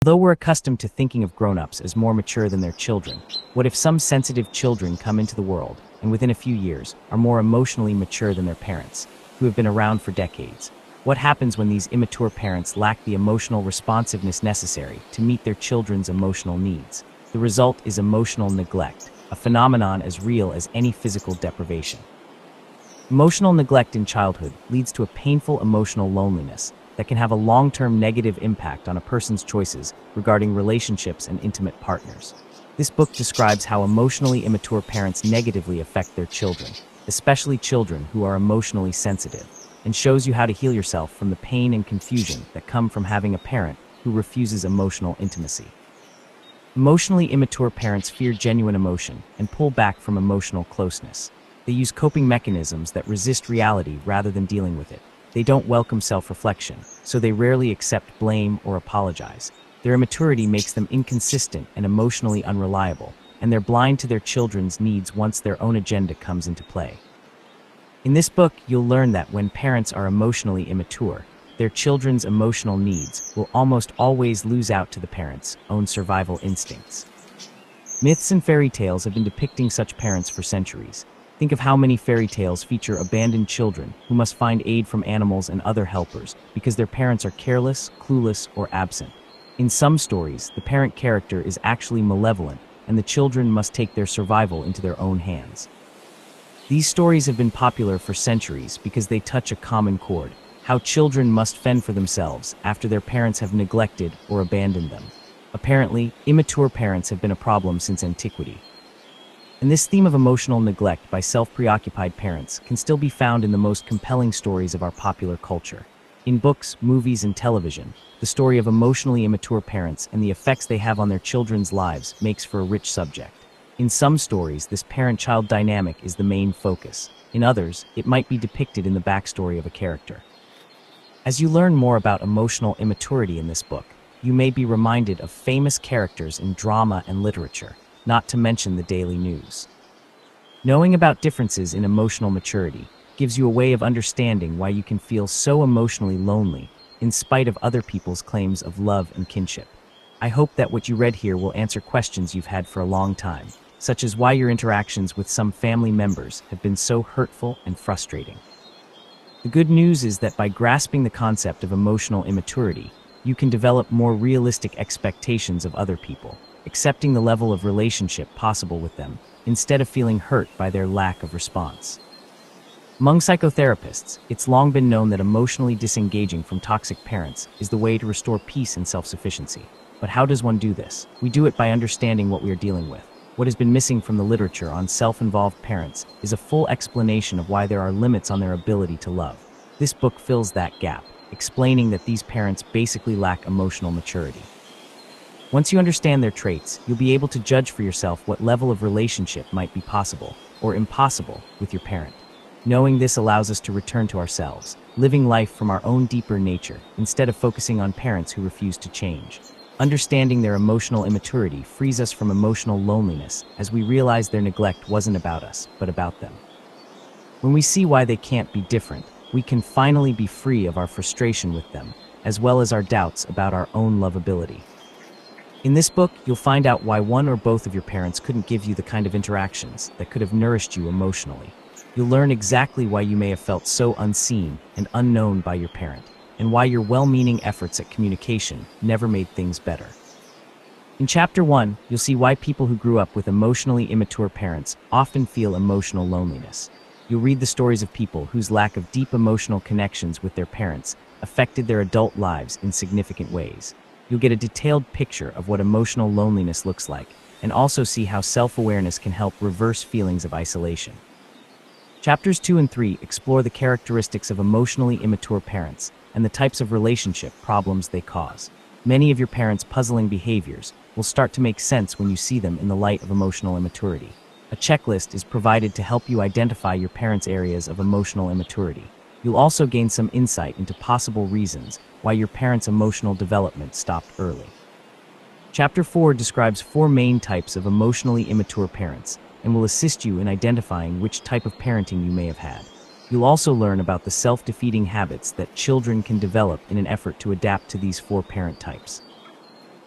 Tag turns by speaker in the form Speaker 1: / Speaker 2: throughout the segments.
Speaker 1: Although we're accustomed to thinking of grown-ups as more mature than their children, what if some sensitive children come into the world and within a few years are more emotionally mature than their parents, who have been around for decades? What happens when these immature parents lack the emotional responsiveness necessary to meet their children's emotional needs? The result is emotional neglect, a phenomenon as real as any physical deprivation. Emotional neglect in childhood leads to a painful emotional loneliness that can have a long-term negative impact on a person's choices regarding relationships and intimate partners. This book describes how emotionally immature parents negatively affect their children, especially children who are emotionally sensitive, and shows you how to heal yourself from the pain and confusion that come from having a parent who refuses emotional intimacy. Emotionally immature parents fear genuine emotion and pull back from emotional closeness. They use coping mechanisms that resist reality rather than dealing with it. They don't welcome self-reflection, so they rarely accept blame or apologize. Their immaturity makes them inconsistent and emotionally unreliable, and they're blind to their children's needs once their own agenda comes into play. In this book, you'll learn that when parents are emotionally immature, their children's emotional needs will almost always lose out to the parents' own survival instincts. Myths and fairy tales have been depicting such parents for centuries. Think of how many fairy tales feature abandoned children who must find aid from animals and other helpers because their parents are careless, clueless, or absent. In some stories, the parent character is actually malevolent, and the children must take their survival into their own hands. These stories have been popular for centuries because they touch a common chord: how children must fend for themselves after their parents have neglected or abandoned them. Apparently, immature parents have been a problem since antiquity. And this theme of emotional neglect by self-preoccupied parents can still be found in the most compelling stories of our popular culture. In books, movies, and television, the story of emotionally immature parents and the effects they have on their children's lives makes for a rich subject. In some stories, this parent-child dynamic is the main focus. In others, it might be depicted in the backstory of a character. As you learn more about emotional immaturity in this book, you may be reminded of famous characters in drama and literature, not to mention the daily news. Knowing about differences in emotional maturity gives you a way of understanding why you can feel so emotionally lonely in spite of other people's claims of love and kinship. I hope that what you read here will answer questions you've had for a long time, such as why your interactions with some family members have been so hurtful and frustrating. The good news is that by grasping the concept of emotional immaturity, you can develop more realistic expectations of other people, accepting the level of relationship possible with them, instead of feeling hurt by their lack of response. Among psychotherapists, it's long been known that emotionally disengaging from toxic parents is the way to restore peace and self-sufficiency. But how does one do this? We do it by understanding what we are dealing with. What has been missing from the literature on self-involved parents is a full explanation of why there are limits on their ability to love. This book fills that gap, explaining that these parents basically lack emotional maturity. Once you understand their traits, you'll be able to judge for yourself what level of relationship might be possible or impossible with your parent. Knowing this allows us to return to ourselves, living life from our own deeper nature instead of focusing on parents who refuse to change. Understanding their emotional immaturity frees us from emotional loneliness as we realize their neglect wasn't about us, but about them. When we see why they can't be different, we can finally be free of our frustration with them, as well as our doubts about our own lovability. In this book, you'll find out why one or both of your parents couldn't give you the kind of interactions that could have nourished you emotionally. You'll learn exactly why you may have felt so unseen and unknown by your parent, and why your well-meaning efforts at communication never made things better. In Chapter 1, you'll see why people who grew up with emotionally immature parents often feel emotional loneliness. You'll read the stories of people whose lack of deep emotional connections with their parents affected their adult lives in significant ways. You'll get a detailed picture of what emotional loneliness looks like, and also see how self-awareness can help reverse feelings of isolation. Chapters 2 and 3 explore the characteristics of emotionally immature parents and the types of relationship problems they cause. Many of your parents' puzzling behaviors will start to make sense when you see them in the light of emotional immaturity. A checklist is provided to help you identify your parents' areas of emotional immaturity. You'll also gain some insight into possible reasons why your parents' emotional development stopped early. Chapter 4 describes 4 main types of emotionally immature parents and will assist you in identifying which type of parenting you may have had. You'll also learn about the self-defeating habits that children can develop in an effort to adapt to these 4 parent types.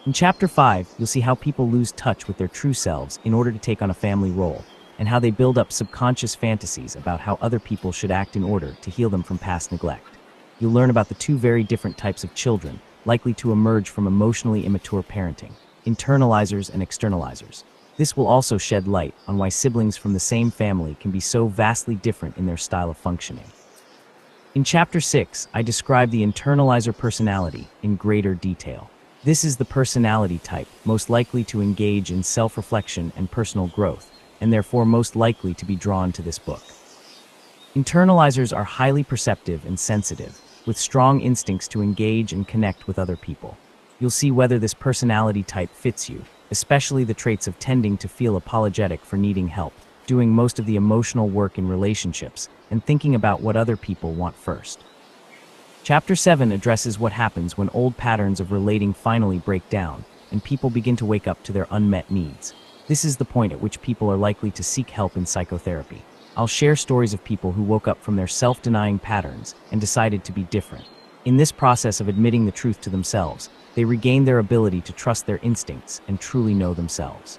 Speaker 1: In Chapter 5, you'll see how people lose touch with their true selves in order to take on a family role, and how they build up subconscious fantasies about how other people should act in order to heal them from past neglect. You'll learn about the two very different types of children likely to emerge from emotionally immature parenting: internalizers and externalizers. This will also shed light on why siblings from the same family can be so vastly different in their style of functioning. In Chapter 6, I describe the internalizer personality in greater detail. This is the personality type most likely to engage in self-reflection and personal growth, and therefore most likely to be drawn to this book. Internalizers are highly perceptive and sensitive, with strong instincts to engage and connect with other people. You'll see whether this personality type fits you, especially the traits of tending to feel apologetic for needing help, doing most of the emotional work in relationships, and thinking about what other people want first. Chapter 7 addresses what happens when old patterns of relating finally break down, and people begin to wake up to their unmet needs. This is the point at which people are likely to seek help in psychotherapy. I'll share stories of people who woke up from their self-denying patterns and decided to be different. In this process of admitting the truth to themselves, they regain their ability to trust their instincts and truly know themselves.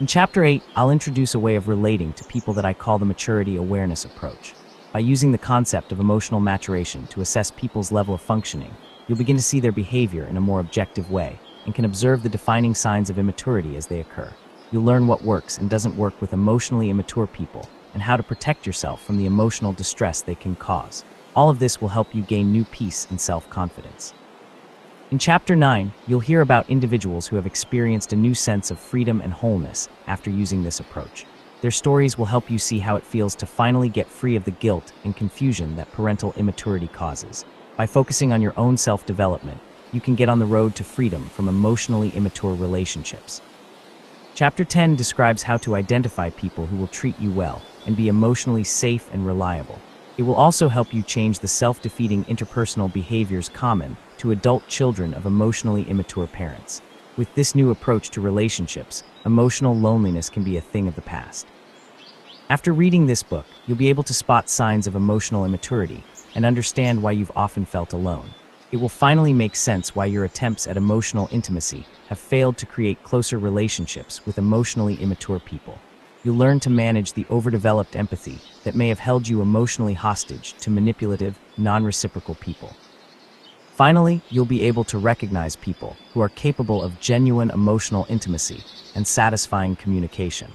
Speaker 1: In Chapter 8, I'll introduce a way of relating to people that I call the maturity awareness approach. By using the concept of emotional maturation to assess people's level of functioning, you'll begin to see their behavior in a more objective way and can observe the defining signs of immaturity as they occur. You'll learn what works and doesn't work with emotionally immature people, and how to protect yourself from the emotional distress they can cause. All of this will help you gain new peace and self-confidence. In Chapter 9, you'll hear about individuals who have experienced a new sense of freedom and wholeness after using this approach. Their stories will help you see how it feels to finally get free of the guilt and confusion that parental immaturity causes. By focusing on your own self-development, you can get on the road to freedom from emotionally immature relationships. Chapter 10 describes how to identify people who will treat you well and be emotionally safe and reliable. It will also help you change the self-defeating interpersonal behaviors common to adult children of emotionally immature parents. With this new approach to relationships, emotional loneliness can be a thing of the past. After reading this book, you'll be able to spot signs of emotional immaturity and understand why you've often felt alone. It will finally make sense why your attempts at emotional intimacy have failed to create closer relationships with emotionally immature people. You'll learn to manage the overdeveloped empathy that may have held you emotionally hostage to manipulative, non-reciprocal people. Finally, you'll be able to recognize people who are capable of genuine emotional intimacy and satisfying communication.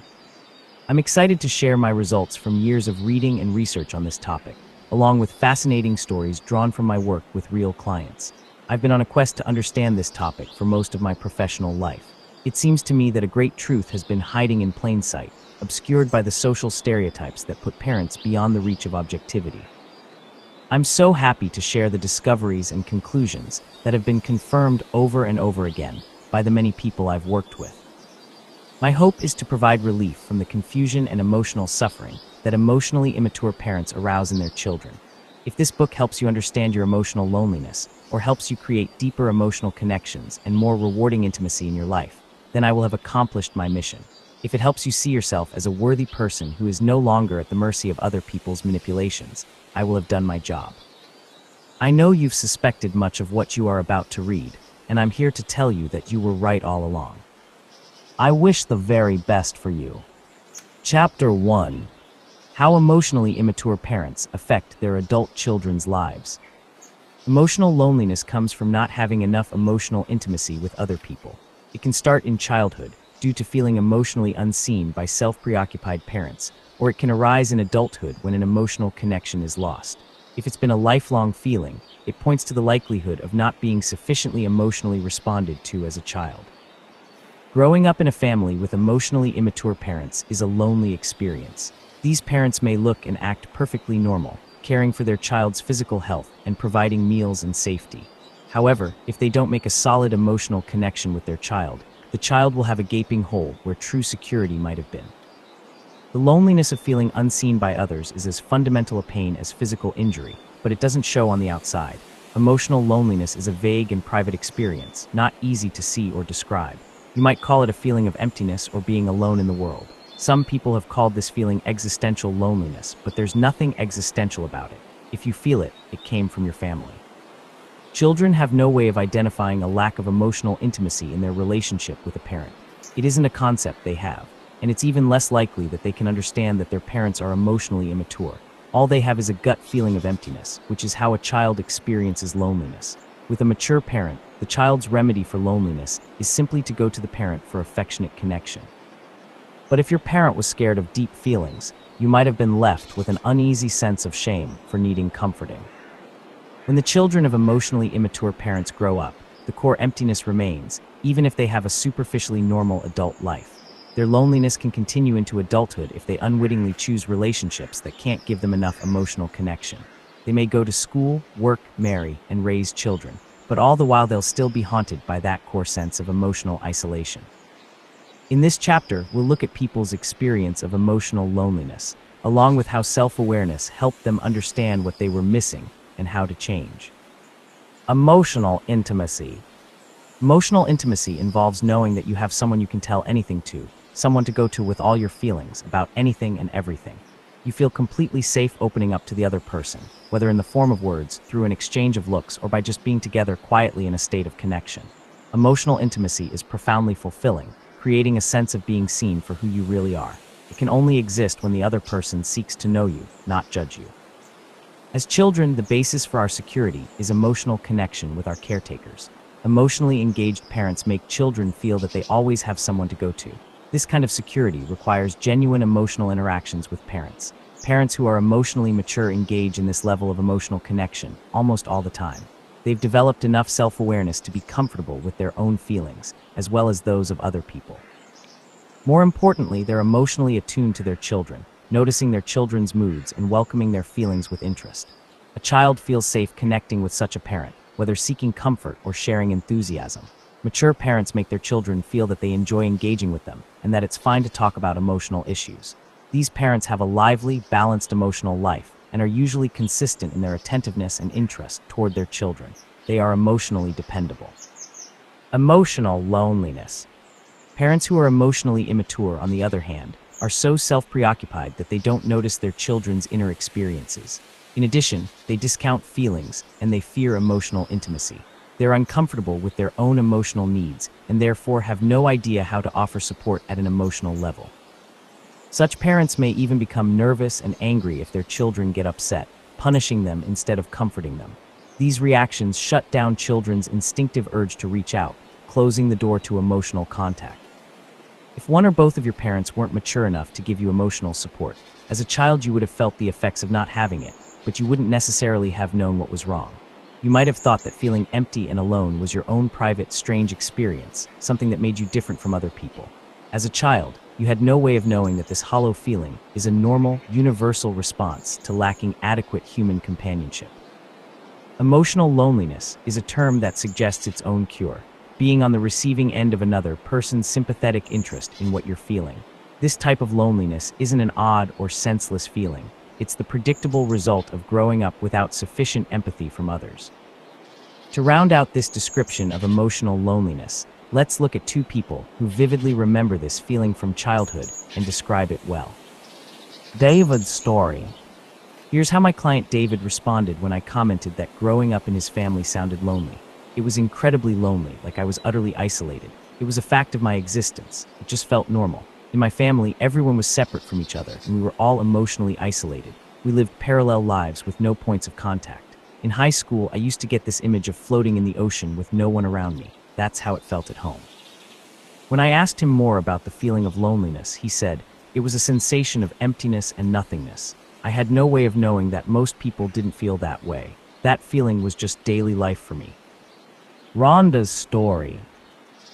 Speaker 1: I'm excited to share my results from years of reading and research on this topic, along with fascinating stories drawn from my work with real clients. I've been on a quest to understand this topic for most of my professional life. It seems to me that a great truth has been hiding in plain sight, obscured by the social stereotypes that put parents beyond the reach of objectivity. I'm so happy to share the discoveries and conclusions that have been confirmed over and over again by the many people I've worked with. My hope is to provide relief from the confusion and emotional suffering that emotionally immature parents arouse in their children. If this book helps you understand your emotional loneliness, or helps you create deeper emotional connections and more rewarding intimacy in your life, then I will have accomplished my mission. If it helps you see yourself as a worthy person who is no longer at the mercy of other people's manipulations, I will have done my job. I know you've suspected much of what you are about to read, and I'm here to tell you that you were right all along. I wish the very best for you. Chapter 1: How emotionally immature parents affect their adult children's lives. Emotional loneliness comes from not having enough emotional intimacy with other people. It can start in childhood, due to feeling emotionally unseen by self-preoccupied parents, or it can arise in adulthood when an emotional connection is lost. If it's been a lifelong feeling, it points to the likelihood of not being sufficiently emotionally responded to as a child. Growing up in a family with emotionally immature parents is a lonely experience. These parents may look and act perfectly normal, caring for their child's physical health and providing meals and safety. However, if they don't make a solid emotional connection with their child, the child will have a gaping hole where true security might have been. The loneliness of feeling unseen by others is as fundamental a pain as physical injury, but it doesn't show on the outside. Emotional loneliness is a vague and private experience, not easy to see or describe. You might call it a feeling of emptiness or being alone in the world. Some people have called this feeling existential loneliness, but there's nothing existential about it. If you feel it, it came from your family. Children have no way of identifying a lack of emotional intimacy in their relationship with a parent. It isn't a concept they have, and it's even less likely that they can understand that their parents are emotionally immature. All they have is a gut feeling of emptiness, which is how a child experiences loneliness. With a mature parent, the child's remedy for loneliness is simply to go to the parent for affectionate connection. But if your parent was scared of deep feelings, you might have been left with an uneasy sense of shame for needing comforting. When the children of emotionally immature parents grow up, the core emptiness remains, even if they have a superficially normal adult life. Their loneliness can continue into adulthood if they unwittingly choose relationships that can't give them enough emotional connection. They may go to school, work, marry, and raise children, but all the while they'll still be haunted by that core sense of emotional isolation. In this chapter, we'll look at people's experience of emotional loneliness, along with how self-awareness helped them understand what they were missing and how to change. Emotional intimacy. Emotional intimacy involves knowing that you have someone you can tell anything to, someone to go to with all your feelings about anything and everything. You feel completely safe opening up to the other person, whether in the form of words, through an exchange of looks, or by just being together quietly in a state of connection. Emotional intimacy is profoundly fulfilling, creating a sense of being seen for who you really are. It can only exist when the other person seeks to know you, not judge you. As children, the basis for our security is emotional connection with our caretakers. Emotionally engaged parents make children feel that they always have someone to go to. This kind of security requires genuine emotional interactions with parents. Parents who are emotionally mature engage in this level of emotional connection almost all the time. They've developed enough self-awareness to be comfortable with their own feelings, as well as those of other people. More importantly, they're emotionally attuned to their children, noticing their children's moods and welcoming their feelings with interest. A child feels safe connecting with such a parent, whether seeking comfort or sharing enthusiasm. Mature parents make their children feel that they enjoy engaging with them and that it's fine to talk about emotional issues. These parents have a lively, balanced emotional life and are usually consistent in their attentiveness and interest toward their children. They are emotionally dependable. Emotional loneliness. Parents who are emotionally immature, on the other hand, are so self-preoccupied that they don't notice their children's inner experiences. In addition, they discount feelings and they fear emotional intimacy. They're uncomfortable with their own emotional needs and therefore have no idea how to offer support at an emotional level. Such parents may even become nervous and angry if their children get upset, punishing them instead of comforting them. These reactions shut down children's instinctive urge to reach out, closing the door to emotional contact. If one or both of your parents weren't mature enough to give you emotional support, as a child you would have felt the effects of not having it, but you wouldn't necessarily have known what was wrong. You might have thought that feeling empty and alone was your own private, strange experience, something that made you different from other people. As a child, you had no way of knowing that this hollow feeling is a normal, universal response to lacking adequate human companionship. Emotional loneliness is a term that suggests its own cure, being on the receiving end of another person's sympathetic interest in what you're feeling. This type of loneliness isn't an odd or senseless feeling. It's the predictable result of growing up without sufficient empathy from others. To round out this description of emotional loneliness, let's look at two people who vividly remember this feeling from childhood and describe it well. David's story. Here's how my client David responded when I commented that growing up in his family sounded lonely. It was incredibly lonely, like I was utterly isolated. It was a fact of my existence. It just felt normal. In my family, everyone was separate from each other, and we were all emotionally isolated. We lived parallel lives with no points of contact. In high school, I used to get this image of floating in the ocean with no one around me. That's how it felt at home. When I asked him more about the feeling of loneliness, he said, it was a sensation of emptiness and nothingness. I had no way of knowing that most people didn't feel that way. That feeling was just daily life for me. Rhonda's story.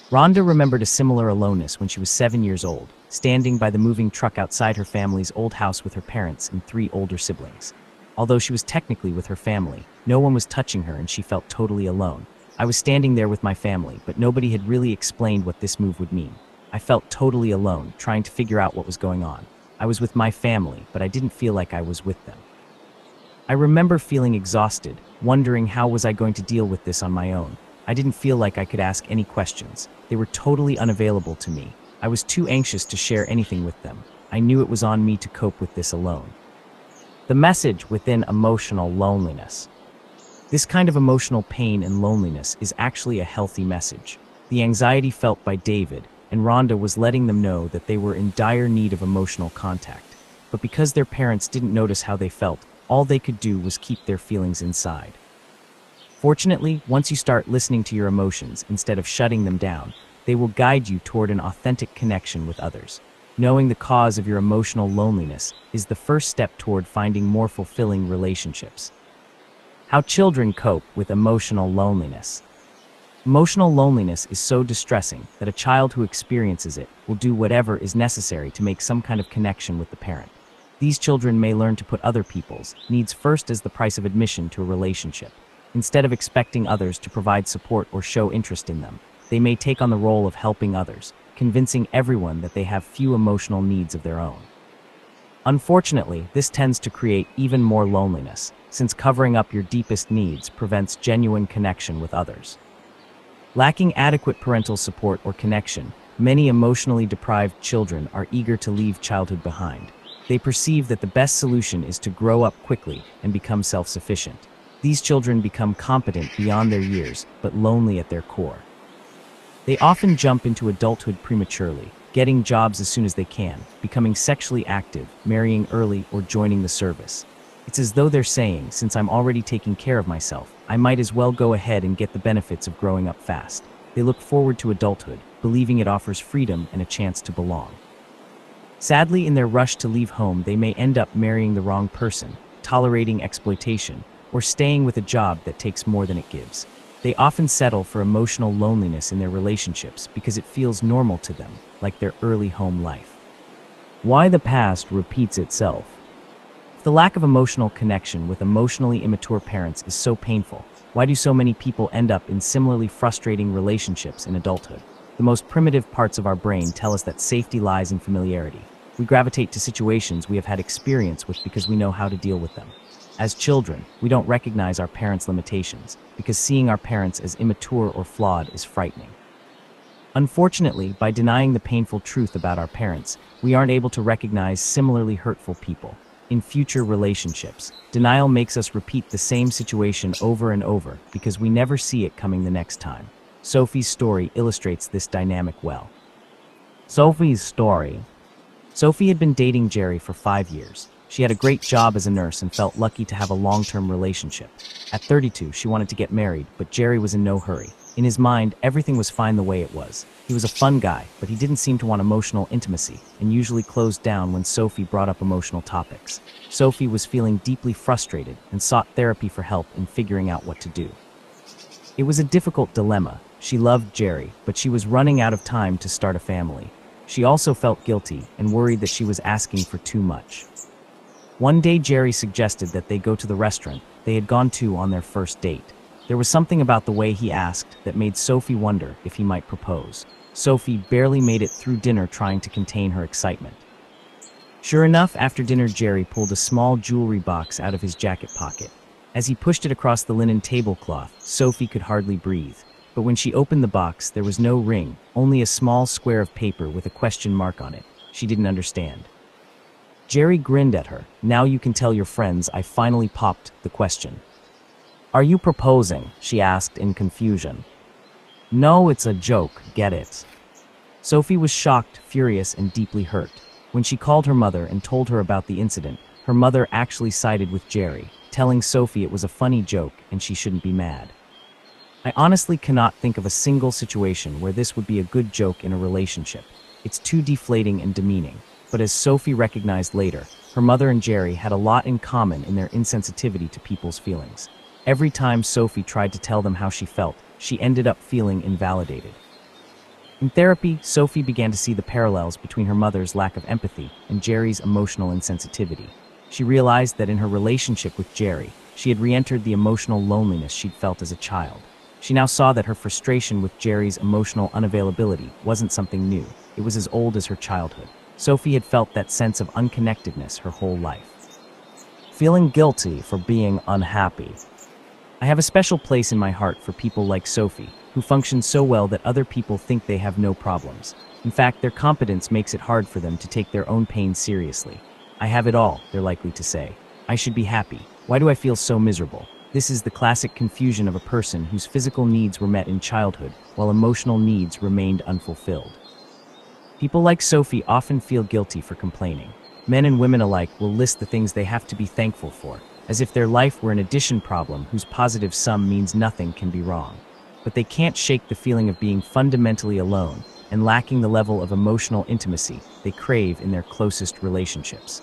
Speaker 1: Rhonda remembered a similar aloneness when she was 7 years old, standing by the moving truck outside her family's old house with her parents and 3 older siblings. Although she was technically with her family, no one was touching her and she felt totally alone. I was standing there with my family, but nobody had really explained what this move would mean. I felt totally alone, trying to figure out what was going on. I was with my family, but I didn't feel like I was with them. I remember feeling exhausted, wondering how was I going to deal with this on my own. I didn't feel like I could ask any questions. They were totally unavailable to me. I was too anxious to share anything with them. I knew it was on me to cope with this alone. The message within emotional loneliness. This kind of emotional pain and loneliness is actually a healthy message. The anxiety felt by David and Rhonda was letting them know that they were in dire need of emotional contact. But because their parents didn't notice how they felt, all they could do was keep their feelings inside. Fortunately, once you start listening to your emotions instead of shutting them down, they will guide you toward an authentic connection with others. Knowing the cause of your emotional loneliness is the first step toward finding more fulfilling relationships. How children cope with emotional loneliness. Emotional loneliness is so distressing that a child who experiences it will do whatever is necessary to make some kind of connection with the parent. These children may learn to put other people's needs first as the price of admission to a relationship. Instead of expecting others to provide support or show interest in them, they may take on the role of helping others, convincing everyone that they have few emotional needs of their own. Unfortunately, this tends to create even more loneliness, since covering up your deepest needs prevents genuine connection with others. Lacking adequate parental support or connection, many emotionally deprived children are eager to leave childhood behind. They perceive that the best solution is to grow up quickly and become self-sufficient. These children become competent beyond their years, but lonely at their core. They often jump into adulthood prematurely, getting jobs as soon as they can, becoming sexually active, marrying early, or joining the service. It's as though they're saying, since I'm already taking care of myself, I might as well go ahead and get the benefits of growing up fast. They look forward to adulthood, believing it offers freedom and a chance to belong. Sadly, in their rush to leave home, they may end up marrying the wrong person, tolerating exploitation, or staying with a job that takes more than it gives. They often settle for emotional loneliness in their relationships because it feels normal to them, like their early home life. Why the past repeats itself. If the lack of emotional connection with emotionally immature parents is so painful, why do so many people end up in similarly frustrating relationships in adulthood? The most primitive parts of our brain tell us that safety lies in familiarity. We gravitate to situations we have had experience with because we know how to deal with them. As children, we don't recognize our parents' limitations because seeing our parents as immature or flawed is frightening. Unfortunately, by denying the painful truth about our parents, we aren't able to recognize similarly hurtful people. In future relationships, denial makes us repeat the same situation over and over because we never see it coming the next time. Sophie's story illustrates this dynamic well. Sophie's story. Sophie had been dating Jerry for 5 years. She had a great job as a nurse and felt lucky to have a long-term relationship. At 32, she wanted to get married, but Jerry was in no hurry. In his mind, everything was fine the way it was. He was a fun guy, but he didn't seem to want emotional intimacy, and usually closed down when Sophie brought up emotional topics. Sophie was feeling deeply frustrated and sought therapy for help in figuring out what to do. It was a difficult dilemma. She loved Jerry, but she was running out of time to start a family. She also felt guilty and worried that she was asking for too much. One day Jerry suggested that they go to the restaurant they had gone to on their first date. There was something about the way he asked that made Sophie wonder if he might propose. Sophie barely made it through dinner trying to contain her excitement. Sure enough, after dinner Jerry pulled a small jewelry box out of his jacket pocket. As he pushed it across the linen tablecloth, Sophie could hardly breathe. But when she opened the box, there was no ring, only a small square of paper with a question mark on it. She didn't understand. Jerry grinned at her. "Now you can tell your friends I finally popped the question." "Are you proposing?" she asked in confusion. "No, it's a joke, get it?" Sophie was shocked, furious, and deeply hurt. When she called her mother and told her about the incident, her mother actually sided with Jerry, telling Sophie it was a funny joke and she shouldn't be mad. I honestly cannot think of a single situation where this would be a good joke in a relationship. It's too deflating and demeaning. But as Sophie recognized later, her mother and Jerry had a lot in common in their insensitivity to people's feelings. Every time Sophie tried to tell them how she felt, she ended up feeling invalidated. In therapy, Sophie began to see the parallels between her mother's lack of empathy and Jerry's emotional insensitivity. She realized that in her relationship with Jerry, she had re-entered the emotional loneliness she'd felt as a child. She now saw that her frustration with Jerry's emotional unavailability wasn't something new. It was as old as her childhood. Sophie had felt that sense of unconnectedness her whole life. Feeling guilty for being unhappy. I have a special place in my heart for people like Sophie, who function so well that other people think they have no problems. In fact, their competence makes it hard for them to take their own pain seriously. "I have it all," they're likely to say. "I should be happy. Why do I feel so miserable?" This is the classic confusion of a person whose physical needs were met in childhood, while emotional needs remained unfulfilled. People like Sophie often feel guilty for complaining. Men and women alike will list the things they have to be thankful for, as if their life were an addition problem whose positive sum means nothing can be wrong. But they can't shake the feeling of being fundamentally alone and lacking the level of emotional intimacy they crave in their closest relationships.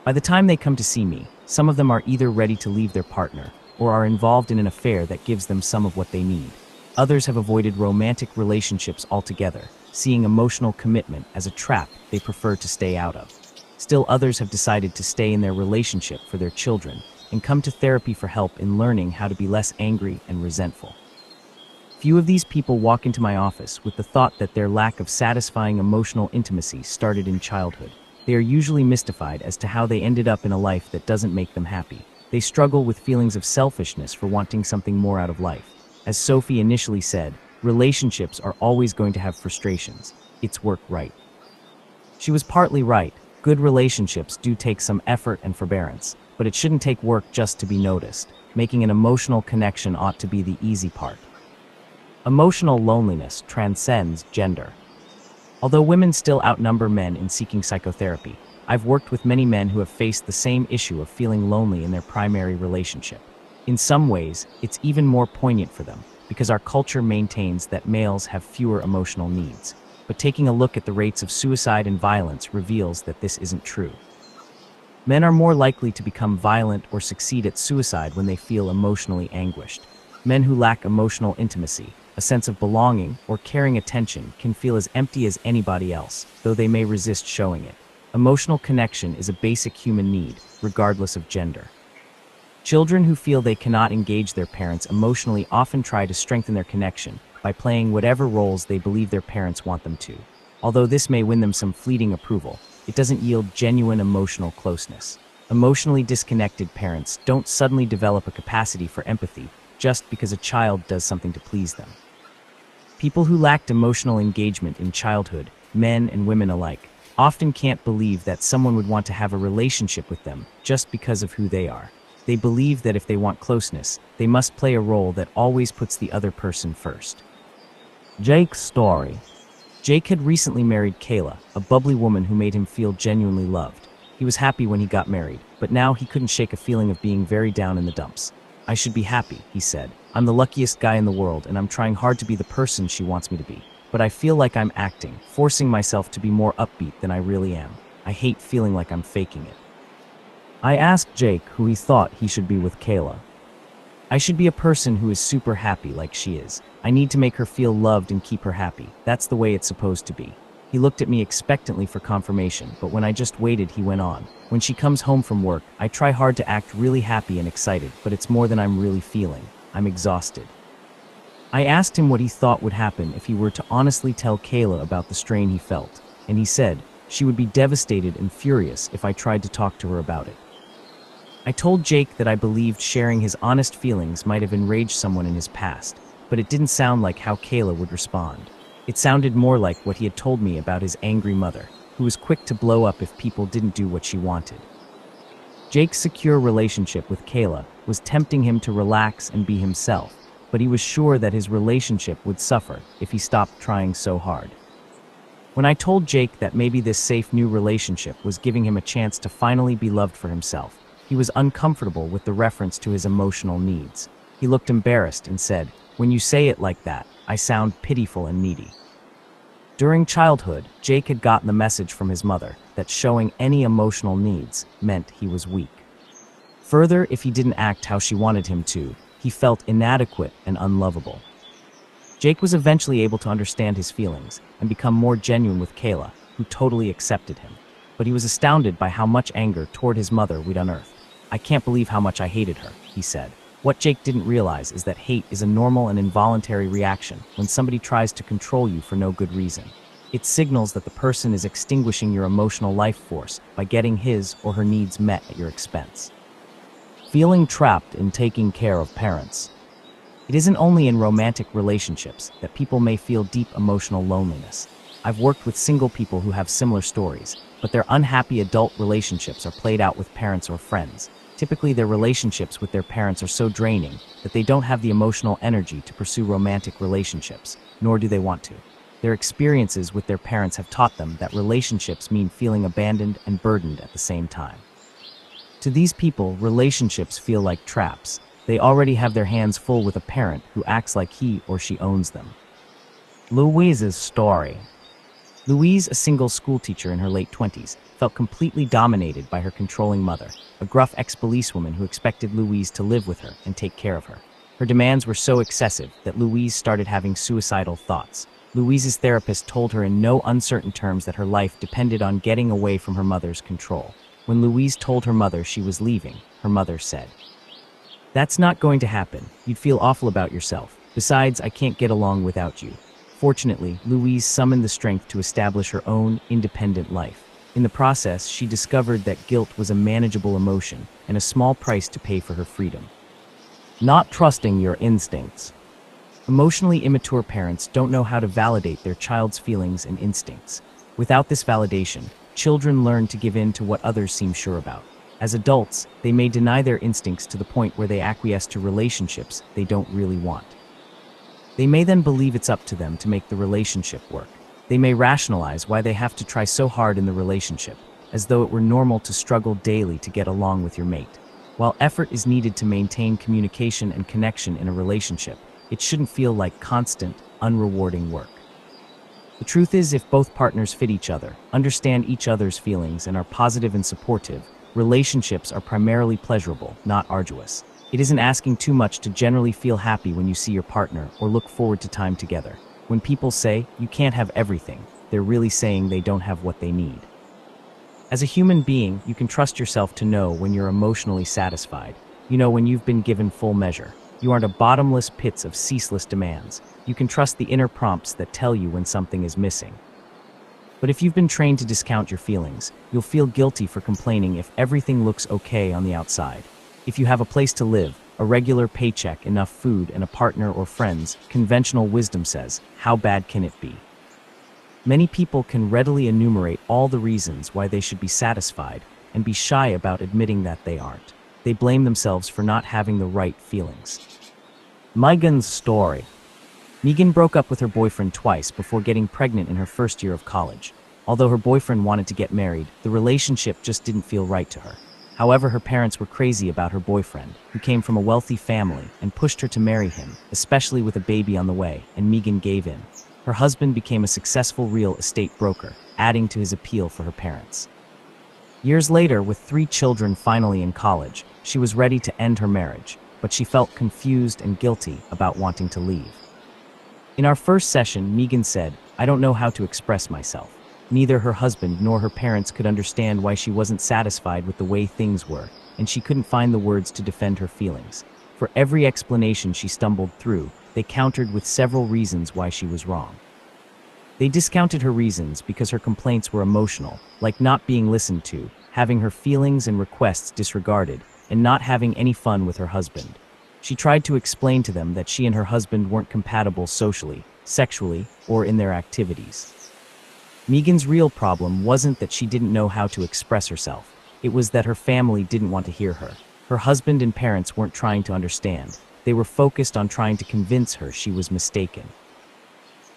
Speaker 1: By the time they come to see me, some of them are either ready to leave their partner or are involved in an affair that gives them some of what they need. Others have avoided romantic relationships altogether, seeing emotional commitment as a trap they prefer to stay out of. Still, others have decided to stay in their relationship for their children and come to therapy for help in learning how to be less angry and resentful. Few of these people walk into my office with the thought that their lack of satisfying emotional intimacy started in childhood. They are usually mystified as to how they ended up in a life that doesn't make them happy. They struggle with feelings of selfishness for wanting something more out of life. As Sophie initially said, relationships are always going to have frustrations. It's work right. She was partly right. Good relationships do take some effort and forbearance, but it shouldn't take work just to be noticed. Making an emotional connection ought to be the easy part. Emotional loneliness transcends gender. Although women still outnumber men in seeking psychotherapy, I've worked with many men who have faced the same issue of feeling lonely in their primary relationship. In some ways, it's even more poignant for them, because our culture maintains that males have fewer emotional needs. But taking a look at the rates of suicide and violence reveals that this isn't true. Men are more likely to become violent or succeed at suicide when they feel emotionally anguished. Men who lack emotional intimacy, a sense of belonging, or caring attention can feel as empty as anybody else, though they may resist showing it. Emotional connection is a basic human need, regardless of gender. Children who feel they cannot engage their parents emotionally often try to strengthen their connection by playing whatever roles they believe their parents want them to. Although this may win them some fleeting approval, it doesn't yield genuine emotional closeness. Emotionally disconnected parents don't suddenly develop a capacity for empathy just because a child does something to please them. People who lacked emotional engagement in childhood, men and women alike, often can't believe that someone would want to have a relationship with them just because of who they are. They believe that if they want closeness, they must play a role that always puts the other person first. Jake's story. Jake had recently married Kayla, a bubbly woman who made him feel genuinely loved. He was happy when he got married, but now he couldn't shake a feeling of being very down in the dumps. "I should be happy," he said. "I'm the luckiest guy in the world, and I'm trying hard to be the person she wants me to be. But I feel like I'm acting, forcing myself to be more upbeat than I really am. I hate feeling like I'm faking it." I asked Jake who he thought he should be with Kayla. "I should be a person who is super happy like she is. I need to make her feel loved and keep her happy. That's the way it's supposed to be." He looked at me expectantly for confirmation, but when I just waited, he went on. "When she comes home from work, I try hard to act really happy and excited, but it's more than I'm really feeling. I'm exhausted." I asked him what he thought would happen if he were to honestly tell Kayla about the strain he felt, and he said, "She would be devastated and furious if I tried to talk to her about it." I told Jake that I believed sharing his honest feelings might have enraged someone in his past, but it didn't sound like how Kayla would respond. It sounded more like what he had told me about his angry mother, who was quick to blow up if people didn't do what she wanted. Jake's secure relationship with Kayla was tempting him to relax and be himself, but he was sure that his relationship would suffer if he stopped trying so hard. When I told Jake that maybe this safe new relationship was giving him a chance to finally be loved for himself, he was uncomfortable with the reference to his emotional needs. He looked embarrassed and said, "When you say it like that, I sound pitiful and needy." During childhood, Jake had gotten the message from his mother that showing any emotional needs meant he was weak. Further, if he didn't act how she wanted him to, he felt inadequate and unlovable. Jake was eventually able to understand his feelings and become more genuine with Kayla, who totally accepted him. But he was astounded by how much anger toward his mother we'd unearthed. "I can't believe how much I hated her," he said. What Jake didn't realize is that hate is a normal and involuntary reaction when somebody tries to control you for no good reason. It signals that the person is extinguishing your emotional life force by getting his or her needs met at your expense. Feeling trapped in taking care of parents. It isn't only in romantic relationships that people may feel deep emotional loneliness. I've worked with single people who have similar stories, but their unhappy adult relationships are played out with parents or friends. Typically, their relationships with their parents are so draining that they don't have the emotional energy to pursue romantic relationships, nor do they want to. Their experiences with their parents have taught them that relationships mean feeling abandoned and burdened at the same time. To these people, relationships feel like traps. They already have their hands full with a parent who acts like he or she owns them. Louise's story. Louise, a single schoolteacher in her late 20s, felt completely dominated by her controlling mother, a gruff ex-policewoman who expected Louise to live with her and take care of her. Her demands were so excessive that Louise started having suicidal thoughts. Louise's therapist told her in no uncertain terms that her life depended on getting away from her mother's control. When Louise told her mother she was leaving, her mother said, "That's not going to happen. You'd feel awful about yourself. Besides, I can't get along without you." Fortunately, Louise summoned the strength to establish her own independent life. In the process, she discovered that guilt was a manageable emotion and a small price to pay for her freedom. Not trusting your instincts. Emotionally immature parents don't know how to validate their child's feelings and instincts. Without this validation, children learn to give in to what others seem sure about. As adults, they may deny their instincts to the point where they acquiesce to relationships they don't really want. They may then believe it's up to them to make the relationship work. They may rationalize why they have to try so hard in the relationship, as though it were normal to struggle daily to get along with your mate. While effort is needed to maintain communication and connection in a relationship, it shouldn't feel like constant, unrewarding work. The truth is, if both partners fit each other, understand each other's feelings, and are positive and supportive, relationships are primarily pleasurable, not arduous. It isn't asking too much to generally feel happy when you see your partner or look forward to time together. When people say, "You can't have everything," they're really saying they don't have what they need. As a human being, you can trust yourself to know when you're emotionally satisfied. You know when you've been given full measure. You aren't a bottomless pit of ceaseless demands. You can trust the inner prompts that tell you when something is missing. But if you've been trained to discount your feelings, you'll feel guilty for complaining if everything looks okay on the outside. If you have a place to live, a regular paycheck, enough food, and a partner or friends, conventional wisdom says, how bad can it be? Many people can readily enumerate all the reasons why they should be satisfied and be shy about admitting that they aren't. They blame themselves for not having the right feelings. Megan's story. Megan broke up with her boyfriend twice before getting pregnant in her first year of college. Although her boyfriend wanted to get married, the relationship just didn't feel right to her. However, her parents were crazy about her boyfriend, who came from a wealthy family, and pushed her to marry him, especially with a baby on the way, and Megan gave in. Her husband became a successful real estate broker, adding to his appeal for her parents. Years later, with 3 children finally in college, she was ready to end her marriage, but she felt confused and guilty about wanting to leave. In our first session, Megan said, "I don't know how to express myself." Neither her husband nor her parents could understand why she wasn't satisfied with the way things were, and she couldn't find the words to defend her feelings. For every explanation she stumbled through, they countered with several reasons why she was wrong. They discounted her reasons because her complaints were emotional, like not being listened to, having her feelings and requests disregarded, and not having any fun with her husband. She tried to explain to them that she and her husband weren't compatible socially, sexually, or in their activities. Megan's real problem wasn't that she didn't know how to express herself. It was that her family didn't want to hear her. Her husband and parents weren't trying to understand. They were focused on trying to convince her she was mistaken.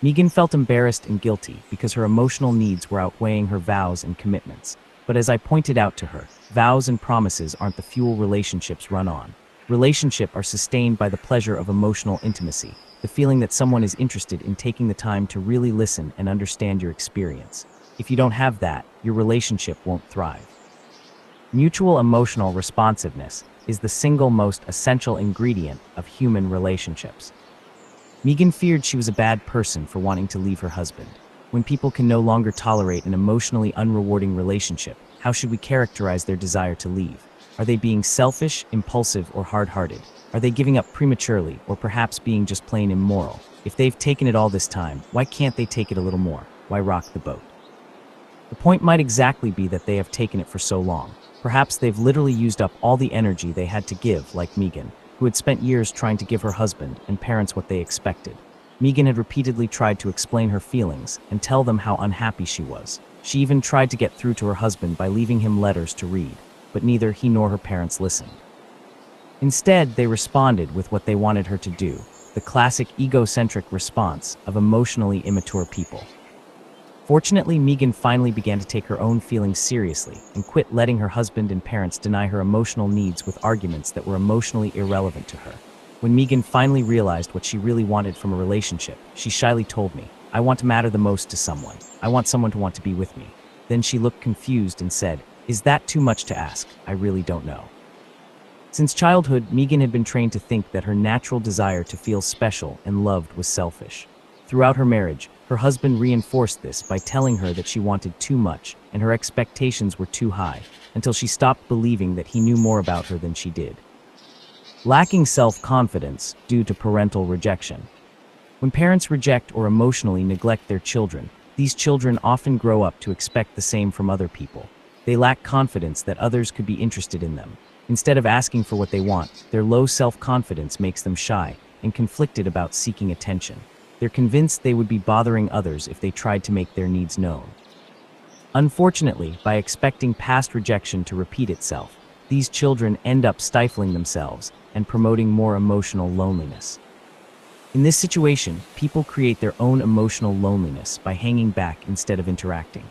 Speaker 1: Megan felt embarrassed and guilty because her emotional needs were outweighing her vows and commitments. But as I pointed out to her, vows and promises aren't the fuel relationships run on. Relationships are sustained by the pleasure of emotional intimacy, the feeling that someone is interested in taking the time to really listen and understand your experience. If you don't have that, your relationship won't thrive. Mutual emotional responsiveness is the single most essential ingredient of human relationships. Megan feared she was a bad person for wanting to leave her husband. When people can no longer tolerate an emotionally unrewarding relationship, how should we characterize their desire to leave? Are they being selfish, impulsive, or hard-hearted? Are they giving up prematurely, or perhaps being just plain immoral? If they've taken it all this time, why can't they take it a little more? Why rock the boat? The point might exactly be that they have taken it for so long. Perhaps they've literally used up all the energy they had to give, like Megan, who had spent years trying to give her husband and parents what they expected. Megan had repeatedly tried to explain her feelings and tell them how unhappy she was. She even tried to get through to her husband by leaving him letters to read. but neither he nor her parents listened. Instead, they responded with what they wanted her to do, the classic egocentric response of emotionally immature people. Fortunately, Megan finally began to take her own feelings seriously and quit letting her husband and parents deny her emotional needs with arguments that were emotionally irrelevant to her. When Megan finally realized what she really wanted from a relationship, she shyly told me, "I want to matter the most to someone. I want someone to want to be with me." Then she looked confused and said, "Is that too much to ask? I really don't know." Since childhood, Megan had been trained to think that her natural desire to feel special and loved was selfish. Throughout her marriage, her husband reinforced this by telling her that she wanted too much and her expectations were too high, until she stopped believing that he knew more about her than she did. Lacking self-confidence due to parental rejection. When parents reject or emotionally neglect their children, these children often grow up to expect the same from other people. They lack confidence that others could be interested in them. Instead of asking for what they want, their low self-confidence makes them shy and conflicted about seeking attention. They're convinced they would be bothering others if they tried to make their needs known. Unfortunately, by expecting past rejection to repeat itself, these children end up stifling themselves and promoting more emotional loneliness. In this situation, people create their own emotional loneliness by hanging back instead of interacting.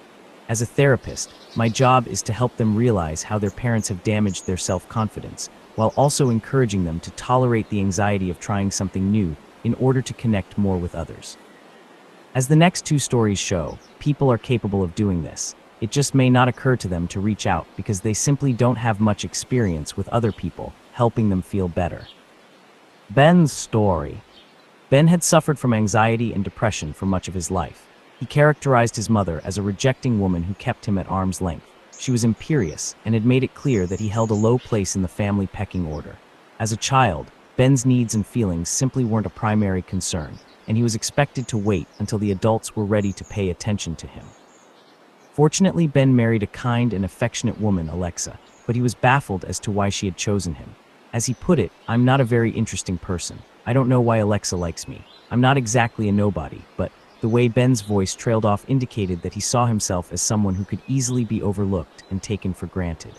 Speaker 1: As a therapist, my job is to help them realize how their parents have damaged their self-confidence, while also encouraging them to tolerate the anxiety of trying something new in order to connect more with others. As the next two stories show, people are capable of doing this. It just may not occur to them to reach out because they simply don't have much experience with other people helping them feel better. Ben's story. Ben had suffered from anxiety and depression for much of his life. He characterized his mother as a rejecting woman who kept him at arm's length. She was imperious and had made it clear that he held a low place in the family pecking order. As a child, Ben's needs and feelings simply weren't a primary concern, and he was expected to wait until the adults were ready to pay attention to him. Fortunately, Ben married a kind and affectionate woman, Alexa, but he was baffled as to why she had chosen him. As he put it, "I'm not a very interesting person. I don't know why Alexa likes me. I'm not exactly a nobody," but the way Ben's voice trailed off indicated that he saw himself as someone who could easily be overlooked and taken for granted.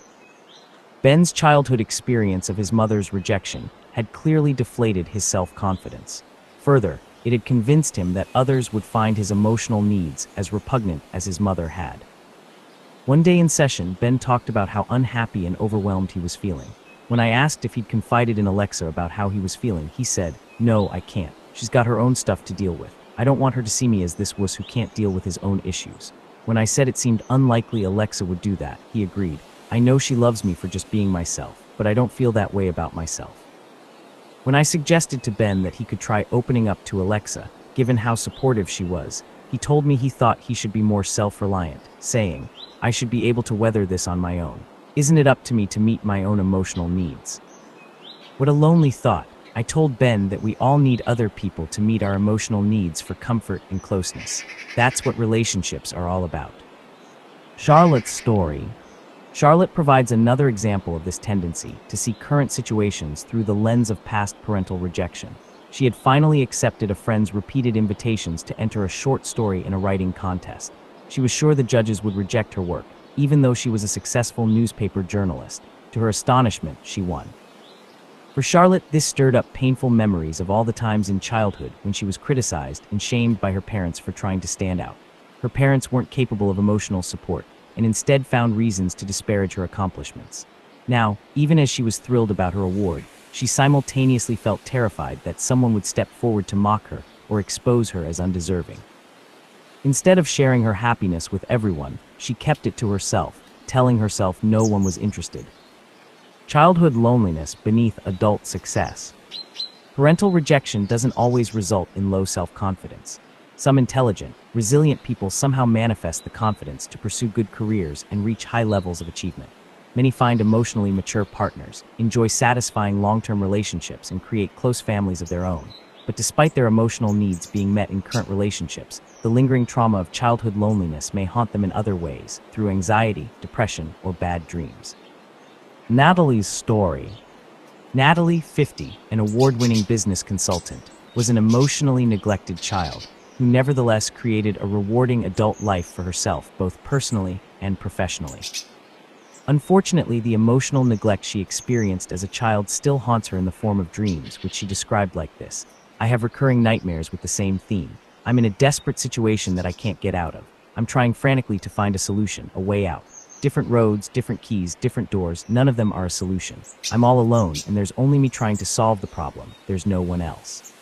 Speaker 1: Ben's childhood experience of his mother's rejection had clearly deflated his self-confidence. Further, it had convinced him that others would find his emotional needs as repugnant as his mother had. One day in session, Ben talked about how unhappy and overwhelmed he was feeling. When I asked if he'd confided in Alexa about how he was feeling, he said, "No, I can't. She's got her own stuff to deal with. I don't want her to see me as this wuss who can't deal with his own issues." When I said it seemed unlikely Alexa would do that, he agreed. "I know she loves me for just being myself, but I don't feel that way about myself." When I suggested to Ben that he could try opening up to Alexa, given how supportive she was, he told me he thought he should be more self-reliant, saying, "I should be able to weather this on my own. Isn't it up to me to meet my own emotional needs?" What a lonely thought. I told Ben that we all need other people to meet our emotional needs for comfort and closeness. That's what relationships are all about. Charlotte's story. Charlotte provides another example of this tendency to see current situations through the lens of past parental rejection. She had finally accepted a friend's repeated invitations to enter a short story in a writing contest. She was sure the judges would reject her work, even though she was a successful newspaper journalist. To her astonishment, she won. For Charlotte, this stirred up painful memories of all the times in childhood when she was criticized and shamed by her parents for trying to stand out. Her parents weren't capable of emotional support, and instead found reasons to disparage her accomplishments. Now, even as she was thrilled about her award, she simultaneously felt terrified that someone would step forward to mock her or expose her as undeserving. Instead of sharing her happiness with everyone, she kept it to herself, telling herself no one was interested. Childhood loneliness beneath adult success. Parental rejection doesn't always result in low self-confidence. Some intelligent, resilient people somehow manifest the confidence to pursue good careers and reach high levels of achievement. Many find emotionally mature partners, enjoy satisfying long-term relationships, and create close families of their own. But despite their emotional needs being met in current relationships, the lingering trauma of childhood loneliness may haunt them in other ways, through anxiety, depression, or bad dreams. Natalie's story. Natalie, 50, an award-winning business consultant, was an emotionally neglected child who nevertheless created a rewarding adult life for herself, both personally and professionally. Unfortunately, the emotional neglect she experienced as a child still haunts her in the form of dreams, which she described like this: "I have recurring nightmares with the same theme. I'm in a desperate situation that I can't get out of. I'm trying frantically to find a solution, a way out. Different roads, different keys, different doors, none of them are a solution. I'm all alone, and there's only me trying to solve the problem. There's no one else.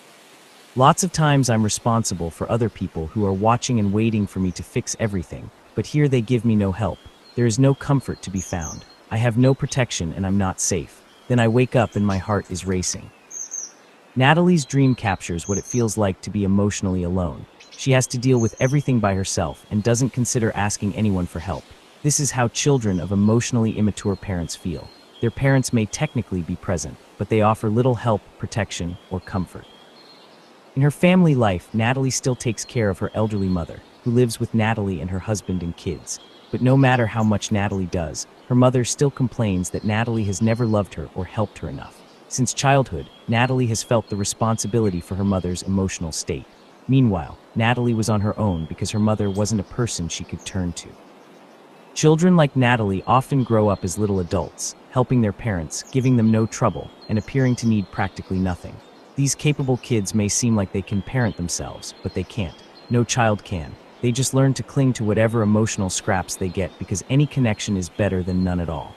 Speaker 1: Lots of times I'm responsible for other people who are watching and waiting for me to fix everything, but here they give me no help. There is no comfort to be found. I have no protection and I'm not safe. Then I wake up and my heart is racing." Natalie's dream captures what it feels like to be emotionally alone. She has to deal with everything by herself and doesn't consider asking anyone for help. This is how children of emotionally immature parents feel. Their parents may technically be present, but they offer little help, protection, or comfort. In her family life, Natalie still takes care of her elderly mother, who lives with Natalie and her husband and kids. But no matter how much Natalie does, her mother still complains that Natalie has never loved her or helped her enough. Since childhood, Natalie has felt the responsibility for her mother's emotional state. Meanwhile, Natalie was on her own because her mother wasn't a person she could turn to. Children like Natalie often grow up as little adults, helping their parents, giving them no trouble, and appearing to need practically nothing. These capable kids may seem like they can parent themselves, but they can't. No child can. They just learn to cling to whatever emotional scraps they get because any connection is better than none at all.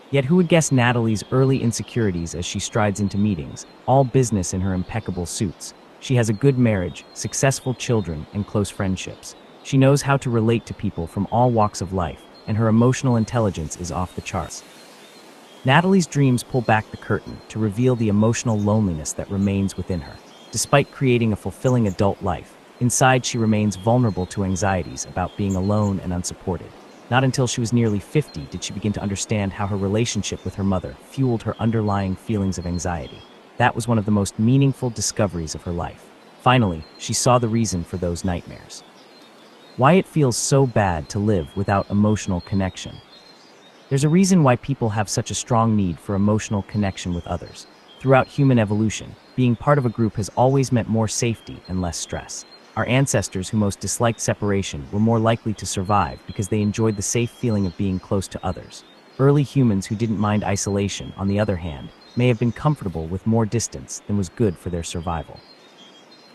Speaker 1: Yet who would guess Natalie's early insecurities as she strides into meetings, all business in her impeccable suits. She has a good marriage, successful children, and close friendships. She knows how to relate to people from all walks of life, and her emotional intelligence is off the charts. Natalie's dreams pull back the curtain to reveal the emotional loneliness that remains within her. Despite creating a fulfilling adult life, inside she remains vulnerable to anxieties about being alone and unsupported. Not until she was nearly 50 did she begin to understand how her relationship with her mother fueled her underlying feelings of anxiety. That was one of the most meaningful discoveries of her life. Finally, she saw the reason for those nightmares. Why it feels so bad to live without emotional connection. There's a reason why people have such a strong need for emotional connection with others. Throughout human evolution, being part of a group has always meant more safety and less stress. Our ancestors who most disliked separation were more likely to survive because they enjoyed the safe feeling of being close to others. Early humans who didn't mind isolation, on the other hand, may have been comfortable with more distance than was good for their survival.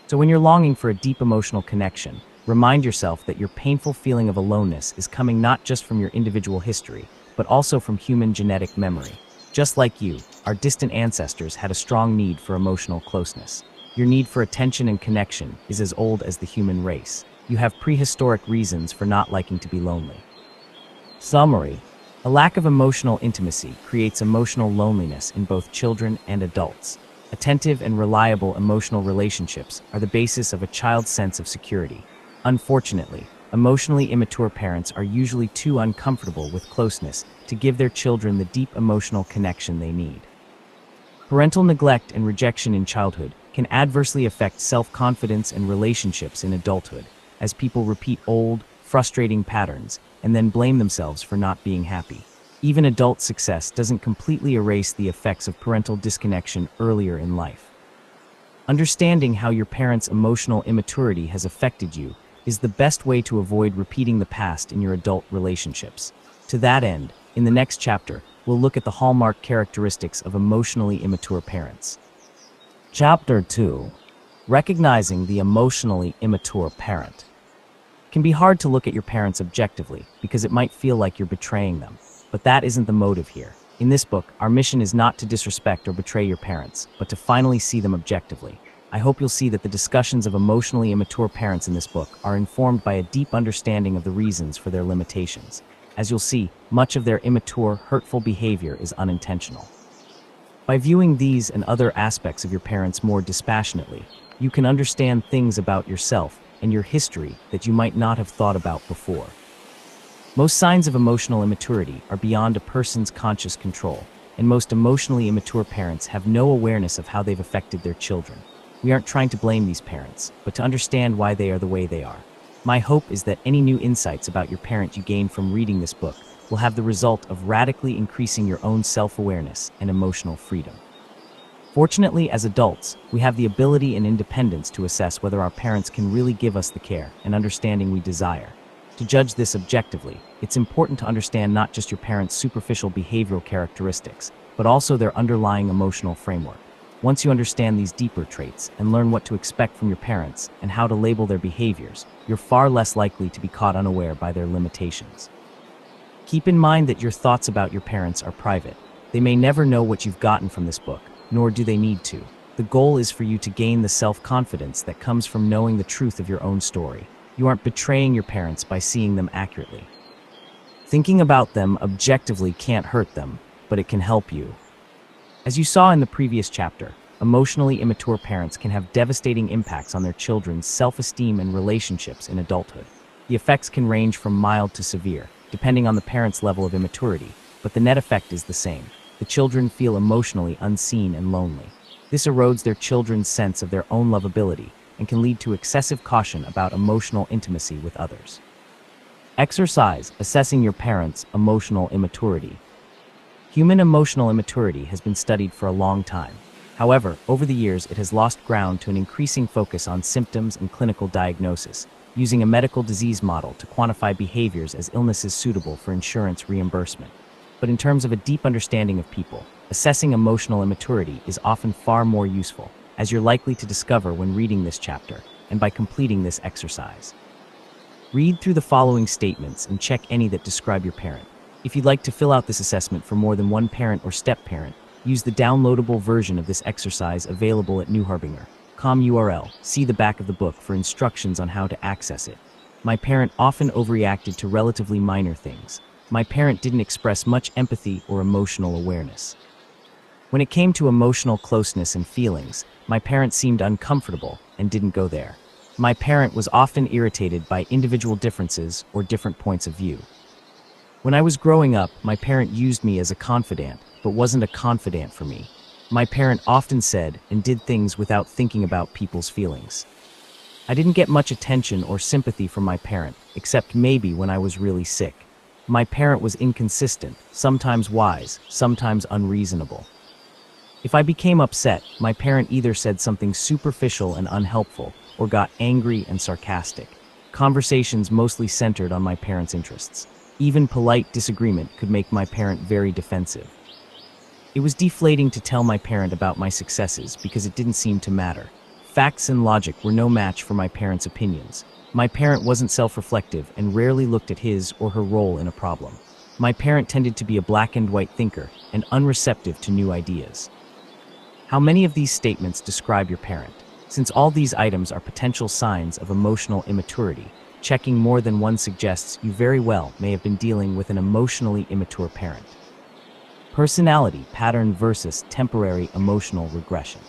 Speaker 1: So when you're longing for a deep emotional connection, remind yourself that your painful feeling of aloneness is coming not just from your individual history, but also from human genetic memory. Just like you, our distant ancestors had a strong need for emotional closeness. Your need for attention and connection is as old as the human race. You have prehistoric reasons for not liking to be lonely. Summary: a lack of emotional intimacy creates emotional loneliness in both children and adults. Attentive and reliable emotional relationships are the basis of a child's sense of security. Unfortunately, emotionally immature parents are usually too uncomfortable with closeness to give their children the deep emotional connection they need. Parental neglect and rejection in childhood can adversely affect self-confidence and relationships in adulthood, as people repeat old, frustrating patterns and then blame themselves for not being happy. Even adult success doesn't completely erase the effects of parental disconnection earlier in life. Understanding how your parents' emotional immaturity has affected you is the best way to avoid repeating the past in your adult relationships. To that end, in the next chapter, we'll look at the hallmark characteristics of emotionally immature parents. Chapter 2. Recognizing the emotionally immature parent. It can be hard to look at your parents objectively because it might feel like you're betraying them, but that isn't the motive here. In this book, our mission is not to disrespect or betray your parents, but to finally see them objectively. I hope you'll see that the discussions of emotionally immature parents in this book are informed by a deep understanding of the reasons for their limitations. As you'll see, much of their immature, hurtful behavior is unintentional. By viewing these and other aspects of your parents more dispassionately, you can understand things about yourself and your history that you might not have thought about before. Most signs of emotional immaturity are beyond a person's conscious control, and most emotionally immature parents have no awareness of how they've affected their children. We aren't trying to blame these parents, but to understand why they are the way they are. My hope is that any new insights about your parent you gain from reading this book will have the result of radically increasing your own self-awareness and emotional freedom. Fortunately, as adults, we have the ability and independence to assess whether our parents can really give us the care and understanding we desire. To judge this objectively, it's important to understand not just your parents' superficial behavioral characteristics, but also their underlying emotional framework. Once you understand these deeper traits and learn what to expect from your parents and how to label their behaviors, you're far less likely to be caught unaware by their limitations. Keep in mind that your thoughts about your parents are private. They may never know what you've gotten from this book, nor do they need to. The goal is for you to gain the self-confidence that comes from knowing the truth of your own story. You aren't betraying your parents by seeing them accurately. Thinking about them objectively can't hurt them, but it can help you. As you saw in the previous chapter, emotionally immature parents can have devastating impacts on their children's self-esteem and relationships in adulthood. The effects can range from mild to severe, depending on the parent's level of immaturity, but the net effect is the same. The children feel emotionally unseen and lonely. This erodes their children's sense of their own lovability and can lead to excessive caution about emotional intimacy with others. Exercise assessing your parents' emotional immaturity. Human emotional immaturity has been studied for a long time. However, over the years, it has lost ground to an increasing focus on symptoms and clinical diagnosis, using a medical disease model to quantify behaviors as illnesses suitable for insurance reimbursement. But in terms of a deep understanding of people, assessing emotional immaturity is often far more useful, as you're likely to discover when reading this chapter and by completing this exercise. Read through the following statements and check any that describe your parent. If you'd like to fill out this assessment for more than one parent or step-parent, use the downloadable version of this exercise available at New Harbinger. Com URL. See the back of the book for instructions on how to access it. My parent often overreacted to relatively minor things. My parent didn't express much empathy or emotional awareness. When it came to emotional closeness and feelings, my parent seemed uncomfortable and didn't go there. My parent was often irritated by individual differences or different points of view. When I was growing up, my parent used me as a confidant, but wasn't a confidant for me. My parent often said and did things without thinking about people's feelings. I didn't get much attention or sympathy from my parent, except maybe when I was really sick. My parent was inconsistent, sometimes wise, sometimes unreasonable. If I became upset, my parent either said something superficial and unhelpful, or got angry and sarcastic. Conversations mostly centered on my parents' interests. Even polite disagreement could make my parent very defensive. It was deflating to tell my parent about my successes because it didn't seem to matter. Facts and logic were no match for my parents' opinions. My parent wasn't self-reflective and rarely looked at his or her role in a problem. My parent tended to be a black and white thinker and unreceptive to new ideas. How many of these statements describe your parent? Since all these items are potential signs of emotional immaturity, checking more than one suggests you very well may have been dealing with an emotionally immature parent. Personality pattern versus temporary emotional regression.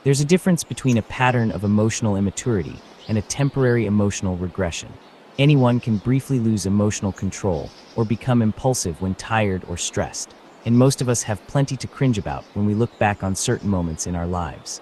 Speaker 1: There's a difference between a pattern of emotional immaturity and a temporary emotional regression. Anyone can briefly lose emotional control or become impulsive when tired or stressed, and most of us have plenty to cringe about when we look back on certain moments in our lives.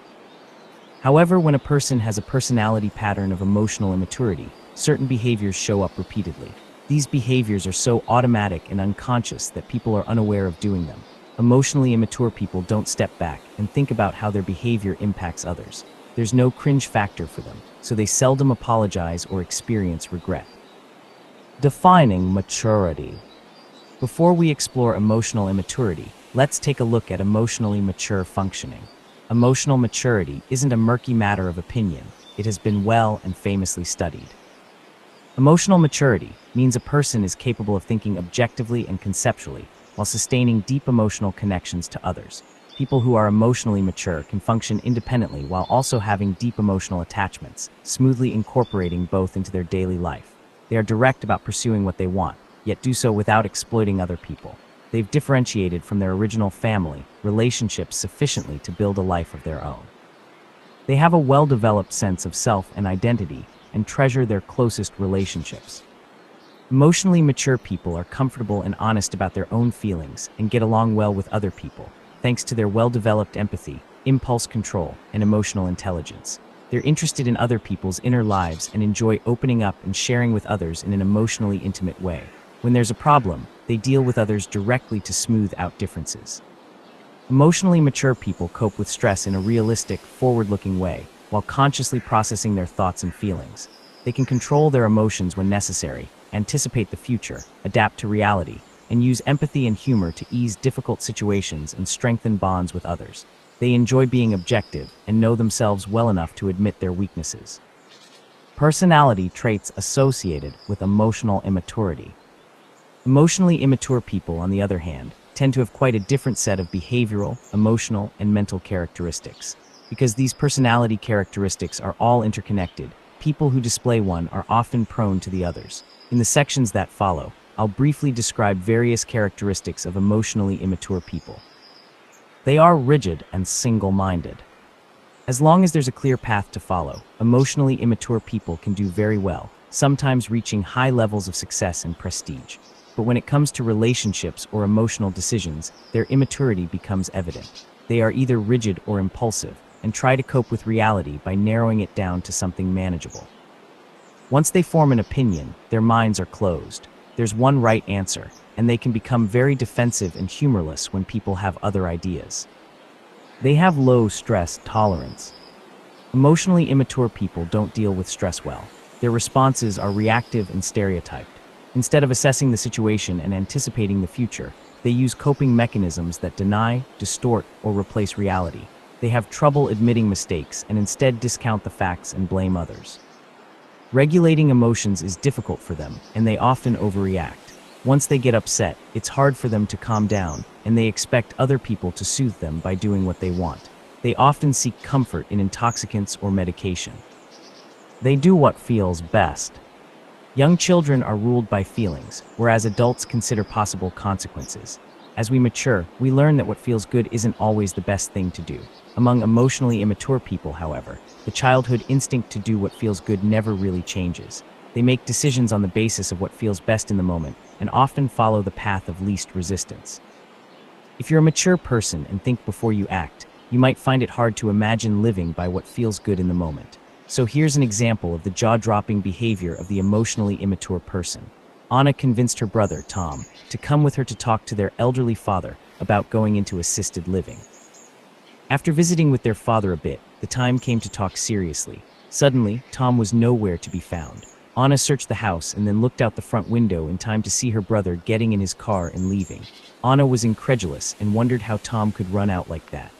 Speaker 1: However, when a person has a personality pattern of emotional immaturity, certain behaviors show up repeatedly. These behaviors are so automatic and unconscious that people are unaware of doing them. Emotionally immature people don't step back and think about how their behavior impacts others. There's no cringe factor for them, so they seldom apologize or experience regret. Defining maturity. Before we explore emotional immaturity, let's take a look at emotionally mature functioning. Emotional maturity isn't a murky matter of opinion. It has been well and famously studied. Emotional maturity means a person is capable of thinking objectively and conceptually while sustaining deep emotional connections to others. People who are emotionally mature can function independently while also having deep emotional attachments, smoothly incorporating both into their daily life. They are direct about pursuing what they want, yet do so without exploiting other people. They've differentiated from their original family relationships sufficiently to build a life of their own. They have a well-developed sense of self and identity and treasure their closest relationships. Emotionally mature people are comfortable and honest about their own feelings and get along well with other people, thanks to their well-developed empathy, impulse control, and emotional intelligence. They're interested in other people's inner lives and enjoy opening up and sharing with others in an emotionally intimate way. When there's a problem, they deal with others directly to smooth out differences. Emotionally mature people cope with stress in a realistic, forward-looking way, while consciously processing their thoughts and feelings. They can control their emotions when necessary, anticipate the future, adapt to reality, and use empathy and humor to ease difficult situations and strengthen bonds with others. They enjoy being objective and know themselves well enough to admit their weaknesses. Personality traits associated with emotional immaturity. Emotionally immature people, on the other hand, tend to have quite a different set of behavioral, emotional, and mental characteristics. Because these personality characteristics are all interconnected, people who display one are often prone to the others. In the sections that follow, I'll briefly describe various characteristics of emotionally immature people. They are rigid and single-minded. As long as there's a clear path to follow, emotionally immature people can do very well, sometimes reaching high levels of success and prestige. But when it comes to relationships or emotional decisions, their immaturity becomes evident. They are either rigid or impulsive, and try to cope with reality by narrowing it down to something manageable. Once they form an opinion, their minds are closed. There's one right answer, and they can become very defensive and humorless when people have other ideas. They have low stress tolerance. Emotionally immature people don't deal with stress well. Their responses are reactive and stereotyped. Instead of assessing the situation and anticipating the future, they use coping mechanisms that deny, distort, or replace reality. They have trouble admitting mistakes and instead discount the facts and blame others. Regulating emotions is difficult for them, and they often overreact. Once they get upset, it's hard for them to calm down, and they expect other people to soothe them by doing what they want. They often seek comfort in intoxicants or medication. They do what feels best. Young children are ruled by feelings, whereas adults consider possible consequences. As we mature, we learn that what feels good isn't always the best thing to do. Among emotionally immature people, however, the childhood instinct to do what feels good never really changes. They make decisions on the basis of what feels best in the moment, and often follow the path of least resistance. If you're a mature person and think before you act, you might find it hard to imagine living by what feels good in the moment. So here's an example of the jaw-dropping behavior of the emotionally immature person. Anna convinced her brother, Tom, to come with her to talk to their elderly father about going into assisted living. After visiting with their father a bit, the time came to talk seriously. Suddenly, Tom was nowhere to be found. Anna searched the house and then looked out the front window in time to see her brother getting in his car and leaving. Anna was incredulous and wondered how Tom could run out like that.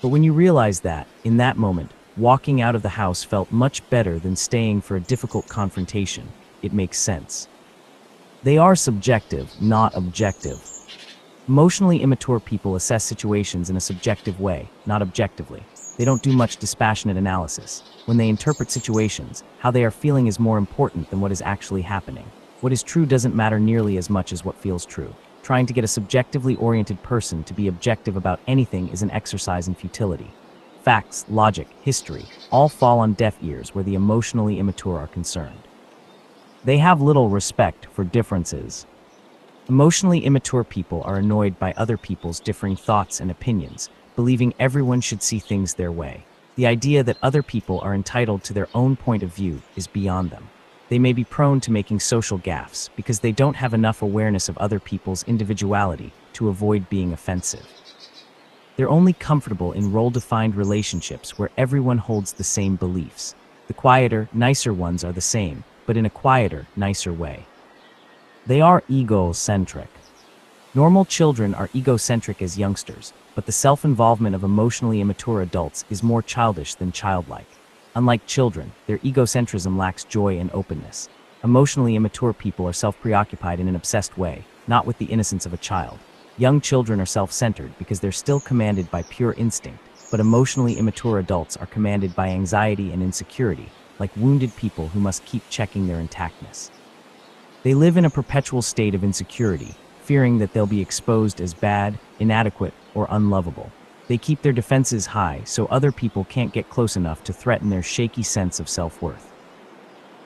Speaker 1: But when you realize that, in that moment, walking out of the house felt much better than staying for a difficult confrontation, it makes sense. They are subjective, not objective. Emotionally immature people assess situations in a subjective way, not objectively. They don't do much dispassionate analysis. When they interpret situations, how they are feeling is more important than what is actually happening. What is true doesn't matter nearly as much as what feels true. Trying to get a subjectively oriented person to be objective about anything is an exercise in futility. Facts, logic, history, all fall on deaf ears where the emotionally immature are concerned. They have little respect for differences. Emotionally immature people are annoyed by other people's differing thoughts and opinions, believing everyone should see things their way. The idea that other people are entitled to their own point of view is beyond them. They may be prone to making social gaffes because they don't have enough awareness of other people's individuality to avoid being offensive. They're only comfortable in role-defined relationships where everyone holds the same beliefs. The quieter, nicer ones are the same, but in a quieter, nicer way. They are egocentric. Normal children are egocentric as youngsters, but the self-involvement of emotionally immature adults is more childish than childlike. Unlike children, their egocentrism lacks joy and openness. Emotionally immature people are self-preoccupied in an obsessed way, not with the innocence of a child. Young children are self-centered because they're still commanded by pure instinct, but emotionally immature adults are commanded by anxiety and insecurity, like wounded people who must keep checking their intactness. They live in a perpetual state of insecurity, fearing that they'll be exposed as bad, inadequate, or unlovable. They keep their defenses high so other people can't get close enough to threaten their shaky sense of self-worth.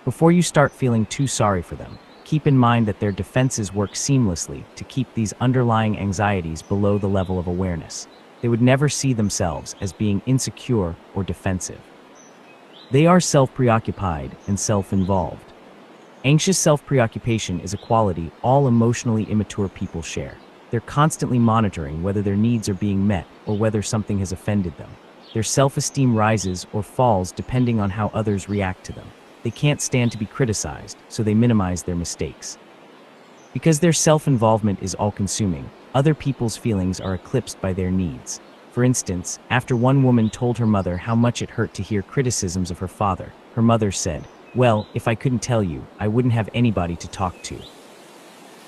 Speaker 1: Before you start feeling too sorry for them, keep in mind that their defenses work seamlessly to keep these underlying anxieties below the level of awareness. They would never see themselves as being insecure or defensive. They are self-preoccupied and self-involved. Anxious self-preoccupation is a quality all emotionally immature people share. They're constantly monitoring whether their needs are being met or whether something has offended them. Their self-esteem rises or falls depending on how others react to them. They can't stand to be criticized, so they minimize their mistakes. Because their self-involvement is all-consuming, other people's feelings are eclipsed by their needs. For instance, after one woman told her mother how much it hurt to hear criticisms of her father, her mother said, "Well, if I couldn't tell you, I wouldn't have anybody to talk to."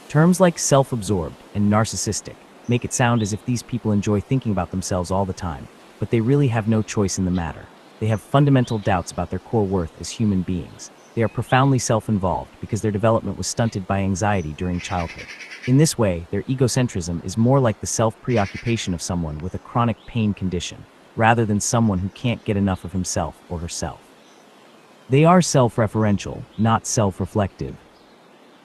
Speaker 1: Terms like self-absorbed and narcissistic make it sound as if these people enjoy thinking about themselves all the time, but they really have no choice in the matter. They have fundamental doubts about their core worth as human beings. They are profoundly self-involved because their development was stunted by anxiety during childhood. In this way, their egocentrism is more like the self-preoccupation of someone with a chronic pain condition, rather than someone who can't get enough of himself or herself. They are self-referential, not self-reflective.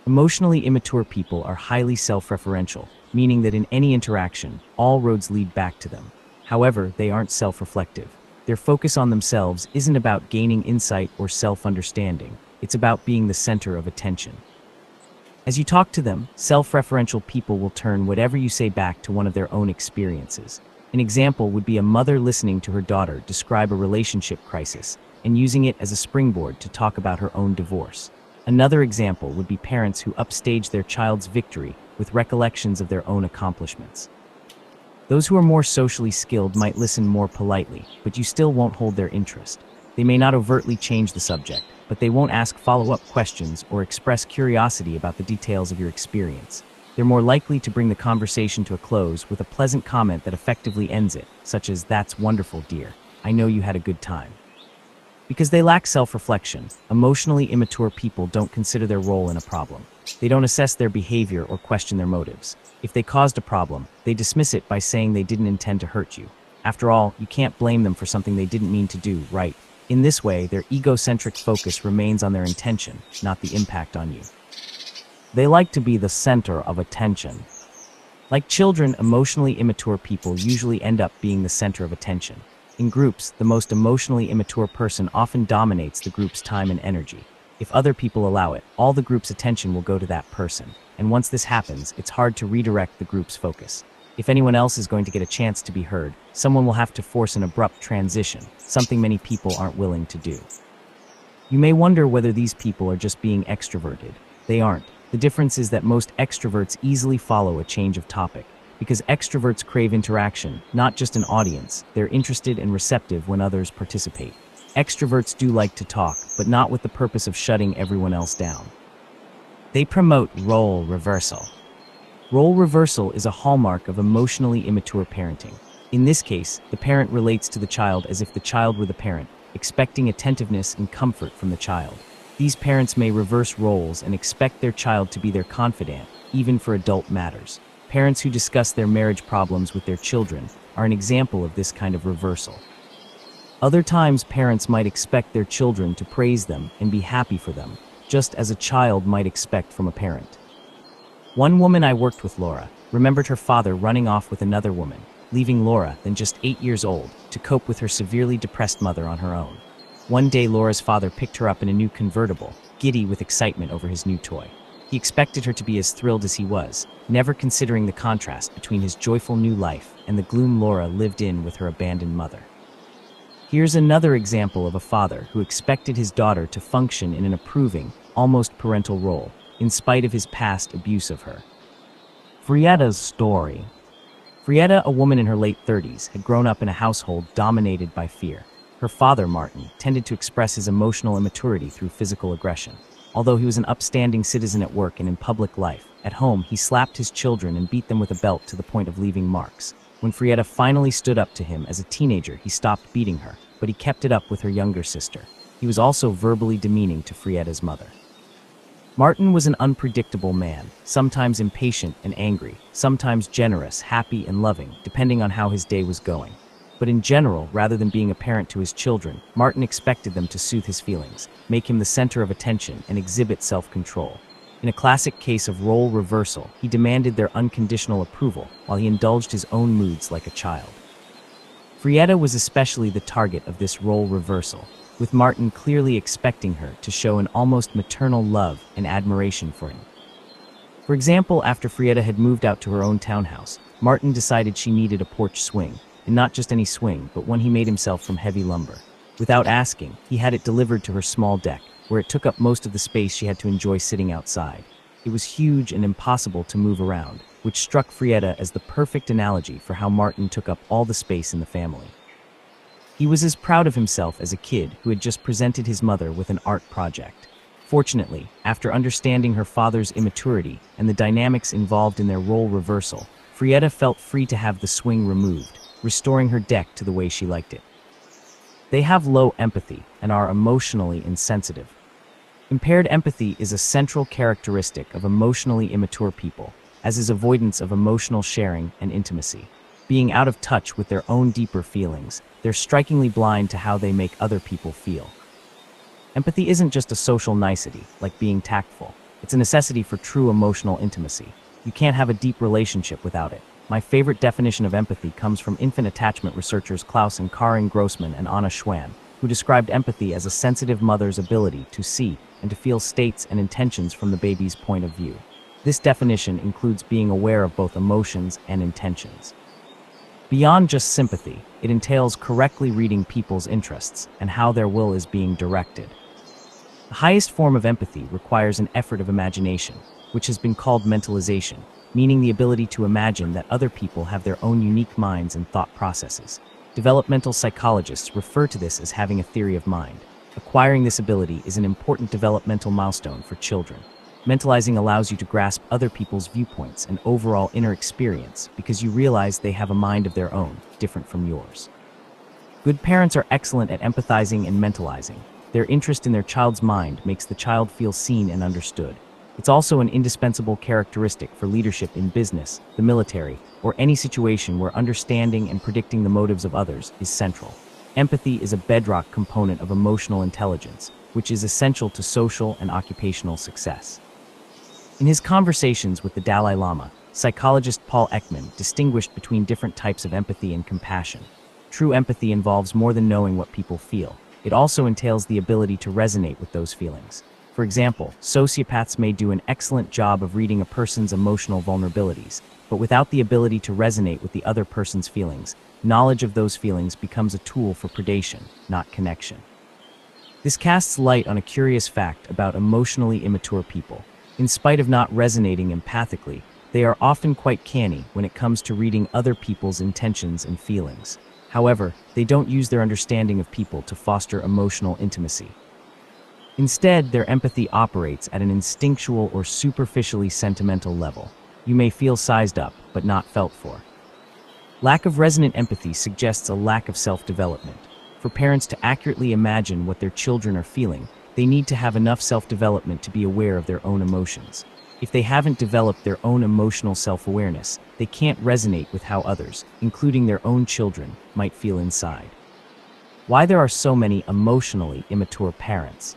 Speaker 1: Emotionally immature people are highly self-referential, meaning that in any interaction, all roads lead back to them. However, they aren't self-reflective. Their focus on themselves isn't about gaining insight or self-understanding. It's about being the center of attention. As you talk to them, self-referential people will turn whatever you say back to one of their own experiences. An example would be a mother listening to her daughter describe a relationship crisis and using it as a springboard to talk about her own divorce. Another example would be parents who upstage their child's victory with recollections of their own accomplishments. Those who are more socially skilled might listen more politely, but you still won't hold their interest. They may not overtly change the subject, but they won't ask follow-up questions or express curiosity about the details of your experience. They're more likely to bring the conversation to a close with a pleasant comment that effectively ends it, such as, "That's wonderful, dear. I know you had a good time." Because they lack self-reflection, emotionally immature people don't consider their role in a problem. They don't assess their behavior or question their motives. If they caused a problem, they dismiss it by saying they didn't intend to hurt you. After all, you can't blame them for something they didn't mean to do, right? In this way, their egocentric focus remains on their intention, not the impact on you. They like to be the center of attention. Like children, emotionally immature people usually end up being the center of attention. In groups, the most emotionally immature person often dominates the group's time and energy. If other people allow it, all the group's attention will go to that person. And once this happens, it's hard to redirect the group's focus. If anyone else is going to get a chance to be heard, someone will have to force an abrupt transition, something many people aren't willing to do. You may wonder whether these people are just being extroverted. They aren't. The difference is that most extroverts easily follow a change of topic. Because extroverts crave interaction, not just an audience, they're interested and receptive when others participate. Extroverts do like to talk, but not with the purpose of shutting everyone else down. They promote role reversal. Role reversal is a hallmark of emotionally immature parenting. In this case, the parent relates to the child as if the child were the parent, expecting attentiveness and comfort from the child. These parents may reverse roles and expect their child to be their confidant, even for adult matters. Parents who discuss their marriage problems with their children are an example of this kind of reversal. Other times, parents might expect their children to praise them and be happy for them, just as a child might expect from a parent. One woman I worked with, Laura, remembered her father running off with another woman, leaving Laura, then just 8 years old, to cope with her severely depressed mother on her own. One day, Laura's father picked her up in a new convertible, giddy with excitement over his new toy. He expected her to be as thrilled as he was, never considering the contrast between his joyful new life and the gloom Laura lived in with her abandoned mother. Here's another example of a father who expected his daughter to function in an approving, almost parental role, in spite of his past abuse of her. Frieda's story. Frieda, a woman in her late 30s, had grown up in a household dominated by fear. Her father, Martin, tended to express his emotional immaturity through physical aggression. Although he was an upstanding citizen at work and in public life, at home he slapped his children and beat them with a belt to the point of leaving marks. When Frieda finally stood up to him as a teenager, he stopped beating her, but he kept it up with her younger sister. He was also verbally demeaning to Frieda's mother. Martin was an unpredictable man, sometimes impatient and angry, sometimes generous, happy and loving, depending on how his day was going. But in general, rather than being a parent to his children, Martin expected them to soothe his feelings, make him the center of attention, and exhibit self-control. In a classic case of role reversal, he demanded their unconditional approval, while he indulged his own moods like a child. Frieda was especially the target of this role reversal, with Martin clearly expecting her to show an almost maternal love and admiration for him. For example, after Frieda had moved out to her own townhouse, Martin decided she needed a porch swing, and not just any swing, but one he made himself from heavy lumber. Without asking, he had it delivered to her small deck, where it took up most of the space she had to enjoy sitting outside. It was huge and impossible to move around, which struck Frieda as the perfect analogy for how Martin took up all the space in the family. He was as proud of himself as a kid who had just presented his mother with an art project. Fortunately, after understanding her father's immaturity and the dynamics involved in their role reversal, Frieda felt free to have the swing removed, restoring her deck to the way she liked it. They have low empathy and are emotionally insensitive. Impaired empathy is a central characteristic of emotionally immature people, as is avoidance of emotional sharing and intimacy. Being out of touch with their own deeper feelings, they're strikingly blind to how they make other people feel. Empathy isn't just a social nicety, like being tactful. It's a necessity for true emotional intimacy. You can't have a deep relationship without it. My favorite definition of empathy comes from infant attachment researchers Klaus and Karin Grossman and Anna Schwann, who described empathy as a sensitive mother's ability to see and to feel states and intentions from the baby's point of view. This definition includes being aware of both emotions and intentions. Beyond just sympathy, it entails correctly reading people's interests and how their will is being directed. The highest form of empathy requires an effort of imagination, which has been called mentalization, meaning the ability to imagine that other people have their own unique minds and thought processes. Developmental psychologists refer to this as having a theory of mind. Acquiring this ability is an important developmental milestone for children. Mentalizing allows you to grasp other people's viewpoints and overall inner experience because you realize they have a mind of their own, different from yours. Good parents are excellent at empathizing and mentalizing. Their interest in their child's mind makes the child feel seen and understood. It's also an indispensable characteristic for leadership in business, the military, or any situation where understanding and predicting the motives of others is central. Empathy is a bedrock component of emotional intelligence, which is essential to social and occupational success. In his conversations with the Dalai Lama, psychologist Paul Ekman distinguished between different types of empathy and compassion. True empathy involves more than knowing what people feel. It also entails the ability to resonate with those feelings. For example, sociopaths may do an excellent job of reading a person's emotional vulnerabilities, but without the ability to resonate with the other person's feelings, knowledge of those feelings becomes a tool for predation, not connection. This casts light on a curious fact about emotionally immature people. In spite of not resonating empathically, they are often quite canny when it comes to reading other people's intentions and feelings. However, they don't use their understanding of people to foster emotional intimacy. Instead, their empathy operates at an instinctual or superficially sentimental level. You may feel sized up, but not felt for. Lack of resonant empathy suggests a lack of self-development. For parents to accurately imagine what their children are feeling, they need to have enough self-development to be aware of their own emotions. If they haven't developed their own emotional self-awareness, they can't resonate with how others, including their own children, might feel inside. Why there are so many emotionally immature parents.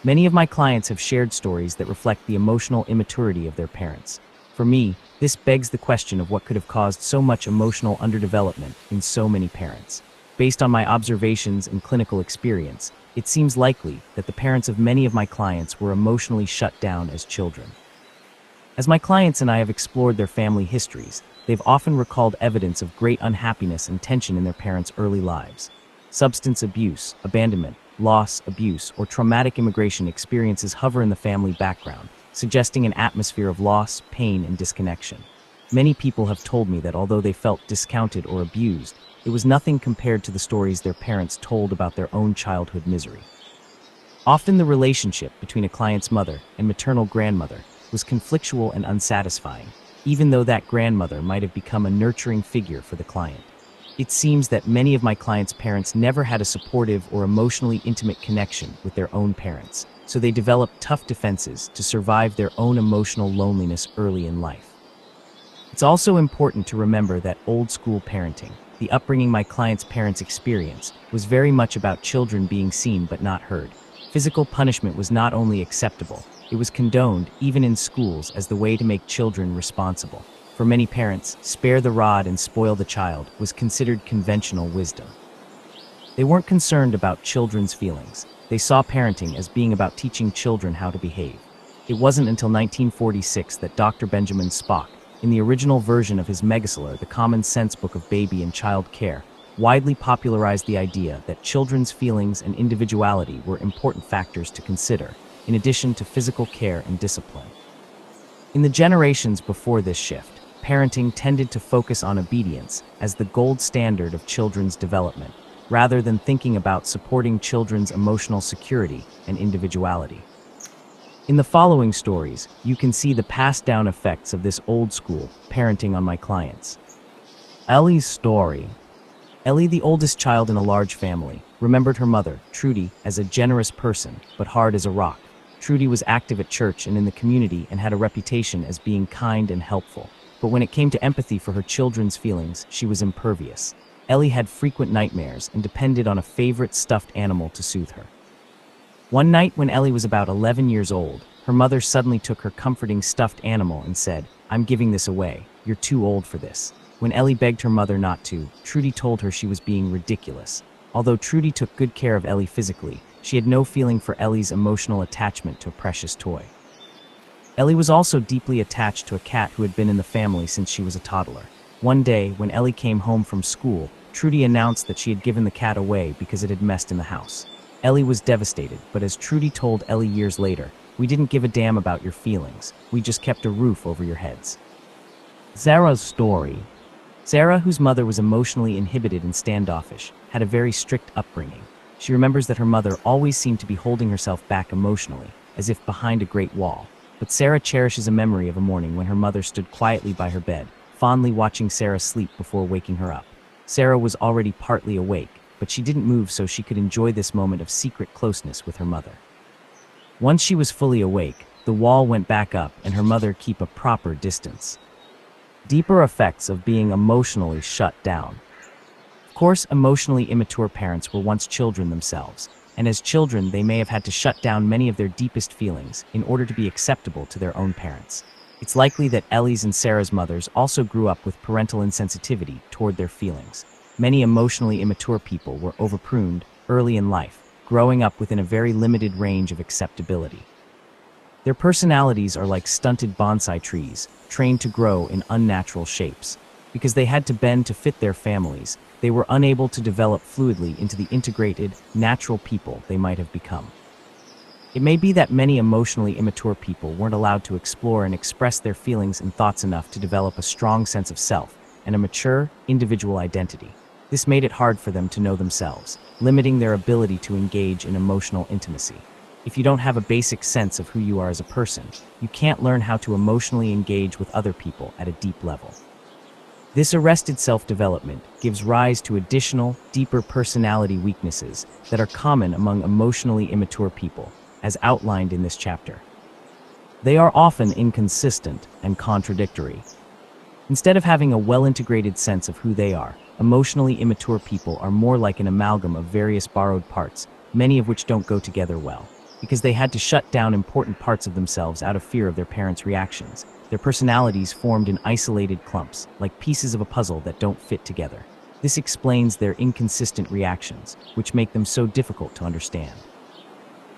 Speaker 1: Many of my clients have shared stories that reflect the emotional immaturity of their parents. For me, this begs the question of what could have caused so much emotional underdevelopment in so many parents. Based on my observations and clinical experience, it seems likely that the parents of many of my clients were emotionally shut down as children. As my clients and I have explored their family histories, they've often recalled evidence of great unhappiness and tension in their parents' early lives. Substance abuse, abandonment, loss, abuse, or traumatic immigration experiences hover in the family background, suggesting an atmosphere of loss, pain, and disconnection. Many people have told me that although they felt discounted or abused, it was nothing compared to the stories their parents told about their own childhood misery. Often the relationship between a client's mother and maternal grandmother was conflictual and unsatisfying, even though that grandmother might have become a nurturing figure for the client. It seems that many of my clients' parents never had a supportive or emotionally intimate connection with their own parents, so they developed tough defenses to survive their own emotional loneliness early in life. It's also important to remember that old-school parenting, the upbringing my clients' parents experienced, was very much about children being seen but not heard. Physical punishment was not only acceptable, it was condoned, even in schools, as the way to make children responsible. For many parents, spare the rod and spoil the child was considered conventional wisdom. They weren't concerned about children's feelings. They saw parenting as being about teaching children how to behave. It wasn't until 1946 that Dr. Benjamin Spock, in the original version of his Megazilla, the Common Sense Book of Baby and Child Care, widely popularized the idea that children's feelings and individuality were important factors to consider, in addition to physical care and discipline. In the generations before this shift, parenting tended to focus on obedience as the gold standard of children's development, rather than thinking about supporting children's emotional security and individuality. In the following stories, you can see the passed-down effects of this old-school parenting on my clients. Ellie's story. Ellie, the oldest child in a large family, remembered her mother, Trudy, as a generous person, but hard as a rock. Trudy was active at church and in the community and had a reputation as being kind and helpful. But when it came to empathy for her children's feelings, she was impervious. Ellie had frequent nightmares and depended on a favorite stuffed animal to soothe her. One night when Ellie was about 11 years old, her mother suddenly took her comforting stuffed animal and said, "I'm giving this away. You're too old for this." When Ellie begged her mother not to, Trudy told her she was being ridiculous. Although Trudy took good care of Ellie physically, she had no feeling for Ellie's emotional attachment to a precious toy. Ellie was also deeply attached to a cat who had been in the family since she was a toddler. One day, when Ellie came home from school, Trudy announced that she had given the cat away because it had messed in the house. Ellie was devastated, but as Trudy told Ellie years later, "We didn't give a damn about your feelings. We just kept a roof over your heads." Zara's story. Zara, whose mother was emotionally inhibited and standoffish, had a very strict upbringing. She remembers that her mother always seemed to be holding herself back emotionally, as if behind a great wall. But Sarah cherishes a memory of a morning when her mother stood quietly by her bed, fondly watching Sarah sleep before waking her up. Sarah was already partly awake, but she didn't move so she could enjoy this moment of secret closeness with her mother. Once she was fully awake, the wall went back up and her mother kept a proper distance. Deeper effects of being emotionally shut down. Of course, emotionally immature parents were once children themselves, and as children they may have had to shut down many of their deepest feelings in order to be acceptable to their own parents. It's likely that Ellie's and Sarah's mothers also grew up with parental insensitivity toward their feelings. Many emotionally immature people were overpruned early in life, growing up within a very limited range of acceptability. Their personalities are like stunted bonsai trees, trained to grow in unnatural shapes. Because they had to bend to fit their families, they were unable to develop fluidly into the integrated, natural people they might have become. It may be that many emotionally immature people weren't allowed to explore and express their feelings and thoughts enough to develop a strong sense of self and a mature, individual identity. This made it hard for them to know themselves, limiting their ability to engage in emotional intimacy. If you don't have a basic sense of who you are as a person, you can't learn how to emotionally engage with other people at a deep level. This arrested self-development gives rise to additional, deeper personality weaknesses that are common among emotionally immature people, as outlined in this chapter. They are often inconsistent and contradictory. Instead of having a well-integrated sense of who they are, emotionally immature people are more like an amalgam of various borrowed parts, many of which don't go together well. Because they had to shut down important parts of themselves out of fear of their parents' reactions. Their personalities formed in isolated clumps, like pieces of a puzzle that don't fit together. This explains their inconsistent reactions, which make them so difficult to understand.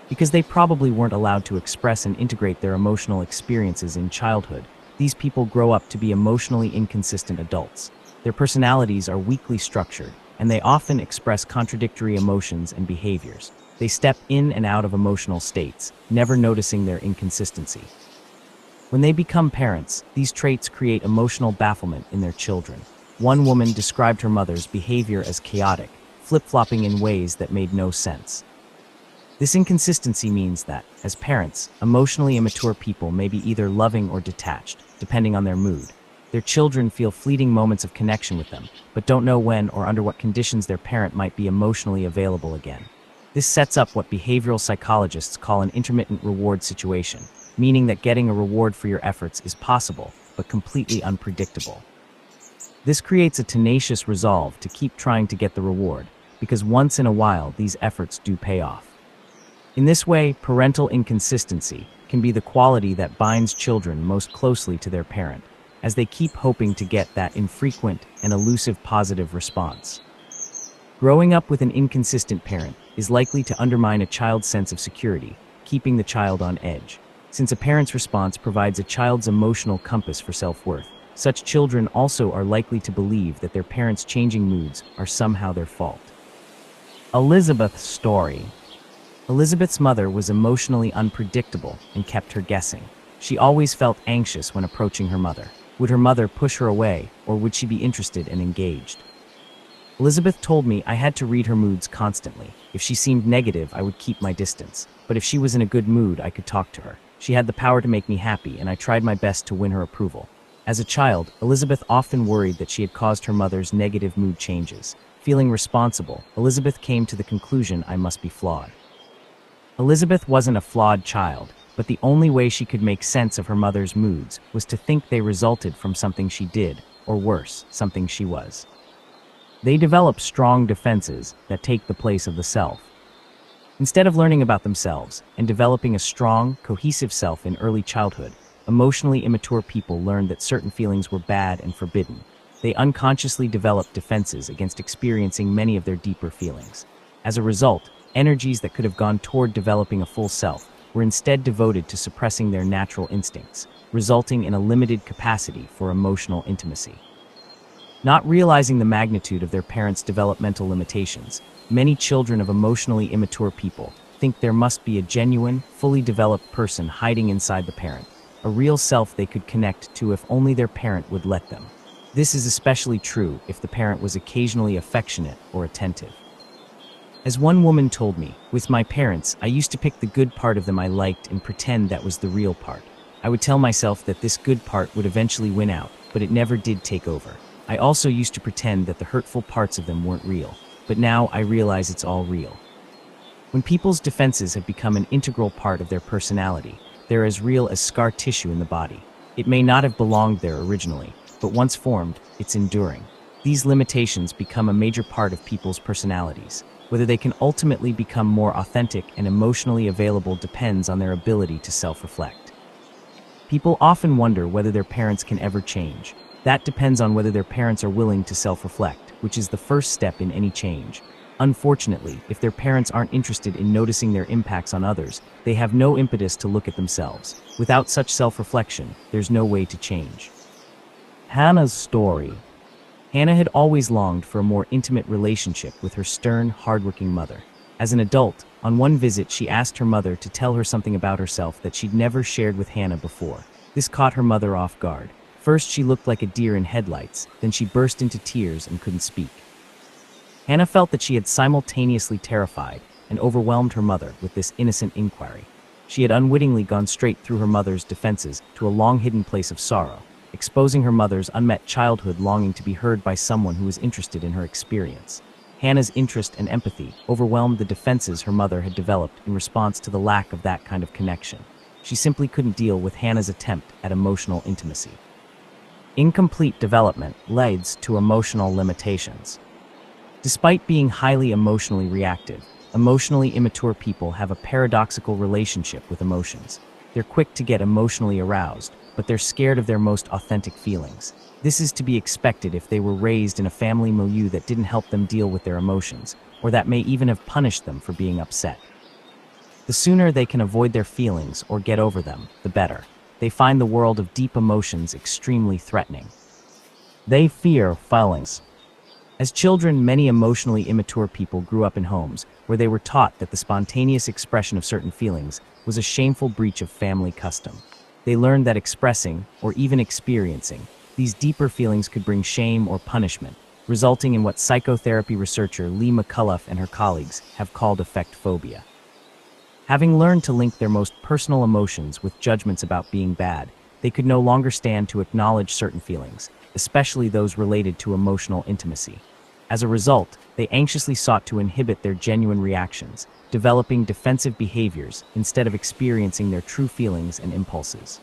Speaker 1: Because they probably weren't allowed to express and integrate their emotional experiences in childhood, these people grow up to be emotionally inconsistent adults. Their personalities are weakly structured, and they often express contradictory emotions and behaviors. They step in and out of emotional states, never noticing their inconsistency. When they become parents, these traits create emotional bafflement in their children. One woman described her mother's behavior as chaotic, flip-flopping in ways that made no sense. This inconsistency means that, as parents, emotionally immature people may be either loving or detached, depending on their mood. Their children feel fleeting moments of connection with them, but don't know when or under what conditions their parent might be emotionally available again. This sets up what behavioral psychologists call an intermittent reward situation, meaning that getting a reward for your efforts is possible, but completely unpredictable. This creates a tenacious resolve to keep trying to get the reward, because once in a while these efforts do pay off. In this way, parental inconsistency can be the quality that binds children most closely to their parent, as they keep hoping to get that infrequent and elusive positive response. Growing up with an inconsistent parent is likely to undermine a child's sense of security, keeping the child on edge. Since a parent's response provides a child's emotional compass for self-worth, Such children also are likely to believe that their parents' changing moods are somehow their fault. Elizabeth's story. Elizabeth's mother was emotionally unpredictable and kept her guessing. She always felt anxious when approaching her mother. Would her mother push her away, or would she be interested and engaged? Elizabeth told me I had to read her moods constantly. If she seemed negative, I would keep my distance. But if she was in a good mood, I could talk to her. She had the power to make me happy, and I tried my best to win her approval. As a child, Elizabeth often worried that she had caused her mother's negative mood changes. Feeling responsible, Elizabeth came to the conclusion I must be flawed. Elizabeth wasn't a flawed child, but the only way she could make sense of her mother's moods was to think they resulted from something she did, or worse, something she was. They develop strong defenses that take the place of the self. Instead of learning about themselves and developing a strong, cohesive self in early childhood, emotionally immature people learned that certain feelings were bad and forbidden. They unconsciously developed defenses against experiencing many of their deeper feelings. As a result, energies that could have gone toward developing a full self were instead devoted to suppressing their natural instincts, resulting in a limited capacity for emotional intimacy. Not realizing the magnitude of their parents' developmental limitations, many children of emotionally immature people think there must be a genuine, fully developed person hiding inside the parent, a real self they could connect to if only their parent would let them. This is especially true if the parent was occasionally affectionate or attentive. As one woman told me, with my parents, I used to pick the good part of them I liked and pretend that was the real part. I would tell myself that this good part would eventually win out, but it never did take over. I also used to pretend that the hurtful parts of them weren't real, but now I realize it's all real. When people's defenses have become an integral part of their personality, they're as real as scar tissue in the body. It may not have belonged there originally, but once formed, it's enduring. These limitations become a major part of people's personalities. Whether they can ultimately become more authentic and emotionally available depends on their ability to self-reflect. People often wonder whether their parents can ever change. That depends on whether their parents are willing to self-reflect, which is the first step in any change. Unfortunately, if their parents aren't interested in noticing their impacts on others, they have no impetus to look at themselves. Without such self-reflection, there's no way to change. Hannah's story. Hannah had always longed for a more intimate relationship with her stern, hardworking mother. As an adult, on one visit she asked her mother to tell her something about herself that she'd never shared with Hannah before. This caught her mother off guard. First, she looked like a deer in headlights, then she burst into tears and couldn't speak. Hannah felt that she had simultaneously terrified and overwhelmed her mother with this innocent inquiry. She had unwittingly gone straight through her mother's defenses to a long-hidden place of sorrow, exposing her mother's unmet childhood longing to be heard by someone who was interested in her experience. Hannah's interest and empathy overwhelmed the defenses her mother had developed in response to the lack of that kind of connection. She simply couldn't deal with Hannah's attempt at emotional intimacy. Incomplete development leads to emotional limitations. Despite being highly emotionally reactive, emotionally immature people have a paradoxical relationship with emotions. They're quick to get emotionally aroused, but they're scared of their most authentic feelings. This is to be expected if they were raised in a family milieu that didn't help them deal with their emotions, or that may even have punished them for being upset. The sooner they can avoid their feelings or get over them, the better. They find the world of deep emotions extremely threatening. They fear feelings. As children, many emotionally immature people grew up in homes where they were taught that the spontaneous expression of certain feelings was a shameful breach of family custom. They learned that expressing, or even experiencing, these deeper feelings could bring shame or punishment, resulting in what psychotherapy researcher Lee McCullough and her colleagues have called affect phobia. Having learned to link their most personal emotions with judgments about being bad, they could no longer stand to acknowledge certain feelings, especially those related to emotional intimacy. As a result, they anxiously sought to inhibit their genuine reactions, developing defensive behaviors instead of experiencing their true feelings and impulses.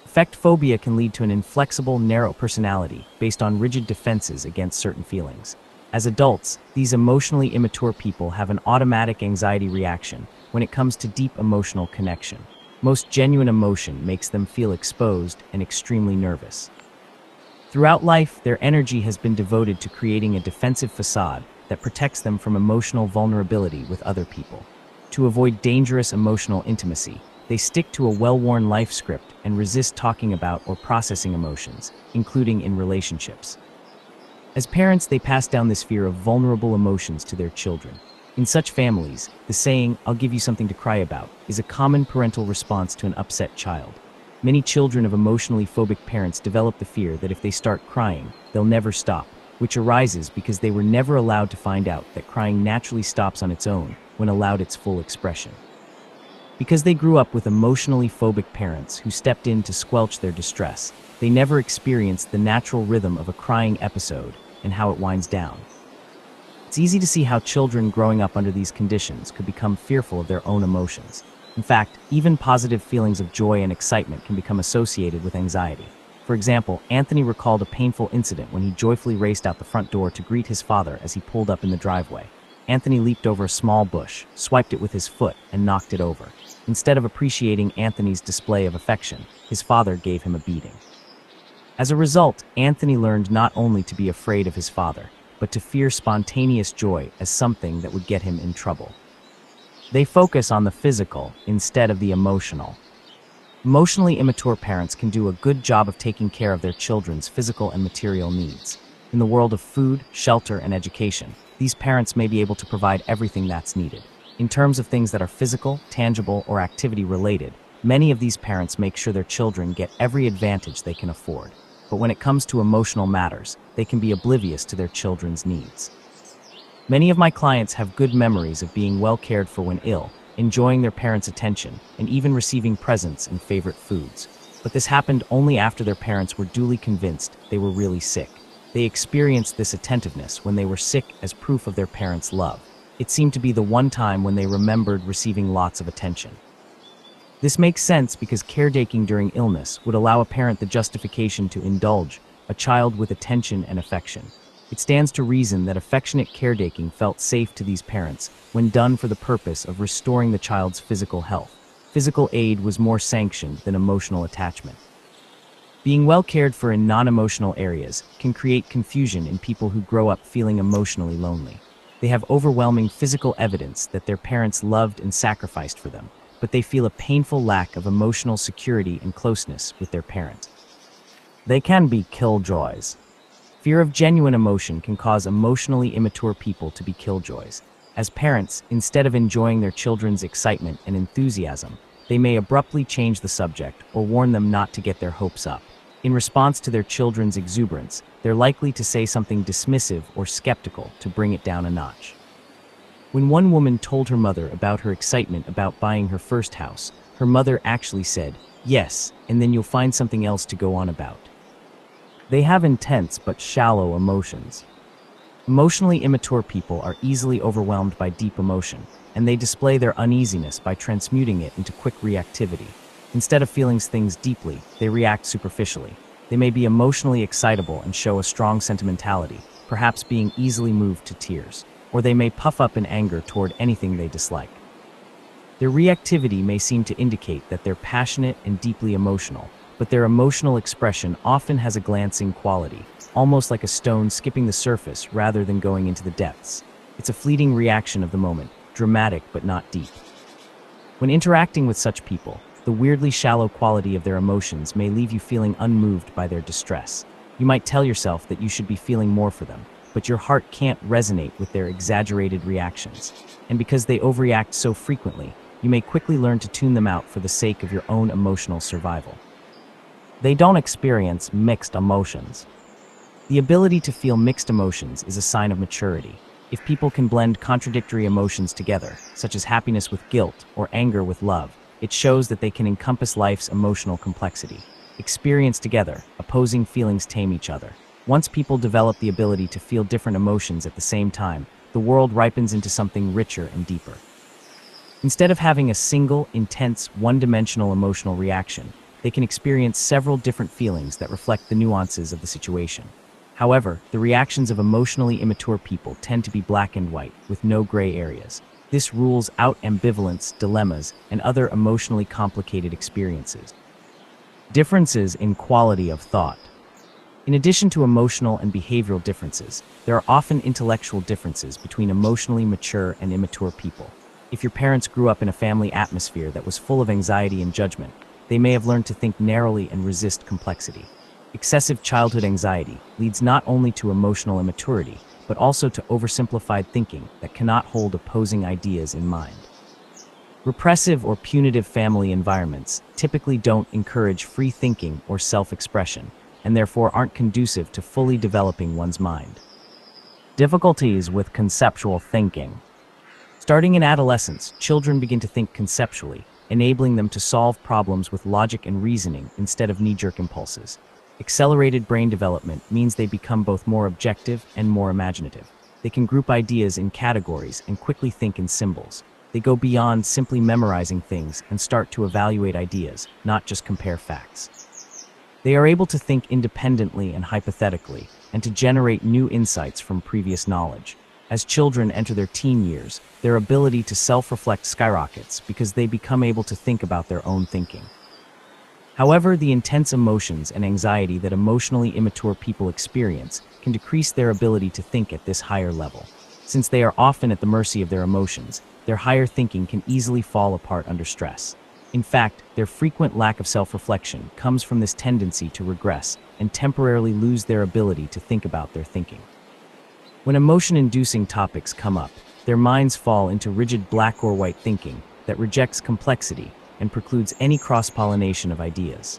Speaker 1: Affect phobia can lead to an inflexible, narrow personality based on rigid defenses against certain feelings. As adults, these emotionally immature people have an automatic anxiety reaction when it comes to deep emotional connection. Most genuine emotion makes them feel exposed and extremely nervous. Throughout life, their energy has been devoted to creating a defensive facade that protects them from emotional vulnerability with other people. To avoid dangerous emotional intimacy, they stick to a well-worn life script and resist talking about or processing emotions, including in relationships. As parents, they pass down this fear of vulnerable emotions to their children. In such families, the saying, "I'll give you something to cry about," is a common parental response to an upset child. Many children of emotionally phobic parents develop the fear that if they start crying, they'll never stop, which arises because they were never allowed to find out that crying naturally stops on its own when allowed its full expression. Because they grew up with emotionally phobic parents who stepped in to squelch their distress, they never experienced the natural rhythm of a crying episode and how it winds down. It's easy to see how children growing up under these conditions could become fearful of their own emotions. In fact, even positive feelings of joy and excitement can become associated with anxiety. For example, Anthony recalled a painful incident when he joyfully raced out the front door to greet his father as he pulled up in the driveway. Anthony leaped over a small bush, swiped it with his foot, and knocked it over. Instead of appreciating Anthony's display of affection, his father gave him a beating. As a result, Anthony learned not only to be afraid of his father, but to fear spontaneous joy as something that would get him in trouble. They focus on the physical instead of the emotional. Emotionally immature parents can do a good job of taking care of their children's physical and material needs. In the world of food, shelter, and education, these parents may be able to provide everything that's needed. In terms of things that are physical, tangible, or activity-related, many of these parents make sure their children get every advantage they can afford. But when it comes to emotional matters, they can be oblivious to their children's needs. Many of my clients have good memories of being well cared for when ill, enjoying their parents' attention, and even receiving presents and favorite foods. But this happened only after their parents were duly convinced they were really sick. They experienced this attentiveness when they were sick as proof of their parents' love. It seemed to be the one time when they remembered receiving lots of attention. This makes sense because caretaking during illness would allow a parent the justification to indulge a child with attention and affection. It stands to reason that affectionate caretaking felt safe to these parents when done for the purpose of restoring the child's physical health. Physical aid was more sanctioned than emotional attachment. Being well cared for in non-emotional areas can create confusion in people who grow up feeling emotionally lonely. They have overwhelming physical evidence that their parents loved and sacrificed for them, but they feel a painful lack of emotional security and closeness with their parent. They can be killjoys. Fear of genuine emotion can cause emotionally immature people to be killjoys. As parents, instead of enjoying their children's excitement and enthusiasm, they may abruptly change the subject or warn them not to get their hopes up. In response to their children's exuberance, they're likely to say something dismissive or skeptical to bring it down a notch. When one woman told her mother about her excitement about buying her first house, her mother actually said, "Yes, and then you'll find something else to go on about." They have intense but shallow emotions. Emotionally immature people are easily overwhelmed by deep emotion, and they display their uneasiness by transmuting it into quick reactivity. Instead of feeling things deeply, they react superficially. They may be emotionally excitable and show a strong sentimentality, perhaps being easily moved to tears, or they may puff up in anger toward anything they dislike. Their reactivity may seem to indicate that they're passionate and deeply emotional, but their emotional expression often has a glancing quality, almost like a stone skipping the surface rather than going into the depths. It's a fleeting reaction of the moment, dramatic but not deep. When interacting with such people, the weirdly shallow quality of their emotions may leave you feeling unmoved by their distress. You might tell yourself that you should be feeling more for them, but your heart can't resonate with their exaggerated reactions. And because they overreact so frequently, you may quickly learn to tune them out for the sake of your own emotional survival. They don't experience mixed emotions. The ability to feel mixed emotions is a sign of maturity. If people can blend contradictory emotions together, such as happiness with guilt or anger with love, it shows that they can encompass life's emotional complexity. Experienced together, opposing feelings tame each other. Once people develop the ability to feel different emotions at the same time, the world ripens into something richer and deeper. Instead of having a single, intense, one-dimensional emotional reaction, they can experience several different feelings that reflect the nuances of the situation. However, the reactions of emotionally immature people tend to be black and white, with no gray areas. This rules out ambivalence, dilemmas, and other emotionally complicated experiences. Differences in quality of thought. In addition to emotional and behavioral differences, there are often intellectual differences between emotionally mature and immature people. If your parents grew up in a family atmosphere that was full of anxiety and judgment, they may have learned to think narrowly and resist complexity. Excessive childhood anxiety leads not only to emotional immaturity, but also to oversimplified thinking that cannot hold opposing ideas in mind. Repressive or punitive family environments typically don't encourage free thinking or self-expression, and therefore aren't conducive to fully developing one's mind. Difficulties with conceptual thinking. Starting in adolescence, children begin to think conceptually, enabling them to solve problems with logic and reasoning instead of knee-jerk impulses. Accelerated brain development means they become both more objective and more imaginative. They can group ideas in categories and quickly think in symbols. They go beyond simply memorizing things and start to evaluate ideas, not just compare facts. They are able to think independently and hypothetically, and to generate new insights from previous knowledge. As children enter their teen years, their ability to self-reflect skyrockets because they become able to think about their own thinking. However, the intense emotions and anxiety that emotionally immature people experience can decrease their ability to think at this higher level. Since they are often at the mercy of their emotions, their higher thinking can easily fall apart under stress. In fact, their frequent lack of self-reflection comes from this tendency to regress and temporarily lose their ability to think about their thinking. When emotion-inducing topics come up, their minds fall into rigid black or white thinking that rejects complexity and precludes any cross-pollination of ideas.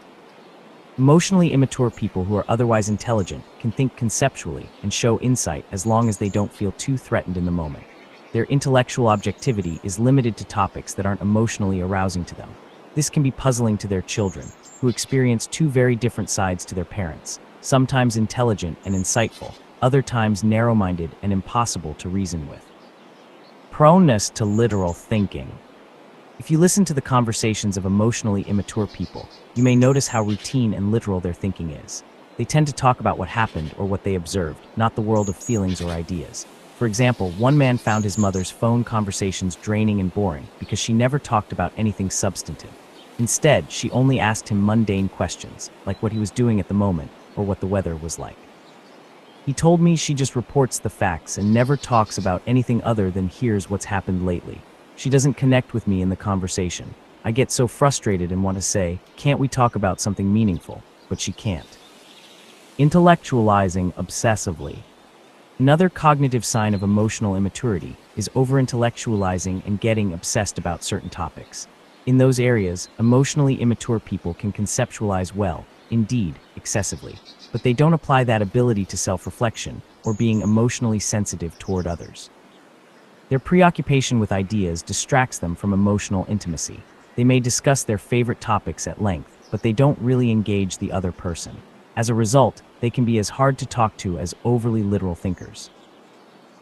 Speaker 1: Emotionally immature people who are otherwise intelligent can think conceptually and show insight as long as they don't feel too threatened in the moment. Their intellectual objectivity is limited to topics that aren't emotionally arousing to them. This can be puzzling to their children, who experience two very different sides to their parents, sometimes intelligent and insightful, other times narrow-minded and impossible to reason with. Proneness to literal thinking. If you listen to the conversations of emotionally immature people, you may notice how routine and literal their thinking is. They tend to talk about what happened or what they observed, not the world of feelings or ideas. For example, one man found his mother's phone conversations draining and boring because she never talked about anything substantive. Instead, she only asked him mundane questions, like what he was doing at the moment or what the weather was like. He told me she just reports the facts and never talks about anything other than here's what's happened lately. She doesn't connect with me in the conversation. I get so frustrated and want to say, can't we talk about something meaningful? But she can't. Intellectualizing obsessively. Another cognitive sign of emotional immaturity is over-intellectualizing and getting obsessed about certain topics. In those areas, emotionally immature people can conceptualize well, indeed, excessively, but they don't apply that ability to self-reflection or being emotionally sensitive toward others. Their preoccupation with ideas distracts them from emotional intimacy. They may discuss their favorite topics at length, but they don't really engage the other person. As a result, they can be as hard to talk to as overly literal thinkers.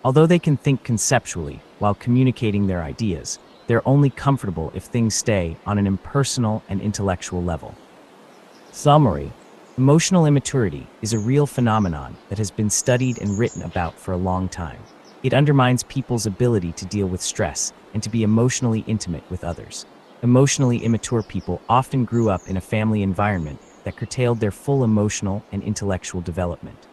Speaker 1: Although they can think conceptually while communicating their ideas, they're only comfortable if things stay on an impersonal and intellectual level. Summary: emotional immaturity is a real phenomenon that has been studied and written about for a long time. It undermines people's ability to deal with stress and to be emotionally intimate with others. Emotionally immature people often grew up in a family environment that curtailed their full emotional and intellectual development.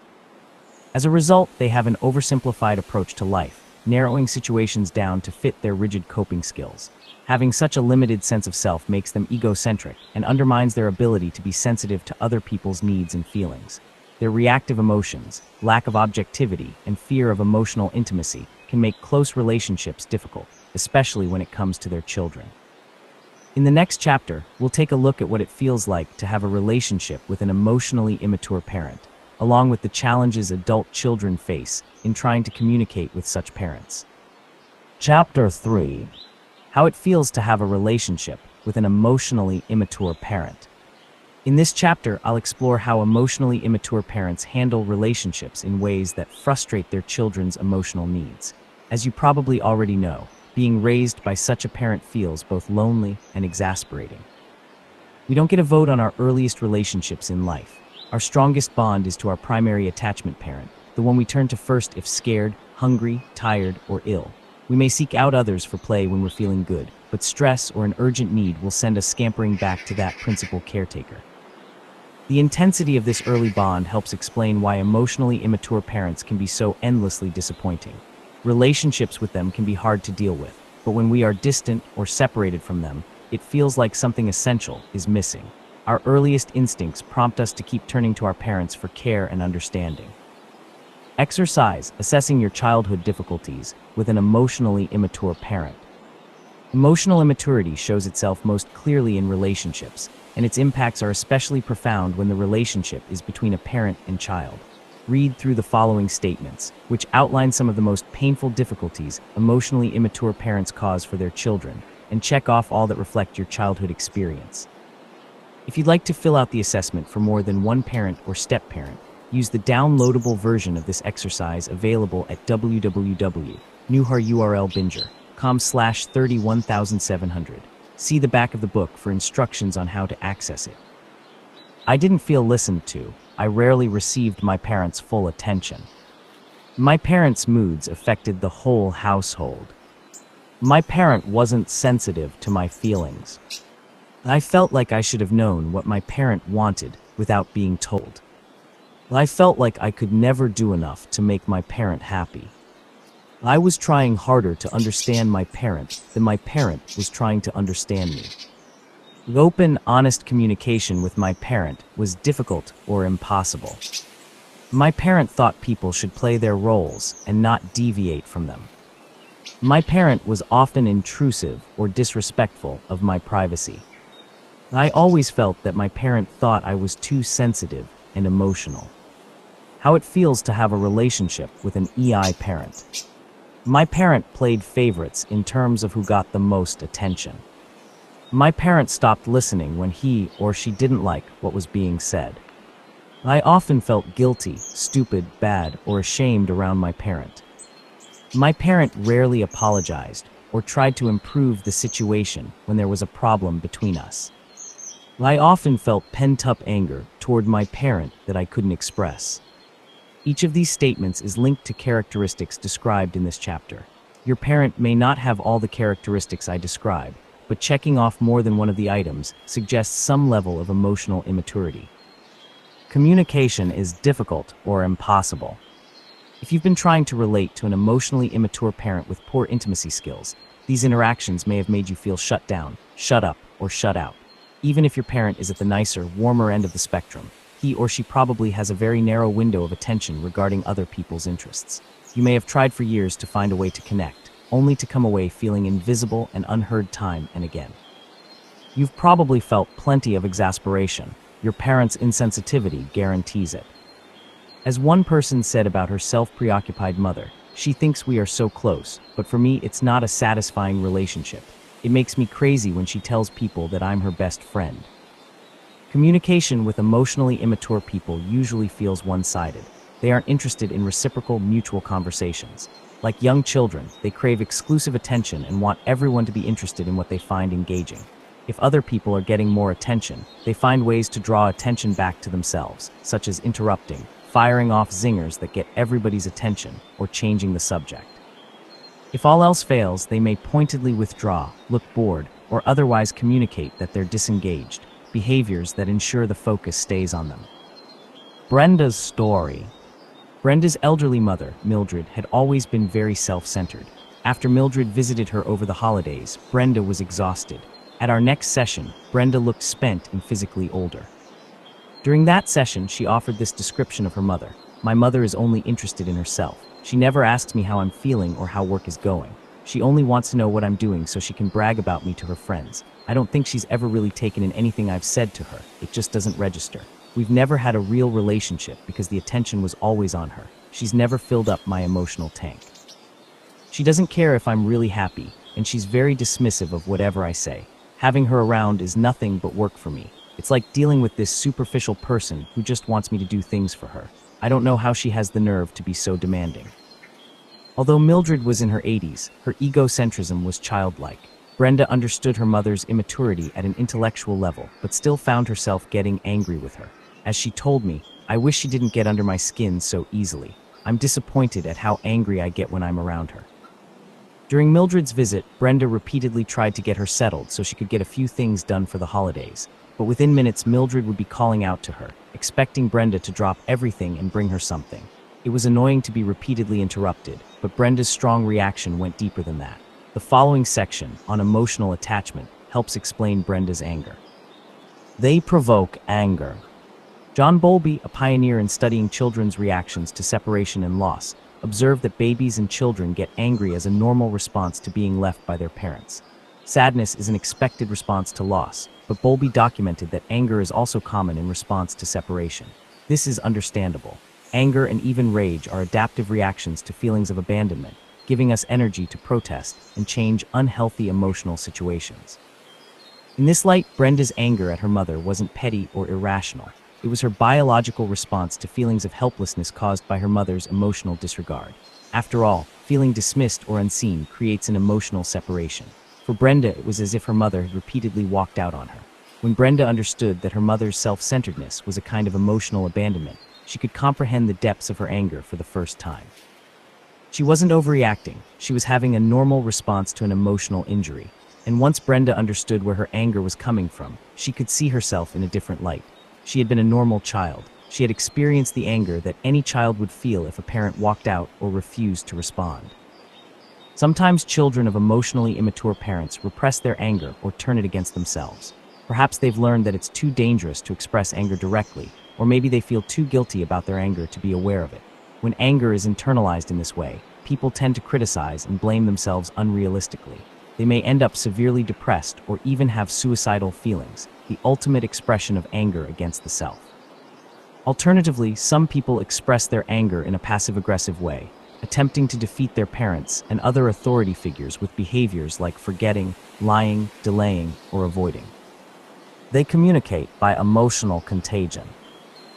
Speaker 1: As a result, they have an oversimplified approach to life, narrowing situations down to fit their rigid coping skills. Having such a limited sense of self makes them egocentric and undermines their ability to be sensitive to other people's needs and feelings. Their reactive emotions, lack of objectivity, and fear of emotional intimacy can make close relationships difficult, especially when it comes to their children. In the next chapter, we'll take a look at what it feels like to have a relationship with an emotionally immature parent, along with the challenges adult children face in trying to communicate with such parents. Chapter 3: How it feels to have a relationship with an emotionally immature parent. In this chapter, I'll explore how emotionally immature parents handle relationships in ways that frustrate their children's emotional needs. As you probably already know, being raised by such a parent feels both lonely and exasperating. We don't get a vote on our earliest relationships in life. Our strongest bond is to our primary attachment parent, the one we turn to first if scared, hungry, tired, or ill. We may seek out others for play when we're feeling good, but stress or an urgent need will send us scampering back to that principal caretaker. The intensity of this early bond helps explain why emotionally immature parents can be so endlessly disappointing. Relationships with them can be hard to deal with. but when we are distant or separated from them, it feels like something essential is missing. Our earliest instincts prompt us to keep turning to our parents for care and understanding. Exercise assessing your childhood difficulties with an emotionally immature parent. Emotional immaturity shows itself most clearly in relationships, and its impacts are especially profound when the relationship is between a parent and child. Read through the following statements, which outline some of the most painful difficulties emotionally immature parents cause for their children, and check off all that reflect your childhood experience. If you'd like to fill out the assessment for more than one parent or step-parent, use the downloadable version of this exercise available at www.newharurlbinger.com/31700. See the back of the book for instructions on how to access it. I didn't feel listened to. I rarely received my parents' full attention. My parents' moods affected the whole household. My parent wasn't sensitive to my feelings. I felt like I should have known what my parent wanted without being told. I felt like I could never do enough to make my parent happy. I was trying harder to understand my parent than my parent was trying to understand me. Open, honest communication with my parent was difficult or impossible. My parent thought people should play their roles and not deviate from them. My parent was often intrusive or disrespectful of my privacy. I always felt that my parent thought I was too sensitive and emotional. How it feels to have a relationship with an EI parent. My parent played favorites in terms of who got the most attention. My parent stopped listening when he or she didn't like what was being said. I often felt guilty, stupid, bad, or ashamed around my parent. My parent rarely apologized or tried to improve the situation when there was a problem between us. I often felt pent-up anger toward my parent that I couldn't express. Each of these statements is linked to characteristics described in this chapter. Your parent may not have all the characteristics I describe, but checking off more than one of the items suggests some level of emotional immaturity. Communication is difficult or impossible. If you've been trying to relate to an emotionally immature parent with poor intimacy skills, these interactions may have made you feel shut down, shut up, or shut out. Even if your parent is at the nicer, warmer end of the spectrum, he or she probably has a very narrow window of attention regarding other people's interests. You may have tried for years to find a way to connect, only to come away feeling invisible and unheard time and again. You've probably felt plenty of exasperation. Your parents' insensitivity guarantees it. As one person said about her self-preoccupied mother, she thinks we are so close, but for me it's not a satisfying relationship. It makes me crazy when she tells people that I'm her best friend. Communication with emotionally immature people usually feels one-sided. They aren't interested in reciprocal, mutual conversations. Like young children, they crave exclusive attention and want everyone to be interested in what they find engaging. If other people are getting more attention, they find ways to draw attention back to themselves, such as interrupting, firing off zingers that get everybody's attention, or changing the subject. If all else fails, they may pointedly withdraw, look bored, or otherwise communicate that they're disengaged, behaviors that ensure the focus stays on them. Brenda's story. Brenda's elderly mother, Mildred, had always been very self-centered. After Mildred visited her over the holidays, Brenda was exhausted. At our next session, Brenda looked spent and physically older. During that session, she offered this description of her mother. My mother is only interested in herself. She never asks me how I'm feeling or how work is going. She only wants to know what I'm doing so she can brag about me to her friends. I don't think she's ever really taken in anything I've said to her. It just doesn't register. We've never had a real relationship because the attention was always on her. She's never filled up my emotional tank. She doesn't care if I'm really happy, and she's very dismissive of whatever I say. Having her around is nothing but work for me. It's like dealing with this superficial person who just wants me to do things for her. I don't know how she has the nerve to be so demanding. Although Mildred was in her 80s, her egocentrism was childlike. Brenda understood her mother's immaturity at an intellectual level, but still found herself getting angry with her. As she told me, I wish she didn't get under my skin so easily. I'm disappointed at how angry I get when I'm around her. During Mildred's visit, Brenda repeatedly tried to get her settled so she could get a few things done for the holidays. But within minutes, Mildred would be calling out to her, expecting Brenda to drop everything and bring her something. It was annoying to be repeatedly interrupted, but Brenda's strong reaction went deeper than that. The following section on emotional attachment helps explain Brenda's anger. They provoke anger. John Bowlby, a pioneer in studying children's reactions to separation and loss, observed that babies and children get angry as a normal response to being left by their parents. Sadness is an expected response to loss, but Bowlby documented that anger is also common in response to separation. This is understandable. Anger and even rage are adaptive reactions to feelings of abandonment, giving us energy to protest and change unhealthy emotional situations. In this light, Brenda's anger at her mother wasn't petty or irrational. It was her biological response to feelings of helplessness caused by her mother's emotional disregard. After all, feeling dismissed or unseen creates an emotional separation. For Brenda, it was as if her mother had repeatedly walked out on her. When Brenda understood that her mother's self-centeredness was a kind of emotional abandonment, she could comprehend the depths of her anger for the first time. She wasn't overreacting. She was having a normal response to an emotional injury. And once Brenda understood where her anger was coming from, she could see herself in a different light. She had been a normal child. She had experienced the anger that any child would feel if a parent walked out or refused to respond. Sometimes children of emotionally immature parents repress their anger or turn it against themselves. Perhaps they've learned that it's too dangerous to express anger directly, or maybe they feel too guilty about their anger to be aware of it. When anger is internalized in this way, people tend to criticize and blame themselves unrealistically. They may end up severely depressed or even have suicidal feelings, the ultimate expression of anger against the self. Alternatively, some people express their anger in a passive-aggressive way, attempting to defeat their parents and other authority figures with behaviors like forgetting, lying, delaying, or avoiding. They communicate by emotional contagion.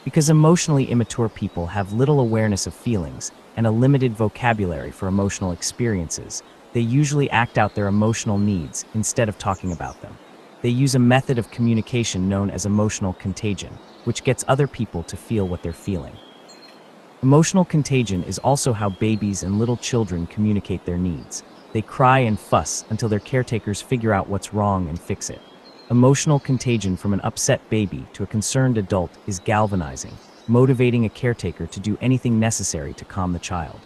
Speaker 1: Because emotionally immature people have little awareness of feelings and a limited vocabulary for emotional experiences, they usually act out their emotional needs instead of talking about them. They use a method of communication known as emotional contagion, which gets other people to feel what they're feeling. Emotional contagion is also how babies and little children communicate their needs. They cry and fuss until their caretakers figure out what's wrong and fix it. Emotional contagion from an upset baby to a concerned adult is galvanizing, motivating a caretaker to do anything necessary to calm the child.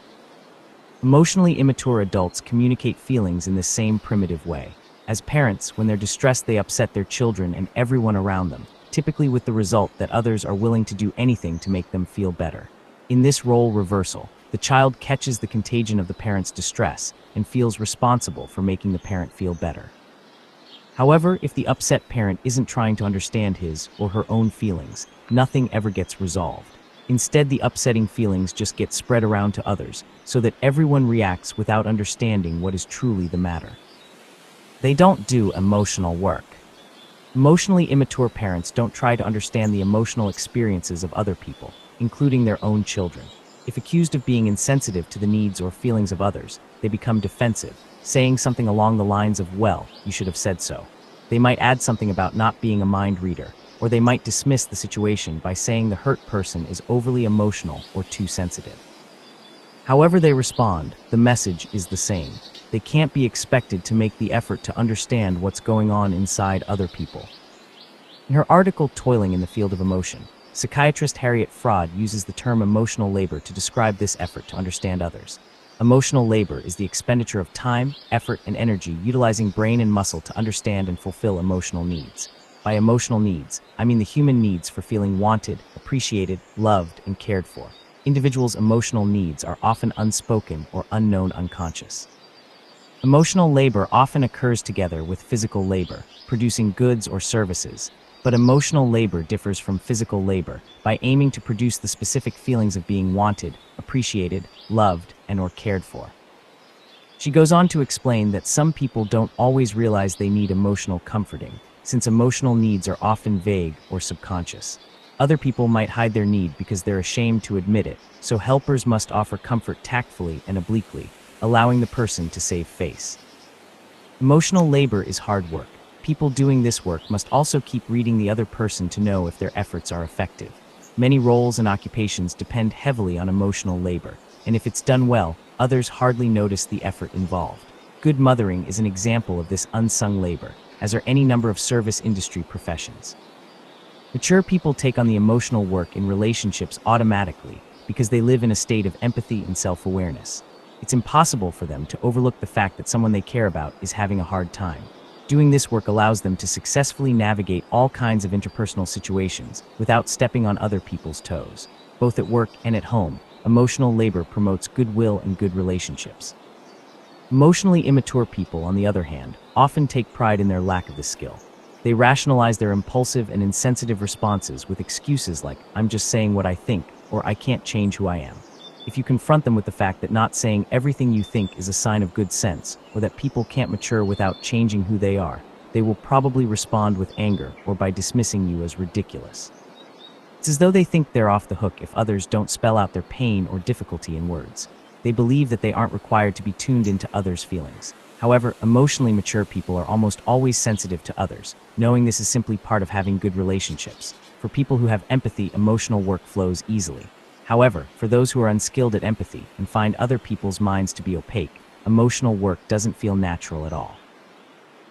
Speaker 1: Emotionally immature adults communicate feelings in the same primitive way. As parents, when they're distressed, they upset their children and everyone around them, typically with the result that others are willing to do anything to make them feel better. In this role reversal, the child catches the contagion of the parent's distress and feels responsible for making the parent feel better. However, if the upset parent isn't trying to understand his or her own feelings, nothing ever gets resolved. Instead, the upsetting feelings just get spread around to others, so that everyone reacts without understanding what is truly the matter. They don't do emotional work. Emotionally immature parents don't try to understand the emotional experiences of other people, including their own children. If accused of being insensitive to the needs or feelings of others, they become defensive, saying something along the lines of, "Well, you should have said so." They might add something about not being a mind reader, or they might dismiss the situation by saying the hurt person is overly emotional or too sensitive. However they respond, the message is the same. They can't be expected to make the effort to understand what's going on inside other people. In her article Toiling in the Field of Emotion, psychiatrist Harriet Fraud uses the term emotional labor to describe this effort to understand others. Emotional labor is the expenditure of time, effort, and energy utilizing brain and muscle to understand and fulfill emotional needs. By emotional needs, I mean the human needs for feeling wanted, appreciated, loved, and cared for. Individuals' emotional needs are often unspoken or unknown unconscious. Emotional labor often occurs together with physical labor, producing goods or services, but emotional labor differs from physical labor by aiming to produce the specific feelings of being wanted, appreciated, loved, and/or cared for. She goes on to explain that some people don't always realize they need emotional comforting, since emotional needs are often vague or subconscious. Other people might hide their need because they're ashamed to admit it, so helpers must offer comfort tactfully and obliquely, allowing the person to save face. Emotional labor is hard work. People doing this work must also keep reading the other person to know if their efforts are effective. Many roles and occupations depend heavily on emotional labor, and if it's done well, others hardly notice the effort involved. Good mothering is an example of this unsung labor, as are any number of service industry professions. Mature people take on the emotional work in relationships automatically because they live in a state of empathy and self-awareness. It's impossible for them to overlook the fact that someone they care about is having a hard time. Doing this work allows them to successfully navigate all kinds of interpersonal situations without stepping on other people's toes. Both at work and at home, emotional labor promotes goodwill and good relationships. Emotionally immature people, on the other hand, often take pride in their lack of this skill. They rationalize their impulsive and insensitive responses with excuses like, "I'm just saying what I think," or "I can't change who I am." If you confront them with the fact that not saying everything you think is a sign of good sense, or that people can't mature without changing who they are, they will probably respond with anger or by dismissing you as ridiculous. It's as though they think they're off the hook if others don't spell out their pain or difficulty in words. They believe that they aren't required to be tuned into others' feelings. However, emotionally mature people are almost always sensitive to others, knowing this is simply part of having good relationships. For people who have empathy, emotional work flows easily. However, for those who are unskilled at empathy and find other people's minds to be opaque, emotional work doesn't feel natural at all.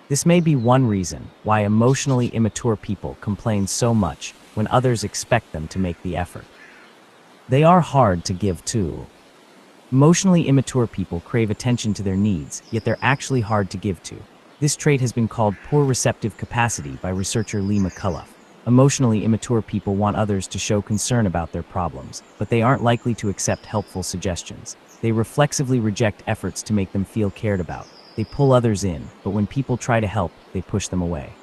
Speaker 1: This may be one reason why emotionally immature people complain so much when others expect them to make the effort. They are hard to give to. Emotionally immature people crave attention to their needs, yet they're actually hard to give to. This trait has been called poor receptive capacity by researcher Lee McCullough. Emotionally immature people want others to show concern about their problems, but they aren't likely to accept helpful suggestions. They reflexively reject efforts to make them feel cared about. They pull others in, but when people try to help, they push them away.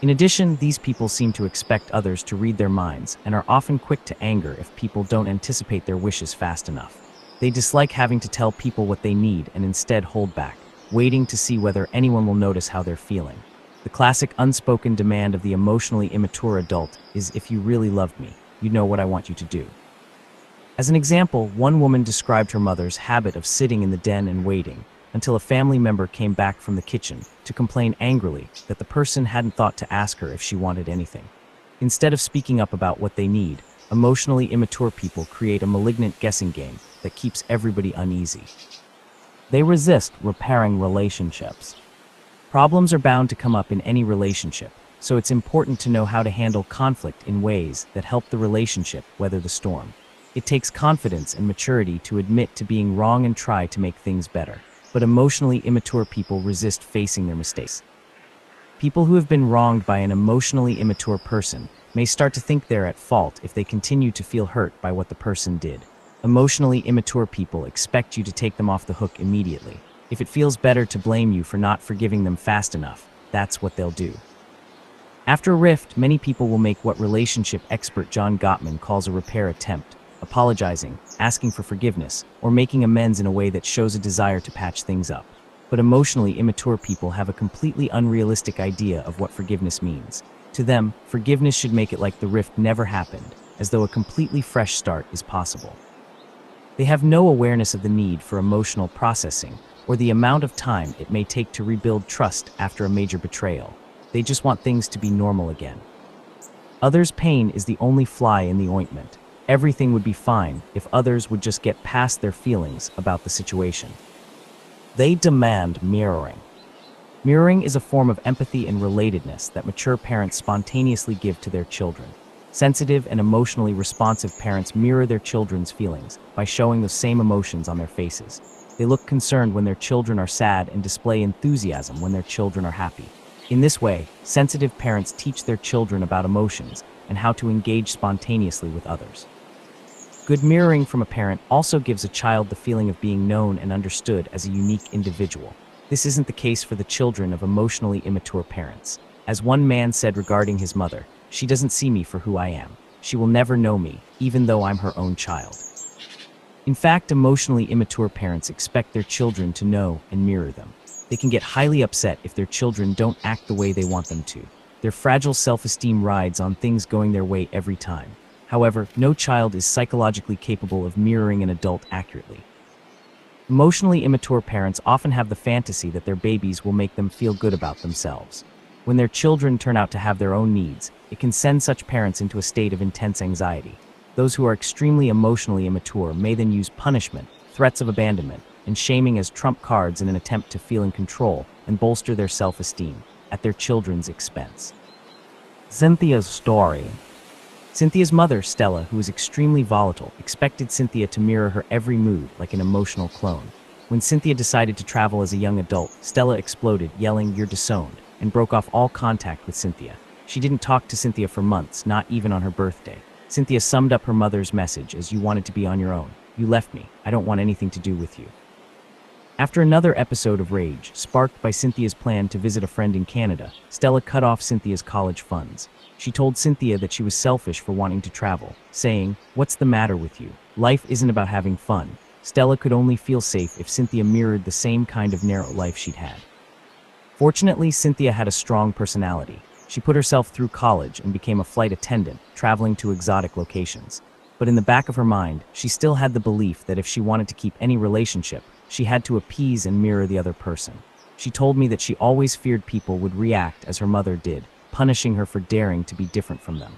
Speaker 1: In addition, these people seem to expect others to read their minds and are often quick to anger if people don't anticipate their wishes fast enough. They dislike having to tell people what they need and instead hold back, waiting to see whether anyone will notice how they're feeling. The classic unspoken demand of the emotionally immature adult is, "If you really loved me, you'd know what I want you to do." As an example, one woman described her mother's habit of sitting in the den and waiting until a family member came back from the kitchen to complain angrily that the person hadn't thought to ask her if she wanted anything. Instead of speaking up about what they need, emotionally immature people create a malignant guessing game that keeps everybody uneasy. They resist repairing relationships. Problems are bound to come up in any relationship, so it's important to know how to handle conflict in ways that help the relationship weather the storm. It takes confidence and maturity to admit to being wrong and try to make things better, but emotionally immature people resist facing their mistakes. People who have been wronged by an emotionally immature person may start to think they're at fault if they continue to feel hurt by what the person did. Emotionally immature people expect you to take them off the hook immediately. If it feels better to blame you for not forgiving them fast enough, that's what they'll do. After a rift, many people will make what relationship expert John Gottman calls a repair attempt, apologizing, asking for forgiveness, or making amends in a way that shows a desire to patch things up. But emotionally immature people have a completely unrealistic idea of what forgiveness means. To them, forgiveness should make it like the rift never happened, as though a completely fresh start is possible. They have no awareness of the need for emotional processing or the amount of time it may take to rebuild trust after a major betrayal. They just want things to be normal again. Others' pain is the only fly in the ointment. Everything would be fine if others would just get past their feelings about the situation. They demand mirroring. Mirroring is a form of empathy and relatedness that mature parents spontaneously give to their children. Sensitive and emotionally responsive parents mirror their children's feelings by showing those same emotions on their faces. They look concerned when their children are sad and display enthusiasm when their children are happy. In this way, sensitive parents teach their children about emotions and how to engage spontaneously with others. Good mirroring from a parent also gives a child the feeling of being known and understood as a unique individual. This isn't the case for the children of emotionally immature parents. As one man said regarding his mother, "She doesn't see me for who I am. She will never know me, even though I'm her own child." In fact, emotionally immature parents expect their children to know and mirror them. They can get highly upset if their children don't act the way they want them to. Their fragile self-esteem rides on things going their way every time. However, no child is psychologically capable of mirroring an adult accurately. Emotionally immature parents often have the fantasy that their babies will make them feel good about themselves. When their children turn out to have their own needs, it can send such parents into a state of intense anxiety. Those who are extremely emotionally immature may then use punishment, threats of abandonment, and shaming as trump cards in an attempt to feel in control and bolster their self-esteem at their children's expense. Cynthia's story. Cynthia's mother, Stella, who was extremely volatile, expected Cynthia to mirror her every mood like an emotional clone. When Cynthia decided to travel as a young adult, Stella exploded, yelling, "You're disowned," and broke off all contact with Cynthia. She didn't talk to Cynthia for months, not even on her birthday. Cynthia summed up her mother's message as, "You wanted to be on your own. You left me. I don't want anything to do with you." After another episode of rage, sparked by Cynthia's plan to visit a friend in Canada, Stella cut off Cynthia's college funds. She told Cynthia that she was selfish for wanting to travel, saying, "What's the matter with you? Life isn't about having fun." Stella could only feel safe if Cynthia mirrored the same kind of narrow life she'd had. Fortunately, Cynthia had a strong personality. She put herself through college and became a flight attendant, traveling to exotic locations. But in the back of her mind, she still had the belief that if she wanted to keep any relationship, she had to appease and mirror the other person. She told me that she always feared people would react as her mother did, punishing her for daring to be different from them.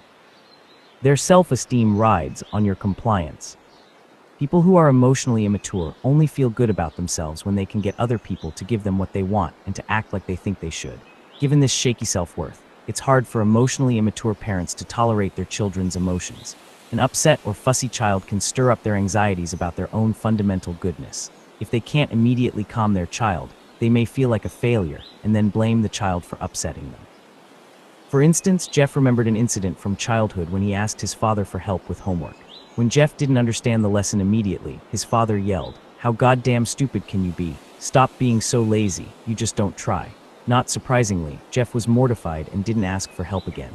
Speaker 1: Their self-esteem rides on your compliance. People who are emotionally immature only feel good about themselves when they can get other people to give them what they want and to act like they think they should. Given this shaky self-worth, it's hard for emotionally immature parents to tolerate their children's emotions. An upset or fussy child can stir up their anxieties about their own fundamental goodness. If they can't immediately calm their child, they may feel like a failure and then blame the child for upsetting them. For instance, Jeff remembered an incident from childhood when he asked his father for help with homework. When Jeff didn't understand the lesson immediately, his father yelled, "How goddamn stupid can you be? Stop being so lazy, you just don't try." Not surprisingly, Jeff was mortified and didn't ask for help again.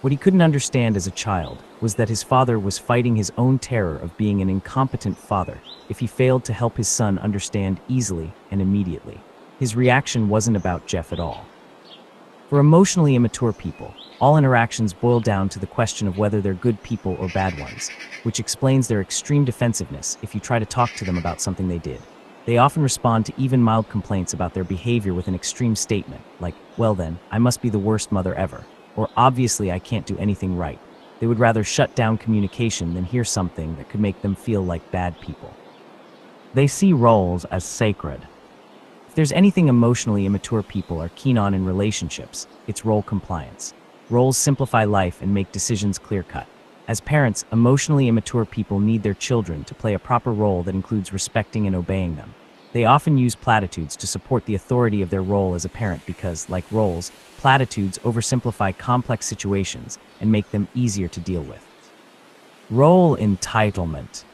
Speaker 1: What he couldn't understand as a child was that his father was fighting his own terror of being an incompetent father if he failed to help his son understand easily and immediately. His reaction wasn't about Jeff at all. For emotionally immature people, all interactions boil down to the question of whether they're good people or bad ones, which explains their extreme defensiveness if you try to talk to them about something they did. They often respond to even mild complaints about their behavior with an extreme statement, like, "Well then, I must be the worst mother ever," or "Obviously I can't do anything right." They would rather shut down communication than hear something that could make them feel like bad people. They see roles as sacred. If there's anything emotionally immature people are keen on in relationships, it's role compliance. Roles simplify life and make decisions clear-cut. As parents, emotionally immature people need their children to play a proper role that includes respecting and obeying them. They often use platitudes to support the authority of their role as a parent because, like roles, platitudes oversimplify complex situations and make them easier to deal with. Role entitlement.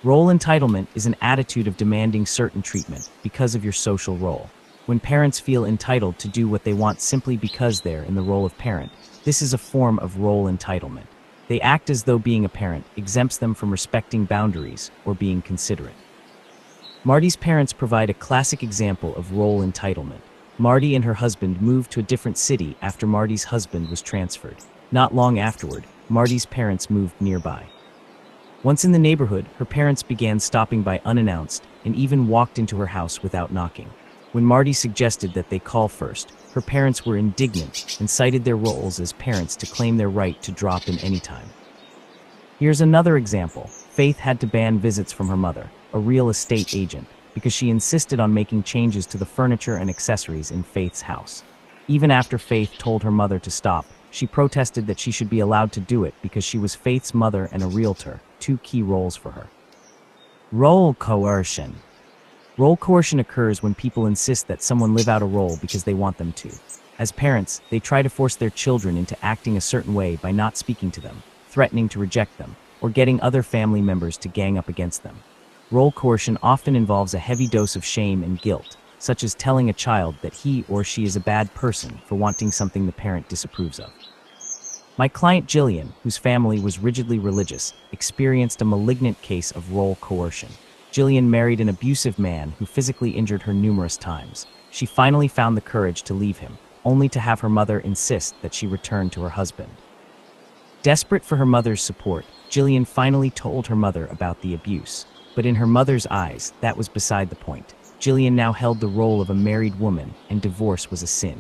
Speaker 1: Role entitlement is an attitude of demanding certain treatment because of your social role. When parents feel entitled to do what they want simply because they're in the role of parent, this is a form of role entitlement. They act as though being a parent exempts them from respecting boundaries or being considerate. Marty's parents provide a classic example of role entitlement. Marty and her husband moved to a different city after Marty's husband was transferred. Not long afterward, Marty's parents moved nearby. Once in the neighborhood, her parents began stopping by unannounced and even walked into her house without knocking. When Marty suggested that they call first, her parents were indignant and cited their roles as parents to claim their right to drop in anytime. Here's another example. Faith had to ban visits from her mother, a real estate agent, because she insisted on making changes to the furniture and accessories in Faith's house. Even after Faith told her mother to stop, she protested that she should be allowed to do it because she was Faith's mother and a realtor, two key roles for her. Role coercion. Role coercion occurs when people insist that someone live out a role because they want them to. As parents, they try to force their children into acting a certain way by not speaking to them, threatening to reject them, or getting other family members to gang up against them. Role coercion often involves a heavy dose of shame and guilt, such as telling a child that he or she is a bad person for wanting something the parent disapproves of. My client Jillian, whose family was rigidly religious, experienced a malignant case of role coercion. Jillian married an abusive man who physically injured her numerous times. She finally found the courage to leave him, only to have her mother insist that she return to her husband. Desperate for her mother's support, Jillian finally told her mother about the abuse. But in her mother's eyes, that was beside the point. Jillian now held the role of a married woman, and divorce was a sin.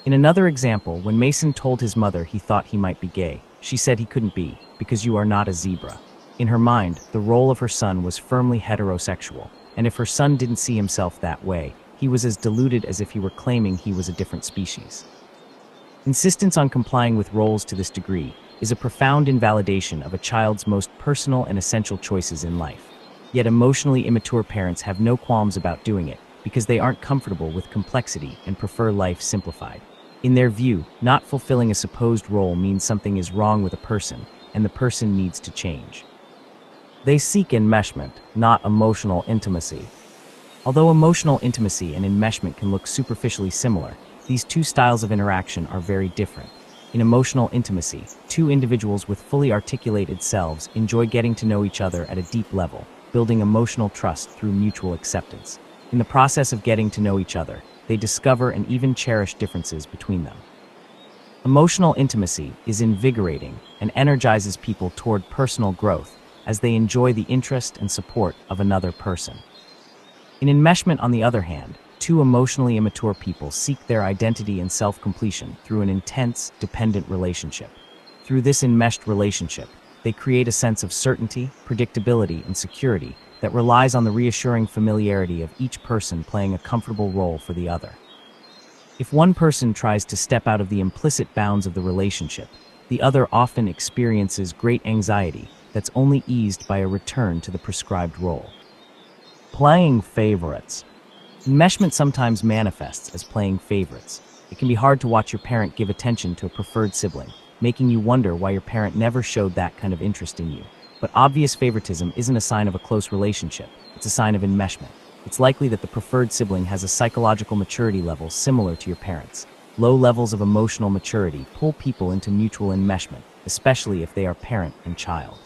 Speaker 1: In another example, when Mason told his mother he thought he might be gay, she said he couldn't be, because you are not a zebra. In her mind, the role of her son was firmly heterosexual, and if her son didn't see himself that way, he was as deluded as if he were claiming he was a different species. Insistence on complying with roles to this degree is a profound invalidation of a child's most personal and essential choices in life. Yet emotionally immature parents have no qualms about doing it because they aren't comfortable with complexity and prefer life simplified. In their view, not fulfilling a supposed role means something is wrong with a person, and the person needs to change. They seek enmeshment, not emotional intimacy. Although emotional intimacy and enmeshment can look superficially similar, these two styles of interaction are very different. In emotional intimacy, two individuals with fully articulated selves enjoy getting to know each other at a deep level, building emotional trust through mutual acceptance. In the process of getting to know each other, they discover and even cherish differences between them. Emotional intimacy is invigorating and energizes people toward personal growth as they enjoy the interest and support of another person. In enmeshment, on the other hand, two emotionally immature people seek their identity and self-completion through an intense, dependent relationship. Through this enmeshed relationship, they create a sense of certainty, predictability, and security that relies on the reassuring familiarity of each person playing a comfortable role for the other. If one person tries to step out of the implicit bounds of the relationship, the other often experiences great anxiety that's only eased by a return to the prescribed role. Playing favorites. Enmeshment sometimes manifests as playing favorites. It can be hard to watch your parent give attention to a preferred sibling, making you wonder why your parent never showed that kind of interest in you. But obvious favoritism isn't a sign of a close relationship, it's a sign of enmeshment. It's likely that the preferred sibling has a psychological maturity level similar to your parents. Low levels of emotional maturity pull people into mutual enmeshment, especially if they are parent and child.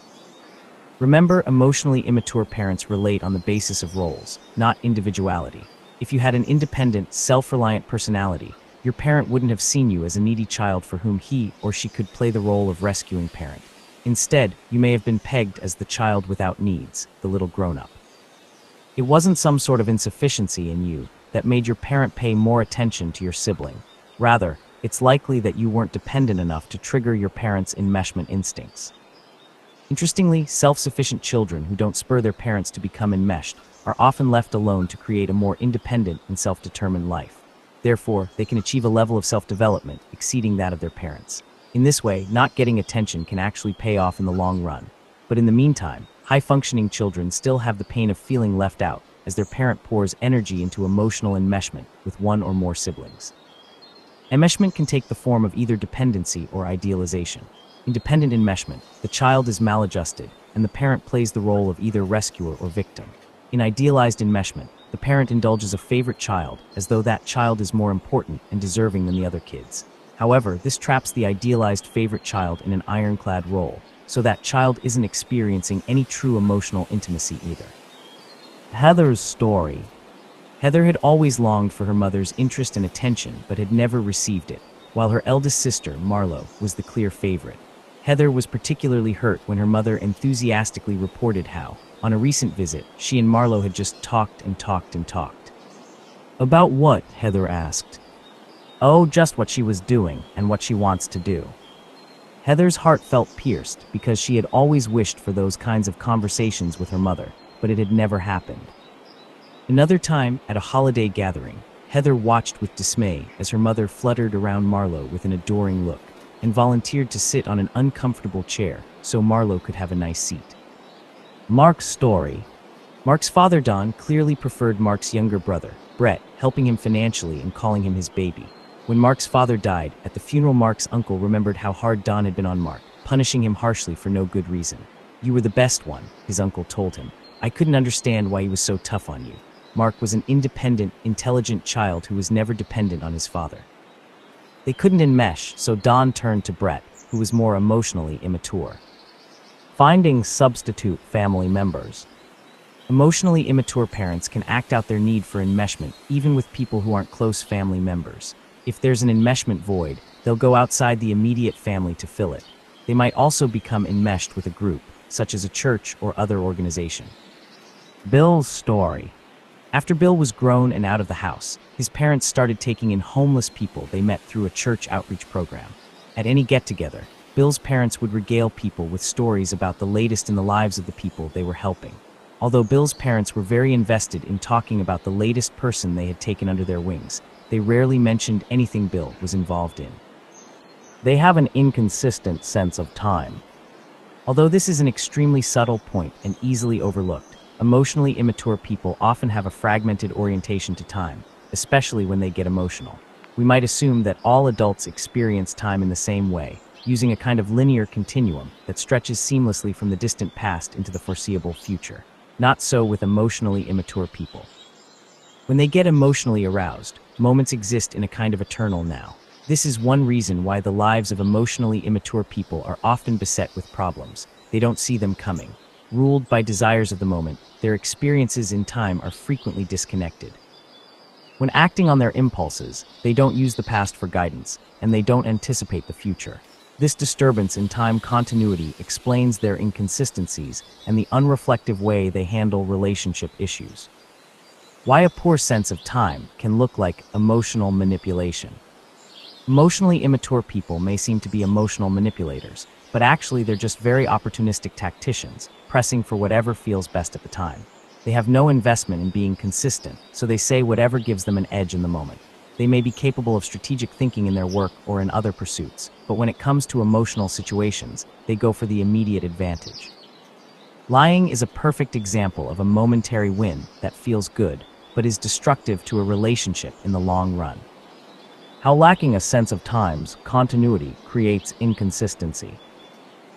Speaker 1: Remember, emotionally immature parents relate on the basis of roles, not individuality. If you had an independent, self-reliant personality, your parent wouldn't have seen you as a needy child for whom he or she could play the role of rescuing parent. Instead, you may have been pegged as the child without needs, the little grown-up. It wasn't some sort of insufficiency in you that made your parent pay more attention to your sibling. Rather, it's likely that you weren't dependent enough to trigger your parents' enmeshment instincts. Interestingly, self-sufficient children who don't spur their parents to become enmeshed are often left alone to create a more independent and self-determined life. Therefore, they can achieve a level of self-development exceeding that of their parents. In this way, not getting attention can actually pay off in the long run. But in the meantime, high-functioning children still have the pain of feeling left out as their parent pours energy into emotional enmeshment with one or more siblings. Enmeshment can take the form of either dependency or idealization. In dependent enmeshment, the child is maladjusted, and the parent plays the role of either rescuer or victim. In idealized enmeshment, the parent indulges a favorite child as though that child is more important and deserving than the other kids. However, this traps the idealized favorite child in an ironclad role, so that child isn't experiencing any true emotional intimacy either. Heather's story. Heather had always longed for her mother's interest and attention, but had never received it, while her eldest sister, Marlo, was the clear favorite. Heather was particularly hurt when her mother enthusiastically reported how, on a recent visit, she and Marlo had just talked and talked and talked. About what? Heather asked. Oh, just what she was doing and what she wants to do. Heather's heart felt pierced because she had always wished for those kinds of conversations with her mother, but it had never happened. Another time, at a holiday gathering, Heather watched with dismay as her mother fluttered around Marlo with an adoring look and volunteered to sit on an uncomfortable chair so Marlo could have a nice seat. Mark's story. Mark's father, Don, clearly preferred Mark's younger brother, Brett, helping him financially and calling him his baby. When Mark's father died, at the funeral, Mark's uncle remembered how hard Don had been on Mark, punishing him harshly for no good reason. You were the best one, his uncle told him. I couldn't understand why he was so tough on you. Mark was an independent, intelligent child who was never dependent on his father. They couldn't enmesh, so Don turned to Brett, who was more emotionally immature. Finding substitute family members. Emotionally immature parents can act out their need for enmeshment even with people who aren't close family members. If there's an enmeshment void, they'll go outside the immediate family to fill it. They might also become enmeshed with a group, such as a church or other organization. Bill's story. After Bill was grown and out of the house, his parents started taking in homeless people they met through a church outreach program. At any get-together, Bill's parents would regale people with stories about the latest in the lives of the people they were helping. Although Bill's parents were very invested in talking about the latest person they had taken under their wings, they rarely mentioned anything Bill was involved in. They have an inconsistent sense of time. Although this is an extremely subtle point and easily overlooked, emotionally immature people often have a fragmented orientation to time, especially when they get emotional. We might assume that all adults experience time in the same way, using a kind of linear continuum that stretches seamlessly from the distant past into the foreseeable future. Not so with emotionally immature people. When they get emotionally aroused, moments exist in a kind of eternal now. This is one reason why the lives of emotionally immature people are often beset with problems. They don't see them coming. Ruled by desires of the moment, their experiences in time are frequently disconnected. When acting on their impulses, they don't use the past for guidance, and they don't anticipate the future. This disturbance in time continuity explains their inconsistencies and the unreflective way they handle relationship issues. Why a poor sense of time can look like emotional manipulation. Emotionally immature people may seem to be emotional manipulators, but actually they're just very opportunistic tacticians, pressing for whatever feels best at the time. They have no investment in being consistent, so they say whatever gives them an edge in the moment. They may be capable of strategic thinking in their work or in other pursuits, but when it comes to emotional situations, they go for the immediate advantage. Lying is a perfect example of a momentary win that feels good, but is destructive to a relationship in the long run. How lacking a sense of time's continuity creates inconsistency.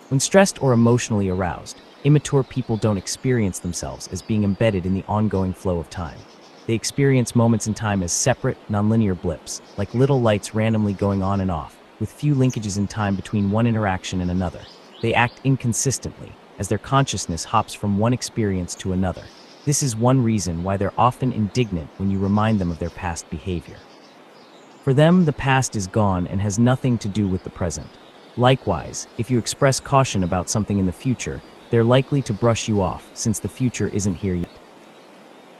Speaker 1: When stressed or emotionally aroused, immature people don't experience themselves as being embedded in the ongoing flow of time. They experience moments in time as separate, nonlinear blips, like little lights randomly going on and off, with few linkages in time between one interaction and another. They act inconsistently, as their consciousness hops from one experience to another. This is one reason why they're often indignant when you remind them of their past behavior. For them, the past is gone and has nothing to do with the present. Likewise, if you express caution about something in the future, they're likely to brush you off since the future isn't here yet.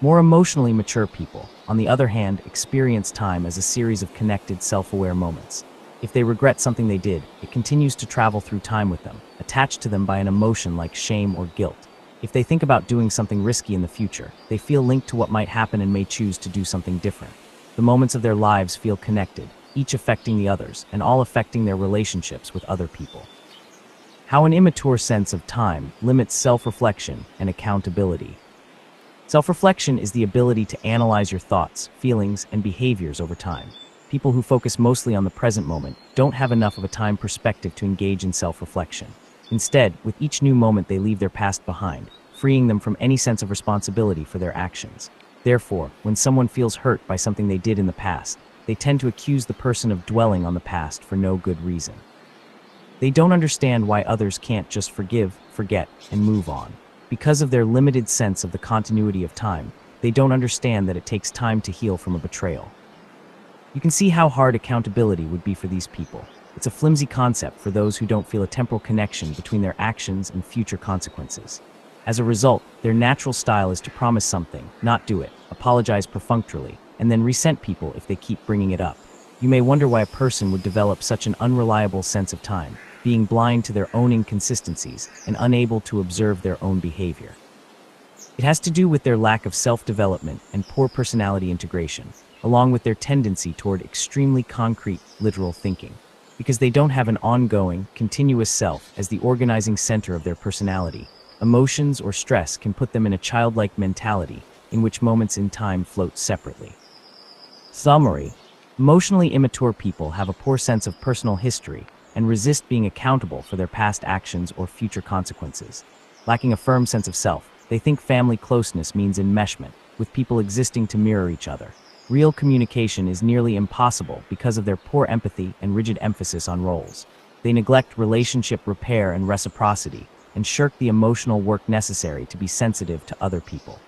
Speaker 1: More emotionally mature people, on the other hand, experience time as a series of connected, self-aware moments. If they regret something they did, it continues to travel through time with them, attached to them by an emotion like shame or guilt. If they think about doing something risky in the future, they feel linked to what might happen and may choose to do something different. The moments of their lives feel connected, each affecting the others, and all affecting their relationships with other people. How an immature sense of time limits self-reflection and accountability. Self-reflection is the ability to analyze your thoughts, feelings, and behaviors over time. People who focus mostly on the present moment don't have enough of a time perspective to engage in self-reflection. Instead, with each new moment they leave their past behind, freeing them from any sense of responsibility for their actions. Therefore, when someone feels hurt by something they did in the past, they tend to accuse the person of dwelling on the past for no good reason. They don't understand why others can't just forgive, forget, and move on. Because of their limited sense of the continuity of time, they don't understand that it takes time to heal from a betrayal. You can see how hard accountability would be for these people. It's a flimsy concept for those who don't feel a temporal connection between their actions and future consequences. As a result, their natural style is to promise something, not do it, apologize perfunctorily, and then resent people if they keep bringing it up. You may wonder why a person would develop such an unreliable sense of time, being blind to their own inconsistencies and unable to observe their own behavior. It has to do with their lack of self-development and poor personality integration, along with their tendency toward extremely concrete, literal thinking. Because they don't have an ongoing, continuous self as the organizing center of their personality, emotions or stress can put them in a childlike mentality in which moments in time float separately. Summary: emotionally immature people have a poor sense of personal history and resist being accountable for their past actions or future consequences. Lacking a firm sense of self, they think family closeness means enmeshment, with people existing to mirror each other. Real communication is nearly impossible because of their poor empathy and rigid emphasis on roles. They neglect relationship repair and reciprocity, and shirk the emotional work necessary to be sensitive to other people.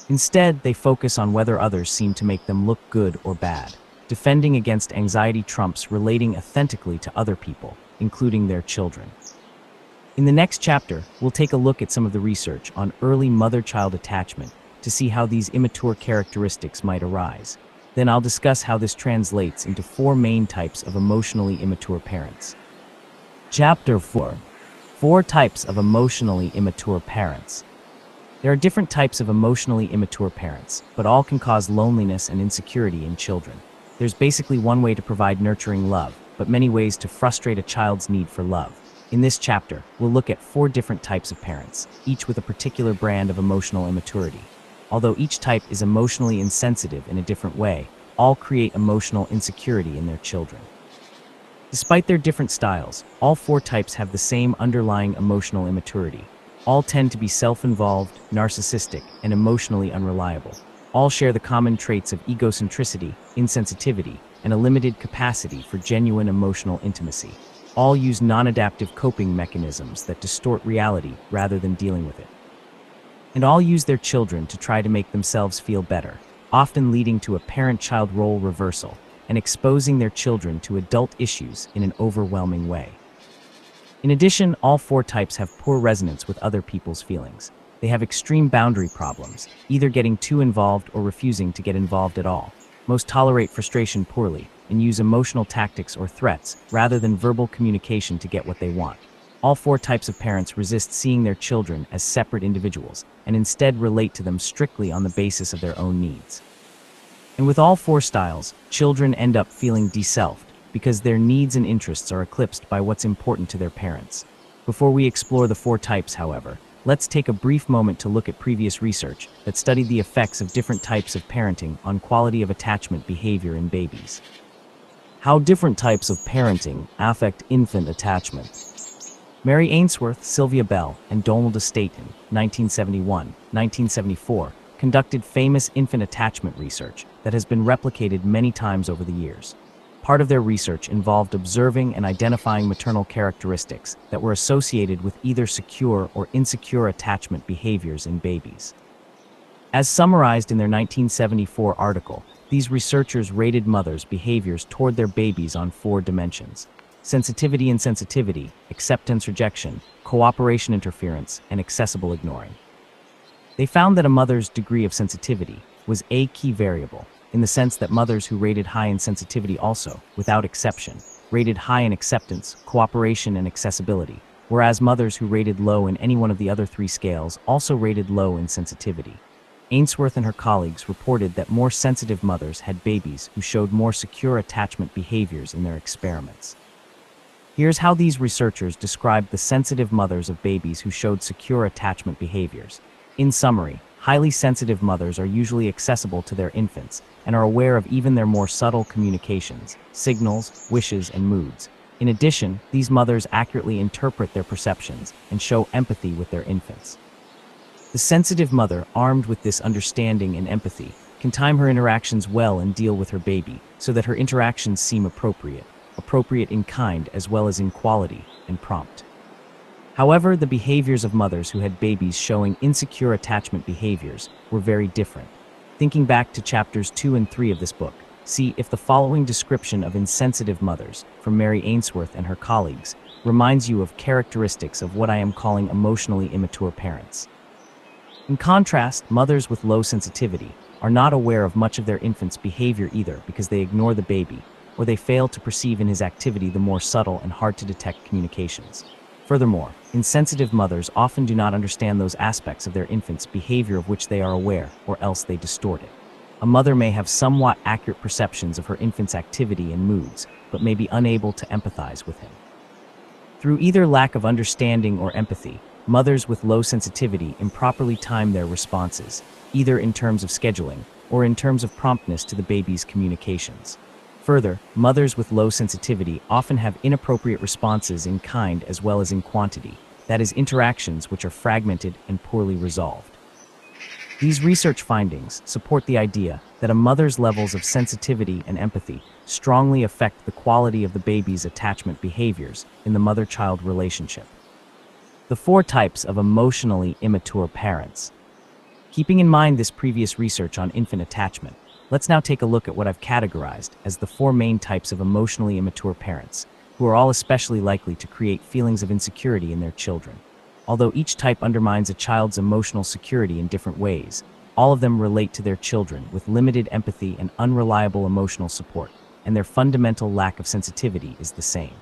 Speaker 1: Instead, they focus on whether others seem to make them look good or bad. Defending against anxiety trumps relating authentically to other people, including their children. In the next chapter, we'll take a look at some of the research on early mother-child attachment to see how these immature characteristics might arise. Then I'll discuss how this translates into 4 main types of emotionally immature parents. Chapter 4. 4 types of emotionally immature parents. There are different types of emotionally immature parents, but all can cause loneliness and insecurity in children. There's basically one way to provide nurturing love, but many ways to frustrate a child's need for love. In this chapter, we'll look at 4 different types of parents, each with a particular brand of emotional immaturity. Although each type is emotionally insensitive in a different way, all create emotional insecurity in their children. Despite their different styles, all 4 types have the same underlying emotional immaturity. All tend to be self-involved, narcissistic, and emotionally unreliable. All share the common traits of egocentricity, insensitivity, and a limited capacity for genuine emotional intimacy. All use non-adaptive coping mechanisms that distort reality rather than dealing with it. And all use their children to try to make themselves feel better, often leading to a parent-child role reversal and exposing their children to adult issues in an overwhelming way. In addition, all 4 types have poor resonance with other people's feelings. They have extreme boundary problems, either getting too involved or refusing to get involved at all. Most tolerate frustration poorly and use emotional tactics or threats rather than verbal communication to get what they want. All 4 types of parents resist seeing their children as separate individuals and instead relate to them strictly on the basis of their own needs. And with all 4 styles, children end up feeling de-selfed because their needs and interests are eclipsed by what's important to their parents. Before we explore the 4 types, however, let's take a brief moment to look at previous research that studied the effects of different types of parenting on quality of attachment behavior in babies. How different types of parenting affect infant attachment. Mary Ainsworth, Sylvia Bell, and Donald Staten, 1971-1974, conducted famous infant attachment research that has been replicated many times over the years. Part of their research involved observing and identifying maternal characteristics that were associated with either secure or insecure attachment behaviors in babies. As summarized in their 1974 article, these researchers rated mothers' behaviors toward their babies on 4 dimensions: sensitivity, insensitivity, acceptance, rejection, cooperation, interference, and accessible ignoring. They found that a mother's degree of sensitivity was a key variable, in the sense that mothers who rated high in sensitivity also, without exception, rated high in acceptance, cooperation, and accessibility, whereas mothers who rated low in any one of the other 3 scales also rated low in sensitivity. Ainsworth and her colleagues reported that more sensitive mothers had babies who showed more secure attachment behaviors in their experiments. Here's how these researchers described the sensitive mothers of babies who showed secure attachment behaviors. In summary, highly sensitive mothers are usually accessible to their infants and are aware of even their more subtle communications, signals, wishes, and moods. In addition, these mothers accurately interpret their perceptions and show empathy with their infants. The sensitive mother, armed with this understanding and empathy, can time her interactions well and deal with her baby so that her interactions seem appropriate in kind as well as in quality and prompt. However, the behaviors of mothers who had babies showing insecure attachment behaviors were very different. Thinking back to chapters 2 and 3 of this book, see if the following description of insensitive mothers from Mary Ainsworth and her colleagues reminds you of characteristics of what I am calling emotionally immature parents. In contrast, mothers with low sensitivity are not aware of much of their infant's behavior either because they ignore the baby, or they fail to perceive in his activity the more subtle and hard-to-detect communications. Furthermore, insensitive mothers often do not understand those aspects of their infant's behavior of which they are aware, or else they distort it. A mother may have somewhat accurate perceptions of her infant's activity and moods, but may be unable to empathize with him. Through either lack of understanding or empathy, mothers with low sensitivity improperly time their responses, either in terms of scheduling or in terms of promptness to the baby's communications. Further, mothers with low sensitivity often have inappropriate responses in kind as well as in quantity, that is, interactions which are fragmented and poorly resolved. These research findings support the idea that a mother's levels of sensitivity and empathy strongly affect the quality of the baby's attachment behaviors in the mother-child relationship. The 4 types of emotionally immature parents. Keeping in mind this previous research on infant attachment, let's now take a look at what I've categorized as the 4 main types of emotionally immature parents, who are all especially likely to create feelings of insecurity in their children. Although each type undermines a child's emotional security in different ways, all of them relate to their children with limited empathy and unreliable emotional support, and their fundamental lack of sensitivity is the same.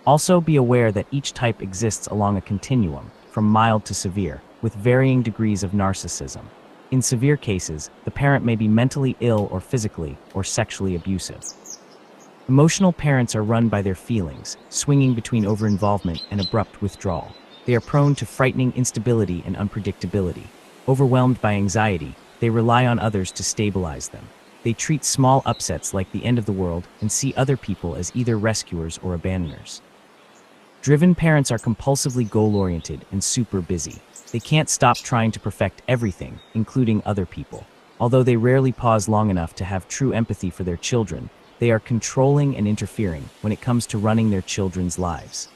Speaker 1: Also, be aware that each type exists along a continuum, from mild to severe, with varying degrees of narcissism. In severe cases, the parent may be mentally ill or physically or sexually abusive. Emotional parents are run by their feelings, swinging between overinvolvement and abrupt withdrawal. They are prone to frightening instability and unpredictability. Overwhelmed by anxiety, they rely on others to stabilize them. They treat small upsets like the end of the world and see other people as either rescuers or abandoners. Driven parents are compulsively goal-oriented and super busy. They can't stop trying to perfect everything, including other people. Although they rarely pause long enough to have true empathy for their children, they are controlling and interfering when it comes to running their children's lives.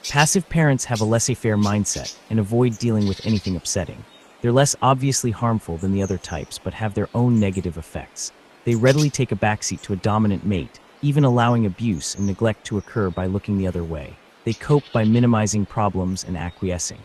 Speaker 1: Passive parents have a laissez-faire mindset and avoid dealing with anything upsetting. They're less obviously harmful than the other types, but have their own negative effects. They readily take a backseat to a dominant mate, even allowing abuse and neglect to occur by looking the other way. They cope by minimizing problems and acquiescing.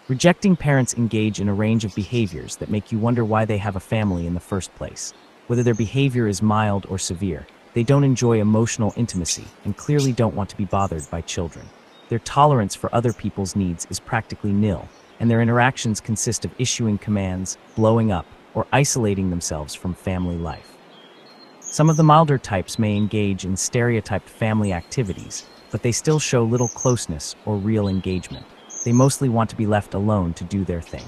Speaker 1: Rejecting parents engage in a range of behaviors that make you wonder why they have a family in the first place. Whether their behavior is mild or severe, they don't enjoy emotional intimacy and clearly don't want to be bothered by children. Their tolerance for other people's needs is practically nil, and their interactions consist of issuing commands, blowing up, or isolating themselves from family life. Some of the milder types may engage in stereotyped family activities, but they still show little closeness or real engagement. They mostly want to be left alone to do their thing.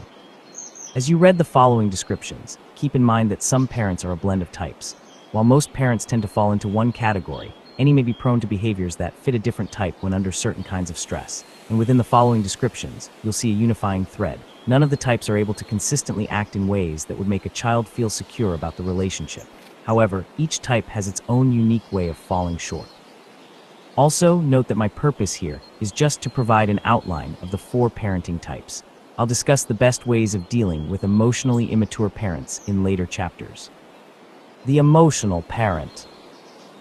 Speaker 1: As you read the following descriptions, keep in mind that some parents are a blend of types. While most parents tend to fall into one category, any may be prone to behaviors that fit a different type when under certain kinds of stress. And within the following descriptions, you'll see a unifying thread. None of the types are able to consistently act in ways that would make a child feel secure about the relationship. However, each type has its own unique way of falling short. Also, note that my purpose here is just to provide an outline of the 4 parenting types. I'll discuss the best ways of dealing with emotionally immature parents in later chapters. The emotional parent.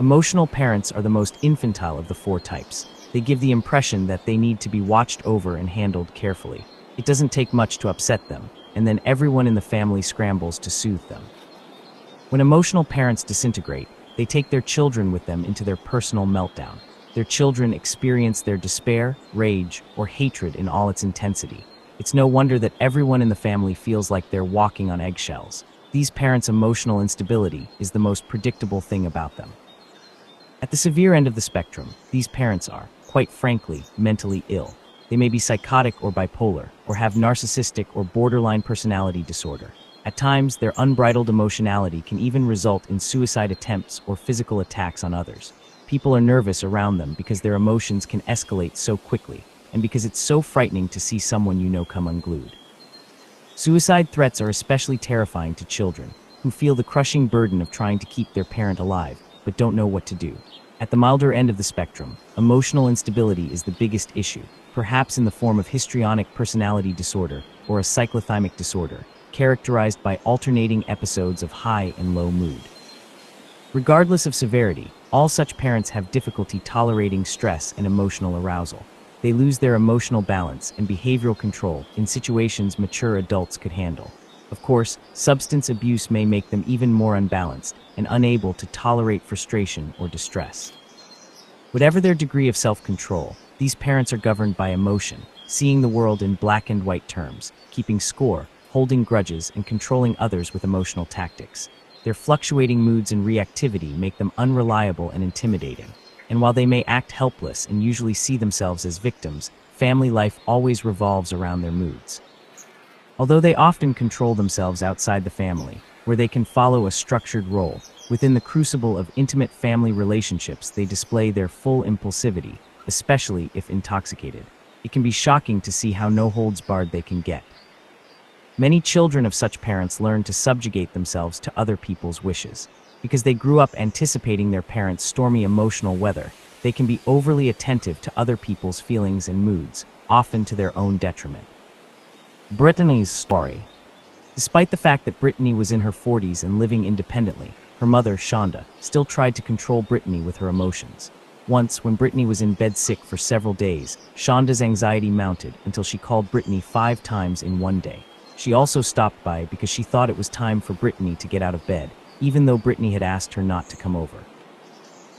Speaker 1: Emotional parents are the most infantile of the 4 types. They give the impression that they need to be watched over and handled carefully. It doesn't take much to upset them, and then everyone in the family scrambles to soothe them. When emotional parents disintegrate, they take their children with them into their personal meltdown. Their children experience their despair, rage, or hatred in all its intensity. It's no wonder that everyone in the family feels like they're walking on eggshells. These parents' emotional instability is the most predictable thing about them. At the severe end of the spectrum, these parents are, quite frankly, mentally ill. They may be psychotic or bipolar, or have narcissistic or borderline personality disorder. At times, their unbridled emotionality can even result in suicide attempts or physical attacks on others. People are nervous around them because their emotions can escalate so quickly, and because it's so frightening to see someone you know come unglued. Suicide threats are especially terrifying to children, who feel the crushing burden of trying to keep their parent alive, but don't know what to do. At the milder end of the spectrum, emotional instability is the biggest issue, perhaps in the form of histrionic personality disorder or a cyclothymic disorder, characterized by alternating episodes of high and low mood. Regardless of severity, all such parents have difficulty tolerating stress and emotional arousal. They lose their emotional balance and behavioral control in situations mature adults could handle. Of course, substance abuse may make them even more unbalanced and unable to tolerate frustration or distress. Whatever their degree of self-control, these parents are governed by emotion, seeing the world in black and white terms, keeping score, holding grudges, and controlling others with emotional tactics. Their fluctuating moods and reactivity make them unreliable and intimidating. And while they may act helpless and usually see themselves as victims, family life always revolves around their moods. Although they often control themselves outside the family, where they can follow a structured role, within the crucible of intimate family relationships they display their full impulsivity, especially if intoxicated. It can be shocking to see how no-holds-barred they can get. Many children of such parents learn to subjugate themselves to other people's wishes. Because they grew up anticipating their parents' stormy emotional weather, they can be overly attentive to other people's feelings and moods, often to their own detriment. Brittany's story. Despite the fact that Brittany was in her 40s and living independently, her mother, Shonda, still tried to control Brittany with her emotions. Once, when Brittany was in bed sick for several days, Shonda's anxiety mounted until she called Brittany 5 times in one day. She also stopped by because she thought it was time for Brittany to get out of bed, even though Brittany had asked her not to come over.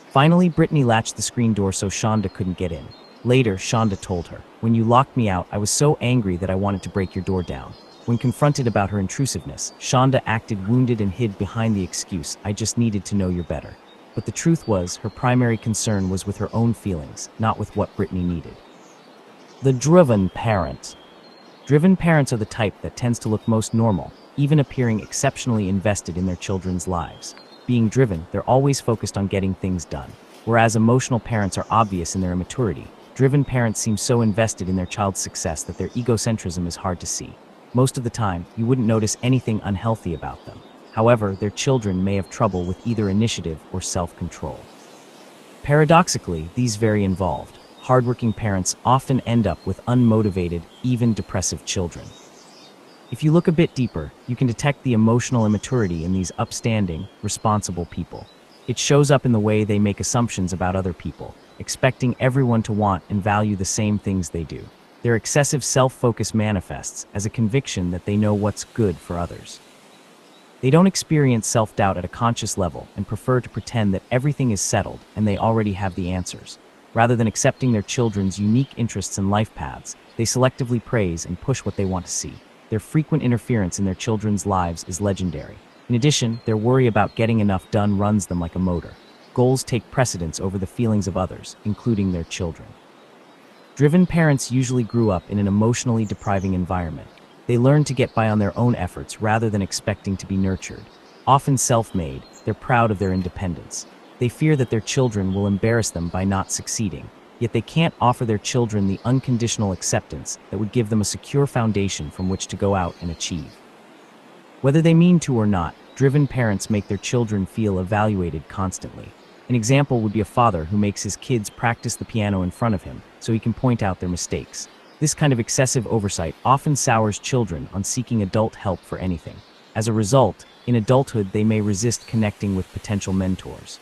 Speaker 1: Finally, Brittany latched the screen door so Shonda couldn't get in. Later, Shonda told her, "When you locked me out, I was so angry that I wanted to break your door down." When confronted about her intrusiveness, Shonda acted wounded and hid behind the excuse, "I just needed to know you're better." But the truth was, her primary concern was with her own feelings, not with what Brittany needed. The driven parent. Driven parents are the type that tends to look most normal, even appearing exceptionally invested in their children's lives. Being driven, they're always focused on getting things done. Whereas emotional parents are obvious in their immaturity, driven parents seem so invested in their child's success that their egocentrism is hard to see. Most of the time, you wouldn't notice anything unhealthy about them. However, their children may have trouble with either initiative or self-control. Paradoxically, these very involved. Hardworking parents often end up with unmotivated, even depressive children. If you look a bit deeper, you can detect the emotional immaturity in these upstanding, responsible people. It shows up in the way they make assumptions about other people, expecting everyone to want and value the same things they do. Their excessive self-focus manifests as a conviction that they know what's good for others. They don't experience self-doubt at a conscious level and prefer to pretend that everything is settled and they already have the answers. Rather than accepting their children's unique interests and life paths, they selectively praise and push what they want to see. Their frequent interference in their children's lives is legendary. In addition, their worry about getting enough done runs them like a motor. Goals take precedence over the feelings of others, including their children. Driven parents usually grew up in an emotionally depriving environment. They learn to get by on their own efforts rather than expecting to be nurtured. Often self-made, they're proud of their independence. They fear that their children will embarrass them by not succeeding, yet they can't offer their children the unconditional acceptance that would give them a secure foundation from which to go out and achieve. Whether they mean to or not, driven parents make their children feel evaluated constantly. An example would be a father who makes his kids practice the piano in front of him so he can point out their mistakes. This kind of excessive oversight often sours children on seeking adult help for anything. As a result, in adulthood they may resist connecting with potential mentors.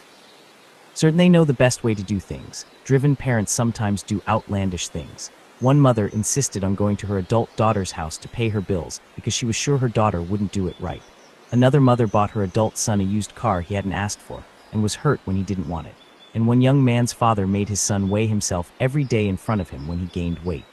Speaker 1: Certain they know the best way to do things, driven parents sometimes do outlandish things. One mother insisted on going to her adult daughter's house to pay her bills because she was sure her daughter wouldn't do it right. Another mother bought her adult son a used car he hadn't asked for and was hurt when he didn't want it. And one young man's father made his son weigh himself every day in front of him when he gained weight.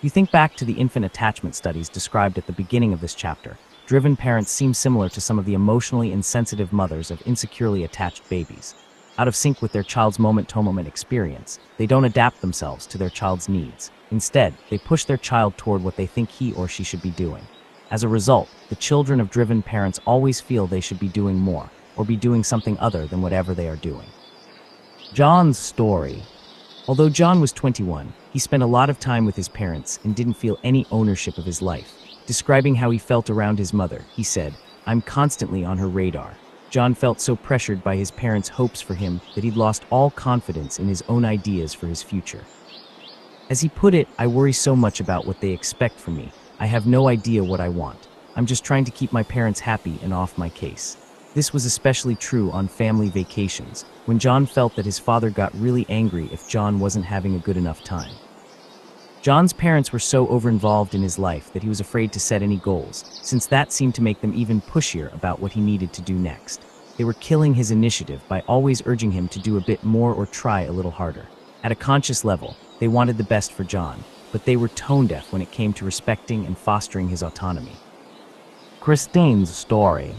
Speaker 1: You think back to the infant attachment studies described at the beginning of this chapter. Driven parents seem similar to some of the emotionally insensitive mothers of insecurely attached babies. Out of sync with their child's moment-to-moment experience, they don't adapt themselves to their child's needs. Instead, they push their child toward what they think he or she should be doing. As a result, the children of driven parents always feel they should be doing more, or be doing something other than whatever they are doing. John's story. Although John was 21, he spent a lot of time with his parents and didn't feel any ownership of his life. Describing how he felt around his mother, he said, "I'm constantly on her radar." John felt so pressured by his parents' hopes for him that he'd lost all confidence in his own ideas for his future. As he put it, "I worry so much about what they expect from me. I have no idea what I want. I'm just trying to keep my parents happy and off my case." This was especially true on family vacations, when John felt that his father got really angry if John wasn't having a good enough time. John's parents were so overinvolved in his life that he was afraid to set any goals, since that seemed to make them even pushier about what he needed to do next. They were killing his initiative by always urging him to do a bit more or try a little harder. At a conscious level, they wanted the best for John, but they were tone-deaf when it came to respecting and fostering his autonomy. Christine's story.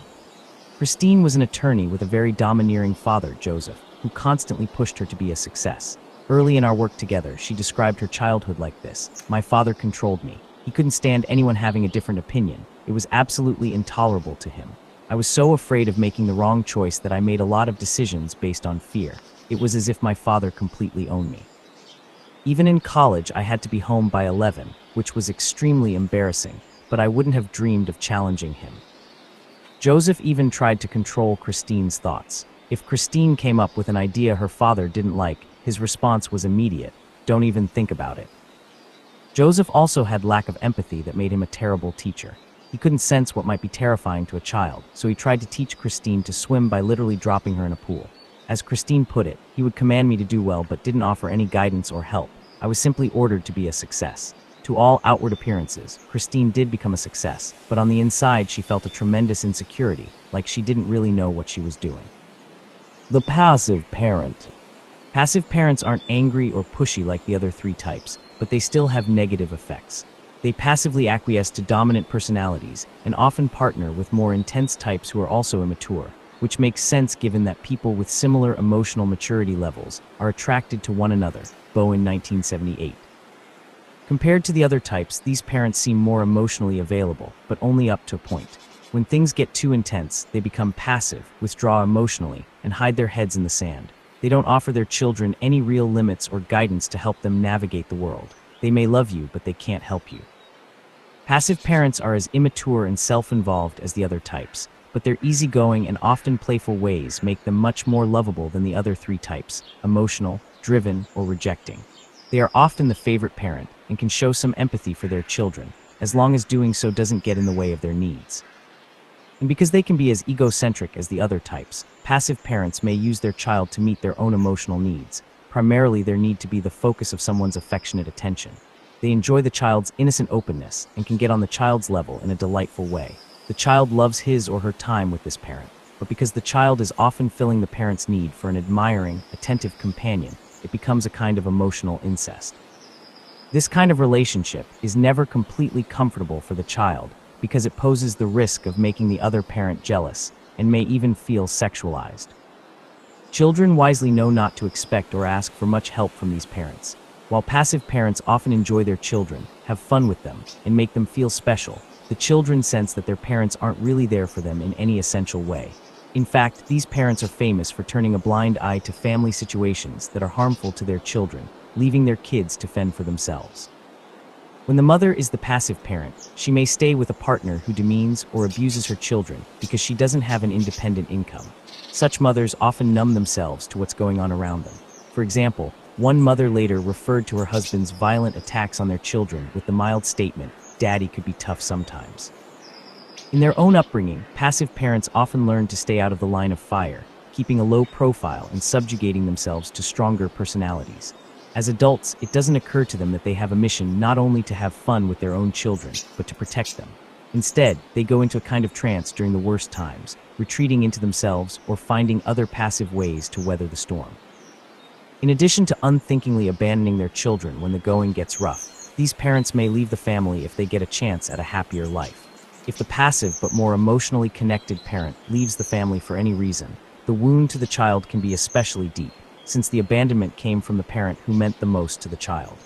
Speaker 1: Christine was an attorney with a very domineering father, Joseph, who constantly pushed her to be a success. Early in our work together, she described her childhood like this: "My father controlled me. He couldn't stand anyone having a different opinion. It was absolutely intolerable to him. I was so afraid of making the wrong choice that I made a lot of decisions based on fear. It was as if my father completely owned me. Even in college, I had to be home by 11, which was extremely embarrassing, but I wouldn't have dreamed of challenging him." Joseph even tried to control Christine's thoughts. If Christine came up with an idea her father didn't like, his response was immediate: "Don't even think about it." Joseph also had lack of empathy that made him a terrible teacher. He couldn't sense what might be terrifying to a child, so he tried to teach Christine to swim by literally dropping her in a pool. As Christine put it, "He would command me to do well but didn't offer any guidance or help. I was simply ordered to be a success." To all outward appearances, Christine did become a success, but on the inside she felt a tremendous insecurity, like she didn't really know what she was doing. The passive parent. Passive parents aren't angry or pushy like the other three types, but they still have negative effects. They passively acquiesce to dominant personalities and often partner with more intense types who are also immature, which makes sense given that people with similar emotional maturity levels are attracted to one another. Bowen, 1978. Compared to the other types, these parents seem more emotionally available, but only up to a point. When things get too intense, they become passive, withdraw emotionally, and hide their heads in the sand. They don't offer their children any real limits or guidance to help them navigate the world. They may love you, but they can't help you. Passive parents are as immature and self-involved as the other types, but their easygoing and often playful ways make them much more lovable than the other three types: emotional, driven, or rejecting. They are often the favorite parent and can show some empathy for their children, as long as doing so doesn't get in the way of their needs. And because they can be as egocentric as the other types, passive parents may use their child to meet their own emotional needs, primarily their need to be the focus of someone's affectionate attention. They enjoy the child's innocent openness and can get on the child's level in a delightful way. The child loves his or her time with this parent, but because the child is often filling the parent's need for an admiring, attentive companion, it becomes a kind of emotional incest. This kind of relationship is never completely comfortable for the child because it poses the risk of making the other parent jealous and may even feel sexualized. Children wisely know not to expect or ask for much help from these parents. While passive parents often enjoy their children, have fun with them, and make them feel special, the children sense that their parents aren't really there for them in any essential way. In fact, these parents are famous for turning a blind eye to family situations that are harmful to their children, leaving their kids to fend for themselves. When the mother is the passive parent, she may stay with a partner who demeans or abuses her children because she doesn't have an independent income. Such mothers often numb themselves to what's going on around them. For example, one mother later referred to her husband's violent attacks on their children with the mild statement, "Daddy could be tough sometimes." In their own upbringing, passive parents often learn to stay out of the line of fire, keeping a low profile and subjugating themselves to stronger personalities. As adults, it doesn't occur to them that they have a mission not only to have fun with their own children, but to protect them. Instead, they go into a kind of trance during the worst times, retreating into themselves or finding other passive ways to weather the storm. In addition to unthinkingly abandoning their children when the going gets rough, these parents may leave the family if they get a chance at a happier life. If the passive but more emotionally connected parent leaves the family for any reason, the wound to the child can be especially deep, since the abandonment came from the parent who meant the most to the child.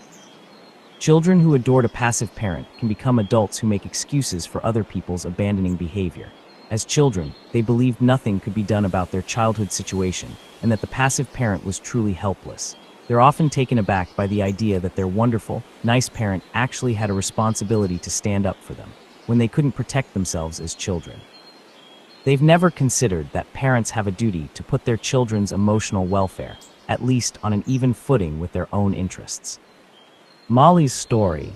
Speaker 1: Children who adored a passive parent can become adults who make excuses for other people's abandoning behavior. As children, they believed nothing could be done about their childhood situation and that the passive parent was truly helpless. They're often taken aback by the idea that their wonderful, nice parent actually had a responsibility to stand up for them when they couldn't protect themselves as children. They've never considered that parents have a duty to put their children's emotional welfare, at least on an even footing with their own interests. Molly's story.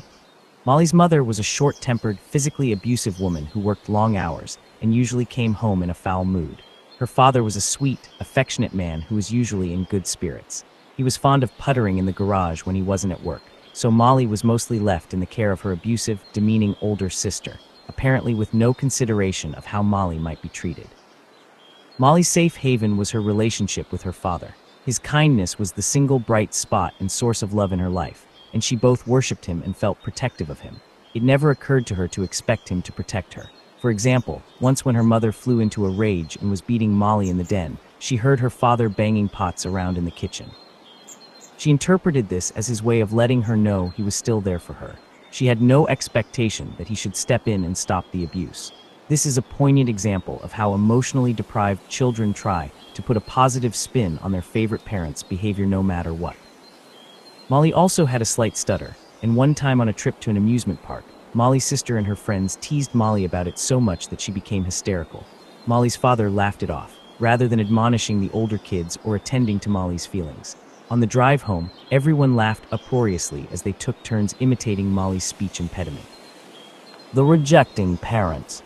Speaker 1: Molly's mother was a short-tempered, physically abusive woman who worked long hours and usually came home in a foul mood. Her father was a sweet, affectionate man who was usually in good spirits. He was fond of puttering in the garage when he wasn't at work, so Molly was mostly left in the care of her abusive, demeaning older sister, apparently with no consideration of how Molly might be treated. Molly's safe haven was her relationship with her father. His kindness was the single bright spot and source of love in her life, and she both worshipped him and felt protective of him. It never occurred to her to expect him to protect her. For example, once when her mother flew into a rage and was beating Molly in the den, she heard her father banging pots around in the kitchen. She interpreted this as his way of letting her know he was still there for her. She had no expectation that he should step in and stop the abuse. This is a poignant example of how emotionally deprived children try to put a positive spin on their favorite parents' behavior no matter what. Molly also had a slight stutter, and one time on a trip to an amusement park, Molly's sister and her friends teased Molly about it so much that she became hysterical. Molly's father laughed it off, rather than admonishing the older kids or attending to Molly's feelings. On the drive home, everyone laughed uproariously as they took turns imitating Molly's speech impediment. The rejecting parents.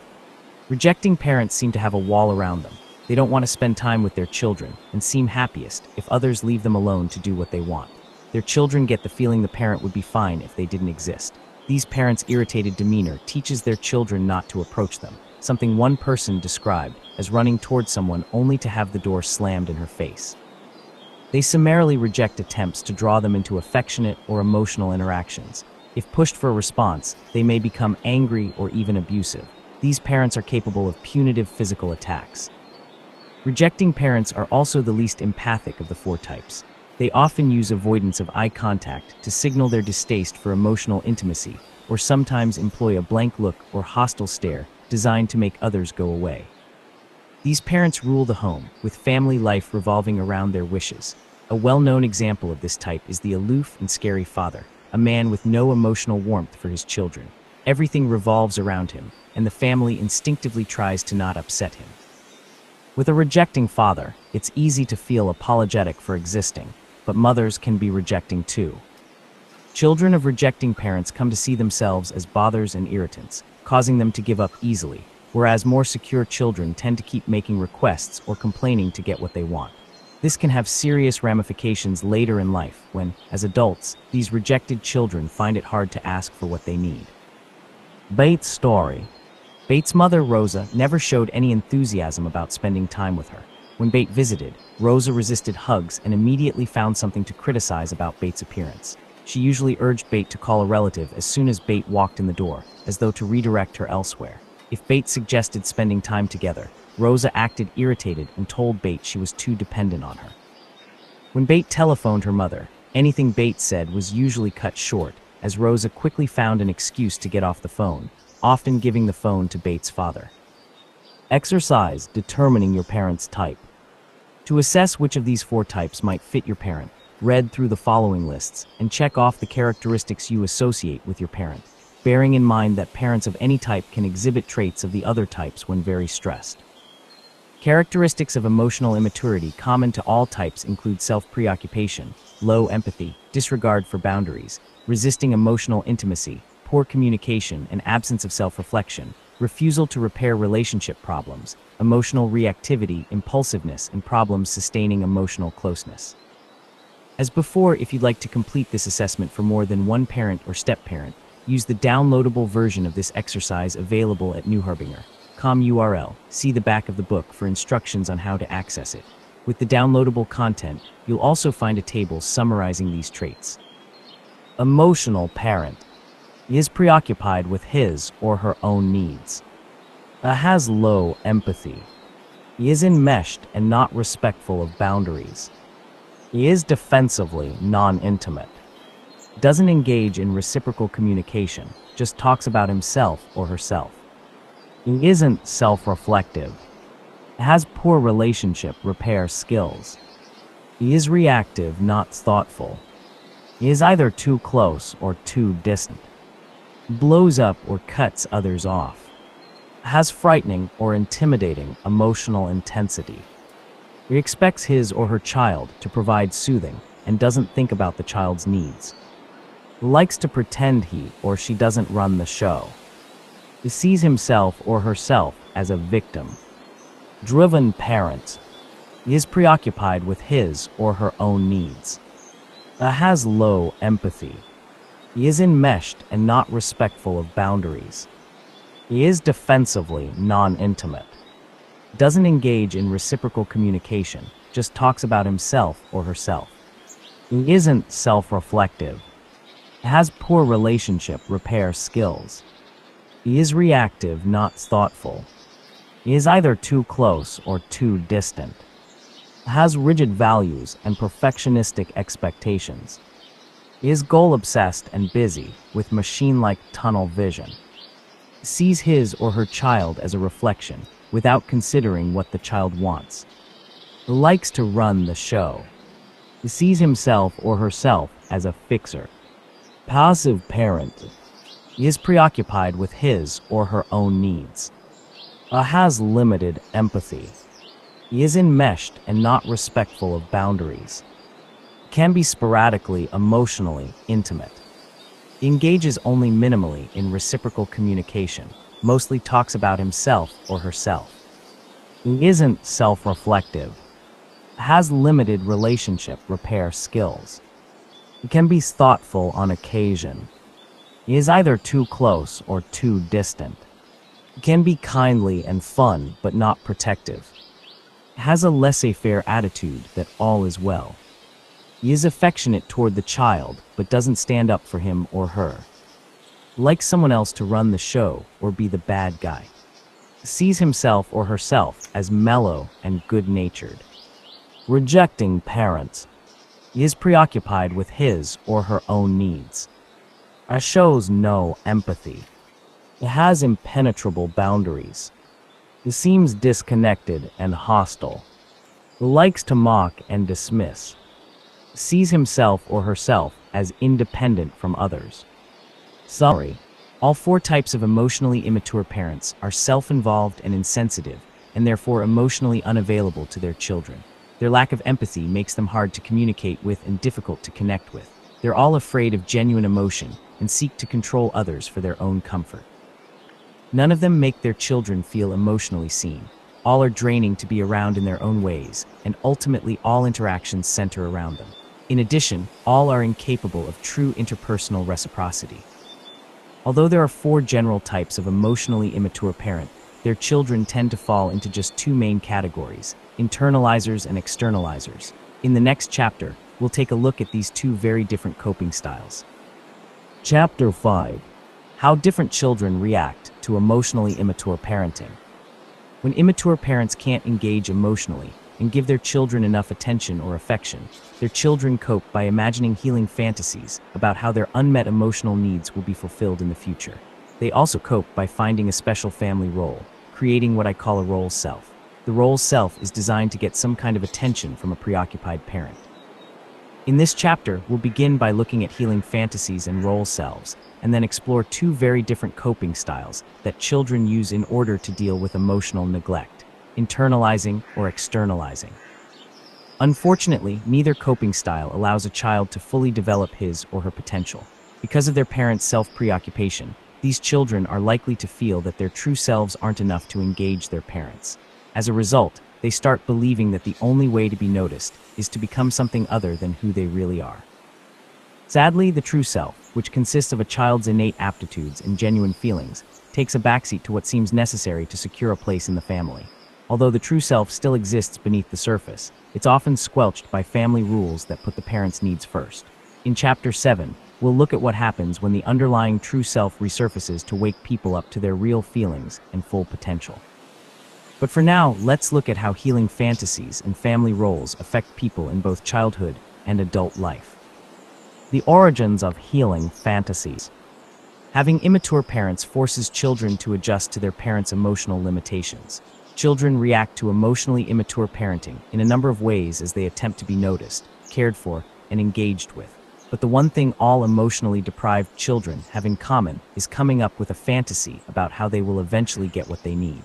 Speaker 1: Rejecting parents seem to have a wall around them. They don't want to spend time with their children and seem happiest if others leave them alone to do what they want. Their children get the feeling the parent would be fine if they didn't exist. These parents' irritated demeanor teaches their children not to approach them, something one person described as running towards someone only to have the door slammed in her face. They summarily reject attempts to draw them into affectionate or emotional interactions. If pushed for a response, they may become angry or even abusive. These parents are capable of punitive physical attacks. Rejecting parents are also the least empathic of the four types. They often use avoidance of eye contact to signal their distaste for emotional intimacy, or sometimes employ a blank look or hostile stare designed to make others go away. These parents rule the home, with family life revolving around their wishes. A well-known example of this type is the aloof and scary father, a man with no emotional warmth for his children. Everything revolves around him, and the family instinctively tries to not upset him. With a rejecting father, it's easy to feel apologetic for existing, but mothers can be rejecting too. Children of rejecting parents come to see themselves as bothers and irritants, causing them to give up easily, whereas more secure children tend to keep making requests or complaining to get what they want. This can have serious ramifications later in life when, as adults, these rejected children find it hard to ask for what they need. Bates' story. Bates' mother, Rosa, never showed any enthusiasm about spending time with her. When Bate visited, Rosa resisted hugs and immediately found something to criticize about Bates' appearance. She usually urged Bate to call a relative as soon as Bate walked in the door, as though to redirect her elsewhere. If Bate suggested spending time together, Rosa acted irritated and told Bate she was too dependent on her. When Bate telephoned her mother, anything Bate said was usually cut short, as Rosa quickly found an excuse to get off the phone, often giving the phone to Bates' father. Exercise determining your parent's type. To assess which of these four types might fit your parent, read through the following lists and check off the characteristics you associate with your parent, bearing in mind that parents of any type can exhibit traits of the other types when very stressed. Characteristics of emotional immaturity common to all types include self-preoccupation, low empathy, disregard for boundaries, resisting emotional intimacy, poor communication and absence of self-reflection, refusal to repair relationship problems, emotional reactivity, impulsiveness, and problems sustaining emotional closeness. As before, if you'd like to complete this assessment for more than one parent or step-parent, use the downloadable version of this exercise available at newharbinger.com URL. See the back of the book for instructions on how to access it. With the downloadable content, you'll also find a table summarizing these traits. Emotional parent. He is preoccupied with his or her own needs. Has low empathy. He is enmeshed and not respectful of boundaries. He is defensively non-intimate. Doesn't engage in reciprocal communication, just talks about himself or herself. He isn't self-reflective. Has poor relationship repair skills. He is reactive, not thoughtful. He is either too close or too distant. Blows up or cuts others off. Has frightening or intimidating emotional intensity. He expects his or her child to provide soothing and doesn't think about the child's needs. Likes to pretend he or she doesn't run the show. He sees himself or herself as a victim. Driven parent. He is preoccupied with his or her own needs. Has low empathy. He is enmeshed and not respectful of boundaries. He is defensively non-intimate. Doesn't engage in reciprocal communication, just talks about himself or herself. He isn't self-reflective. Has poor relationship repair skills. He is reactive, not thoughtful. He is either too close or too distant. Has rigid values and perfectionistic expectations. He is goal-obsessed and busy, with machine-like tunnel vision. Sees his or her child as a reflection, without considering what the child wants. Likes to run the show. He sees himself or herself as a fixer. Passive parent. He is preoccupied with his or her own needs. Has limited empathy. He is enmeshed and not respectful of boundaries. Can be sporadically emotionally intimate. Engages only minimally in reciprocal communication, mostly talks about himself or herself. He isn't self-reflective. Has limited relationship repair skills. He can be thoughtful on occasion. He is either too close or too distant. He can be kindly and fun but not protective. Has a laissez-faire attitude that all is well. He is affectionate toward the child, but doesn't stand up for him or her. Likes someone else to run the show or be the bad guy. sees himself or herself as mellow and good-natured. Rejecting parents. He is preoccupied with his or her own needs. Shows no empathy. It has impenetrable boundaries. It seems disconnected and hostile. Likes to mock and dismiss. Sees himself or herself as independent from others. Summary. All four types of emotionally immature parents are self-involved and insensitive, and therefore emotionally unavailable to their children. Their lack of empathy makes them hard to communicate with and difficult to connect with. They're all afraid of genuine emotion and seek to control others for their own comfort. None of them make their children feel emotionally seen. All are draining to be around in their own ways, and ultimately all interactions center around them. In addition, all are incapable of true interpersonal reciprocity. Although there are four general types of emotionally immature parent, their children tend to fall into just two main categories: internalizers and externalizers. In the next chapter, we'll take a look at these two very different coping styles. Chapter 5. How different children react to emotionally immature parenting. When immature parents can't engage emotionally and give their children enough attention or affection, their children cope by imagining healing fantasies about how their unmet emotional needs will be fulfilled in the future. They also cope by finding a special family role, creating what I call a role self. The role self is designed to get some kind of attention from a preoccupied parent. In this chapter, we'll begin by looking at healing fantasies and role selves, and then explore two very different coping styles that children use in order to deal with emotional neglect: internalizing or externalizing. Unfortunately, neither coping style allows a child to fully develop his or her potential. Because of their parents' self-preoccupation, these children are likely to feel that their true selves aren't enough to engage their parents. As a result, they start believing that the only way to be noticed is to become something other than who they really are. Sadly, the true self, which consists of a child's innate aptitudes and genuine feelings, takes a backseat to what seems necessary to secure a place in the family. Although the true self still exists beneath the surface, it's often squelched by family rules that put the parents' needs first. In Chapter 7, we'll look at what happens when the underlying true self resurfaces to wake people up to their real feelings and full potential. But for now, let's look at how healing fantasies and family roles affect people in both childhood and adult life. The origins of healing fantasies. Having immature parents forces children to adjust to their parents' emotional limitations. Children react to emotionally immature parenting in a number of ways as they attempt to be noticed, cared for, and engaged with. But the one thing all emotionally deprived children have in common is coming up with a fantasy about how they will eventually get what they need.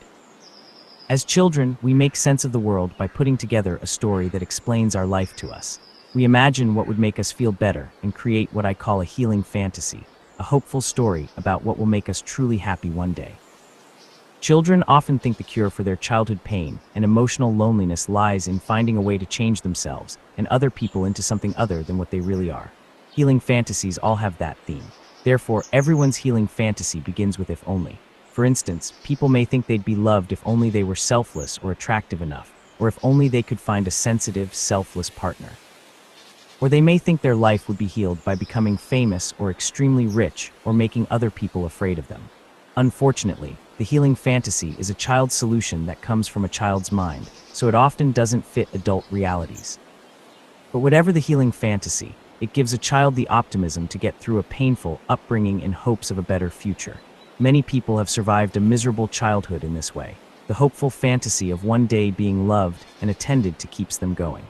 Speaker 1: As children, we make sense of the world by putting together a story that explains our life to us. We imagine what would make us feel better and create what I call a healing fantasy, a hopeful story about what will make us truly happy one day. Children often think the cure for their childhood pain and emotional loneliness lies in finding a way to change themselves and other people into something other than what they really are. Healing fantasies all have that theme. Therefore, everyone's healing fantasy begins with if only. For instance, people may think they'd be loved if only they were selfless or attractive enough, or if only they could find a sensitive, selfless partner. Or they may think their life would be healed by becoming famous or extremely rich or making other people afraid of them. Unfortunately, the healing fantasy is a child's solution that comes from a child's mind, so it often doesn't fit adult realities. But whatever the healing fantasy, it gives a child the optimism to get through a painful upbringing in hopes of a better future. Many people have survived a miserable childhood in this way. The hopeful fantasy of one day being loved and attended to keeps them going.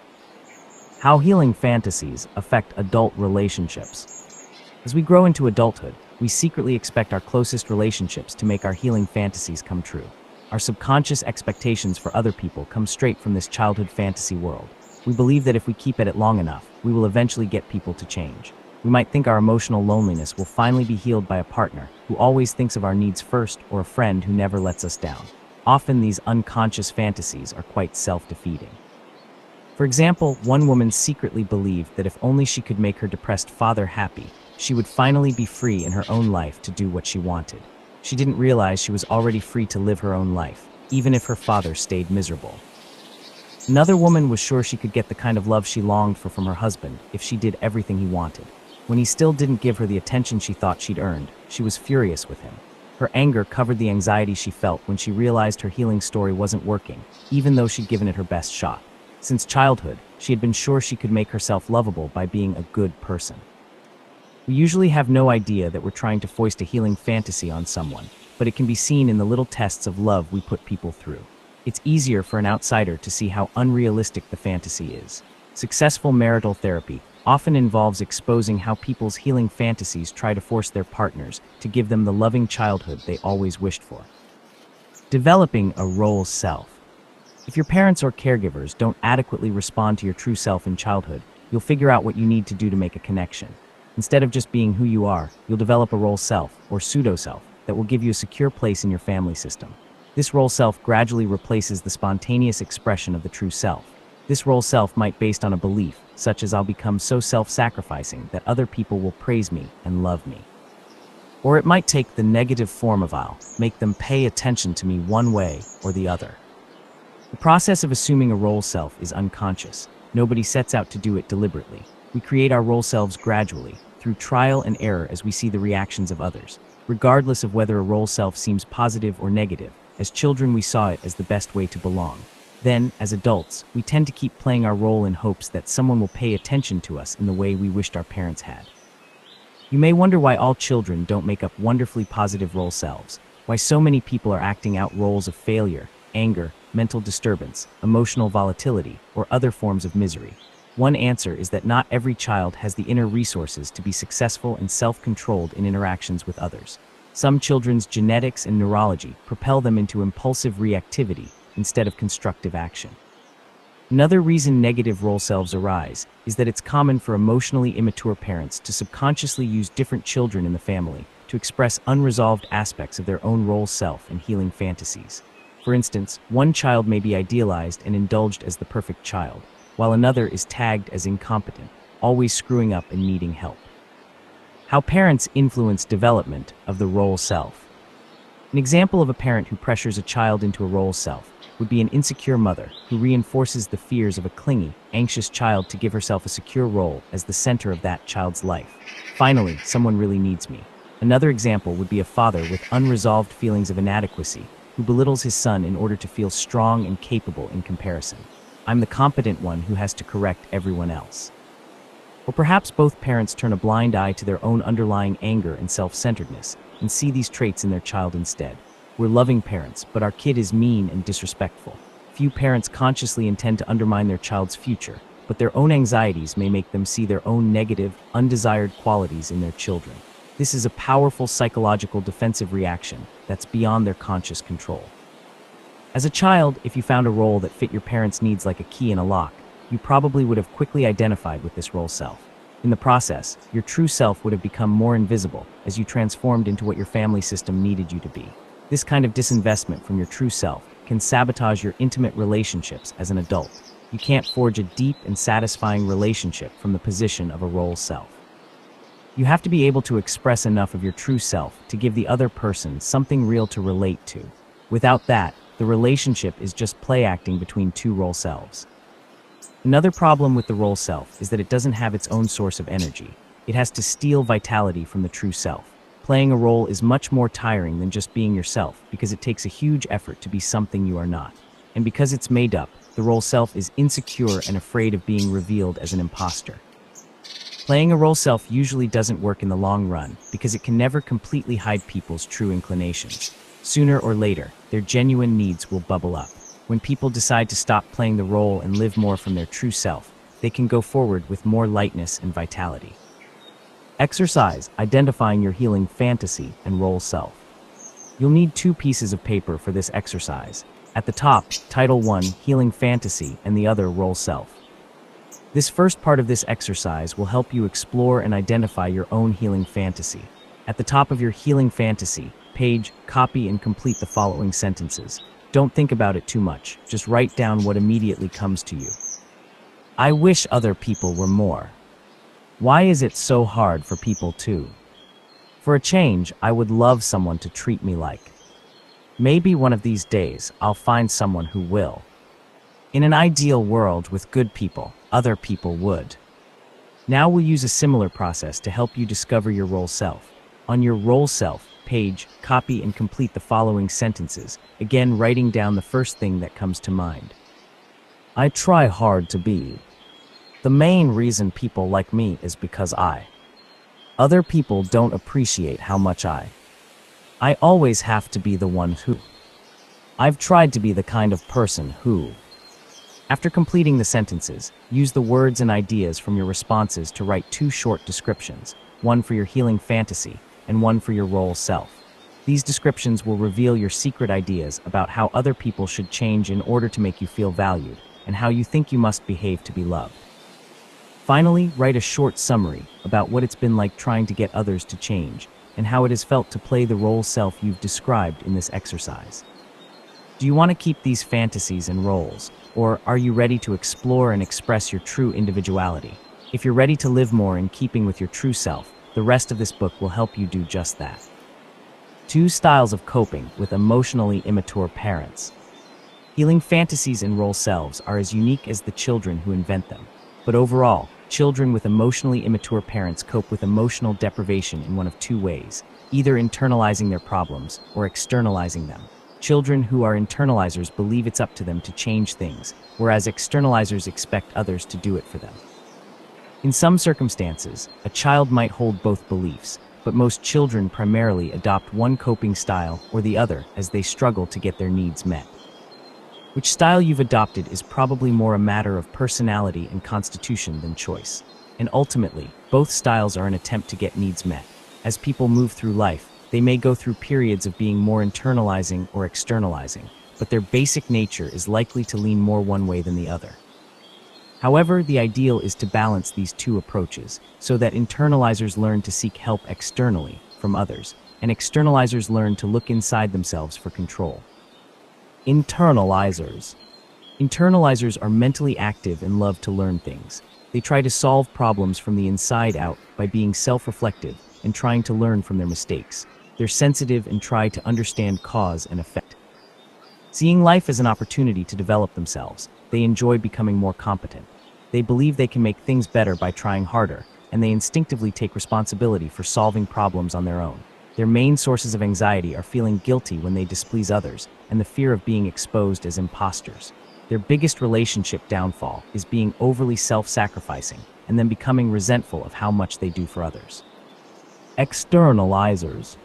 Speaker 1: How healing fantasies affect adult relationships. As we grow into adulthood, we secretly expect our closest relationships to make our healing fantasies come true. Our subconscious expectations for other people come straight from this childhood fantasy world. We believe that if we keep at it long enough, we will eventually get people to change. We might think our emotional loneliness will finally be healed by a partner who always thinks of our needs first, or a friend who never lets us down. Often these unconscious fantasies are quite self-defeating. For example, one woman secretly believed that if only she could make her depressed father happy, she would finally be free in her own life to do what she wanted. She didn't realize she was already free to live her own life, even if her father stayed miserable. Another woman was sure she could get the kind of love she longed for from her husband if she did everything he wanted. When he still didn't give her the attention she thought she'd earned, she was furious with him. Her anger covered the anxiety she felt when she realized her healing story wasn't working, even though she'd given it her best shot. Since childhood, she had been sure she could make herself lovable by being a good person. We usually have no idea that we're trying to foist a healing fantasy on someone, but it can be seen in the little tests of love we put people through. It's easier for an outsider to see how unrealistic the fantasy is. Successful marital therapy often involves exposing how people's healing fantasies try to force their partners to give them the loving childhood they always wished for. Developing a role self. If your parents or caregivers don't adequately respond to your true self in childhood, you'll figure out what you need to do to make a connection. Instead of just being who you are, you'll develop a role self, or pseudo-self, that will give you a secure place in your family system. This role self gradually replaces the spontaneous expression of the true self. This role self might be based on a belief, such as I'll become so self-sacrificing that other people will praise me and love me. Or it might take the negative form of I'll make them pay attention to me one way or the other. The process of assuming a role self is unconscious. Nobody sets out to do it deliberately. We create our role selves gradually, through trial and error as we see the reactions of others. Regardless of whether a role self seems positive or negative, as children we saw it as the best way to belong. Then, as adults, we tend to keep playing our role in hopes that someone will pay attention to us in the way we wished our parents had. You may wonder why all children don't make up wonderfully positive role selves, why so many people are acting out roles of failure, anger, mental disturbance, emotional volatility, or other forms of misery. One answer is that not every child has the inner resources to be successful and self-controlled in interactions with others. Some children's genetics and neurology propel them into impulsive reactivity instead of constructive action. Another reason negative role selves arise is that it's common for emotionally immature parents to subconsciously use different children in the family to express unresolved aspects of their own role self and healing fantasies. For instance, one child may be idealized and indulged as the perfect child, while another is tagged as incompetent, always screwing up and needing help. How parents influence development of the role self. An example of a parent who pressures a child into a role self would be an insecure mother who reinforces the fears of a clingy, anxious child to give herself a secure role as the center of that child's life. Finally, someone really needs me. Another example would be a father with unresolved feelings of inadequacy who belittles his son in order to feel strong and capable in comparison. I'm the competent one who has to correct everyone else. Or perhaps both parents turn a blind eye to their own underlying anger and self-centeredness and see these traits in their child instead. We're loving parents, but our kid is mean and disrespectful. Few parents consciously intend to undermine their child's future, but their own anxieties may make them see their own negative, undesired qualities in their children. This is a powerful psychological defensive reaction that's beyond their conscious control. As a child, if you found a role that fit your parents' needs like a key in a lock, you probably would have quickly identified with this role self. In the process, your true self would have become more invisible as you transformed into what your family system needed you to be. This kind of disinvestment from your true self can sabotage your intimate relationships as an adult. You can't forge a deep and satisfying relationship from the position of a role self. You have to be able to express enough of your true self to give the other person something real to relate to. Without that, the relationship is just play acting between two role selves. Another problem with the role self is that it doesn't have its own source of energy. It has to steal vitality from the true self. Playing a role is much more tiring than just being yourself because it takes a huge effort to be something you are not. And because it's made up, the role self is insecure and afraid of being revealed as an imposter. Playing a role self usually doesn't work in the long run because it can never completely hide people's true inclinations. Sooner or later, their genuine needs will bubble up. When people decide to stop playing the role and live more from their true self, they can go forward with more lightness and vitality. Exercise identifying your healing fantasy and role self. You'll need 2 pieces of paper for this exercise. At the top, Title 1, Healing Fantasy, and the other, Role Self. This first part of this exercise will help you explore and identify your own healing fantasy. At the top of your healing fantasy page, copy and complete the following sentences. Don't think about it too much, just write down what immediately comes to you. I wish other people were more. Why is it so hard for people to? For a change, I would love someone to treat me like. Maybe one of these days, I'll find someone who will. In an ideal world with good people, other people would. Now we'll use a similar process to help you discover your role self. On your role self page, copy and complete the following sentences, again writing down the first thing that comes to mind. I try hard to be. The main reason people like me is because other people don't appreciate how much I always have to be the one who. I've tried to be the kind of person who. After completing the sentences, use the words and ideas from your responses to write 2 short descriptions, one for your healing fantasy and one for your role self. These descriptions will reveal your secret ideas about how other people should change in order to make you feel valued and how you think you must behave to be loved. Finally, write a short summary about what it's been like trying to get others to change and how it has felt to play the role self you've described in this exercise. Do you want to keep these fantasies and roles, or are you ready to explore and express your true individuality? If you're ready to live more in keeping with your true self, the rest of this book will help you do just that. 2 styles of coping with emotionally immature parents. Healing fantasies and role selves are as unique as the children who invent them. But overall, children with emotionally immature parents cope with emotional deprivation in one of 2 ways, either internalizing their problems or externalizing them. Children who are internalizers believe it's up to them to change things, whereas externalizers expect others to do it for them. In some circumstances, a child might hold both beliefs, but most children primarily adopt one coping style or the other as they struggle to get their needs met. Which style you've adopted is probably more a matter of personality and constitution than choice. And ultimately, both styles are an attempt to get needs met. As people move through life, they may go through periods of being more internalizing or externalizing, but their basic nature is likely to lean more one way than the other. However, the ideal is to balance these 2 approaches so that internalizers learn to seek help externally from others, and externalizers learn to look inside themselves for control. Internalizers. Internalizers are mentally active and love to learn things. They try to solve problems from the inside out by being self-reflective and trying to learn from their mistakes. They're sensitive and try to understand cause and effect. Seeing life as an opportunity to develop themselves, they enjoy becoming more competent. They believe they can make things better by trying harder, and they instinctively take responsibility for solving problems on their own. Their main sources of anxiety are feeling guilty when they displease others and the fear of being exposed as imposters. Their biggest relationship downfall is being overly self-sacrificing and then becoming resentful of how much they do for others. Externalizers.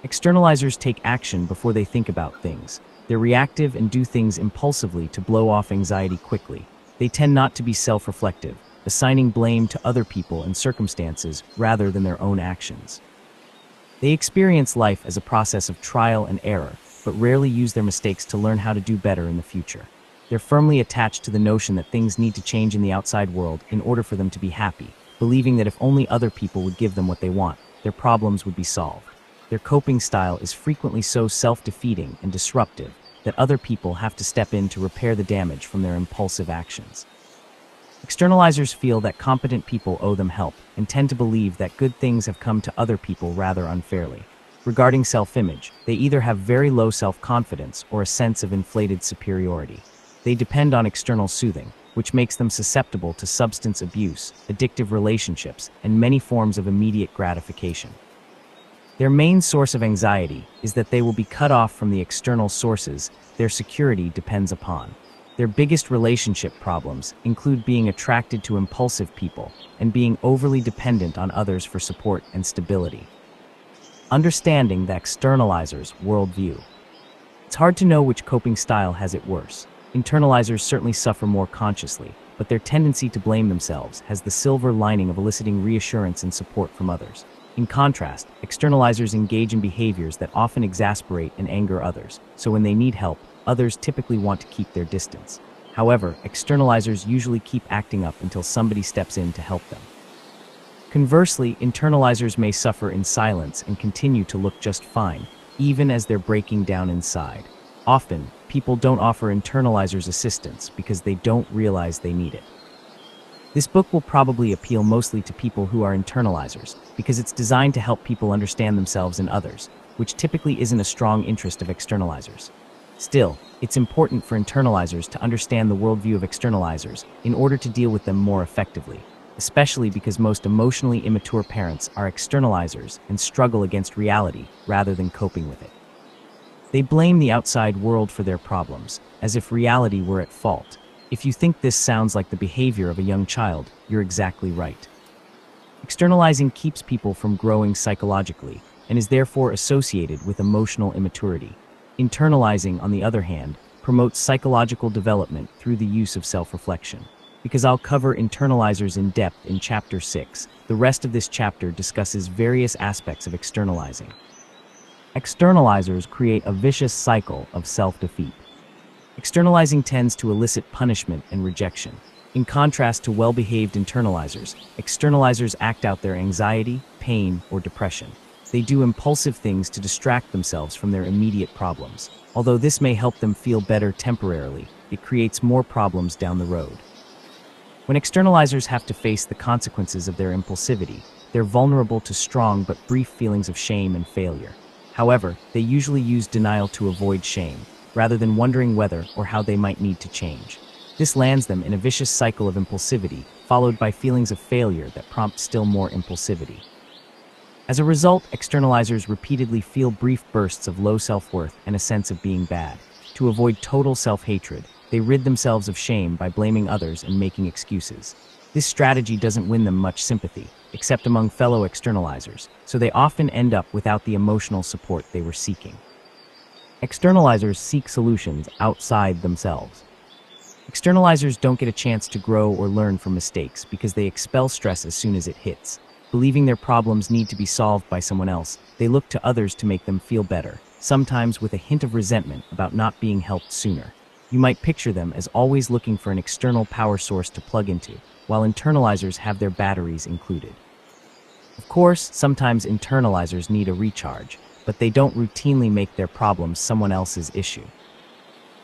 Speaker 1: Externalizers take action before they think about things. They're reactive and do things impulsively to blow off anxiety quickly. They tend not to be self-reflective, assigning blame to other people and circumstances rather than their own actions. They experience life as a process of trial and error, but rarely use their mistakes to learn how to do better in the future. They're firmly attached to the notion that things need to change in the outside world in order for them to be happy, believing that if only other people would give them what they want, their problems would be solved. Their coping style is frequently so self-defeating and disruptive that other people have to step in to repair the damage from their impulsive actions. Externalizers feel that competent people owe them help and tend to believe that good things have come to other people rather unfairly. Regarding self-image, they either have very low self-confidence or a sense of inflated superiority. They depend on external soothing, which makes them susceptible to substance abuse, addictive relationships, and many forms of immediate gratification. Their main source of anxiety is that they will be cut off from the external sources their security depends upon. Their biggest relationship problems include being attracted to impulsive people and being overly dependent on others for support and stability. Understanding the externalizer's worldview. It's hard to know which coping style has it worse. Internalizers certainly suffer more consciously, but their tendency to blame themselves has the silver lining of eliciting reassurance and support from others. In contrast, externalizers engage in behaviors that often exasperate and anger others, so when they need help, others typically want to keep their distance. However, externalizers usually keep acting up until somebody steps in to help them. Conversely, internalizers may suffer in silence and continue to look just fine, even as they're breaking down inside. Often, people don't offer internalizers assistance because they don't realize they need it. This book will probably appeal mostly to people who are internalizers, because it's designed to help people understand themselves and others, which typically isn't a strong interest of externalizers. Still, it's important for internalizers to understand the worldview of externalizers in order to deal with them more effectively. especially because most emotionally immature parents are externalizers and struggle against reality rather than coping with it. They blame the outside world for their problems, as if reality were at fault. If you think this sounds like the behavior of a young child, you're exactly right. Externalizing keeps people from growing psychologically and is therefore associated with emotional immaturity. Internalizing, on the other hand, promotes psychological development through the use of self-reflection. Because I'll cover internalizers in depth in Chapter 6, the rest of this chapter discusses various aspects of externalizing. Externalizers create a vicious cycle of self-defeat. Externalizing tends to elicit punishment and rejection. In contrast to well-behaved internalizers act out their anxiety, pain, or depression. They do impulsive things to distract themselves from their immediate problems. Although this may help them feel better temporarily, it creates more problems down the road. When externalizers have to face the consequences of their impulsivity, they're vulnerable to strong but brief feelings of shame and failure. However, they usually use denial to avoid shame, rather than wondering whether or how they might need to change. This lands them in a vicious cycle of impulsivity, followed by feelings of failure that prompt still more impulsivity. As a result, externalizers repeatedly feel brief bursts of low self-worth and a sense of being bad. To avoid total self-hatred, they rid themselves of shame by blaming others and making excuses. This strategy doesn't win them much sympathy, except among fellow externalizers, so they often end up without the emotional support they were seeking. Externalizers seek solutions outside themselves. Externalizers don't get a chance to grow or learn from mistakes because they expel stress as soon as it hits. Believing their problems need to be solved by someone else, they look to others to make them feel better, sometimes with a hint of resentment about not being helped sooner. You might picture them as always looking for an external power source to plug into, while internalizers have their batteries included. Of course, sometimes internalizers need a recharge, but they don't routinely make their problems someone else's issue.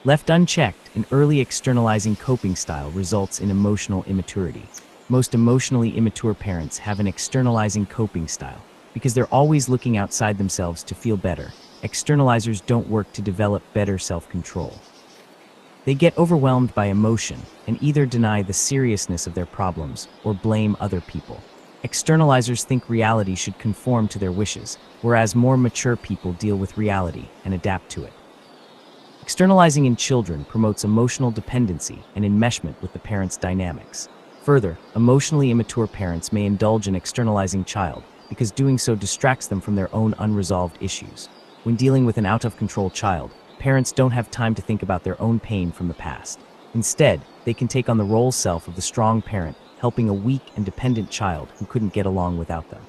Speaker 1: Left unchecked, an early externalizing coping style results in emotional immaturity. Most emotionally immature parents have an externalizing coping style because they're always looking outside themselves to feel better. Externalizers don't work to develop better self-control. They get overwhelmed by emotion and either deny the seriousness of their problems or blame other people. Externalizers think reality should conform to their wishes, whereas more mature people deal with reality and adapt to it. Externalizing in children promotes emotional dependency and enmeshment with the parents' dynamics. Further, emotionally immature parents may indulge in externalizing child because doing so distracts them from their own unresolved issues. When dealing with an out-of-control child, parents don't have time to think about their own pain from the past. Instead, they can take on the role self of the strong parent, helping a weak and dependent child who couldn't get along without them.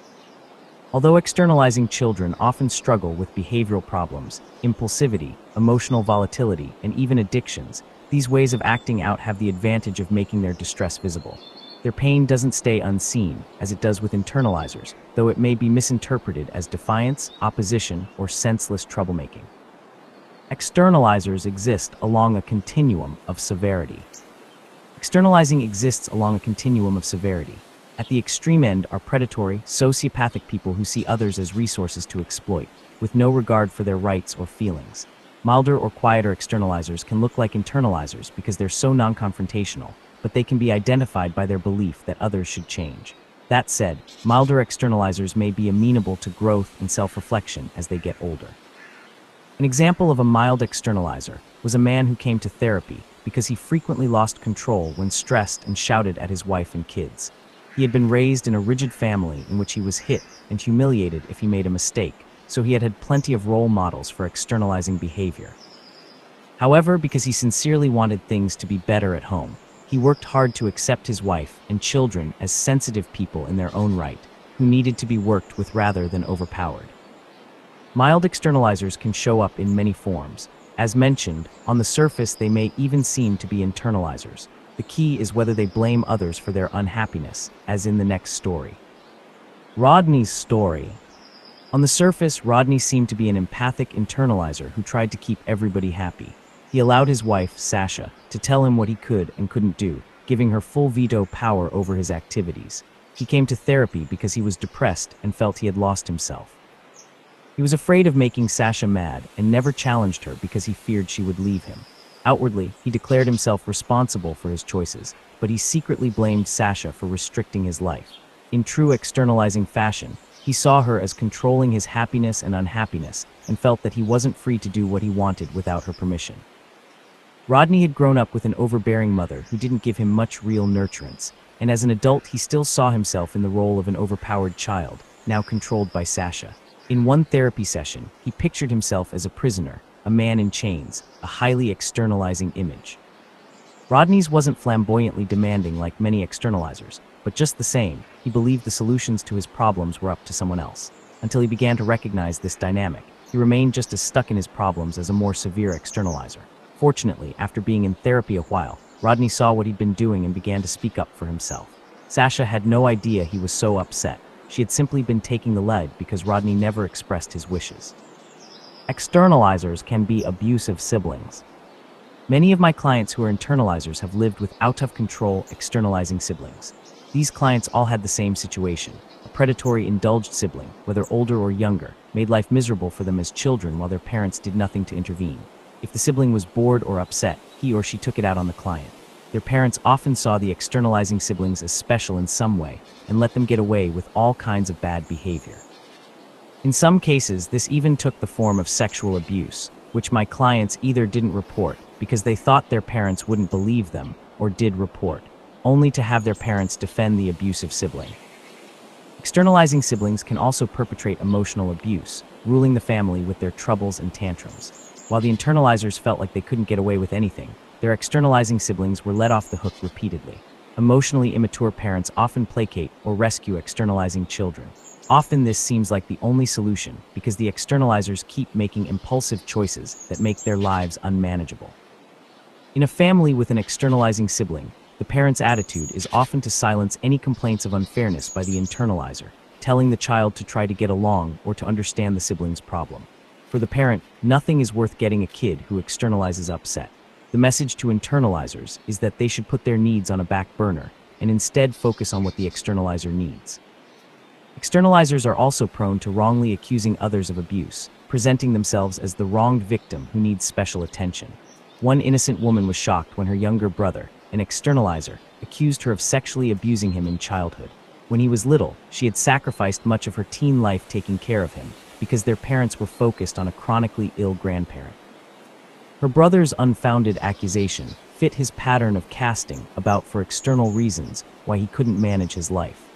Speaker 1: Although externalizing children often struggle with behavioral problems, impulsivity, emotional volatility, and even addictions, these ways of acting out have the advantage of making their distress visible. Their pain doesn't stay unseen, as it does with internalizers, though it may be misinterpreted as defiance, opposition, or senseless troublemaking. Externalizers exist along a continuum of severity. Externalizing exists along a continuum of severity. At the extreme end are predatory, sociopathic people who see others as resources to exploit, with no regard for their rights or feelings. Milder or quieter externalizers can look like internalizers because they're so non-confrontational, but they can be identified by their belief that others should change. That said, milder externalizers may be amenable to growth and self-reflection as they get older. An example of a mild externalizer was a man who came to therapy because he frequently lost control when stressed and shouted at his wife and kids. He had been raised in a rigid family in which he was hit and humiliated if he made a mistake, so he had had plenty of role models for externalizing behavior. However, because he sincerely wanted things to be better at home, he worked hard to accept his wife and children as sensitive people in their own right, who needed to be worked with rather than overpowered. Mild externalizers can show up in many forms. As mentioned, on the surface they may even seem to be internalizers. The key is whether they blame others for their unhappiness, as in the next story. Rodney's story. On the surface, Rodney seemed to be an empathic internalizer who tried to keep everybody happy. He allowed his wife, Sasha, to tell him what he could and couldn't do, giving her full veto power over his activities. He came to therapy because he was depressed and felt he had lost himself. He was afraid of making Sasha mad and never challenged her because he feared she would leave him. Outwardly, he declared himself responsible for his choices, but he secretly blamed Sasha for restricting his life. In true externalizing fashion, he saw her as controlling his happiness and unhappiness and felt that he wasn't free to do what he wanted without her permission. Rodney had grown up with an overbearing mother who didn't give him much real nurturance, and as an adult he still saw himself in the role of an overpowered child, now controlled by Sasha. In one therapy session, he pictured himself as a prisoner, a man in chains, a highly externalizing image. Rodney's wasn't flamboyantly demanding like many externalizers, but just the same, he believed the solutions to his problems were up to someone else. Until he began to recognize this dynamic, he remained just as stuck in his problems as a more severe externalizer. Fortunately, after being in therapy a while, Rodney saw what he'd been doing and began to speak up for himself. Sasha had no idea he was so upset. She had simply been taking the lead because Rodney never expressed his wishes. Externalizers can be abusive siblings. Many of my clients who are internalizers have lived with out-of-control, externalizing siblings. These clients all had the same situation. A predatory, indulged sibling, whether older or younger, made life miserable for them as children while their parents did nothing to intervene. If the sibling was bored or upset, he or she took it out on the client. Their parents often saw the externalizing siblings as special in some way and let them get away with all kinds of bad behavior. In some cases, this even took the form of sexual abuse, which my clients either didn't report because they thought their parents wouldn't believe them, or did report, only to have their parents defend the abusive sibling. Externalizing siblings can also perpetrate emotional abuse, ruling the family with their troubles and tantrums. While the internalizers felt like they couldn't get away with anything, their externalizing siblings were let off the hook repeatedly. Emotionally immature parents often placate or rescue externalizing children. Often this seems like the only solution because the externalizers keep making impulsive choices that make their lives unmanageable. In a family with an externalizing sibling, the parent's attitude is often to silence any complaints of unfairness by the internalizer, telling the child to try to get along or to understand the sibling's problem. For the parent, nothing is worth getting a kid who externalizes upset. The message to internalizers is that they should put their needs on a back burner and instead focus on what the externalizer needs. Externalizers are also prone to wrongly accusing others of abuse, presenting themselves as the wronged victim who needs special attention. One innocent woman was shocked when her younger brother, an externalizer, accused her of sexually abusing him in childhood. When he was little, she had sacrificed much of her teen life taking care of him because their parents were focused on a chronically ill grandparent. Her brother's unfounded accusation fit his pattern of casting about for external reasons why he couldn't manage his life.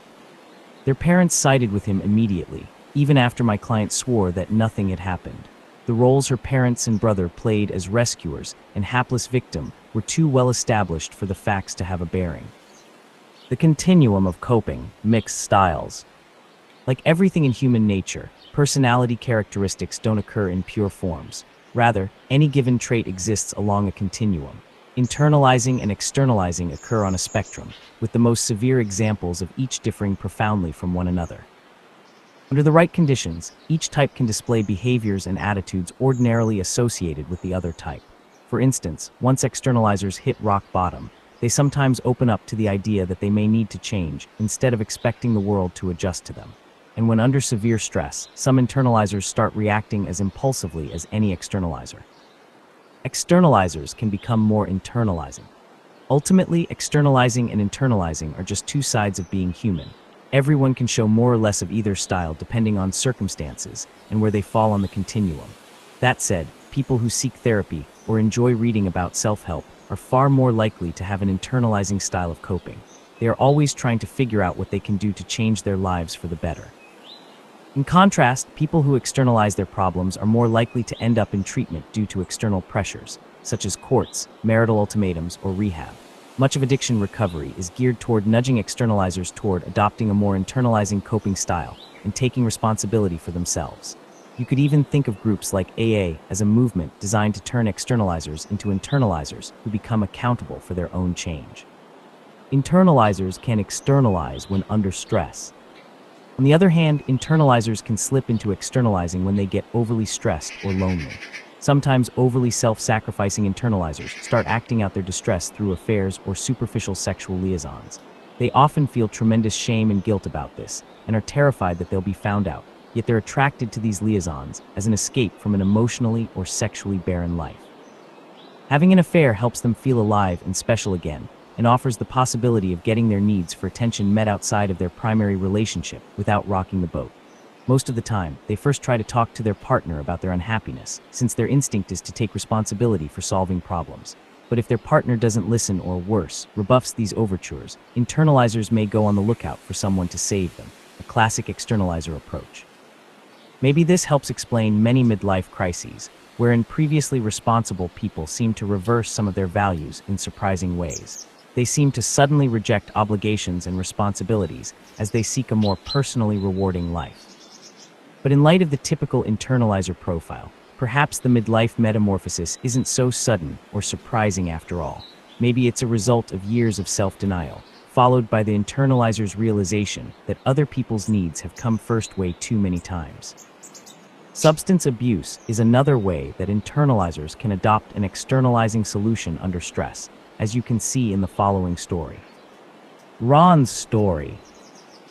Speaker 1: Their parents sided with him immediately, even after my client swore that nothing had happened. The roles her parents and brother played as rescuers and hapless victim were too well established for the facts to have a bearing. The continuum of coping, mixed styles. Like everything in human nature, personality characteristics don't occur in pure forms. Rather, any given trait exists along a continuum. Internalizing and externalizing occur on a spectrum, with the most severe examples of each differing profoundly from one another. Under the right conditions, each type can display behaviors and attitudes ordinarily associated with the other type. For instance, once externalizers hit rock bottom, they sometimes open up to the idea that they may need to change instead of expecting the world to adjust to them. And when under severe stress, some internalizers start reacting as impulsively as any externalizer. Externalizers can become more internalizing. Ultimately, externalizing and internalizing are just two sides of being human. Everyone can show more or less of either style depending on circumstances and where they fall on the continuum. That said, people who seek therapy or enjoy reading about self-help are far more likely to have an internalizing style of coping. They are always trying to figure out what they can do to change their lives for the better. In contrast, people who externalize their problems are more likely to end up in treatment due to external pressures, such as courts, marital ultimatums, or rehab. Much of addiction recovery is geared toward nudging externalizers toward adopting a more internalizing coping style and taking responsibility for themselves. You could even think of groups like AA as a movement designed to turn externalizers into internalizers who become accountable for their own change. Internalizers can externalize when under stress. On the other hand, internalizers can slip into externalizing when they get overly stressed or lonely. Sometimes overly self-sacrificing internalizers start acting out their distress through affairs or superficial sexual liaisons. They often feel tremendous shame and guilt about this and are terrified that they'll be found out, yet they're attracted to these liaisons as an escape from an emotionally or sexually barren life. Having an affair helps them feel alive and special again, and offers the possibility of getting their needs for attention met outside of their primary relationship without rocking the boat. Most of the time, they first try to talk to their partner about their unhappiness, since their instinct is to take responsibility for solving problems. But if their partner doesn't listen or worse, rebuffs these overtures, internalizers may go on the lookout for someone to save them, a classic externalizer approach. Maybe this helps explain many midlife crises, wherein previously responsible people seem to reverse some of their values in surprising ways. They seem to suddenly reject obligations and responsibilities as they seek a more personally rewarding life. But in light of the typical internalizer profile, perhaps the midlife metamorphosis isn't so sudden or surprising after all. Maybe it's a result of years of self-denial, followed by the internalizer's realization that other people's needs have come first way too many times. Substance abuse is another way that internalizers can adopt an externalizing solution under stress, as you can see in the following story. Ron's story.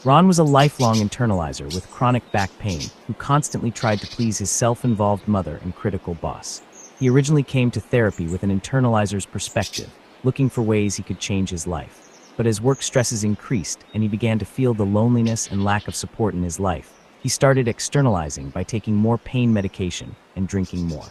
Speaker 1: Ron was a lifelong internalizer with chronic back pain who constantly tried to please his self-involved mother and critical boss. He originally came to therapy with an internalizer's perspective, looking for ways he could change his life. But as work stresses increased and he began to feel the loneliness and lack of support in his life, he started externalizing by taking more pain medication and drinking more.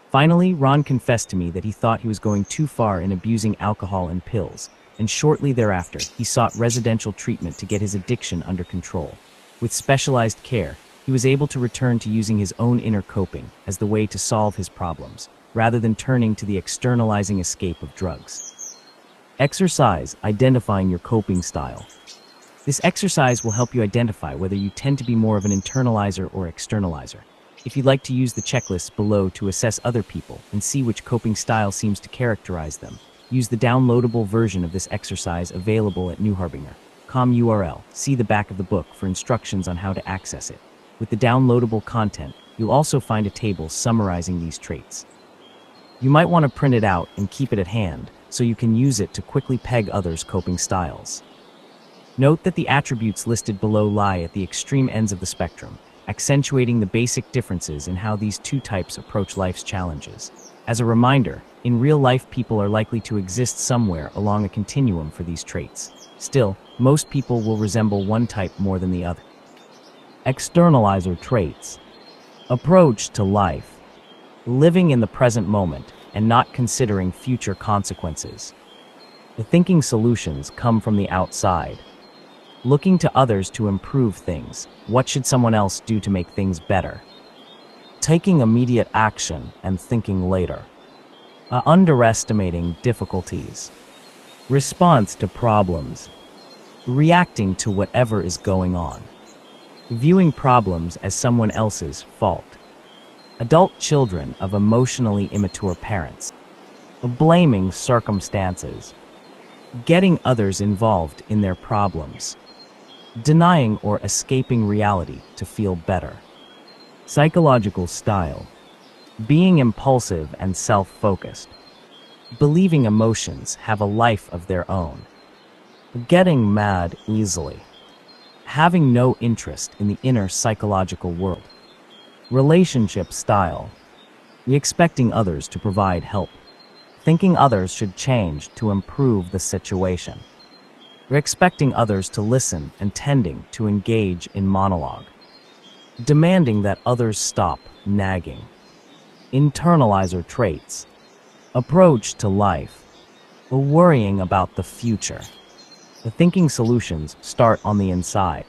Speaker 1: Finally, Ron confessed to me that he thought he was going too far in abusing alcohol and pills, and shortly thereafter, he sought residential treatment to get his addiction under control. With specialized care, he was able to return to using his own inner coping as the way to solve his problems, rather than turning to the externalizing escape of drugs. Exercise identifying your coping style. This exercise will help you identify whether you tend to be more of an internalizer or externalizer. If you'd like to use the checklists below to assess other people and see which coping style seems to characterize them, use the downloadable version of this exercise available at newharbinger.com URL. See the back of the book for instructions on how to access it. With the downloadable content, you'll also find a table summarizing these traits. You might want to print it out and keep it at hand so you can use it to quickly peg others' coping styles. Note that the attributes listed below lie at the extreme ends of the spectrum, accentuating the basic differences in how these two types approach life's challenges. As a reminder, in real life people are likely to exist somewhere along a continuum for these traits. Still, most people will resemble one type more than the other. Externalizer traits. Approach to life. Living in the present moment and not considering future consequences. The thinking solutions come from the outside. Looking to others to improve things. What should someone else do to make things better? Taking immediate action and thinking later. Underestimating difficulties. Response to problems. Reacting to whatever is going on. Viewing problems as someone else's fault. Adult children of emotionally immature parents. Blaming circumstances. Getting others involved in their problems. Denying or escaping reality to feel better. Psychological style. Being impulsive and self-focused. Believing emotions have a life of their own. Getting mad easily. Having no interest in the inner psychological world. Relationship style. Expecting others to provide help. Thinking others should change to improve the situation. Expecting others to listen and tending to engage in monologue. Demanding that others stop nagging. Internalizer traits. Approach to life. Worrying about the future. The thinking solutions start on the inside.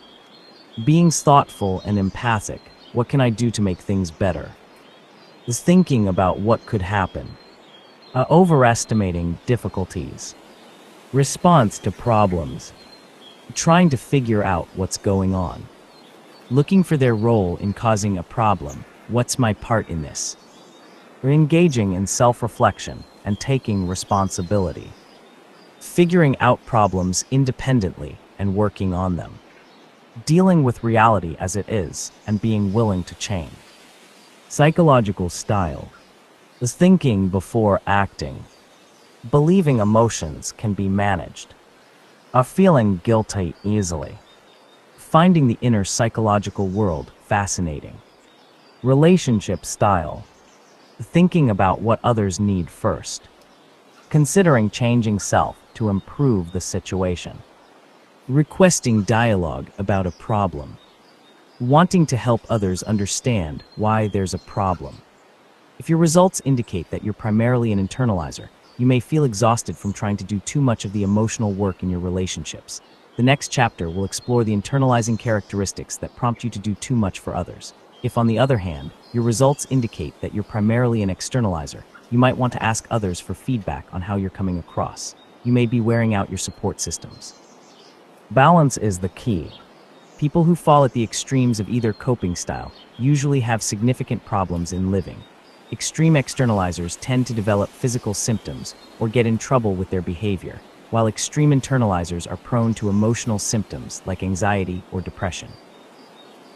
Speaker 1: Being thoughtful and empathic. What can I do to make things better? Is thinking about what could happen. Overestimating difficulties. Response to problems. Trying to figure out what's going on. Looking for their role in causing a problem. What's my part in this? Or engaging in self-reflection and taking responsibility. Figuring out problems independently and working on them. Dealing with reality as it is and being willing to change. Psychological style. Is thinking before acting. Believing emotions can be managed. Feeling guilty easily. Finding the inner psychological world fascinating. Relationship style. Thinking about what others need first. Considering changing self to improve the situation. Requesting dialogue about a problem. Wanting to help others understand why there's a problem. If your results indicate that you're primarily an internalizer, you may feel exhausted from trying to do too much of the emotional work in your relationships. The next chapter will explore the internalizing characteristics that prompt you to do too much for others. If, on the other hand, your results indicate that you're primarily an externalizer, you might want to ask others for feedback on how you're coming across. You may be wearing out your support systems. Balance is the key. People who fall at the extremes of either coping style usually have significant problems in living. Extreme externalizers tend to develop physical symptoms or get in trouble with their behavior, while extreme internalizers are prone to emotional symptoms like anxiety or depression.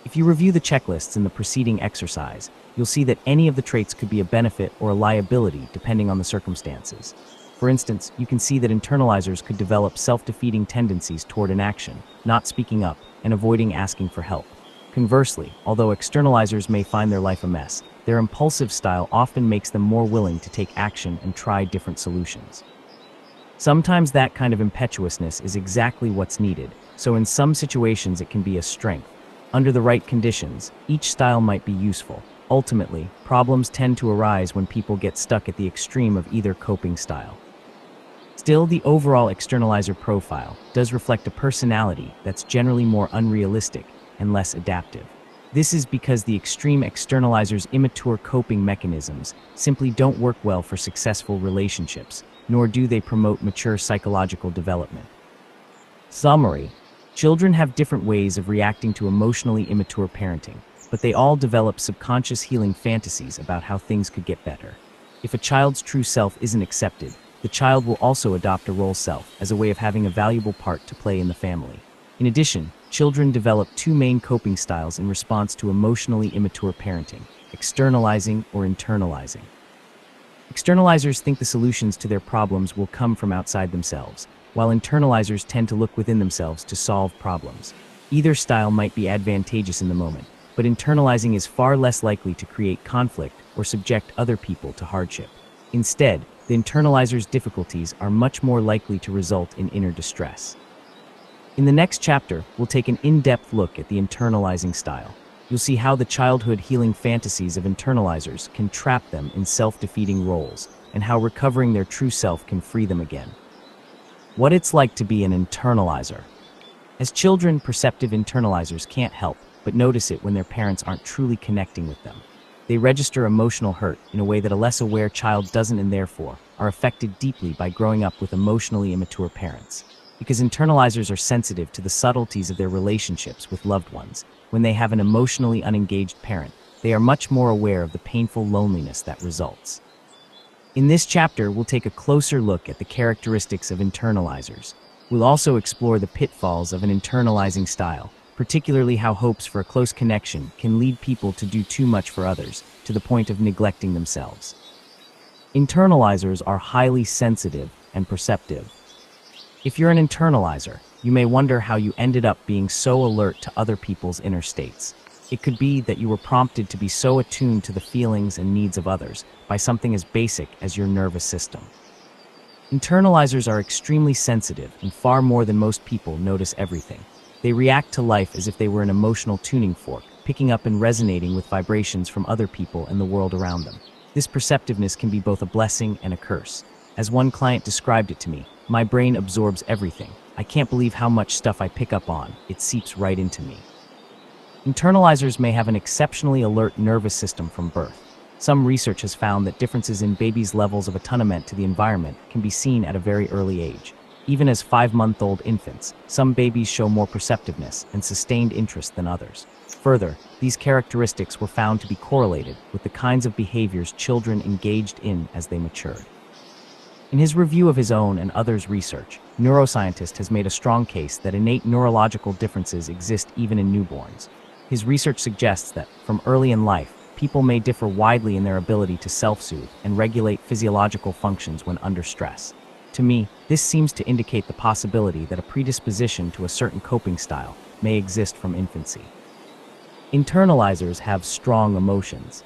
Speaker 1: If you review the checklists in the preceding exercise, you'll see that any of the traits could be a benefit or a liability depending on the circumstances. For instance, you can see that internalizers could develop self-defeating tendencies toward inaction, not speaking up, and avoiding asking for help. Conversely, although externalizers may find their life a mess, their impulsive style often makes them more willing to take action and try different solutions. Sometimes that kind of impetuousness is exactly what's needed, so in some situations it can be a strength. Under the right conditions, each style might be useful. Ultimately, problems tend to arise when people get stuck at the extreme of either coping style. Still, the overall externalizer profile does reflect a personality that's generally more unrealistic and less adaptive. This is because the extreme externalizer's immature coping mechanisms simply don't work well for successful relationships, nor do they promote mature psychological development. Summary: children have different ways of reacting to emotionally immature parenting, but they all develop subconscious healing fantasies about how things could get better. If a child's true self isn't accepted, the child will also adopt a role self as a way of having a valuable part to play in the family. In addition, children develop two main coping styles in response to emotionally immature parenting: externalizing or internalizing. Externalizers think the solutions to their problems will come from outside themselves, while internalizers tend to look within themselves to solve problems. Either style might be advantageous in the moment, but internalizing is far less likely to create conflict or subject other people to hardship. Instead, the internalizer's difficulties are much more likely to result in inner distress. In the next chapter, we'll take an in-depth look at the internalizing style. You'll see how the childhood healing fantasies of internalizers can trap them in self-defeating roles, and how recovering their true self can free them again. What it's like to be an internalizer. As children, perceptive internalizers can't help but notice it when their parents aren't truly connecting with them. They register emotional hurt in a way that a less aware child doesn't, and therefore are affected deeply by growing up with emotionally immature parents. Because internalizers are sensitive to the subtleties of their relationships with loved ones, when they have an emotionally unengaged parent, they are much more aware of the painful loneliness that results. In this chapter, we'll take a closer look at the characteristics of internalizers. We'll also explore the pitfalls of an internalizing style, particularly how hopes for a close connection can lead people to do too much for others, to the point of neglecting themselves. Internalizers are highly sensitive and perceptive. If you're an internalizer, you may wonder how you ended up being so alert to other people's inner states. It could be that you were prompted to be so attuned to the feelings and needs of others by something as basic as your nervous system. Internalizers are extremely sensitive and far more than most people notice everything. They react to life as if they were an emotional tuning fork, picking up and resonating with vibrations from other people and the world around them. This perceptiveness can be both a blessing and a curse. As one client described it to me, "My brain absorbs everything. I can't believe how much stuff I pick up on. It seeps right into me." Internalizers may have an exceptionally alert nervous system from birth. Some research has found that differences in babies' levels of attunement to the environment can be seen at a very early age. Even as 5-month-old infants, some babies show more perceptiveness and sustained interest than others. Further, these characteristics were found to be correlated with the kinds of behaviors children engaged in as they matured. In his review of his own and others' research, neuroscientist has made a strong case that innate neurological differences exist even in newborns. His research suggests that, from early in life, people may differ widely in their ability to self-soothe and regulate physiological functions when under stress. To me, this seems to indicate the possibility that a predisposition to a certain coping style may exist from infancy. Internalizers have strong emotions.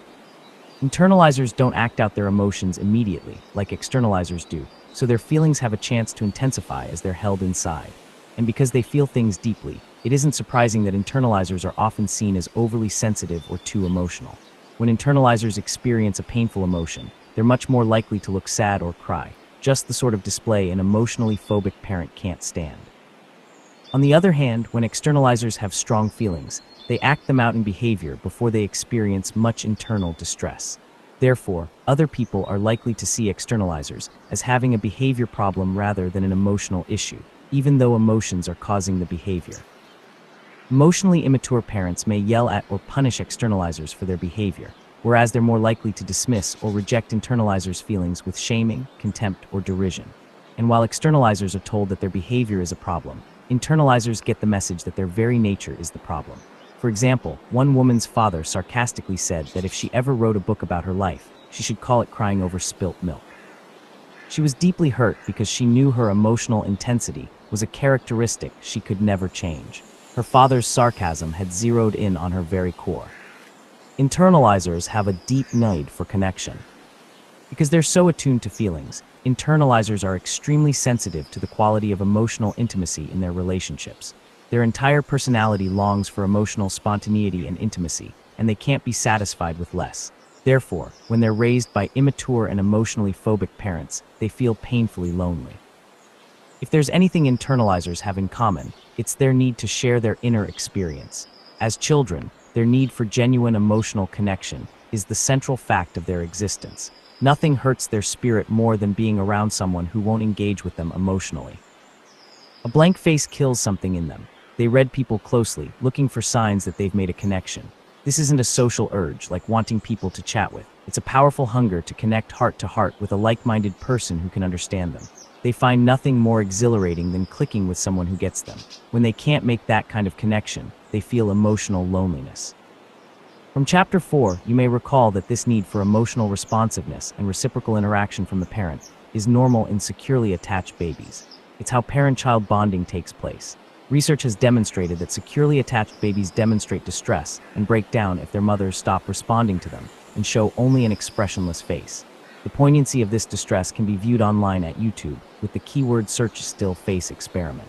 Speaker 1: Internalizers don't act out their emotions immediately, like externalizers do, so their feelings have a chance to intensify as they're held inside. And because they feel things deeply, it isn't surprising that internalizers are often seen as overly sensitive or too emotional. When internalizers experience a painful emotion, they're much more likely to look sad or cry, just the sort of display an emotionally phobic parent can't stand. On the other hand, when externalizers have strong feelings, they act them out in behavior before they experience much internal distress. Therefore, other people are likely to see externalizers as having a behavior problem rather than an emotional issue, even though emotions are causing the behavior. Emotionally immature parents may yell at or punish externalizers for their behavior, whereas they're more likely to dismiss or reject internalizers' feelings with shaming, contempt, or derision. And while externalizers are told that their behavior is a problem, internalizers get the message that their very nature is the problem. For example, one woman's father sarcastically said that if she ever wrote a book about her life, she should call it Crying Over Spilt Milk. She was deeply hurt because she knew her emotional intensity was a characteristic she could never change. Her father's sarcasm had zeroed in on her very core. Internalizers have a deep need for connection. Because they're so attuned to feelings, internalizers are extremely sensitive to the quality of emotional intimacy in their relationships. Their entire personality longs for emotional spontaneity and intimacy, and they can't be satisfied with less. Therefore, when they're raised by immature and emotionally phobic parents, they feel painfully lonely. If there's anything internalizers have in common, it's their need to share their inner experience. As children, their need for genuine emotional connection is the central fact of their existence. Nothing hurts their spirit more than being around someone who won't engage with them emotionally. A blank face kills something in them. They read people closely, looking for signs that they've made a connection. This isn't a social urge, like wanting people to chat with. It's a powerful hunger to connect heart to heart with a like-minded person who can understand them. They find nothing more exhilarating than clicking with someone who gets them. When they can't make that kind of connection, they feel emotional loneliness. From Chapter 4, you may recall that this need for emotional responsiveness and reciprocal interaction from the parent is normal in securely attached babies. It's how parent-child bonding takes place. Research has demonstrated that securely attached babies demonstrate distress and break down if their mothers stop responding to them and show only an expressionless face. The poignancy of this distress can be viewed online at YouTube with the keyword search still face experiment.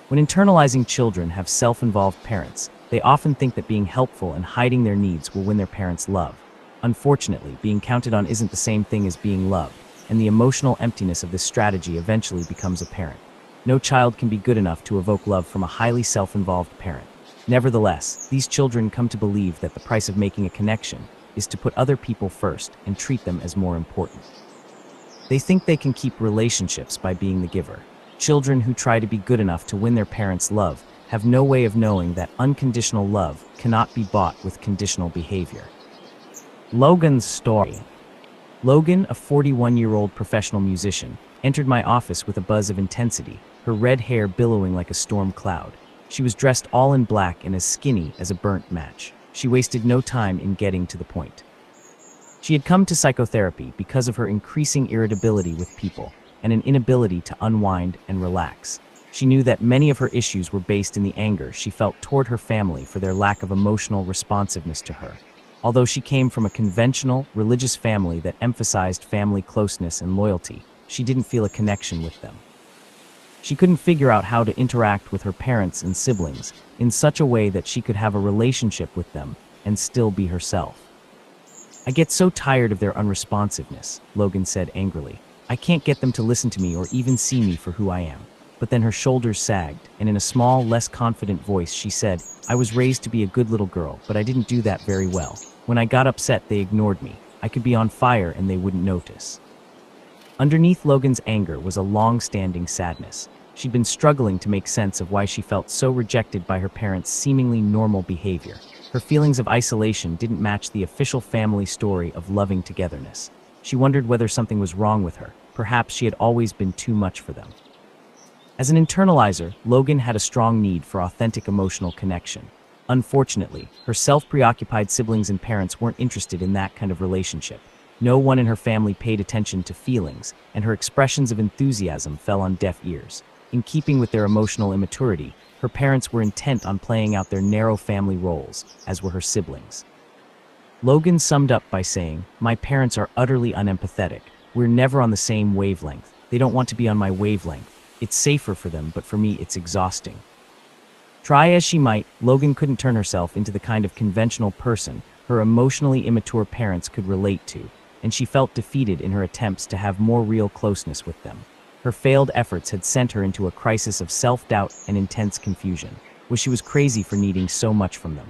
Speaker 1: When internalizing children have self-involved parents, they often think that being helpful and hiding their needs will win their parents' love. Unfortunately, being counted on isn't the same thing as being loved, and the emotional emptiness of this strategy eventually becomes apparent. No child can be good enough to evoke love from a highly self-involved parent. Nevertheless, these children come to believe that the price of making a connection is to put other people first and treat them as more important. They think they can keep relationships by being the giver. Children who try to be good enough to win their parents' love have no way of knowing that unconditional love cannot be bought with conditional behavior. Logan's story. Logan, a 41-year-old professional musician, entered my office with a buzz of intensity, her red hair billowing like a storm cloud. She was dressed all in black and as skinny as a burnt match. She wasted no time in getting to the point. She had come to psychotherapy because of her increasing irritability with people and an inability to unwind and relax. She knew that many of her issues were based in the anger she felt toward her family for their lack of emotional responsiveness to her. Although she came from a conventional, religious family that emphasized family closeness and loyalty, she didn't feel a connection with them. She couldn't figure out how to interact with her parents and siblings in such a way that she could have a relationship with them and still be herself. "I get so tired of their unresponsiveness," Logan said angrily. "I can't get them to listen to me or even see me for who I am." But then her shoulders sagged, and in a small, less confident voice she said, "I was raised to be a good little girl, but I didn't do that very well. When I got upset, they ignored me. I could be on fire and they wouldn't notice." Underneath Logan's anger was a long-standing sadness. She'd been struggling to make sense of why she felt so rejected by her parents' seemingly normal behavior. Her feelings of isolation didn't match the official family story of loving togetherness. She wondered whether something was wrong with her. Perhaps she had always been too much for them. As an internalizer, Logan had a strong need for authentic emotional connection. Unfortunately, her self-preoccupied siblings and parents weren't interested in that kind of relationship. No one in her family paid attention to feelings, and her expressions of enthusiasm fell on deaf ears. In keeping with their emotional immaturity, her parents were intent on playing out their narrow family roles, as were her siblings. Logan summed up by saying, "My parents are utterly unempathetic. We're never on the same wavelength. They don't want to be on my wavelength. It's safer for them, but for me, it's exhausting." Try as she might, Logan couldn't turn herself into the kind of conventional person her emotionally immature parents could relate to, and she felt defeated in her attempts to have more real closeness with them. Her failed efforts had sent her into a crisis of self-doubt and intense confusion, where she was crazy for needing so much from them.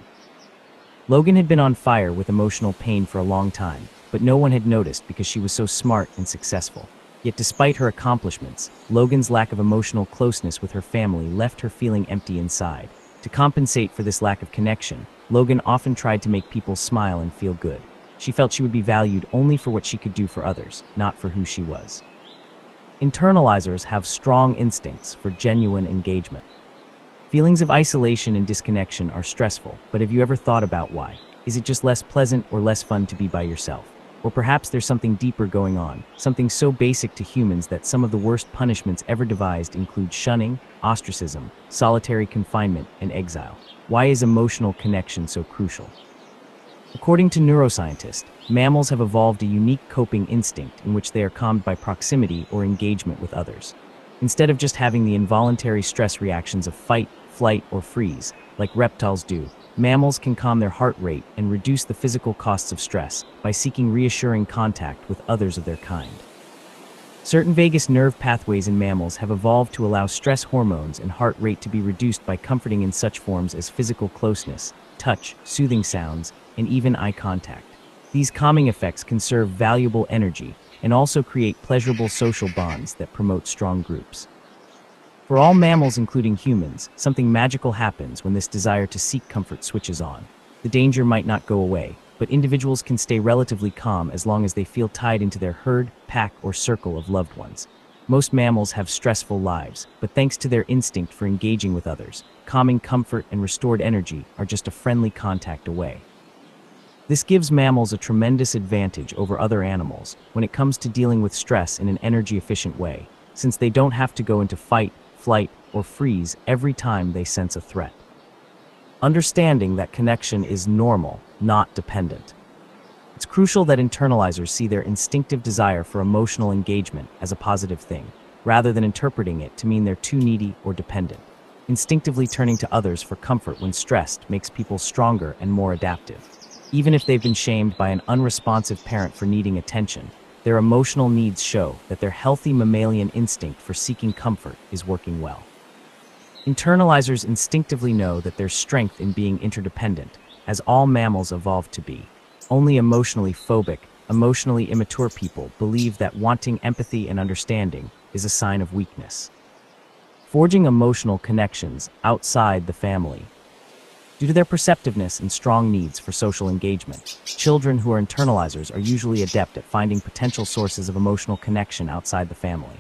Speaker 1: Logan had been on fire with emotional pain for a long time, but no one had noticed because she was so smart and successful. Yet despite her accomplishments, Logan's lack of emotional closeness with her family left her feeling empty inside. To compensate for this lack of connection, Logan often tried to make people smile and feel good. She felt she would be valued only for what she could do for others, not for who she was. Internalizers have strong instincts for genuine engagement. Feelings of isolation and disconnection are stressful, but have you ever thought about why? Is it just less pleasant or less fun to be by yourself? Or perhaps there's something deeper going on, something so basic to humans that some of the worst punishments ever devised include shunning, ostracism, solitary confinement, and exile. Why is emotional connection so crucial? According to neuroscientists, mammals have evolved a unique coping instinct in which they are calmed by proximity or engagement with others. Instead of just having the involuntary stress reactions of fight, flight, or freeze, like reptiles do, mammals can calm their heart rate and reduce the physical costs of stress by seeking reassuring contact with others of their kind. Certain vagus nerve pathways in mammals have evolved to allow stress hormones and heart rate to be reduced by comforting in such forms as physical closeness, touch, soothing sounds, and even eye contact. These calming effects conserve valuable energy and also create pleasurable social bonds that promote strong groups. For all mammals, including humans, something magical happens when this desire to seek comfort switches on. The danger might not go away, but individuals can stay relatively calm as long as they feel tied into their herd, pack, or circle of loved ones. Most mammals have stressful lives, but thanks to their instinct for engaging with others, calming comfort and restored energy are just a friendly contact away. This gives mammals a tremendous advantage over other animals when it comes to dealing with stress in an energy-efficient way, since they don't have to go into fight, flight, or freeze every time they sense a threat. Understanding that connection is normal, not dependent. It's crucial that internalizers see their instinctive desire for emotional engagement as a positive thing, rather than interpreting it to mean they're too needy or dependent. Instinctively turning to others for comfort when stressed makes people stronger and more adaptive. Even if they've been shamed by an unresponsive parent for needing attention, their emotional needs show that their healthy mammalian instinct for seeking comfort is working well. Internalizers instinctively know that there's strength in being interdependent, as all mammals evolved to be. Only emotionally phobic, emotionally immature people believe that wanting empathy and understanding is a sign of weakness. Forging emotional connections outside the family. Due to their perceptiveness and strong needs for social engagement, children who are internalizers are usually adept at finding potential sources of emotional connection outside the family.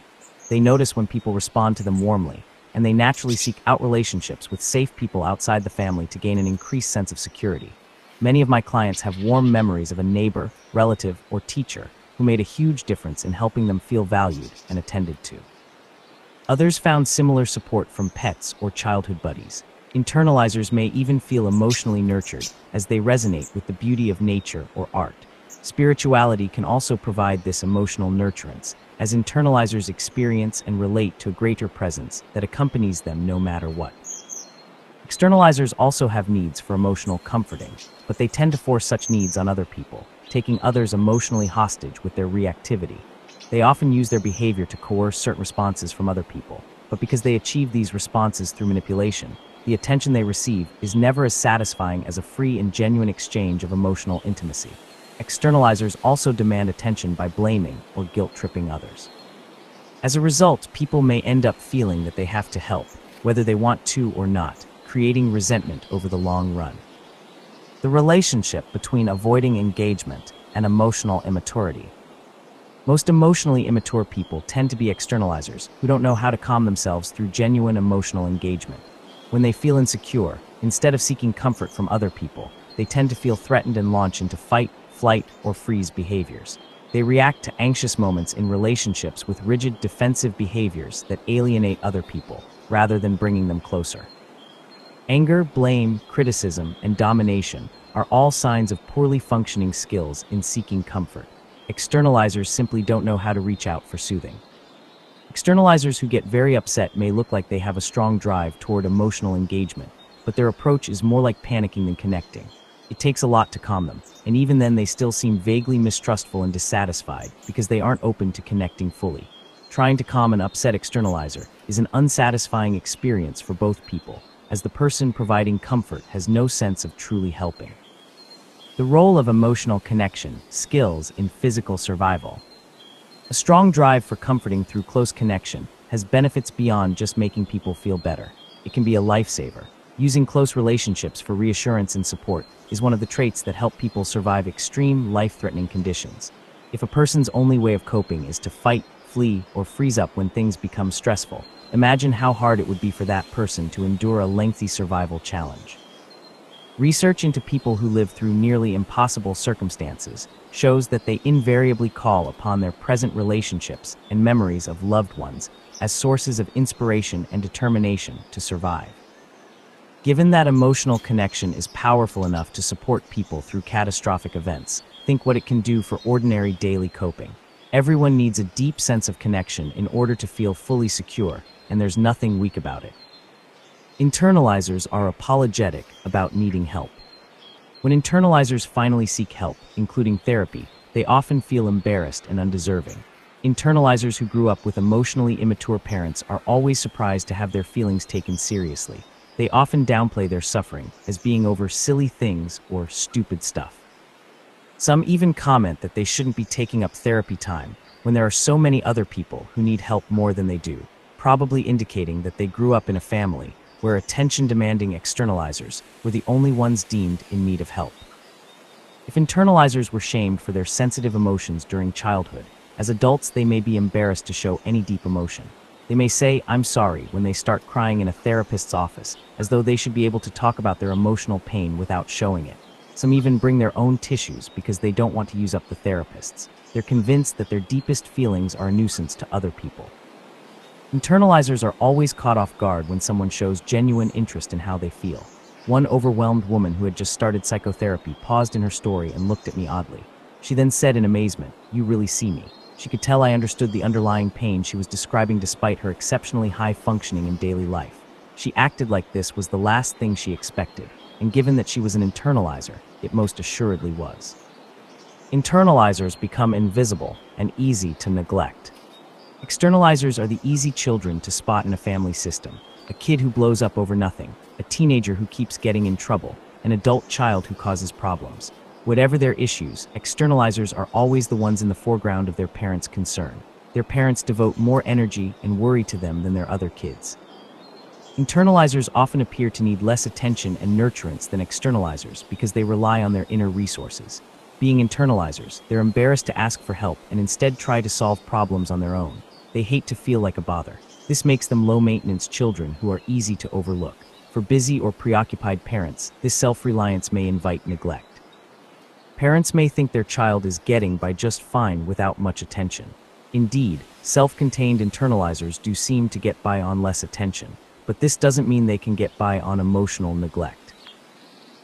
Speaker 1: They notice when people respond to them warmly, and they naturally seek out relationships with safe people outside the family to gain an increased sense of security. Many of my clients have warm memories of a neighbor, relative, or teacher who made a huge difference in helping them feel valued and attended to. Others found similar support from pets or childhood buddies. Internalizers may even feel emotionally nurtured as they resonate with the beauty of nature or art. Spirituality can also provide this emotional nurturance, as internalizers experience and relate to a greater presence that accompanies them no matter what. Externalizers also have needs for emotional comforting, but they tend to force such needs on other people, taking others emotionally hostage with their reactivity. They often use their behavior to coerce certain responses from other people, but because they achieve these responses through manipulation, the attention they receive is never as satisfying as a free and genuine exchange of emotional intimacy. Externalizers also demand attention by blaming or guilt-tripping others. As a result, people may end up feeling that they have to help, whether they want to or not, creating resentment over the long run. The relationship between avoiding engagement and emotional immaturity. Most emotionally immature people tend to be externalizers who don't know how to calm themselves through genuine emotional engagement. When they feel insecure, instead of seeking comfort from other people, they tend to feel threatened and launch into fight, flight, or freeze behaviors. They react to anxious moments in relationships with rigid defensive behaviors that alienate other people, rather than bringing them closer. Anger, blame, criticism, and domination are all signs of poorly functioning skills in seeking comfort. Externalizers simply don't know how to reach out for soothing. Externalizers who get very upset may look like they have a strong drive toward emotional engagement, but their approach is more like panicking than connecting. It takes a lot to calm them, and even then they still seem vaguely mistrustful and dissatisfied because they aren't open to connecting fully. Trying to calm an upset externalizer is an unsatisfying experience for both people, as the person providing comfort has no sense of truly helping. The role of emotional connection, skills in physical survival. A strong drive for comforting through close connection has benefits beyond just making people feel better. It can be a lifesaver. Using close relationships for reassurance and support is one of the traits that help people survive extreme, life-threatening conditions. If a person's only way of coping is to fight, flee, or freeze up when things become stressful, imagine how hard it would be for that person to endure a lengthy survival challenge. Research into people who live through nearly impossible circumstances shows that they invariably call upon their present relationships and memories of loved ones as sources of inspiration and determination to survive. Given that emotional connection is powerful enough to support people through catastrophic events, think what it can do for ordinary daily coping. Everyone needs a deep sense of connection in order to feel fully secure, and there's nothing weak about it. Internalizers are apologetic about needing help. When internalizers finally seek help, including therapy, they often feel embarrassed and undeserving. Internalizers who grew up with emotionally immature parents are always surprised to have their feelings taken seriously. They often downplay their suffering as being over silly things or stupid stuff. Some even comment that they shouldn't be taking up therapy time when there are so many other people who need help more than they do, probably indicating that they grew up in a family where attention-demanding externalizers were the only ones deemed in need of help. If internalizers were shamed for their sensitive emotions during childhood, as adults they may be embarrassed to show any deep emotion. They may say, "I'm sorry," when they start crying in a therapist's office, as though they should be able to talk about their emotional pain without showing it. Some even bring their own tissues because they don't want to use up the therapist's. They're convinced that their deepest feelings are a nuisance to other people. Internalizers are always caught off guard when someone shows genuine interest in how they feel. One overwhelmed woman who had just started psychotherapy paused in her story and looked at me oddly. She then said in amazement, "You really see me." She could tell I understood the underlying pain she was describing despite her exceptionally high functioning in daily life. She acted like this was the last thing she expected, and given that she was an internalizer, it most assuredly was. Internalizers become invisible and easy to neglect. Externalizers are the easy children to spot in a family system. A kid who blows up over nothing, a teenager who keeps getting in trouble, an adult child who causes problems. Whatever their issues, externalizers are always the ones in the foreground of their parents' concern. Their parents devote more energy and worry to them than their other kids. Internalizers often appear to need less attention and nurturance than externalizers because they rely on their inner resources. Being internalizers, they're embarrassed to ask for help and instead try to solve problems on their own. They hate to feel like a bother. This makes them low-maintenance children who are easy to overlook. For busy or preoccupied parents, this self-reliance may invite neglect. Parents may think their child is getting by just fine without much attention. Indeed, self-contained internalizers do seem to get by on less attention, but this doesn't mean they can get by on emotional neglect.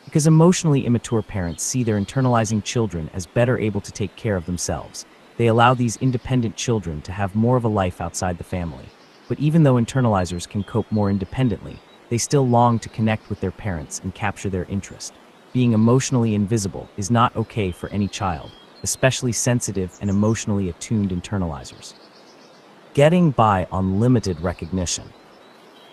Speaker 1: Because emotionally immature parents see their internalizing children as better able to take care of themselves, they allow these independent children to have more of a life outside the family. But even though internalizers can cope more independently, they still long to connect with their parents and capture their interest. Being emotionally invisible is not okay for any child, especially sensitive and emotionally attuned internalizers. Getting by on limited recognition.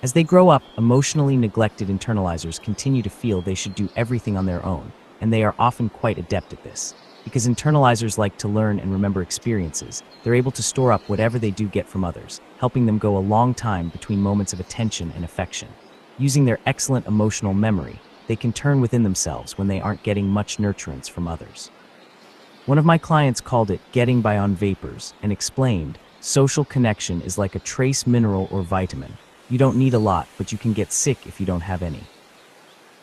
Speaker 1: As they grow up, emotionally neglected internalizers continue to feel they should do everything on their own, and they are often quite adept at this. Because internalizers like to learn and remember experiences, they're able to store up whatever they do get from others, helping them go a long time between moments of attention and affection. Using their excellent emotional memory, they can turn within themselves when they aren't getting much nurturance from others. One of my clients called it getting by on vapors and explained, social connection is like a trace mineral or vitamin. You don't need a lot, but you can get sick if you don't have any.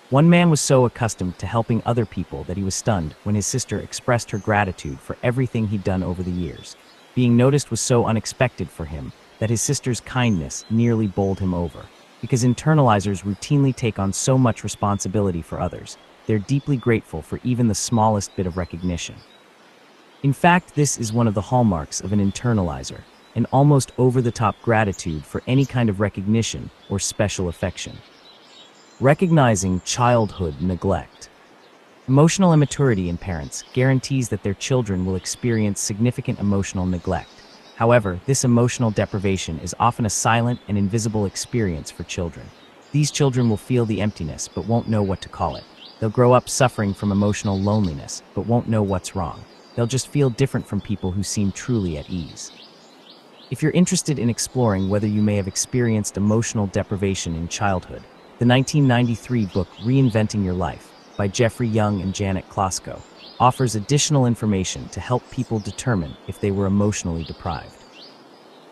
Speaker 1: One man was so accustomed to helping other people that he was stunned when his sister expressed her gratitude for everything he'd done over the years. Being noticed was so unexpected for him that his sister's kindness nearly bowled him over. Because internalizers routinely take on so much responsibility for others, they're deeply grateful for even the smallest bit of recognition. In fact, this is one of the hallmarks of an internalizer, an almost over-the-top gratitude for any kind of recognition or special affection. Recognizing childhood neglect. Emotional immaturity in parents guarantees that their children will experience significant emotional neglect. However, this emotional deprivation is often a silent and invisible experience for children. These children will feel the emptiness but won't know what to call it. They'll grow up suffering from emotional loneliness but won't know what's wrong. They'll just feel different from people who seem truly at ease. If you're interested in exploring whether you may have experienced emotional deprivation in childhood, the 1993 book Reinventing Your Life by Jeffrey Young and Janet Klosko offers additional information to help people determine if they were emotionally deprived.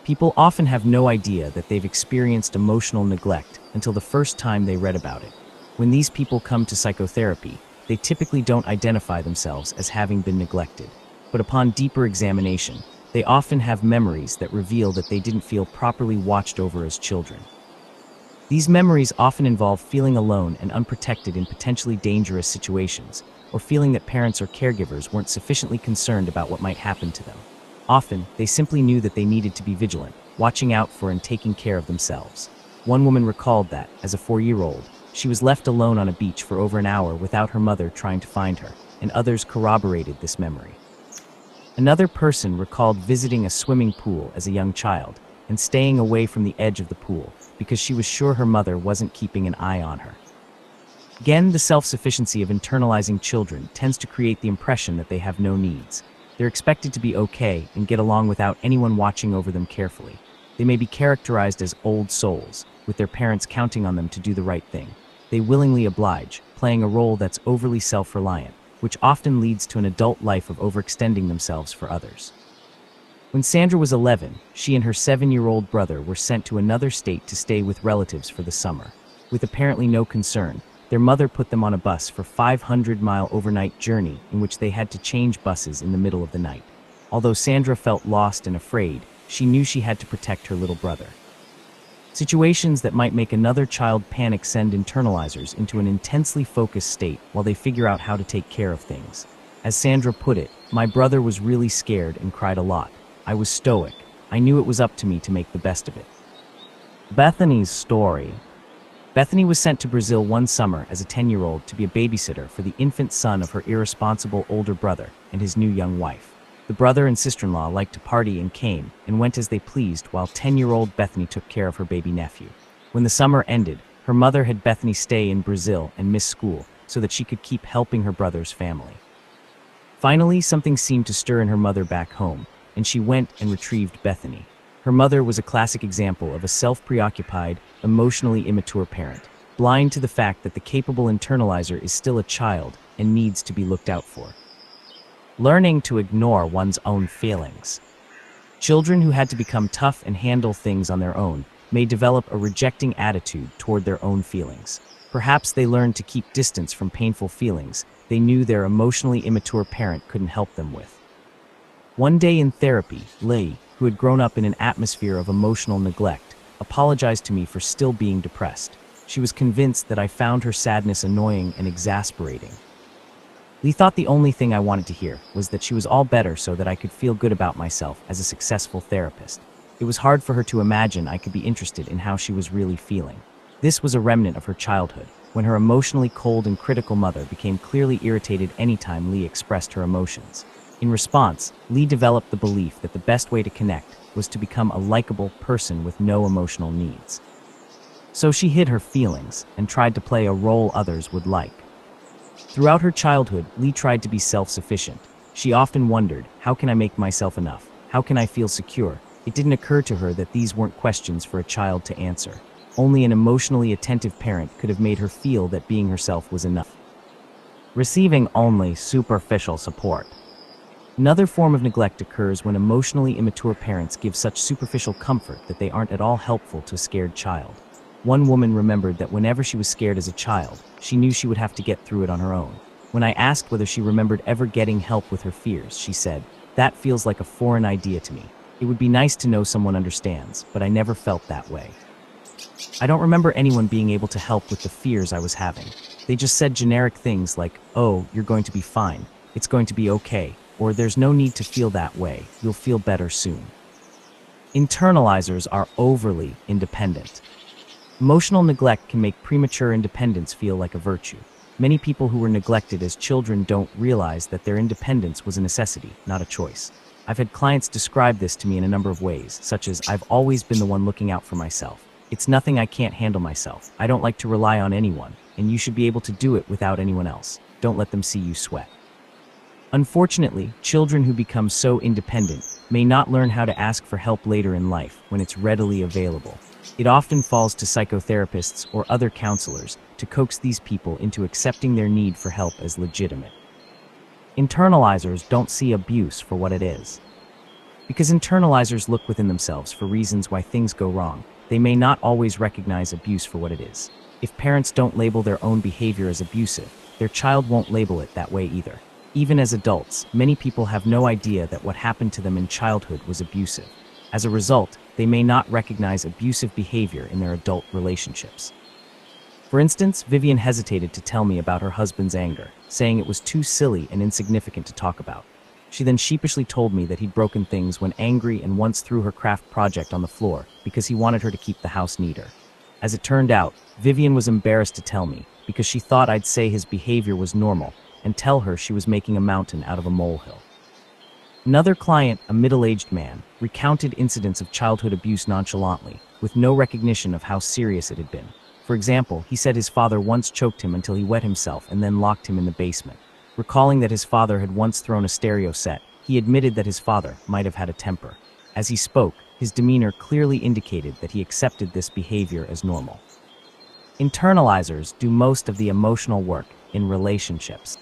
Speaker 1: People often have no idea that they've experienced emotional neglect until the first time they read about it. When these people come to psychotherapy, they typically don't identify themselves as having been neglected. But upon deeper examination, they often have memories that reveal that they didn't feel properly watched over as children. These memories often involve feeling alone and unprotected in potentially dangerous situations, or feeling that parents or caregivers weren't sufficiently concerned about what might happen to them. Often, they simply knew that they needed to be vigilant, watching out for and taking care of themselves. One woman recalled that, as a 4-year-old, she was left alone on a beach for over an hour without her mother trying to find her, and others corroborated this memory. Another person recalled visiting a swimming pool as a young child and staying away from the edge of the pool because she was sure her mother wasn't keeping an eye on her. Again, the self-sufficiency of internalizing children tends to create the impression that they have no needs. They're expected to be okay and get along without anyone watching over them carefully. They may be characterized as old souls, with their parents counting on them to do the right thing. They willingly oblige, playing a role that's overly self-reliant, which often leads to an adult life of overextending themselves for others. When Sandra was 11, she and her 7-year-old brother were sent to another state to stay with relatives for the summer. With apparently no concern, their mother put them on a bus for a 500-mile overnight journey in which they had to change buses in the middle of the night. Although Sandra felt lost and afraid, she knew she had to protect her little brother. Situations that might make another child panic send internalizers into an intensely focused state while they figure out how to take care of things. As Sandra put it, "My brother was really scared and cried a lot. I was stoic. I knew it was up to me to make the best of it." Bethany's story. Bethany was sent to Brazil one summer as a 10-year-old to be a babysitter for the infant son of her irresponsible older brother and his new young wife. The brother and sister-in-law liked to party and came and went as they pleased while 10-year-old Bethany took care of her baby nephew. When the summer ended, her mother had Bethany stay in Brazil and miss school so that she could keep helping her brother's family. Finally, something seemed to stir in her mother back home, and she went and retrieved Bethany. Her mother was a classic example of a self-preoccupied, emotionally immature parent, blind to the fact that the capable internalizer is still a child and needs to be looked out for. Learning to ignore one's own feelings. Children who had to become tough and handle things on their own may develop a rejecting attitude toward their own feelings. Perhaps they learned to keep distance from painful feelings they knew their emotionally immature parent couldn't help them with. One day in therapy, Lee, who had grown up in an atmosphere of emotional neglect, apologized to me for still being depressed. She was convinced that I found her sadness annoying and exasperating. Lee thought the only thing I wanted to hear was that she was all better so that I could feel good about myself as a successful therapist. It was hard for her to imagine I could be interested in how she was really feeling. This was a remnant of her childhood, when her emotionally cold and critical mother became clearly irritated anytime Lee expressed her emotions. In response, Lee developed the belief that the best way to connect was to become a likable person with no emotional needs. So she hid her feelings and tried to play a role others would like. Throughout her childhood, Lee tried to be self-sufficient. She often wondered, how can I make myself enough? How can I feel secure? It didn't occur to her that these weren't questions for a child to answer. Only an emotionally attentive parent could have made her feel that being herself was enough. Receiving only superficial support. Another form of neglect occurs when emotionally immature parents give such superficial comfort that they aren't at all helpful to a scared child. One woman remembered that whenever she was scared as a child, she knew she would have to get through it on her own. When I asked whether she remembered ever getting help with her fears, she said, "That feels like a foreign idea to me. It would be nice to know someone understands, but I never felt that way. I don't remember anyone being able to help with the fears I was having. They just said generic things like, "Oh, you're going to be fine. It's going to be okay," or "There's no need to feel that way. You'll feel better soon." Internalizers are overly independent. Emotional neglect can make premature independence feel like a virtue. Many people who were neglected as children don't realize that their independence was a necessity, not a choice. I've had clients describe this to me in a number of ways, such as, "I've always been the one looking out for myself. It's nothing I can't handle myself. I don't like to rely on anyone, and you should be able to do it without anyone else. Don't let them see you sweat." Unfortunately, children who become so independent may not learn how to ask for help later in life when it's readily available. It often falls to psychotherapists or other counselors to coax these people into accepting their need for help as legitimate. Internalizers don't see abuse for what it is. Because internalizers look within themselves for reasons why things go wrong, they may not always recognize abuse for what it is. If parents don't label their own behavior as abusive, their child won't label it that way either. Even as adults, many people have no idea that what happened to them in childhood was abusive. As a result, they may not recognize abusive behavior in their adult relationships. For instance, Vivian hesitated to tell me about her husband's anger, saying it was too silly and insignificant to talk about. She then sheepishly told me that he'd broken things when angry and once threw her craft project on the floor because he wanted her to keep the house neater. As it turned out, Vivian was embarrassed to tell me because she thought I'd say his behavior was normal and tell her she was making a mountain out of a molehill. Another client, a middle-aged man, recounted incidents of childhood abuse nonchalantly, with no recognition of how serious it had been. For example, he said his father once choked him until he wet himself and then locked him in the basement. Recalling that his father had once thrown a stereo set, he admitted that his father might have had a temper. As he spoke, his demeanor clearly indicated that he accepted this behavior as normal. Internalizers do most of the emotional work in relationships.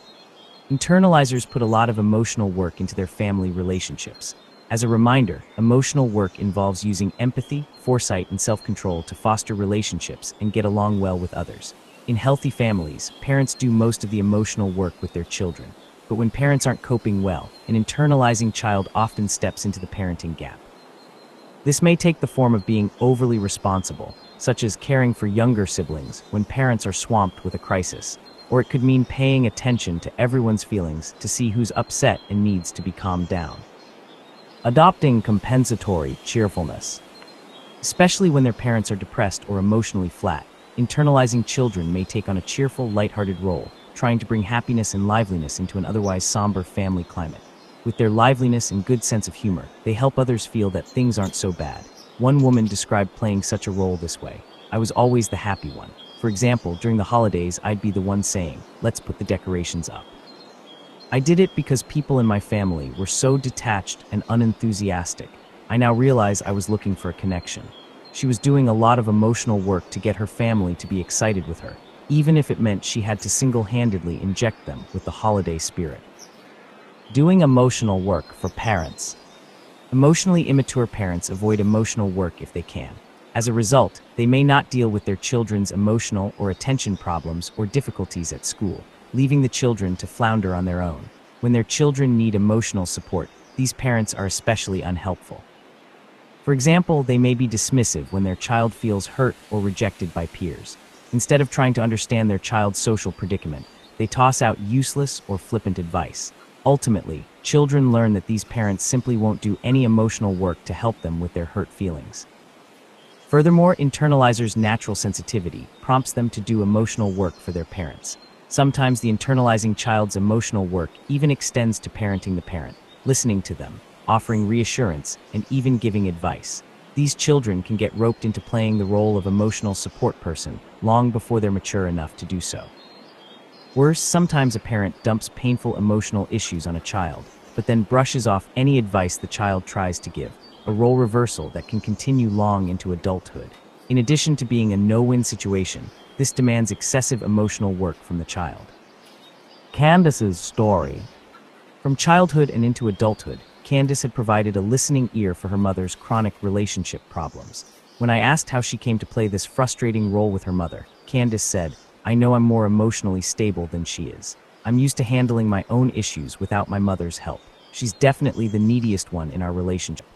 Speaker 1: Internalizers put a lot of emotional work into their family relationships. As a reminder, emotional work involves using empathy, foresight, and self-control to foster relationships and get along well with others. In healthy families, parents do most of the emotional work with their children. But when parents aren't coping well, an internalizing child often steps into the parenting gap. This may take the form of being overly responsible, such as caring for younger siblings when parents are swamped with a crisis, or it could mean paying attention to everyone's feelings to see who's upset and needs to be calmed down. Adopting compensatory cheerfulness. Especially when their parents are depressed or emotionally flat, internalizing children may take on a cheerful, lighthearted role, trying to bring happiness and liveliness into an otherwise somber family climate. With their liveliness and good sense of humor, they help others feel that things aren't so bad. One woman described playing such a role this way: "I was always the happy one. For example, during the holidays, I'd be the one saying, 'Let's put the decorations up.' I did it because people in my family were so detached and unenthusiastic. I now realize I was looking for a connection." She was doing a lot of emotional work to get her family to be excited with her, even if it meant she had to single-handedly inject them with the holiday spirit. Doing emotional work for parents. Emotionally immature parents avoid emotional work if they can. As a result, they may not deal with their children's emotional or attention problems or difficulties at school, leaving the children to flounder on their own. When their children need emotional support, these parents are especially unhelpful. For example, they may be dismissive when their child feels hurt or rejected by peers. Instead of trying to understand their child's social predicament, they toss out useless or flippant advice. Ultimately, children learn that these parents simply won't do any emotional work to help them with their hurt feelings. Furthermore, internalizers' natural sensitivity prompts them to do emotional work for their parents. Sometimes the internalizing child's emotional work even extends to parenting the parent, listening to them, offering reassurance, and even giving advice. These children can get roped into playing the role of emotional support person long before they're mature enough to do so. Worse, sometimes a parent dumps painful emotional issues on a child, but then brushes off any advice the child tries to give, a role reversal that can continue long into adulthood. In addition to being a no-win situation, this demands excessive emotional work from the child. Candace's story. From childhood and into adulthood, Candace had provided a listening ear for her mother's chronic relationship problems. When I asked how she came to play this frustrating role with her mother, Candace said, "I know I'm more emotionally stable than she is. I'm used to handling my own issues without my mother's help. She's definitely the neediest one in our relationship.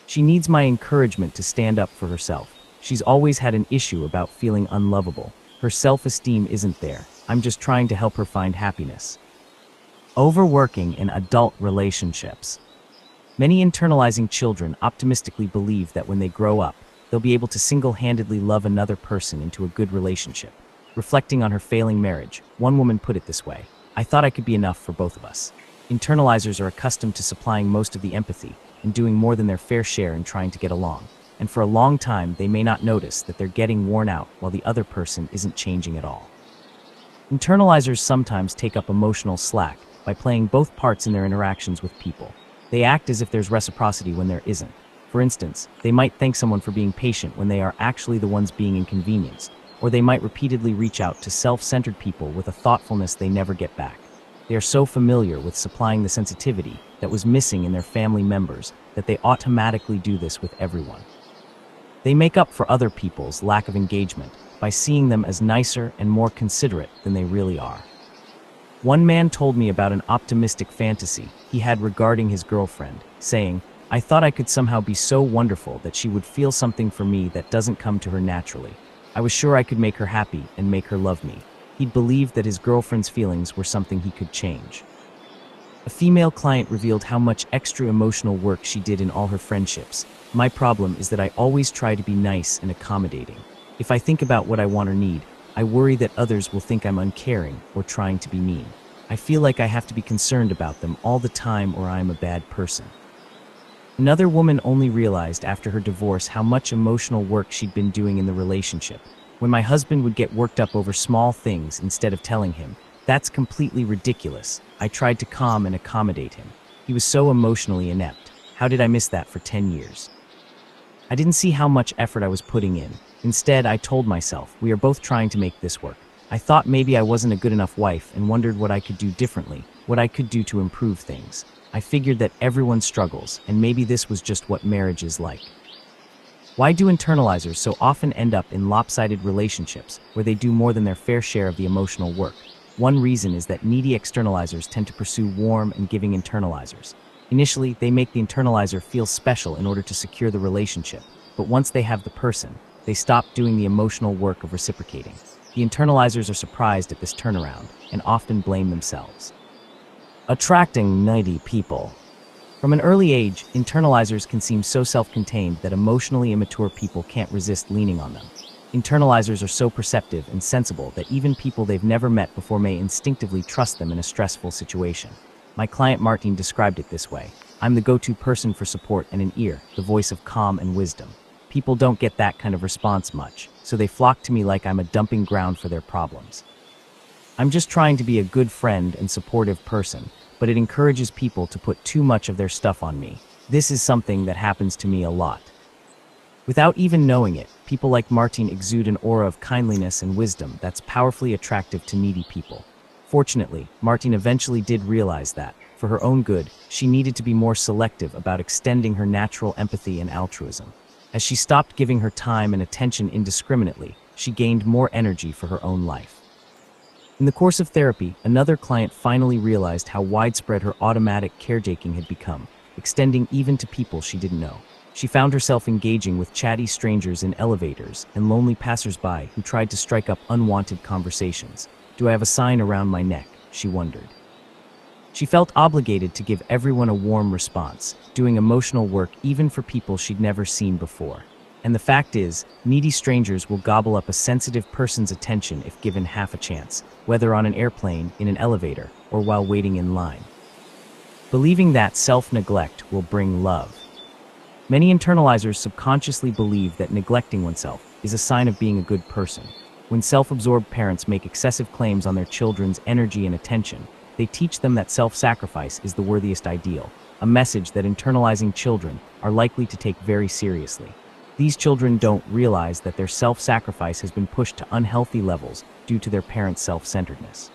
Speaker 1: She needs my encouragement to stand up for herself. She's always had an issue about feeling unlovable. Her self-esteem isn't there. I'm just trying to help her find happiness. Overworking in adult relationships. Many internalizing children optimistically believe that when they grow up, they'll be able to single-handedly love another person into a good relationship. Reflecting on her failing marriage, one woman put it this way: "I thought I could be enough for both of us." Internalizers are accustomed to supplying most of the empathy and doing more than their fair share in trying to get along. And for a long time, they may not notice that they're getting worn out while the other person isn't changing at all. Internalizers sometimes take up emotional slack by playing both parts in their interactions with people. They act as if there's reciprocity when there isn't. For instance, they might thank someone for being patient when they are actually the ones being inconvenienced, or they might repeatedly reach out to self-centered people with a thoughtfulness they never get back. They are so familiar with supplying the sensitivity that was missing in their family members that they automatically do this with everyone. They make up for other people's lack of engagement by seeing them as nicer and more considerate than they really are. One man told me about an optimistic fantasy he had regarding his girlfriend, saying, "I thought I could somehow be so wonderful that she would feel something for me that doesn't come to her naturally. I was sure I could make her happy and make her love me." He believed that his girlfriend's feelings were something he could change. A female client revealed how much extra emotional work she did in all her friendships. "My problem is that I always try to be nice and accommodating. If I think about what I want or need, I worry that others will think I'm uncaring or trying to be mean. I feel like I have to be concerned about them all the time or I'm a bad person." Another woman only realized after her divorce how much emotional work she'd been doing in the relationship. "When my husband would get worked up over small things instead of telling him, 'That's completely ridiculous,' I tried to calm and accommodate him. He was so emotionally inept. How did I miss that for 10 years? I didn't see how much effort I was putting in. Instead, I told myself, we are both trying to make this work. I thought maybe I wasn't a good enough wife and wondered what I could do differently, what I could do to improve things. I figured that everyone struggles, and maybe this was just what marriage is like." Why do internalizers so often end up in lopsided relationships where they do more than their fair share of the emotional work? One reason is that needy externalizers tend to pursue warm and giving internalizers. Initially, they make the internalizer feel special in order to secure the relationship, but once they have the person, they stop doing the emotional work of reciprocating. The internalizers are surprised at this turnaround and often blame themselves. Attracting needy people. From an early age, internalizers can seem so self-contained that emotionally immature people can't resist leaning on them. Internalizers are so perceptive and sensible that even people they've never met before may instinctively trust them in a stressful situation. My client Martin described it this way: "I'm the go-to person for support and an ear, the voice of calm and wisdom. People don't get that kind of response much, so they flock to me like I'm a dumping ground for their problems. I'm just trying to be a good friend and supportive person, but it encourages people to put too much of their stuff on me. This is something that happens to me a lot." Without even knowing it, people like Martin exude an aura of kindliness and wisdom that's powerfully attractive to needy people. Fortunately, Martin eventually did realize that, for her own good, she needed to be more selective about extending her natural empathy and altruism. As she stopped giving her time and attention indiscriminately, she gained more energy for her own life. In the course of therapy, another client finally realized how widespread her automatic caretaking had become, extending even to people she didn't know. She found herself engaging with chatty strangers in elevators and lonely passersby who tried to strike up unwanted conversations. "Do I have a sign around my neck?" she wondered. She felt obligated to give everyone a warm response, doing emotional work even for people she'd never seen before. And the fact is, needy strangers will gobble up a sensitive person's attention if given half a chance, whether on an airplane, in an elevator, or while waiting in line. Believing that self-neglect will bring love. Many internalizers subconsciously believe that neglecting oneself is a sign of being a good person. When self-absorbed parents make excessive claims on their children's energy and attention, they teach them that self-sacrifice is the worthiest ideal, a message that internalizing children are likely to take very seriously. These children don't realize that their self-sacrifice has been pushed to unhealthy levels due to their parents' self-centeredness.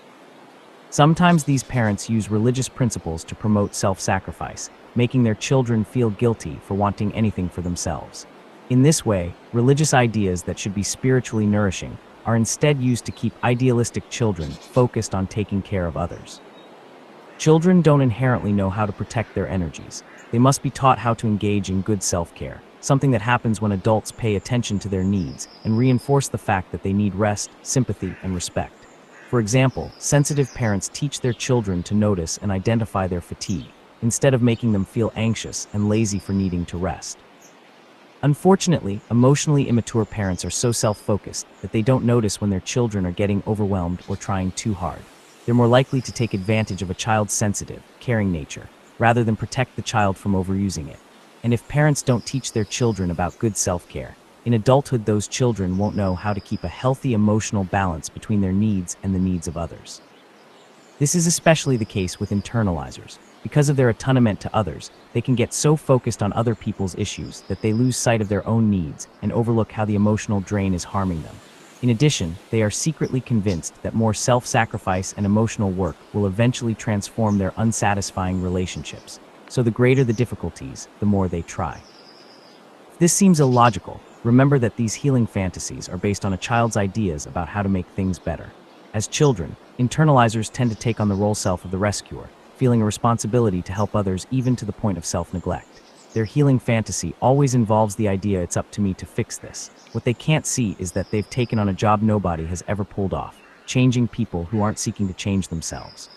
Speaker 1: Sometimes these parents use religious principles to promote self-sacrifice, making their children feel guilty for wanting anything for themselves. In this way, religious ideas that should be spiritually nourishing are instead used to keep idealistic children focused on taking care of others. Children don't inherently know how to protect their energies. They must be taught how to engage in good self-care, something that happens when adults pay attention to their needs and reinforce the fact that they need rest, sympathy, and respect. For example, sensitive parents teach their children to notice and identify their fatigue, instead of making them feel anxious and lazy for needing to rest. Unfortunately, emotionally immature parents are so self-focused that they don't notice when their children are getting overwhelmed or trying too hard. They're more likely to take advantage of a child's sensitive, caring nature, rather than protect the child from overusing it. And if parents don't teach their children about good self-care, in adulthood those children won't know how to keep a healthy emotional balance between their needs and the needs of others. This is especially the case with internalizers. Because of their attunement to others, they can get so focused on other people's issues that they lose sight of their own needs and overlook how the emotional drain is harming them. In addition, they are secretly convinced that more self-sacrifice and emotional work will eventually transform their unsatisfying relationships. So the greater the difficulties, the more they try. If this seems illogical, remember that these healing fantasies are based on a child's ideas about how to make things better. As children, internalizers tend to take on the role self of the rescuer, feeling a responsibility to help others even to the point of self-neglect. Their healing fantasy always involves the idea it's up to me to fix this. What they can't see is that they've taken on a job nobody has ever pulled off, changing people who aren't seeking to change themselves.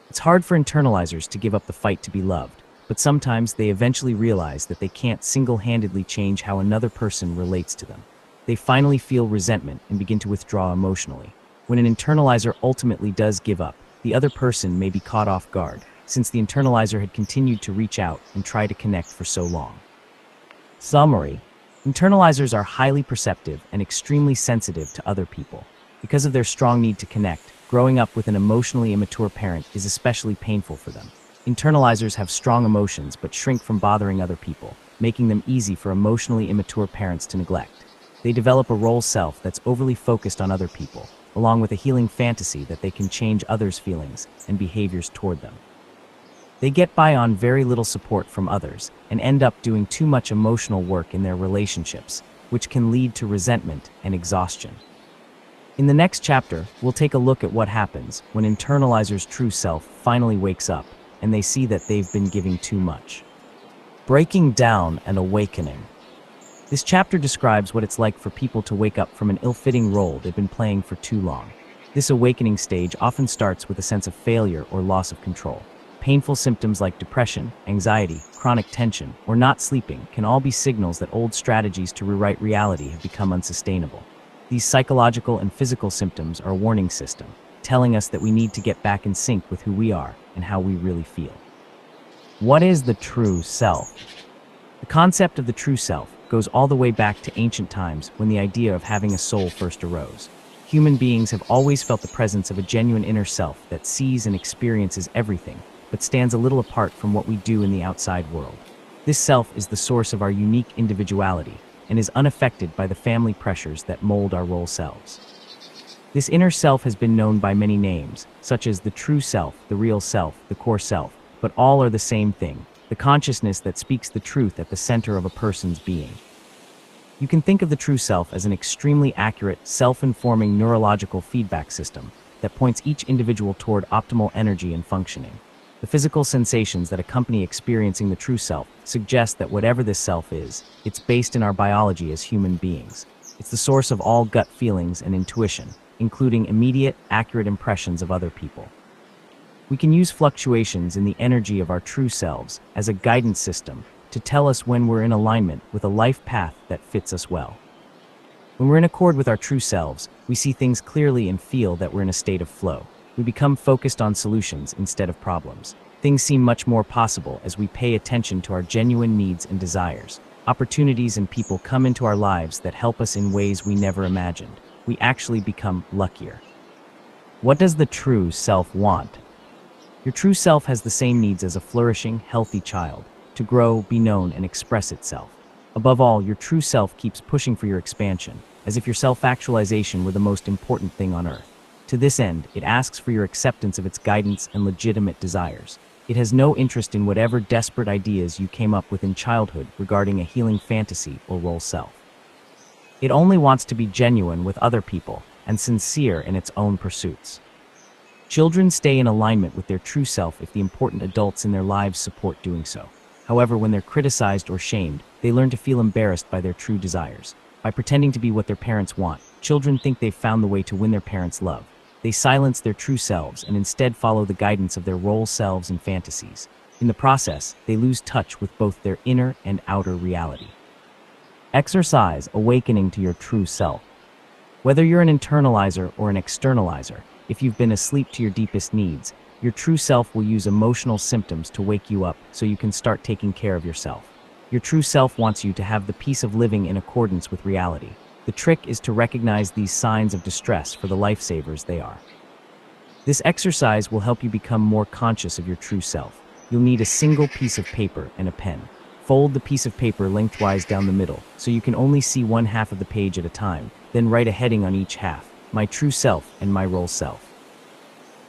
Speaker 1: It's hard for internalizers to give up the fight to be loved, but sometimes they eventually realize that they can't single-handedly change how another person relates to them. They finally feel resentment and begin to withdraw emotionally. When an internalizer ultimately does give up, the other person may be caught off guard, since the internalizer had continued to reach out and try to connect for so long. Summary: internalizers are highly perceptive and extremely sensitive to other people. Because of their strong need to connect, growing up with an emotionally immature parent is especially painful for them. Internalizers have strong emotions but shrink from bothering other people, making them easy for emotionally immature parents to neglect. They develop a role self that's overly focused on other people, along with a healing fantasy that they can change others' feelings and behaviors toward them. They get by on very little support from others and end up doing too much emotional work in their relationships, which can lead to resentment and exhaustion. In the next chapter, we'll take a look at what happens when internalizers' true self finally wakes up and they see that they've been giving too much. Breaking down and awakening. This chapter describes what it's like for people to wake up from an ill-fitting role they've been playing for too long. This awakening stage often starts with a sense of failure or loss of control. Painful symptoms like depression, anxiety, chronic tension, or not sleeping can all be signals that old strategies to rewrite reality have become unsustainable. These psychological and physical symptoms are a warning system, telling us that we need to get back in sync with who we are and how we really feel. What is the true self? The concept of the true self goes all the way back to ancient times when the idea of having a soul first arose. Human beings have always felt the presence of a genuine inner self that sees and experiences everything, but stands a little apart from what we do in the outside world. This self is the source of our unique individuality and is unaffected by the family pressures that mold our role selves. This inner self has been known by many names, such as the true self, the real self, the core self, but all are the same thing: the consciousness that speaks the truth at the center of a person's being. You can think of the true self as an extremely accurate, self-informing neurological feedback system that points each individual toward optimal energy and functioning. The physical sensations that accompany experiencing the true self suggest that whatever this self is, it's based in our biology as human beings. It's the source of all gut feelings and intuition, including immediate, accurate impressions of other people. We can use fluctuations in the energy of our true selves as a guidance system to tell us when we're in alignment with a life path that fits us well. When we're in accord with our true selves, we see things clearly and feel that we're in a state of flow. We become focused on solutions instead of problems. Things seem much more possible as we pay attention to our genuine needs and desires. Opportunities and people come into our lives that help us in ways we never imagined. We actually become luckier. What does the true self want? Your true self has the same needs as a flourishing, healthy child: to grow, be known, and express itself. Above all, your true self keeps pushing for your expansion, as if your self-actualization were the most important thing on earth. To this end, it asks for your acceptance of its guidance and legitimate desires. It has no interest in whatever desperate ideas you came up with in childhood regarding a healing fantasy or role self. It only wants to be genuine with other people and sincere in its own pursuits. Children stay in alignment with their true self if the important adults in their lives support doing so. However, when they're criticized or shamed, they learn to feel embarrassed by their true desires. By pretending to be what their parents want, children think they've found the way to win their parents' love. They silence their true selves and instead follow the guidance of their role selves and fantasies. In the process, they lose touch with both their inner and outer reality. Exercise awakening to your true self. Whether you're an internalizer or an externalizer, if you've been asleep to your deepest needs, your true self will use emotional symptoms to wake you up so you can start taking care of yourself. Your true self wants you to have the peace of living in accordance with reality. The trick is to recognize these signs of distress for the lifesavers they are. This exercise will help you become more conscious of your true self. You'll need a single piece of paper and a pen. Fold the piece of paper lengthwise down the middle so you can only see one half of the page at a time. Then write a heading on each half: my true self and my role self.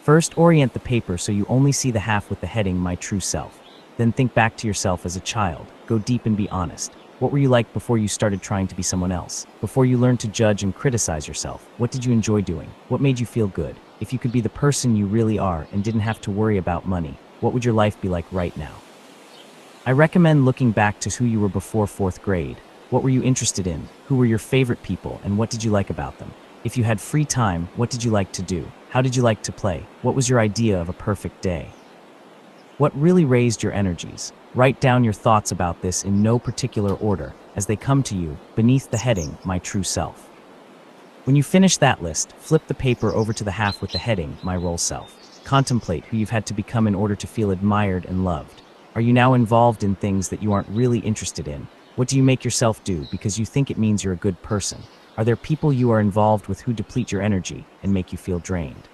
Speaker 1: First, orient the paper so you only see the half with the heading my true self. Then think back to yourself as a child. Go deep and be honest. What were you like before you started trying to be someone else? Before you learned to judge and criticize yourself, what did you enjoy doing? What made you feel good? If you could be the person you really are and didn't have to worry about money, what would your life be like right now? I recommend looking back to who you were before 4th grade. What were you interested in? Who were your favorite people and what did you like about them? If you had free time, what did you like to do? How did you like to play? What was your idea of a perfect day? What really raised your energies? Write down your thoughts about this in no particular order as they come to you beneath the heading, My True Self. When you finish that list, flip the paper over to the half with the heading, My Role Self. Contemplate who you've had to become in order to feel admired and loved. Are you now involved in things that you aren't really interested in? What do you make yourself do because you think it means you're a good person? Are there people you are involved with who deplete your energy and make you feel drained?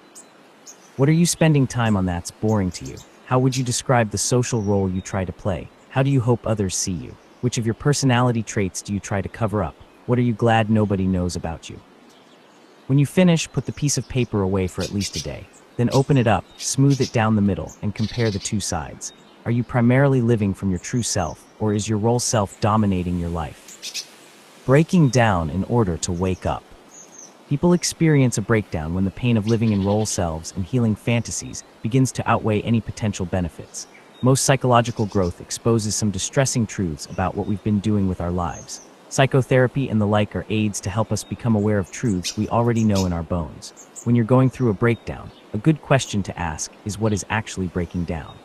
Speaker 1: What are you spending time on that's boring to you? How would you describe the social role you try to play? How do you hope others see you? Which of your personality traits do you try to cover up? What are you glad nobody knows about you? When you finish, put the piece of paper away for at least a day. Then open it up, smooth it down the middle, and compare the two sides. Are you primarily living from your true self, or is your role self dominating your life? Breaking down in order to wake up. People experience a breakdown when the pain of living in role selves and healing fantasies begins to outweigh any potential benefits. Most psychological growth exposes some distressing truths about what we've been doing with our lives. Psychotherapy and the like are aids to help us become aware of truths we already know in our bones. When you're going through a breakdown, a good question to ask is what is actually breaking down.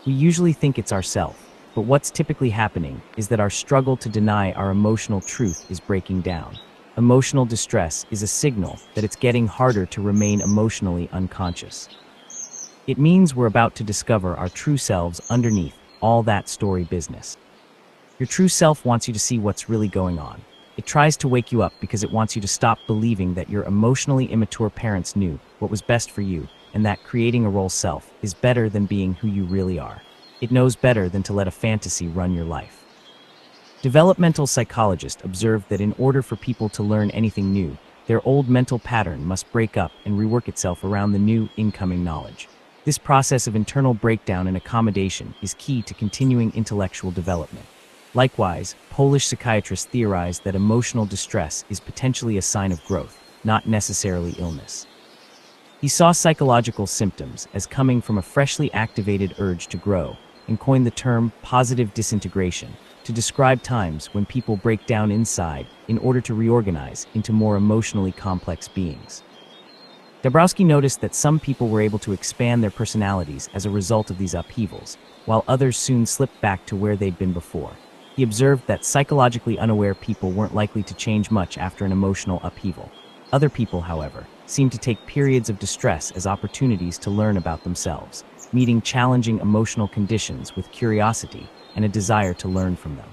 Speaker 1: We usually think it's ourself, but what's typically happening is that our struggle to deny our emotional truth is breaking down. Emotional distress is a signal that it's getting harder to remain emotionally unconscious. It means we're about to discover our true selves underneath all that story business. Your true self wants you to see what's really going on. It tries to wake you up because it wants you to stop believing that your emotionally immature parents knew what was best for you and that creating a role self is better than being who you really are. It knows better than to let a fantasy run your life. Developmental psychologists observed that in order for people to learn anything new, their old mental pattern must break up and rework itself around the new incoming knowledge. This process of internal breakdown and accommodation is key to continuing intellectual development. Likewise, Polish psychiatrists theorized that emotional distress is potentially a sign of growth, not necessarily illness. He saw psychological symptoms as coming from a freshly activated urge to grow and coined the term positive disintegration to describe times when people break down inside in order to reorganize into more emotionally complex beings. Dabrowski noticed that some people were able to expand their personalities as a result of these upheavals, while others soon slipped back to where they'd been before. He observed that psychologically unaware people weren't likely to change much after an emotional upheaval. Other people, however, seemed to take periods of distress as opportunities to learn about themselves, meeting challenging emotional conditions with curiosity and a desire to learn from them.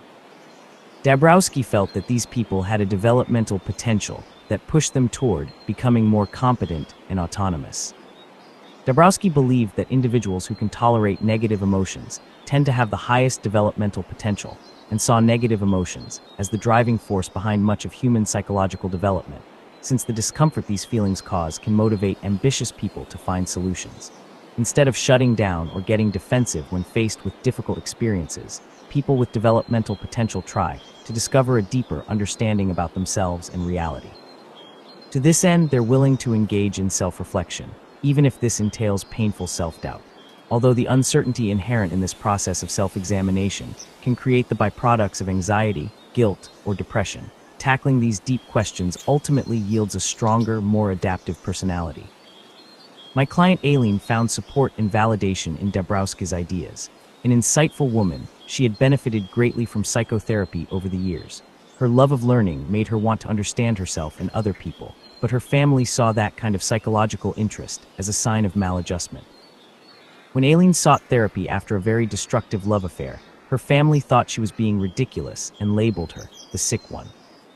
Speaker 1: Dabrowski felt that these people had a developmental potential that pushed them toward becoming more competent and autonomous. Dabrowski believed that individuals who can tolerate negative emotions tend to have the highest developmental potential and saw negative emotions as the driving force behind much of human psychological development, since the discomfort these feelings cause can motivate ambitious people to find solutions. Instead of shutting down or getting defensive when faced with difficult experiences, people with developmental potential try to discover a deeper understanding about themselves and reality. To this end, they're willing to engage in self-reflection, even if this entails painful self-doubt. Although the uncertainty inherent in this process of self-examination can create the byproducts of anxiety, guilt, or depression, tackling these deep questions ultimately yields a stronger, more adaptive personality. My client Aileen found support and validation in Dabrowski's ideas. An insightful woman, she had benefited greatly from psychotherapy over the years. Her love of learning made her want to understand herself and other people, but her family saw that kind of psychological interest as a sign of maladjustment. When Aileen sought therapy after a very destructive love affair, her family thought she was being ridiculous and labeled her the sick one.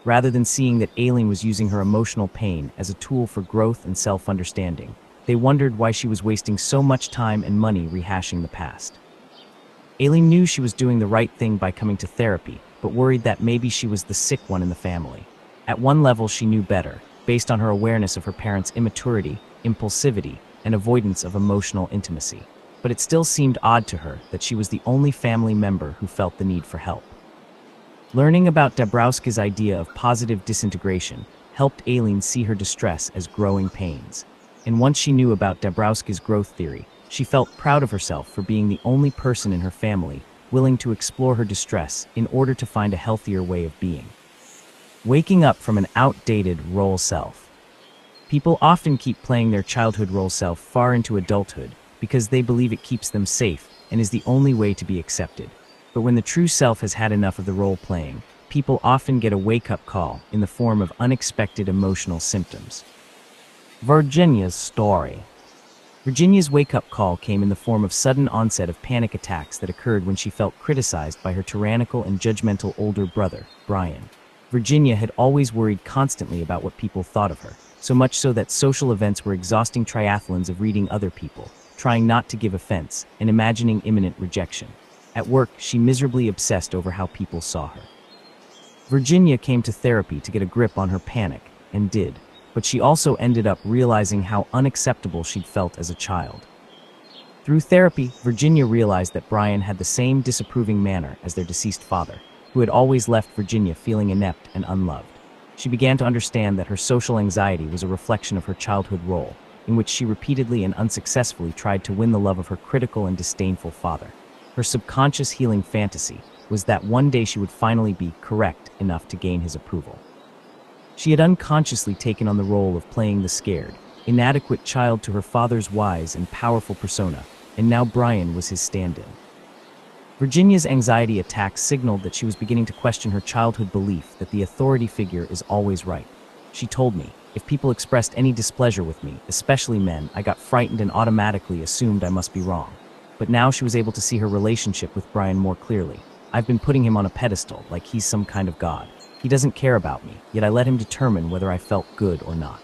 Speaker 1: Rather than seeing that Aileen was using her emotional pain as a tool for growth and self-understanding, they wondered why she was wasting so much time and money rehashing the past. Aileen knew she was doing the right thing by coming to therapy, but worried that maybe she was the sick one in the family. At one level, she knew better, based on her awareness of her parents' immaturity, impulsivity, and avoidance of emotional intimacy. But it still seemed odd to her that she was the only family member who felt the need for help. Learning about Dabrowski's idea of positive disintegration helped Aileen see her distress as growing pains. And once she knew about Dabrowski's growth theory, she felt proud of herself for being the only person in her family willing to explore her distress in order to find a healthier way of being. Waking up from an outdated role self. People often keep playing their childhood role self far into adulthood because they believe it keeps them safe and is the only way to be accepted. But when the true self has had enough of the role playing, people often get a wake-up call in the form of unexpected emotional symptoms. Virginia's story. Virginia's wake-up call came in the form of sudden onset of panic attacks that occurred when she felt criticized by her tyrannical and judgmental older brother, Brian. Virginia had always worried constantly about what people thought of her, so much so that social events were exhausting triathlons of reading other people, trying not to give offense, and imagining imminent rejection. At work, she miserably obsessed over how people saw her. Virginia came to therapy to get a grip on her panic, and did. But she also ended up realizing how unacceptable she'd felt as a child. Through therapy, Virginia realized that Brian had the same disapproving manner as their deceased father, who had always left Virginia feeling inept and unloved. She began to understand that her social anxiety was a reflection of her childhood role, in which she repeatedly and unsuccessfully tried to win the love of her critical and disdainful father. Her subconscious healing fantasy was that one day she would finally be correct enough to gain his approval. She had unconsciously taken on the role of playing the scared, inadequate child to her father's wise and powerful persona, and now Brian was his stand-in. Virginia's anxiety attacks signaled that she was beginning to question her childhood belief that the authority figure is always right. She told me, if people expressed any displeasure with me, especially men, I got frightened and automatically assumed I must be wrong. But now she was able to see her relationship with Brian more clearly. I've been putting him on a pedestal, like he's some kind of god. He doesn't care about me, yet I let him determine whether I felt good or not.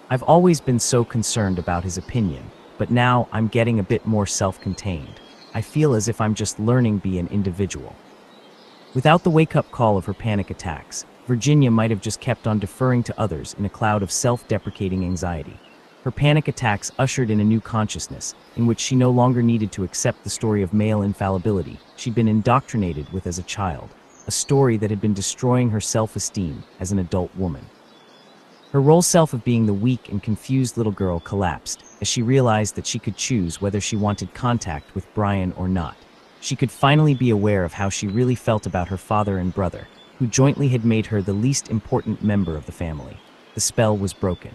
Speaker 1: I've always been so concerned about his opinion, but now I'm getting a bit more self-contained. I feel as if I'm just learning to be an individual. Without the wake-up call of her panic attacks, Virginia might have just kept on deferring to others in a cloud of self-deprecating anxiety. Her panic attacks ushered in a new consciousness, in which she no longer needed to accept the story of male infallibility she'd been indoctrinated with as a child, a story that had been destroying her self-esteem as an adult woman. Her role self of being the weak and confused little girl collapsed as she realized that she could choose whether she wanted contact with Brian or not. She could finally be aware of how she really felt about her father and brother, who jointly had made her the least important member of the family. The spell was broken.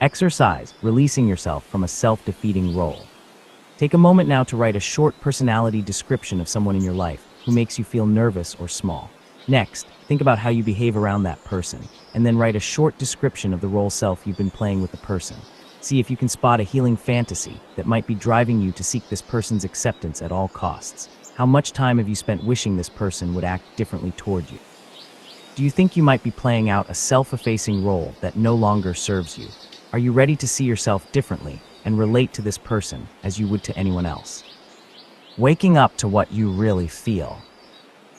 Speaker 1: Exercise, releasing yourself from a self-defeating role. Take a moment now to write a short personality description of someone in your life who makes you feel nervous or small. Next, think about how you behave around that person, and then write a short description of the role self you've been playing with the person. See if you can spot a healing fantasy that might be driving you to seek this person's acceptance at all costs. How much time have you spent wishing this person would act differently toward you? Do you think you might be playing out a self-effacing role that no longer serves you? Are you ready to see yourself differently and relate to this person as you would to anyone else? Waking up to what you really feel.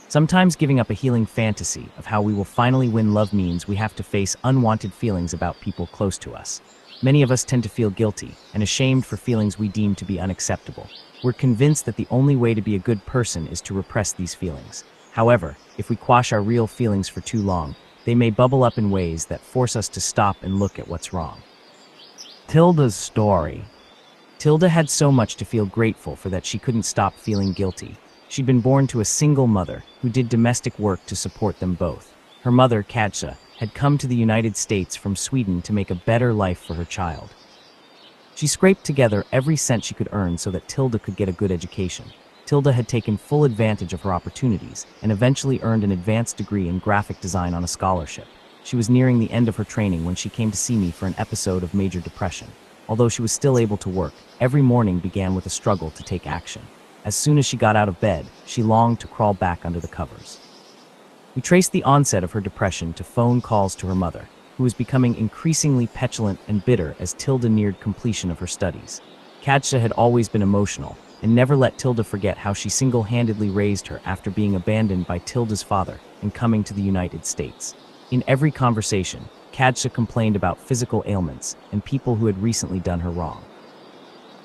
Speaker 1: Sometimes giving up a healing fantasy of how we will finally win love means we have to face unwanted feelings about people close to us. Many of us tend to feel guilty and ashamed for feelings we deem to be unacceptable. We're convinced that the only way to be a good person is to repress these feelings. However, if we quash our real feelings for too long, they may bubble up in ways that force us to stop and look at what's wrong. Tilda's story. Tilda had so much to feel grateful for that she couldn't stop feeling guilty. She'd been born to a single mother who did domestic work to support them both. Her mother, Katja, had come to the United States from Sweden to make a better life for her child. She scraped together every cent she could earn so that Tilda could get a good education. Tilda had taken full advantage of her opportunities and eventually earned an advanced degree in graphic design on a scholarship. She was nearing the end of her training when she came to see me for an episode of major depression. Although she was still able to work, every morning began with a struggle to take action. As soon as she got out of bed, she longed to crawl back under the covers. We traced the onset of her depression to phone calls to her mother, who was becoming increasingly petulant and bitter as Tilda neared completion of her studies. Katja had always been emotional and never let Tilda forget how she single-handedly raised her after being abandoned by Tilda's father and coming to the United States. In every conversation, Katja complained about physical ailments and people who had recently done her wrong.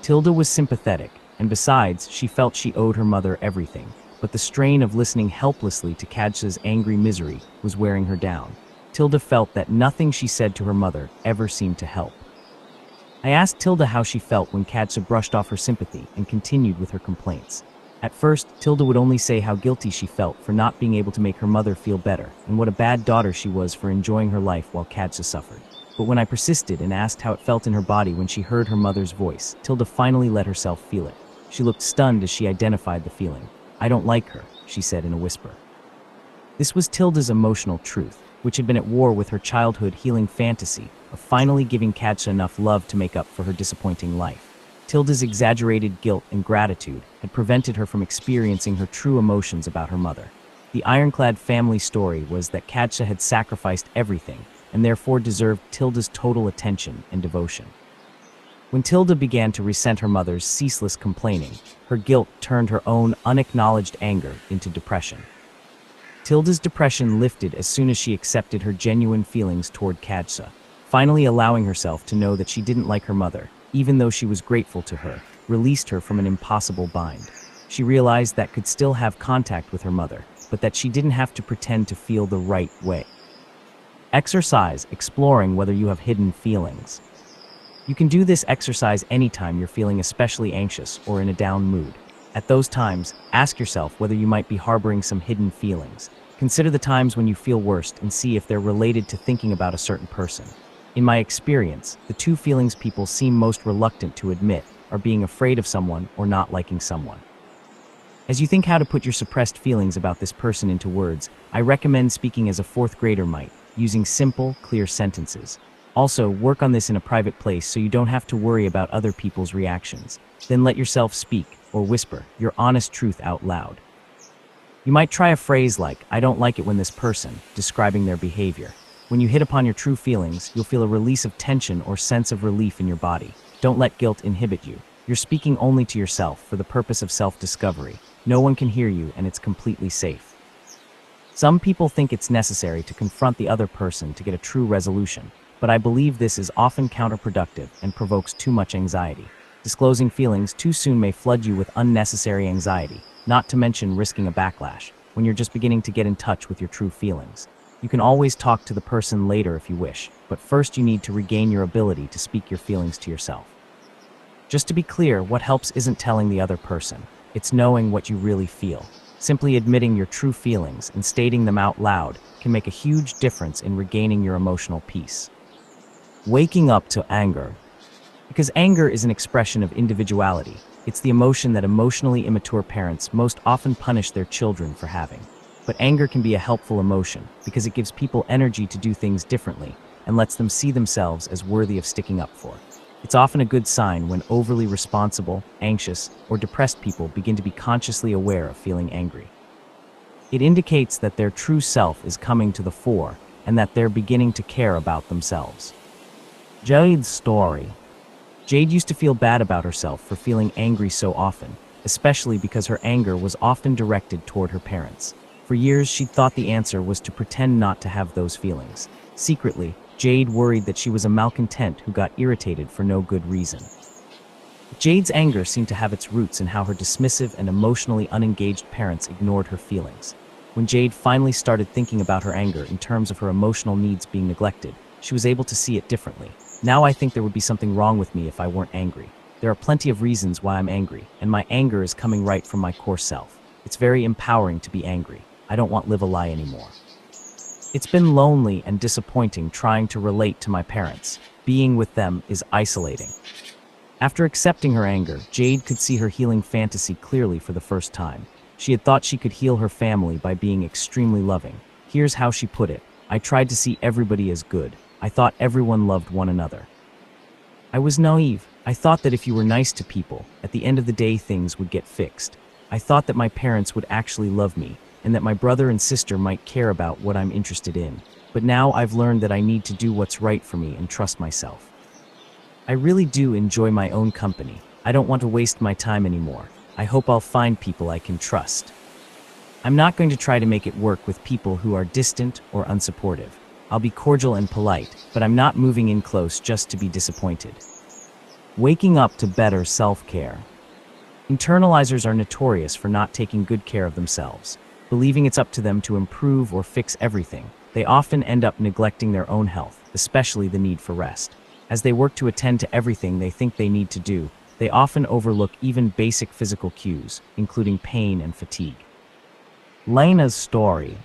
Speaker 1: Tilda was sympathetic, and besides, she felt she owed her mother everything, but the strain of listening helplessly to Katja's angry misery was wearing her down. Tilda felt that nothing she said to her mother ever seemed to help. I asked Tilda how she felt when Katja brushed off her sympathy and continued with her complaints. At first, Tilda would only say how guilty she felt for not being able to make her mother feel better and what a bad daughter she was for enjoying her life while Katja suffered. But when I persisted and asked how it felt in her body when she heard her mother's voice, Tilda finally let herself feel it. She looked stunned as she identified the feeling. "I don't like her," she said in a whisper. This was Tilda's emotional truth, which had been at war with her childhood healing fantasy of finally giving Katja enough love to make up for her disappointing life. Tilda's exaggerated guilt and gratitude had prevented her from experiencing her true emotions about her mother. The ironclad family story was that Katja had sacrificed everything and therefore deserved Tilda's total attention and devotion. When Tilda began to resent her mother's ceaseless complaining, her guilt turned her own unacknowledged anger into depression. Tilda's depression lifted as soon as she accepted her genuine feelings toward Katja, finally allowing herself to know that she didn't like her mother, even though she was grateful to her, released her from an impossible bind. She realized that could still have contact with her mother, but that she didn't have to pretend to feel the right way. Exercise, exploring whether you have hidden feelings. You can do this exercise anytime you're feeling especially anxious or in a down mood. At those times, ask yourself whether you might be harboring some hidden feelings. Consider the times when you feel worst and see if they're related to thinking about a certain person. In my experience, the two feelings people seem most reluctant to admit are being afraid of someone or not liking someone. As you think how to put your suppressed feelings about this person into words, I recommend speaking as a fourth grader might, using simple, clear sentences. Also, work on this in a private place so you don't have to worry about other people's reactions. Then let yourself speak, or whisper, your honest truth out loud. You might try a phrase like, "I don't like it when this person," describing their behavior. When you hit upon your true feelings, you'll feel a release of tension or sense of relief in your body. Don't let guilt inhibit you. You're speaking only to yourself for the purpose of self-discovery. No one can hear you, and it's completely safe. Some people think it's necessary to confront the other person to get a true resolution, but I believe this is often counterproductive and provokes too much anxiety. Disclosing feelings too soon may flood you with unnecessary anxiety, not to mention risking a backlash when you're just beginning to get in touch with your true feelings. You can always talk to the person later if you wish, but first you need to regain your ability to speak your feelings to yourself. Just to be clear, what helps isn't telling the other person, it's knowing what you really feel. Simply admitting your true feelings and stating them out loud can make a huge difference in regaining your emotional peace. Waking up to anger. Because anger is an expression of individuality, it's the emotion that emotionally immature parents most often punish their children for having. But anger can be a helpful emotion because it gives people energy to do things differently and lets them see themselves as worthy of sticking up for. It's often a good sign when overly responsible, anxious, or depressed people begin to be consciously aware of feeling angry. It indicates that their true self is coming to the fore and that they're beginning to care about themselves. Jade's story. Jade used to feel bad about herself for feeling angry so often, especially because her anger was often directed toward her parents. For years, she'd thought the answer was to pretend not to have those feelings. Secretly, Jade worried that she was a malcontent who got irritated for no good reason. Jade's anger seemed to have its roots in how her dismissive and emotionally unengaged parents ignored her feelings. When Jade finally started thinking about her anger in terms of her emotional needs being neglected, she was able to see it differently. Now I think there would be something wrong with me if I weren't angry. There are plenty of reasons why I'm angry, and my anger is coming right from my core self. It's very empowering to be angry. I don't want live a lie anymore. It's been lonely and disappointing trying to relate to my parents. Being with them is isolating. After accepting her anger, Jade could see her healing fantasy clearly for the first time. She had thought she could heal her family by being extremely loving. Here's how she put it: "I tried to see everybody as good. I thought everyone loved one another. I was naive. I thought that if you were nice to people, at the end of the day things would get fixed. I thought that my parents would actually love me, and that my brother and sister might care about what I'm interested in. But now I've learned that I need to do what's right for me and trust myself. I really do enjoy my own company. I don't want to waste my time anymore. I hope I'll find people I can trust. I'm not going to try to make it work with people who are distant or unsupportive. I'll be cordial and polite, but I'm not moving in close just to be disappointed." Waking up to better self-care. Internalizers are notorious for not taking good care of themselves. Believing it's up to them to improve or fix everything, they often end up neglecting their own health, especially the need for rest. As they work to attend to everything they think they need to do, they often overlook even basic physical cues, including pain and fatigue. Lena's story.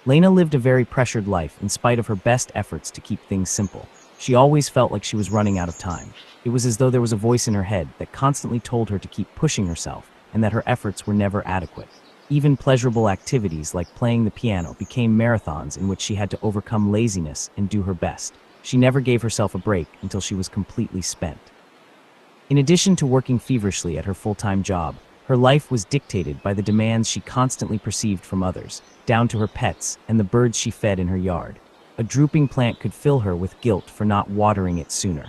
Speaker 1: Lena lived a very pressured life in spite of her best efforts to keep things simple. She always felt like she was running out of time. It was as though there was a voice in her head that constantly told her to keep pushing herself and that her efforts were never adequate. Even pleasurable activities like playing the piano became marathons in which she had to overcome laziness and do her best. She never gave herself a break until she was completely spent. In addition to working feverishly at her full-time job, her life was dictated by the demands she constantly perceived from others, down to her pets and the birds she fed in her yard. A drooping plant could fill her with guilt for not watering it sooner.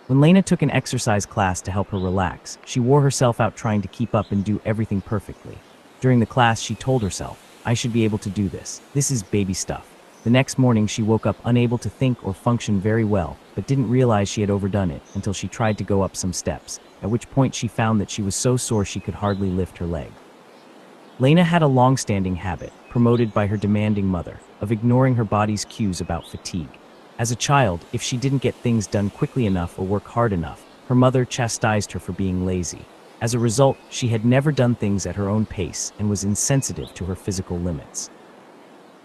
Speaker 1: When Lena took an exercise class to help her relax, she wore herself out trying to keep up and do everything perfectly. During the class, she told herself, "I should be able to do this. This is baby stuff." The next morning, she woke up unable to think or function very well, but didn't realize she had overdone it until she tried to go up some steps, at which point she found that she was so sore she could hardly lift her leg. Lena had a long-standing habit, promoted by her demanding mother, of ignoring her body's cues about fatigue. As a child, if she didn't get things done quickly enough or work hard enough, her mother chastised her for being lazy. As a result, she had never done things at her own pace and was insensitive to her physical limits.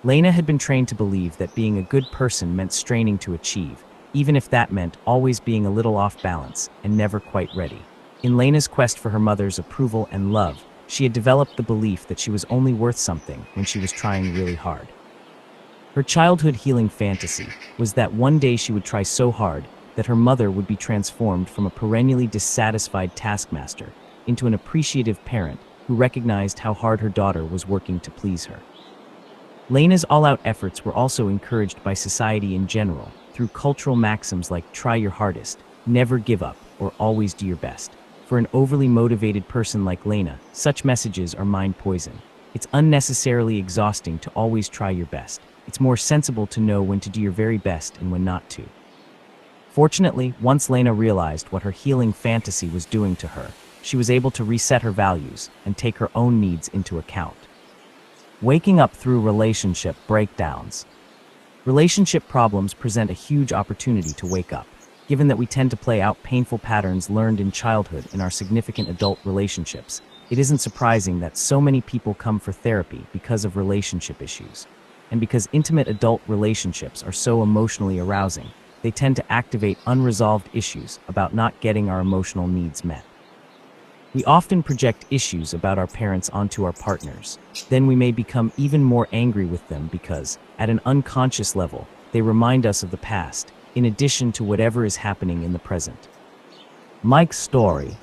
Speaker 1: Lena had been trained to believe that being a good person meant straining to achieve, even if that meant always being a little off balance and never quite ready. In Lena's quest for her mother's approval and love, she had developed the belief that she was only worth something when she was trying really hard. Her childhood healing fantasy was that one day she would try so hard that her mother would be transformed from a perennially dissatisfied taskmaster into an appreciative parent who recognized how hard her daughter was working to please her. Lena's all-out efforts were also encouraged by society in general through cultural maxims like "try your hardest," "never give up," or "always do your best." For an overly motivated person like Lena, such messages are mind poison. It's unnecessarily exhausting to always try your best. It's more sensible to know when to do your very best and when not to. Fortunately, once Lena realized what her healing fantasy was doing to her, she was able to reset her values and take her own needs into account. Waking up through relationship breakdowns. Relationship problems present a huge opportunity to wake up. Given that we tend to play out painful patterns learned in childhood in our significant adult relationships, it isn't surprising that so many people come for therapy because of relationship issues. And because intimate adult relationships are so emotionally arousing, they tend to activate unresolved issues about not getting our emotional needs met. We often project issues about our parents onto our partners. Then we may become even more angry with them because, at an unconscious level, they remind us of the past, in addition to whatever is happening in the present. Mike's story.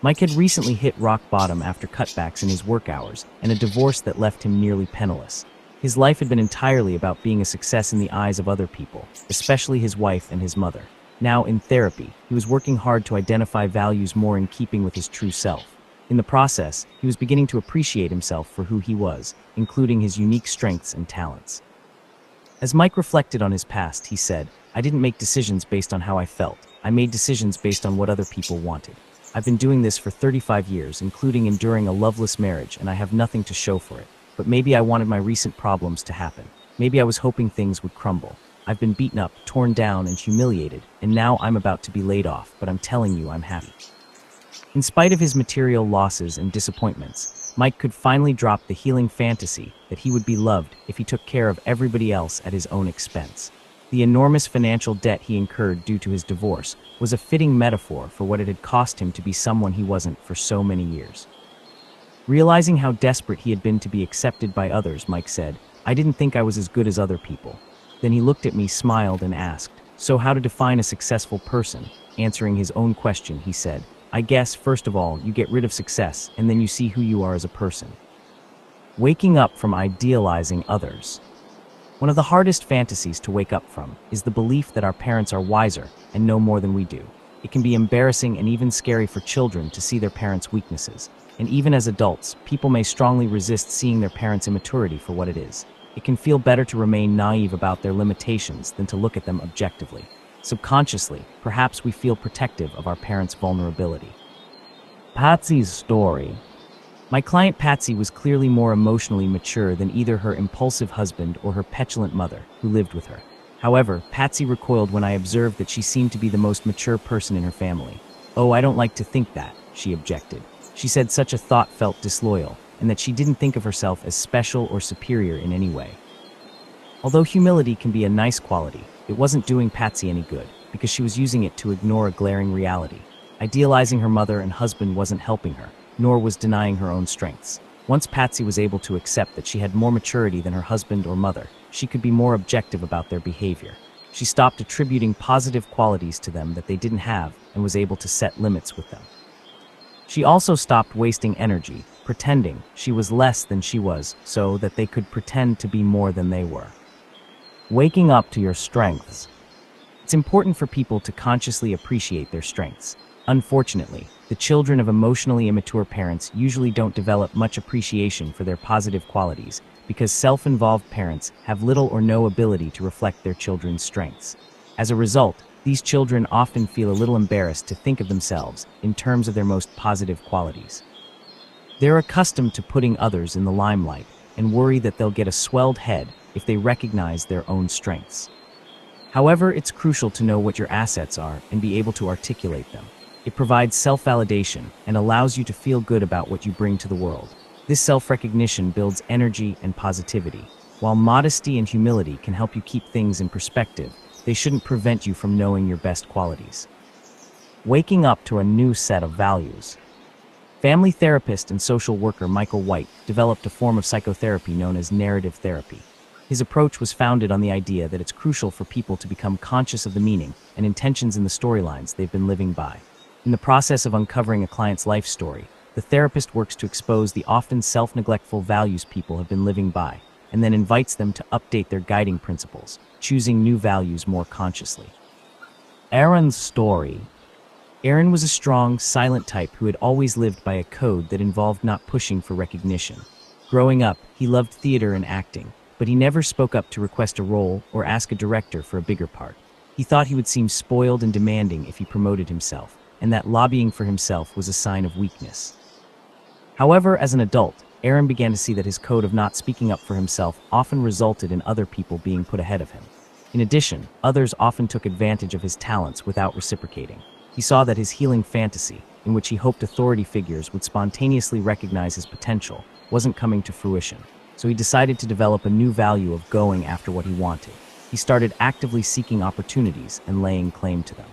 Speaker 1: Mike had recently hit rock bottom after cutbacks in his work hours and a divorce that left him nearly penniless. His life had been entirely about being a success in the eyes of other people, especially his wife and his mother. Now, in therapy, he was working hard to identify values more in keeping with his true self. In the process, he was beginning to appreciate himself for who he was, including his unique strengths and talents. As Mike reflected on his past, he said, "I didn't make decisions based on how I felt. I made decisions based on what other people wanted. I've been doing this for 35 years, including enduring a loveless marriage, and I have nothing to show for it. But maybe I wanted my recent problems to happen. Maybe I was hoping things would crumble. I've been beaten up, torn down, and humiliated, and now I'm about to be laid off, but I'm telling you I'm happy." In spite of his material losses and disappointments, Mike could finally drop the healing fantasy that he would be loved if he took care of everybody else at his own expense. The enormous financial debt he incurred due to his divorce was a fitting metaphor for what it had cost him to be someone he wasn't for so many years. Realizing how desperate he had been to be accepted by others, Mike said, "I didn't think I was as good as other people." Then he looked at me, smiled, and asked, "So how to define a successful person?" Answering his own question, he said, "I guess, first of all, you get rid of success, and then you see who you are as a person." Waking up from idealizing others. One of the hardest fantasies to wake up from is the belief that our parents are wiser and know more than we do. It can be embarrassing and even scary for children to see their parents' weaknesses. And even as adults, people may strongly resist seeing their parents' immaturity for what it is. It can feel better to remain naive about their limitations than to look at them objectively. Subconsciously, perhaps we feel protective of our parents' vulnerability. Patsy's story. My client Patsy was clearly more emotionally mature than either her impulsive husband or her petulant mother, who lived with her. However, Patsy recoiled when I observed that she seemed to be the most mature person in her family. "Oh, I don't like to think that," she objected. She said such a thought felt disloyal, and that she didn't think of herself as special or superior in any way. Although humility can be a nice quality, it wasn't doing Patsy any good, because she was using it to ignore a glaring reality. Idealizing her mother and husband wasn't helping her, nor was denying her own strengths. Once Patsy was able to accept that she had more maturity than her husband or mother, she could be more objective about their behavior. She stopped attributing positive qualities to them that they didn't have and was able to set limits with them. She also stopped wasting energy, pretending she was less than she was so that they could pretend to be more than they were. Waking up to your strengths. It's important for people to consciously appreciate their strengths. Unfortunately, the children of emotionally immature parents usually don't develop much appreciation for their positive qualities because self-involved parents have little or no ability to reflect their children's strengths. As a result, these children often feel a little embarrassed to think of themselves in terms of their most positive qualities. They're accustomed to putting others in the limelight and worry that they'll get a swelled head if they recognize their own strengths. However, it's crucial to know what your assets are and be able to articulate them. It provides self-validation and allows you to feel good about what you bring to the world. This self-recognition builds energy and positivity. While modesty and humility can help you keep things in perspective, they shouldn't prevent you from knowing your best qualities. Waking up to a new set of values. Family therapist and social worker Michael White developed a form of psychotherapy known as narrative therapy. His approach was founded on the idea that it's crucial for people to become conscious of the meaning and intentions in the storylines they've been living by. In the process of uncovering a client's life story, the therapist works to expose the often self-neglectful values people have been living by, and then invites them to update their guiding principles, choosing new values more consciously. Aaron's story. Aaron was a strong, silent type who had always lived by a code that involved not pushing for recognition. Growing up, he loved theater and acting, but he never spoke up to request a role or ask a director for a bigger part. He thought he would seem spoiled and demanding if he promoted himself, and that lobbying for himself was a sign of weakness. However, as an adult, Aaron began to see that his code of not speaking up for himself often resulted in other people being put ahead of him. In addition, others often took advantage of his talents without reciprocating. He saw that his healing fantasy, in which he hoped authority figures would spontaneously recognize his potential, wasn't coming to fruition. So he decided to develop a new value of going after what he wanted. He started actively seeking opportunities and laying claim to them.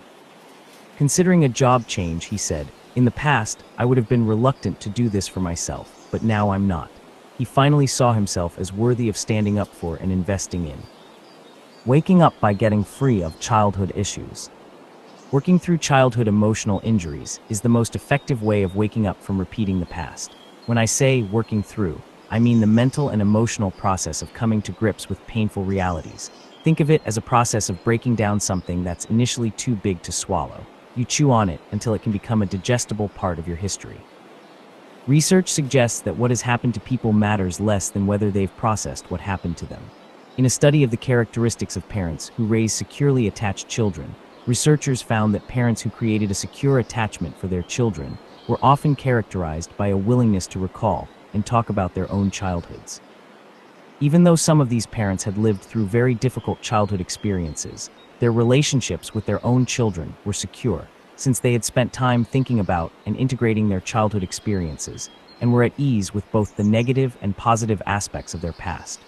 Speaker 1: Considering a job change, he said, "In the past, I would have been reluctant to do this for myself, but now I'm not." He finally saw himself as worthy of standing up for and investing in. Waking up by getting free of childhood issues. Working through childhood emotional injuries is the most effective way of waking up from repeating the past. When I say working through, I mean the mental and emotional process of coming to grips with painful realities. Think of it as a process of breaking down something that's initially too big to swallow. You chew on it until it can become a digestible part of your history. Research suggests that what has happened to people matters less than whether they've processed what happened to them. In a study of the characteristics of parents who raise securely attached children, researchers found that parents who created a secure attachment for their children were often characterized by a willingness to recall and talk about their own childhoods. Even though some of these parents had lived through very difficult childhood experiences, their relationships with their own children were secure, since they had spent time thinking about and integrating their childhood experiences, and were at ease with both the negative and positive aspects of their past.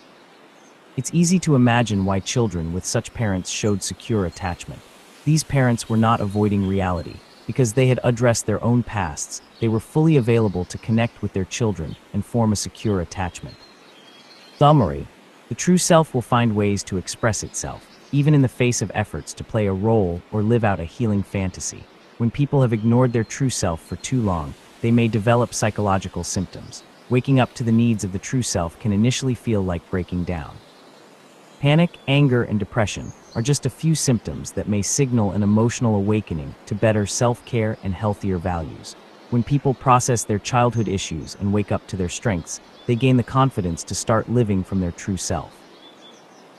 Speaker 1: It's easy to imagine why children with such parents showed secure attachment. These parents were not avoiding reality. Because they had addressed their own pasts, they were fully available to connect with their children and form a secure attachment. Summary: the true self will find ways to express itself, even in the face of efforts to play a role or live out a healing fantasy. When people have ignored their true self for too long, they may develop psychological symptoms. Waking up to the needs of the true self can initially feel like breaking down. Panic, anger, and depression are just a few symptoms that may signal an emotional awakening to better self-care and healthier values. When people process their childhood issues and wake up to their strengths, they gain the confidence to start living from their true self.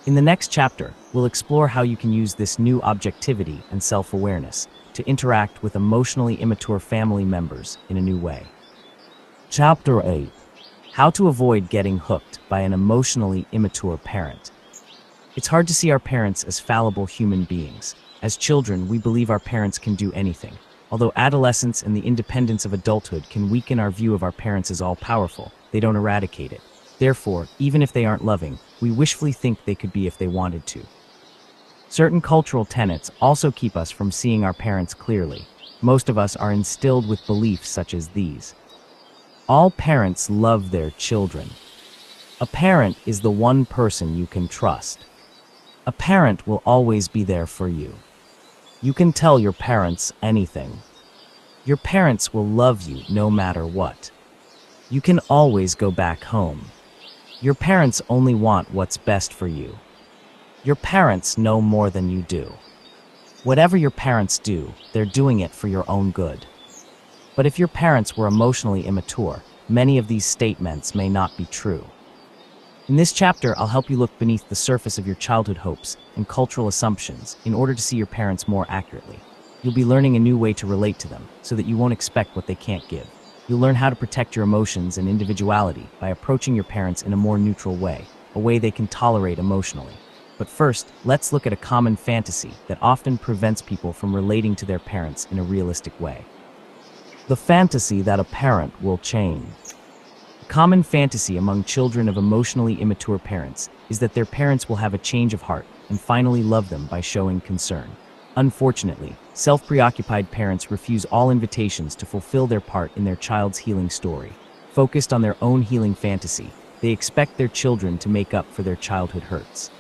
Speaker 1: In the next chapter, we'll explore how you can use this new objectivity and self-awareness to interact with emotionally immature family members in a new way. Chapter 8: How to avoid getting hooked by an emotionally immature parent. It's hard to see our parents as fallible human beings. As children, we believe our parents can do anything. Although adolescence and the independence of adulthood can weaken our view of our parents as all-powerful, they don't eradicate it. Therefore, even if they aren't loving, we wishfully think they could be if they wanted to. Certain cultural tenets also keep us from seeing our parents clearly. Most of us are instilled with beliefs such as these. All parents love their children. A parent is the one person you can trust. A parent will always be there for you. You can tell your parents anything. Your parents will love you no matter what. You can always go back home. Your parents only want what's best for you. Your parents know more than you do. Whatever your parents do, they're doing it for your own good. But if your parents were emotionally immature, many of these statements may not be true. In this chapter, I'll help you look beneath the surface of your childhood hopes and cultural assumptions in order to see your parents more accurately. You'll be learning a new way to relate to them so that you won't expect what they can't give. You'll learn how to protect your emotions and individuality by approaching your parents in a more neutral way, a way they can tolerate emotionally. But first, let's look at a common fantasy that often prevents people from relating to their parents in a realistic way. The fantasy that a parent will change. A common fantasy among children of emotionally immature parents is that their parents will have a change of heart and finally love them by showing concern. Unfortunately, self-preoccupied parents refuse all invitations to fulfill their part in their child's healing story. Focused on their own healing fantasy, they expect their children to make up for their childhood hurts.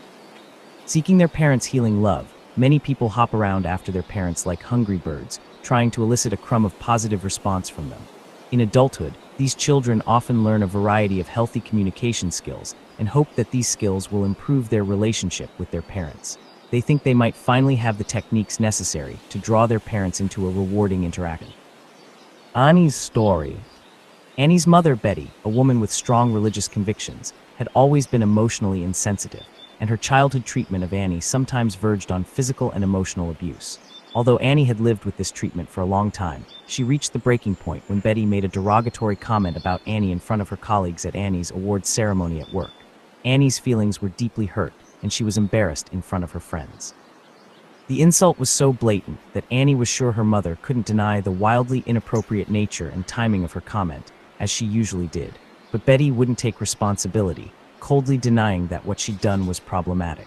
Speaker 1: Seeking their parents' healing love, many people hop around after their parents like hungry birds, trying to elicit a crumb of positive response from them. In adulthood, these children often learn a variety of healthy communication skills and hope that these skills will improve their relationship with their parents. They think they might finally have the techniques necessary to draw their parents into a rewarding interaction. Annie's story. Annie's mother, Betty, a woman with strong religious convictions, had always been emotionally insensitive, and her childhood treatment of Annie sometimes verged on physical and emotional abuse. Although Annie had lived with this treatment for a long time, she reached the breaking point when Betty made a derogatory comment about Annie in front of her colleagues at Annie's awards ceremony at work. Annie's feelings were deeply hurt, and she was embarrassed in front of her friends. The insult was so blatant that Annie was sure her mother couldn't deny the wildly inappropriate nature and timing of her comment, as she usually did. But Betty wouldn't take responsibility, coldly denying that what she'd done was problematic.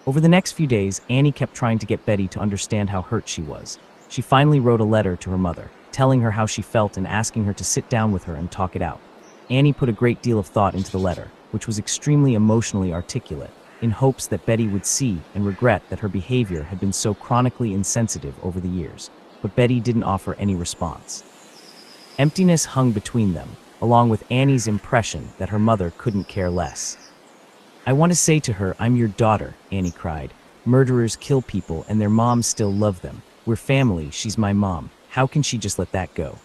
Speaker 1: Over the next few days, Annie kept trying to get Betty to understand how hurt she was. She finally wrote a letter to her mother, telling her how she felt and asking her to sit down with her and talk it out. Annie put a great deal of thought into the letter, which was extremely emotionally articulate, in hopes that Betty would see and regret that her behavior had been so chronically insensitive over the years. But Betty didn't offer any response. Emptiness hung between them, along with Annie's impression that her mother couldn't care less. "I want to say to her, I'm your daughter," Annie cried. "Murderers kill people and their moms still love them. We're family, she's my mom. How can she just let that go?"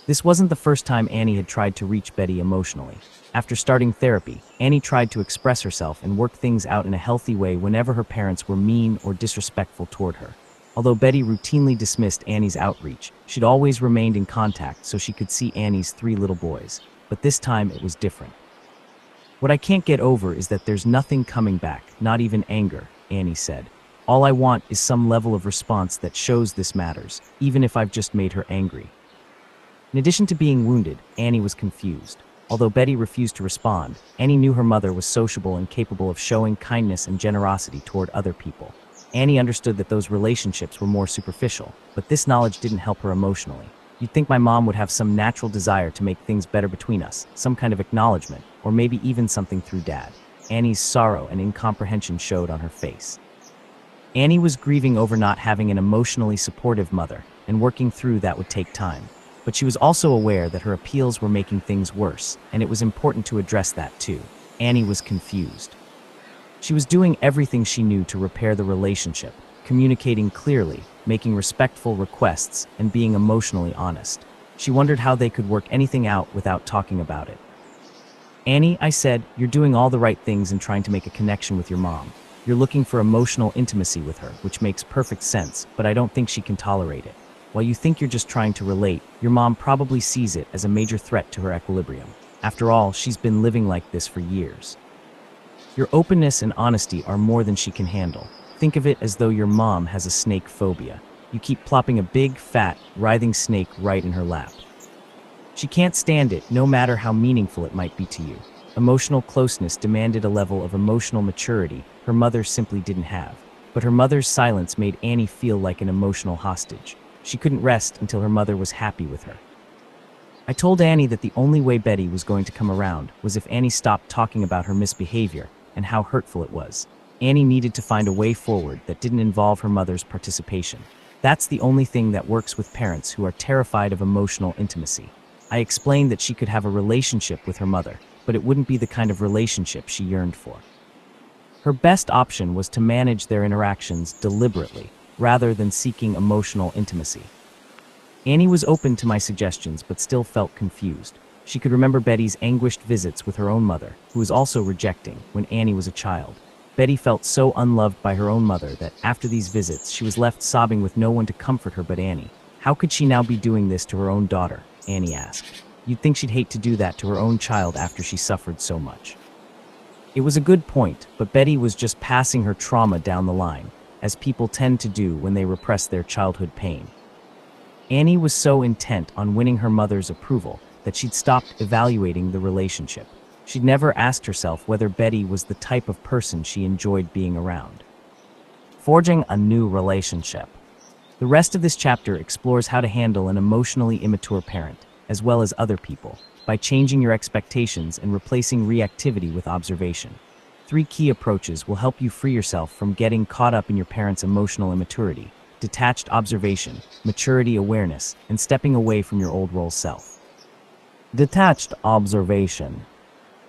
Speaker 1: This wasn't the first time Annie had tried to reach Betty emotionally. After starting therapy, Annie tried to express herself and work things out in a healthy way whenever her parents were mean or disrespectful toward her. Although Betty routinely dismissed Annie's outreach, she'd always remained in contact so she could see Annie's 3 little boys. But this time it was different. "What I can't get over is that there's nothing coming back, not even anger," Annie said. "All I want is some level of response that shows this matters, even if I've just made her angry." In addition to being wounded, Annie was confused. Although Betty refused to respond, Annie knew her mother was sociable and capable of showing kindness and generosity toward other people. Annie understood that those relationships were more superficial, but this knowledge didn't help her emotionally. You'd think my mom would have some natural desire to make things better between us, some kind of acknowledgement, or maybe even something through Dad. Annie's sorrow and incomprehension showed on her face. Annie was grieving over not having an emotionally supportive mother, and working through that would take time. But she was also aware that her appeals were making things worse, and it was important to address that too. Annie was confused. She was doing everything she knew to repair the relationship, communicating clearly, making respectful requests, and being emotionally honest. She wondered how they could work anything out without talking about it. Annie, I said, you're doing all the right things and trying to make a connection with your mom. You're looking for emotional intimacy with her, which makes perfect sense, but I don't think she can tolerate it. While you think you're just trying to relate, your mom probably sees it as a major threat to her equilibrium. After all, she's been living like this for years. Your openness and honesty are more than she can handle. Think of it as though your mom has a snake phobia. You keep plopping a big, fat, writhing snake right in her lap. She can't stand it, no matter how meaningful it might be to you. Emotional closeness demanded a level of emotional maturity her mother simply didn't have. But her mother's silence made Annie feel like an emotional hostage. She couldn't rest until her mother was happy with her. I told Annie that the only way Betty was going to come around was if Annie stopped talking about her misbehavior and how hurtful it was. Annie needed to find a way forward that didn't involve her mother's participation. That's the only thing that works with parents who are terrified of emotional intimacy. I explained that she could have a relationship with her mother, but it wouldn't be the kind of relationship she yearned for. Her best option was to manage their interactions deliberately, rather than seeking emotional intimacy. Annie was open to my suggestions, but still felt confused. She could remember Betty's anguished visits with her own mother, who was also rejecting when Annie was a child. Betty felt so unloved by her own mother that after these visits, she was left sobbing with no one to comfort her but Annie. How could she now be doing this to her own daughter? Annie asked. You'd think she'd hate to do that to her own child after she suffered so much. It was a good point, but Betty was just passing her trauma down the line, as people tend to do when they repress their childhood pain. Annie was so intent on winning her mother's approval that she'd stopped evaluating the relationship. She'd never asked herself whether Betty was the type of person she enjoyed being around. Forging a new relationship. The rest of this chapter explores how to handle an emotionally immature parent, as well as other people, by changing your expectations and replacing reactivity with observation. 3 key approaches will help you free yourself from getting caught up in your parents' emotional immaturity: detached observation, maturity awareness, and stepping away from your old role self. Detached observation.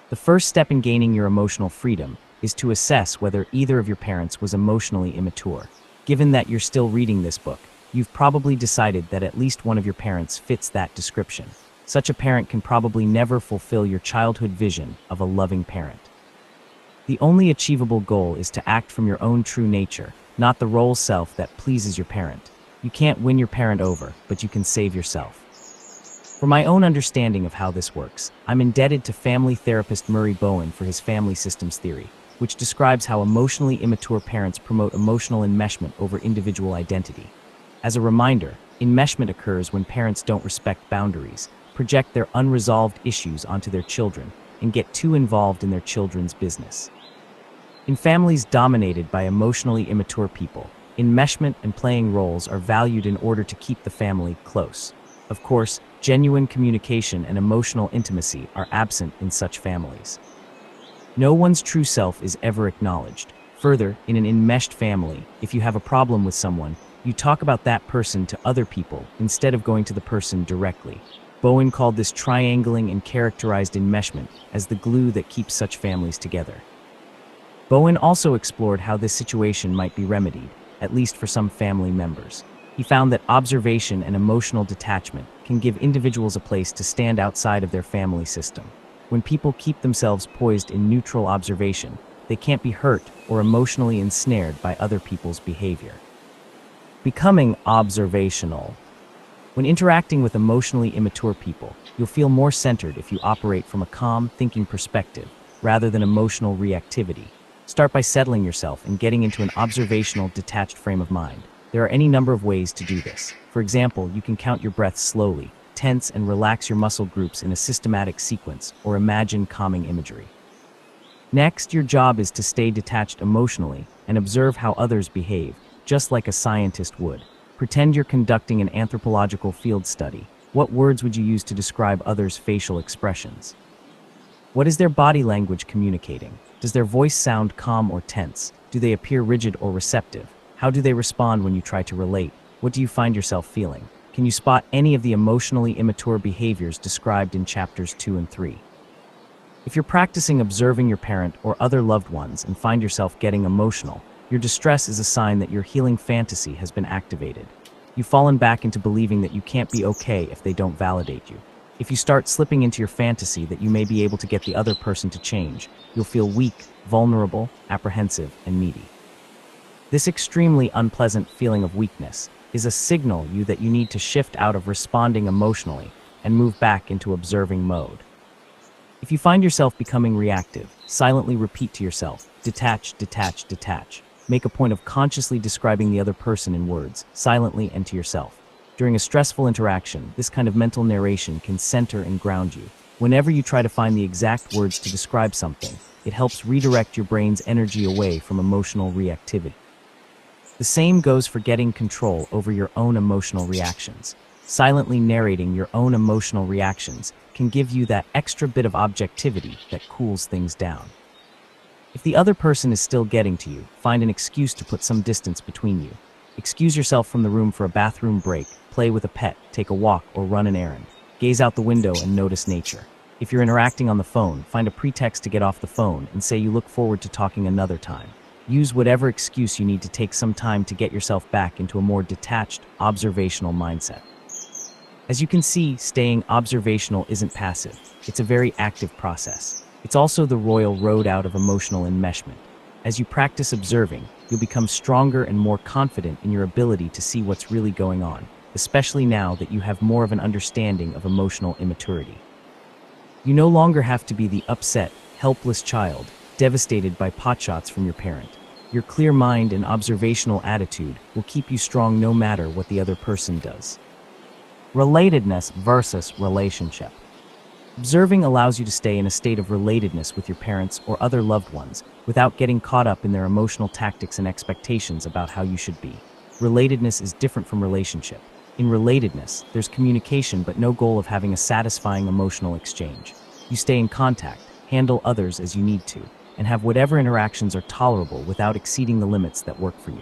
Speaker 1: The first step in gaining your emotional freedom is to assess whether either of your parents was emotionally immature. Given that you're still reading this book, you've probably decided that at least one of your parents fits that description. Such a parent can probably never fulfill your childhood vision of a loving parent. The only achievable goal is to act from your own true nature, not the role self that pleases your parent. You can't win your parent over, but you can save yourself. For my own understanding of how this works, I'm indebted to family therapist Murray Bowen for his family systems theory, which describes how emotionally immature parents promote emotional enmeshment over individual identity. As a reminder, enmeshment occurs when parents don't respect boundaries, project their unresolved issues onto their children, and get too involved in their children's business. In families dominated by emotionally immature people, enmeshment and playing roles are valued in order to keep the family close. Of course, genuine communication and emotional intimacy are absent in such families. No one's true self is ever acknowledged. Further, in an enmeshed family, if you have a problem with someone, you talk about that person to other people instead of going to the person directly. Bowen called this triangling and characterized enmeshment as the glue that keeps such families together. Bowen also explored how this situation might be remedied, at least for some family members. He found that observation and emotional detachment can give individuals a place to stand outside of their family system. When people keep themselves poised in neutral observation, they can't be hurt or emotionally ensnared by other people's behavior. Becoming observational. When interacting with emotionally immature people, you'll feel more centered if you operate from a calm, thinking perspective, rather than emotional reactivity. Start by settling yourself and getting into an observational, detached frame of mind. There are any number of ways to do this. For example, you can count your breaths slowly, tense and relax your muscle groups in a systematic sequence, or imagine calming imagery. Next, your job is to stay detached emotionally and observe how others behave, just like a scientist would. Pretend you're conducting an anthropological field study. What words would you use to describe others' facial expressions? What is their body language communicating? Does their voice sound calm or tense? Do they appear rigid or receptive? How do they respond when you try to relate? What do you find yourself feeling? Can you spot any of the emotionally immature behaviors described in chapters 2 and 3? If you're practicing observing your parent or other loved ones and find yourself getting emotional, your distress is a sign that your healing fantasy has been activated. You've fallen back into believing that you can't be okay if they don't validate you. If you start slipping into your fantasy that you may be able to get the other person to change, you'll feel weak, vulnerable, apprehensive, and needy. This extremely unpleasant feeling of weakness is a signal that you need to shift out of responding emotionally and move back into observing mode. If you find yourself becoming reactive, silently repeat to yourself, detach, detach, detach. Make a point of consciously describing the other person in words, silently and to yourself. During a stressful interaction, this kind of mental narration can center and ground you. Whenever you try to find the exact words to describe something, it helps redirect your brain's energy away from emotional reactivity. The same goes for getting control over your own emotional reactions. Silently narrating your own emotional reactions can give you that extra bit of objectivity that cools things down. If the other person is still getting to you, find an excuse to put some distance between you. Excuse yourself from the room for a bathroom break, play with a pet, take a walk, or run an errand. Gaze out the window and notice nature. If you're interacting on the phone, find a pretext to get off the phone and say you look forward to talking another time. Use whatever excuse you need to take some time to get yourself back into a more detached, observational mindset. As you can see, staying observational isn't passive. It's a very active process. It's also the royal road out of emotional enmeshment. As you practice observing, you'll become stronger and more confident in your ability to see what's really going on, especially now that you have more of an understanding of emotional immaturity. You no longer have to be the upset, helpless child, devastated by potshots from your parent. Your clear mind and observational attitude will keep you strong no matter what the other person does. Relatedness versus relationship. Observing allows you to stay in a state of relatedness with your parents or other loved ones without getting caught up in their emotional tactics and expectations about how you should be. Relatedness is different from relationship. In relatedness, there's communication but no goal of having a satisfying emotional exchange. You stay in contact, handle others as you need to, and have whatever interactions are tolerable without exceeding the limits that work for you.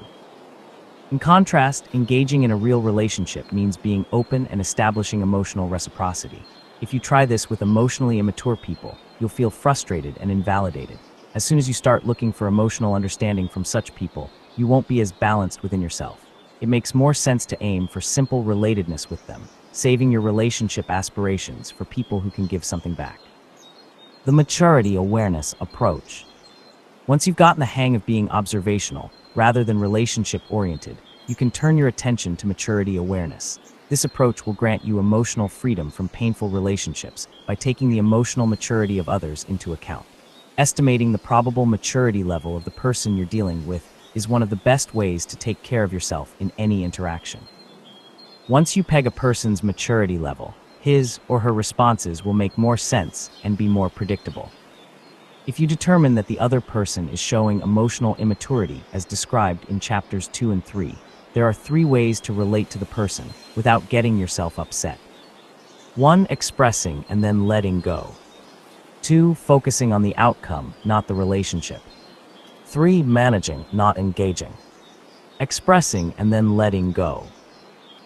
Speaker 1: In contrast, engaging in a real relationship means being open and establishing emotional reciprocity. If you try this with emotionally immature people, you'll feel frustrated and invalidated. As soon as you start looking for emotional understanding from such people, you won't be as balanced within yourself. It makes more sense to aim for simple relatedness with them, saving your relationship aspirations for people who can give something back. The maturity awareness approach. Once you've gotten the hang of being observational, rather than relationship-oriented, you can turn your attention to maturity awareness. This approach will grant you emotional freedom from painful relationships by taking the emotional maturity of others into account. Estimating the probable maturity level of the person you're dealing with is one of the best ways to take care of yourself in any interaction. Once you peg a person's maturity level, his or her responses will make more sense and be more predictable. If you determine that the other person is showing emotional immaturity as described in chapters 2 and 3, there are 3 ways to relate to the person without getting yourself upset. 1. Expressing and then letting go. 2. Focusing on the outcome, not the relationship. 3. Managing, not engaging. Expressing and then letting go.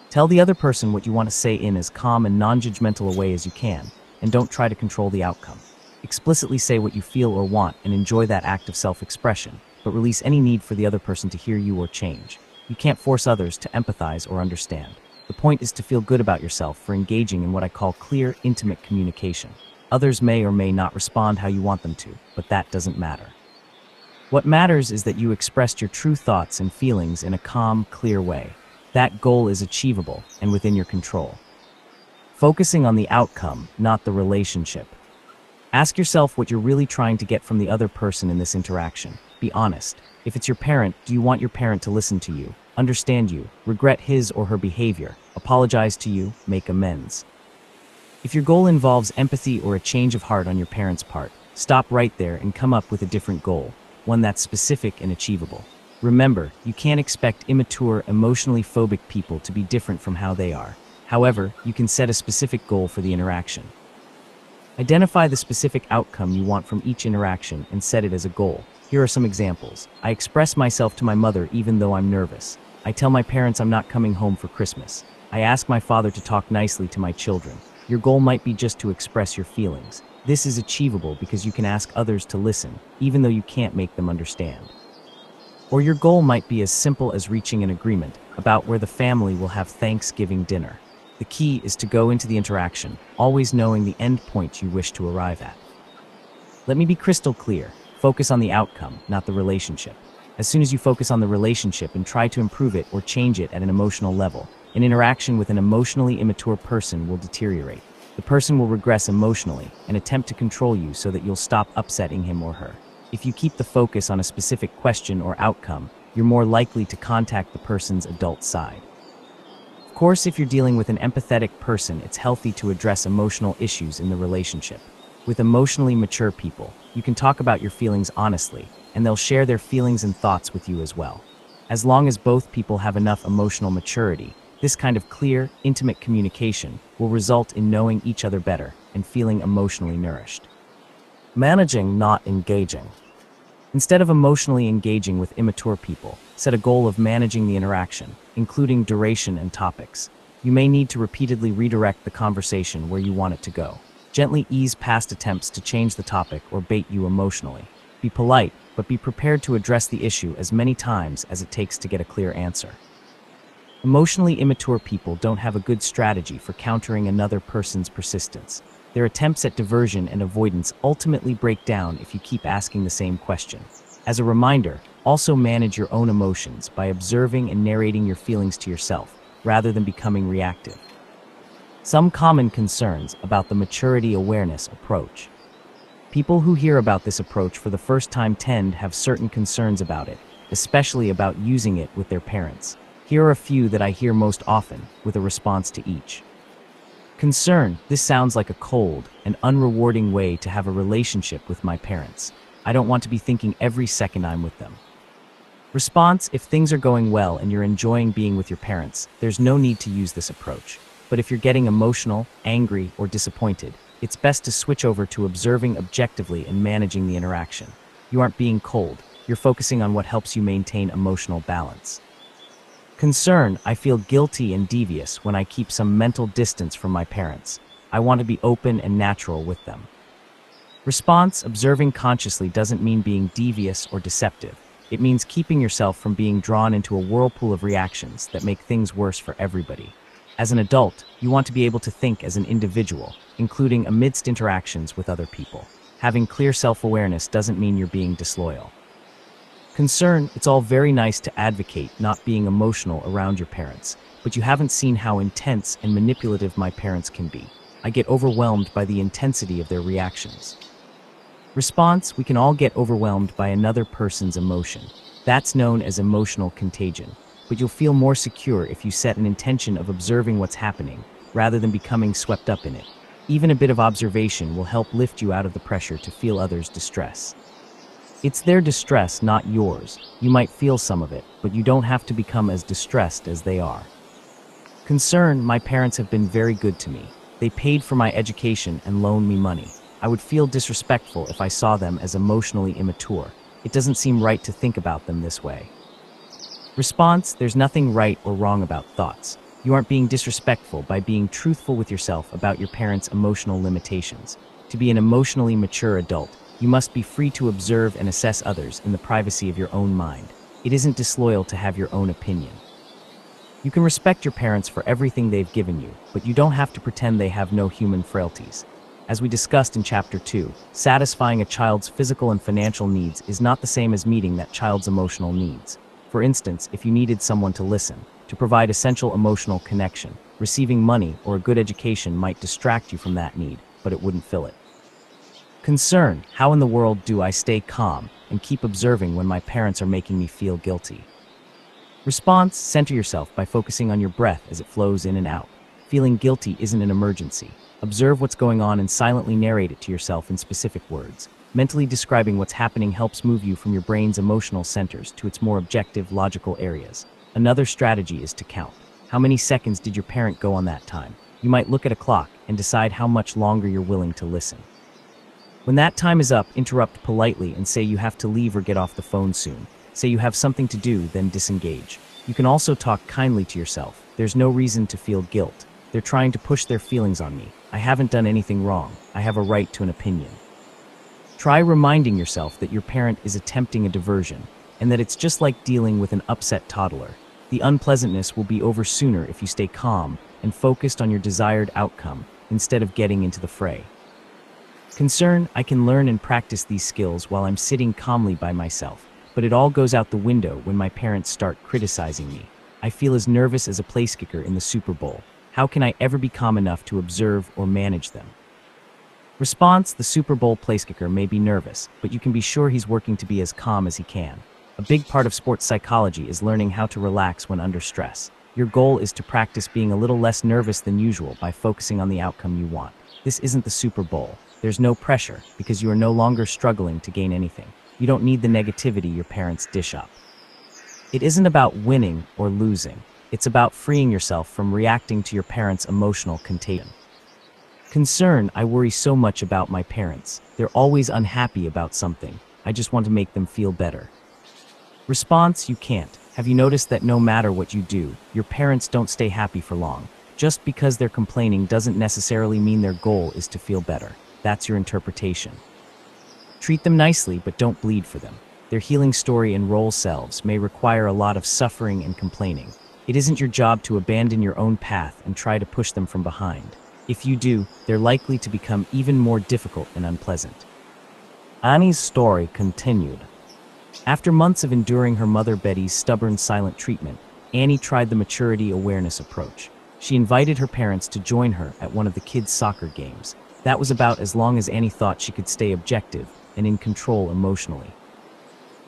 Speaker 1: Tell the other person what you want to say in as calm and non-judgmental a way as you can, and don't try to control the outcome. Explicitly say what you feel or want and enjoy that act of self-expression, but release any need for the other person to hear you or change. You can't force others to empathize or understand. The point is to feel good about yourself for engaging in what I call clear, intimate communication. Others may or may not respond how you want them to, but that doesn't matter. What matters is that you expressed your true thoughts and feelings in a calm, clear way. That goal is achievable and within your control. Focusing on the outcome, not the relationship. Ask yourself what you're really trying to get from the other person in this interaction. Be honest. If it's your parent, do you want your parent to listen to you, understand you, regret his or her behavior, apologize to you, make amends? If your goal involves empathy or a change of heart on your parents' part, stop right there and come up with a different goal, one that's specific and achievable. Remember, you can't expect immature, emotionally phobic people to be different from how they are. However, you can set a specific goal for the interaction. Identify the specific outcome you want from each interaction and set it as a goal. Here are some examples. I express myself to my mother even though I'm nervous. I tell my parents I'm not coming home for Christmas. I ask my father to talk nicely to my children. Your goal might be just to express your feelings. This is achievable because you can ask others to listen, even though you can't make them understand. Or your goal might be as simple as reaching an agreement about where the family will have Thanksgiving dinner. The key is to go into the interaction, always knowing the end point you wish to arrive at. Let me be crystal clear. Focus on the outcome, not the relationship. As soon as you focus on the relationship and try to improve it or change it at an emotional level, an interaction with an emotionally immature person will deteriorate. The person will regress emotionally and attempt to control you so that you'll stop upsetting him or her. If you keep the focus on a specific question or outcome, you're more likely to contact the person's adult side. Of course, if you're dealing with an empathetic person, it's healthy to address emotional issues in the relationship. With emotionally mature people, you can talk about your feelings honestly, and they'll share their feelings and thoughts with you as well. As long as both people have enough emotional maturity, this kind of clear, intimate communication will result in knowing each other better and feeling emotionally nourished. Managing, not engaging. Instead of emotionally engaging with immature people, set a goal of managing the interaction, including duration and topics. You may need to repeatedly redirect the conversation where you want it to go. Gently ease past attempts to change the topic or bait you emotionally. Be polite, but be prepared to address the issue as many times as it takes to get a clear answer. Emotionally immature people don't have a good strategy for countering another person's persistence. Their attempts at diversion and avoidance ultimately break down if you keep asking the same question. As a reminder, also manage your own emotions by observing and narrating your feelings to yourself, rather than becoming reactive. Some common concerns about the maturity awareness approach. People who hear about this approach for the first time tend to have certain concerns about it, especially about using it with their parents. Here are a few that I hear most often, with a response to each. Concern: this sounds like a cold and unrewarding way to have a relationship with my parents. I don't want to be thinking every second I'm with them. Response: if things are going well and you're enjoying being with your parents, there's no need to use this approach. But if you're getting emotional, angry, or disappointed, it's best to switch over to observing objectively and managing the interaction. You aren't being cold, you're focusing on what helps you maintain emotional balance. Concern: I feel guilty and devious when I keep some mental distance from my parents. I want to be open and natural with them. Response: observing consciously doesn't mean being devious or deceptive. It means keeping yourself from being drawn into a whirlpool of reactions that make things worse for everybody. As an adult, you want to be able to think as an individual, including amidst interactions with other people. Having clear self-awareness doesn't mean you're being disloyal. Concern: it's all very nice to advocate not being emotional around your parents, but you haven't seen how intense and manipulative my parents can be. I get overwhelmed by the intensity of their reactions. Response: we can all get overwhelmed by another person's emotion. That's known as emotional contagion, but you'll feel more secure if you set an intention of observing what's happening, rather than becoming swept up in it. Even a bit of observation will help lift you out of the pressure to feel others' distress. It's their distress, not yours. You might feel some of it, but you don't have to become as distressed as they are. Concern: my parents have been very good to me. They paid for my education and loaned me money. I would feel disrespectful if I saw them as emotionally immature. It doesn't seem right to think about them this way. Response: there's nothing right or wrong about thoughts. You aren't being disrespectful by being truthful with yourself about your parents' emotional limitations. To be an emotionally mature adult, you must be free to observe and assess others in the privacy of your own mind. It isn't disloyal to have your own opinion. You can respect your parents for everything they've given you, but you don't have to pretend they have no human frailties. As we discussed in Chapter 2, satisfying a child's physical and financial needs is not the same as meeting that child's emotional needs. For instance, if you needed someone to listen, to provide essential emotional connection, receiving money or a good education might distract you from that need, but it wouldn't fill it. Concern: how in the world do I stay calm and keep observing when my parents are making me feel guilty? Response: center yourself by focusing on your breath as it flows in and out. Feeling guilty isn't an emergency. Observe what's going on and silently narrate it to yourself in specific words. Mentally describing what's happening helps move you from your brain's emotional centers to its more objective, logical areas. Another strategy is to count. How many seconds did your parent go on that time? You might look at a clock and decide how much longer you're willing to listen. When that time is up, interrupt politely and say you have to leave or get off the phone soon. Say you have something to do, then disengage. You can also talk kindly to yourself. There's no reason to feel guilt. They're trying to push their feelings on me. I haven't done anything wrong. I have a right to an opinion. Try reminding yourself that your parent is attempting a diversion and that it's just like dealing with an upset toddler. The unpleasantness will be over sooner if you stay calm and focused on your desired outcome instead of getting into the fray. Concern, I can learn and practice these skills while I'm sitting calmly by myself, but it all goes out the window when my parents start criticizing me. I feel as nervous as a place kicker in the Super Bowl. How can I ever be calm enough to observe or manage them? Response, the Super Bowl place kicker may be nervous, but you can be sure he's working to be as calm as he can. A big part of sports psychology is learning how to relax when under stress. Your goal is to practice being a little less nervous than usual by focusing on the outcome you want. This isn't the Super Bowl. There's no pressure because you are no longer struggling to gain anything. You don't need the negativity your parents dish up. It isn't about winning or losing. It's about freeing yourself from reacting to your parents' emotional contagion. Concern, I worry so much about my parents. They're always unhappy about something. I just want to make them feel better. Response, you can't. Have you noticed that no matter what you do, your parents don't stay happy for long? Just because they're complaining doesn't necessarily mean their goal is to feel better. That's your interpretation. Treat them nicely, but don't bleed for them. Their healing story and role selves may require a lot of suffering and complaining. It isn't your job to abandon your own path and try to push them from behind. If you do, they're likely to become even more difficult and unpleasant. Annie's story continued. After months of enduring her mother Betty's stubborn silent treatment, Annie tried the maturity awareness approach. She invited her parents to join her at one of the kids' soccer games. That was about as long as Annie thought she could stay objective and in control emotionally.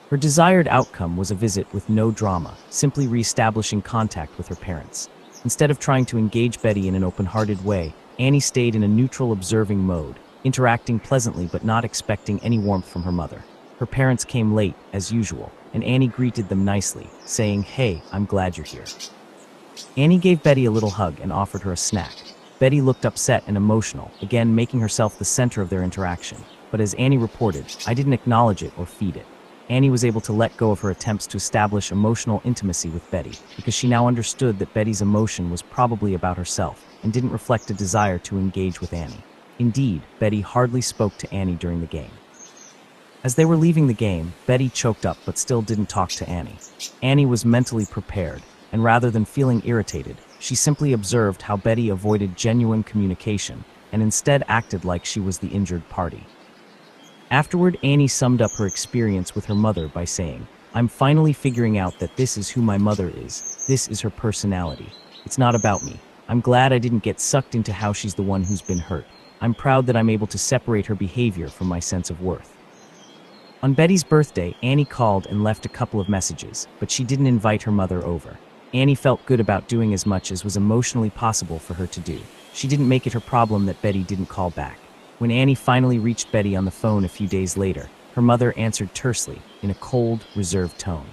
Speaker 1: Her desired outcome was a visit with no drama, simply re-establishing contact with her parents. Instead of trying to engage Betty in an open-hearted way, Annie stayed in a neutral observing mode, interacting pleasantly but not expecting any warmth from her mother. Her parents came late, as usual, and Annie greeted them nicely, saying, "Hey, I'm glad you're here." Annie gave Betty a little hug and offered her a snack. Betty looked upset and emotional, again making herself the center of their interaction. But as Annie reported, I didn't acknowledge it or feed it. Annie was able to let go of her attempts to establish emotional intimacy with Betty, because she now understood that Betty's emotion was probably about herself and didn't reflect a desire to engage with Annie. Indeed, Betty hardly spoke to Annie during the game. As they were leaving the game, Betty choked up but still didn't talk to Annie. Annie was mentally prepared, and rather than feeling irritated, she simply observed how Betty avoided genuine communication and instead acted like she was the injured party. Afterward, Annie summed up her experience with her mother by saying, "I'm finally figuring out that this is who my mother is. This is her personality. It's not about me. I'm glad I didn't get sucked into how she's the one who's been hurt. I'm proud that I'm able to separate her behavior from my sense of worth." On Betty's birthday, Annie called and left a couple of messages, but she didn't invite her mother over. Annie felt good about doing as much as was emotionally possible for her to do. She didn't make it her problem that Betty didn't call back. When Annie finally reached Betty on the phone a few days later, her mother answered tersely, in a cold, reserved tone.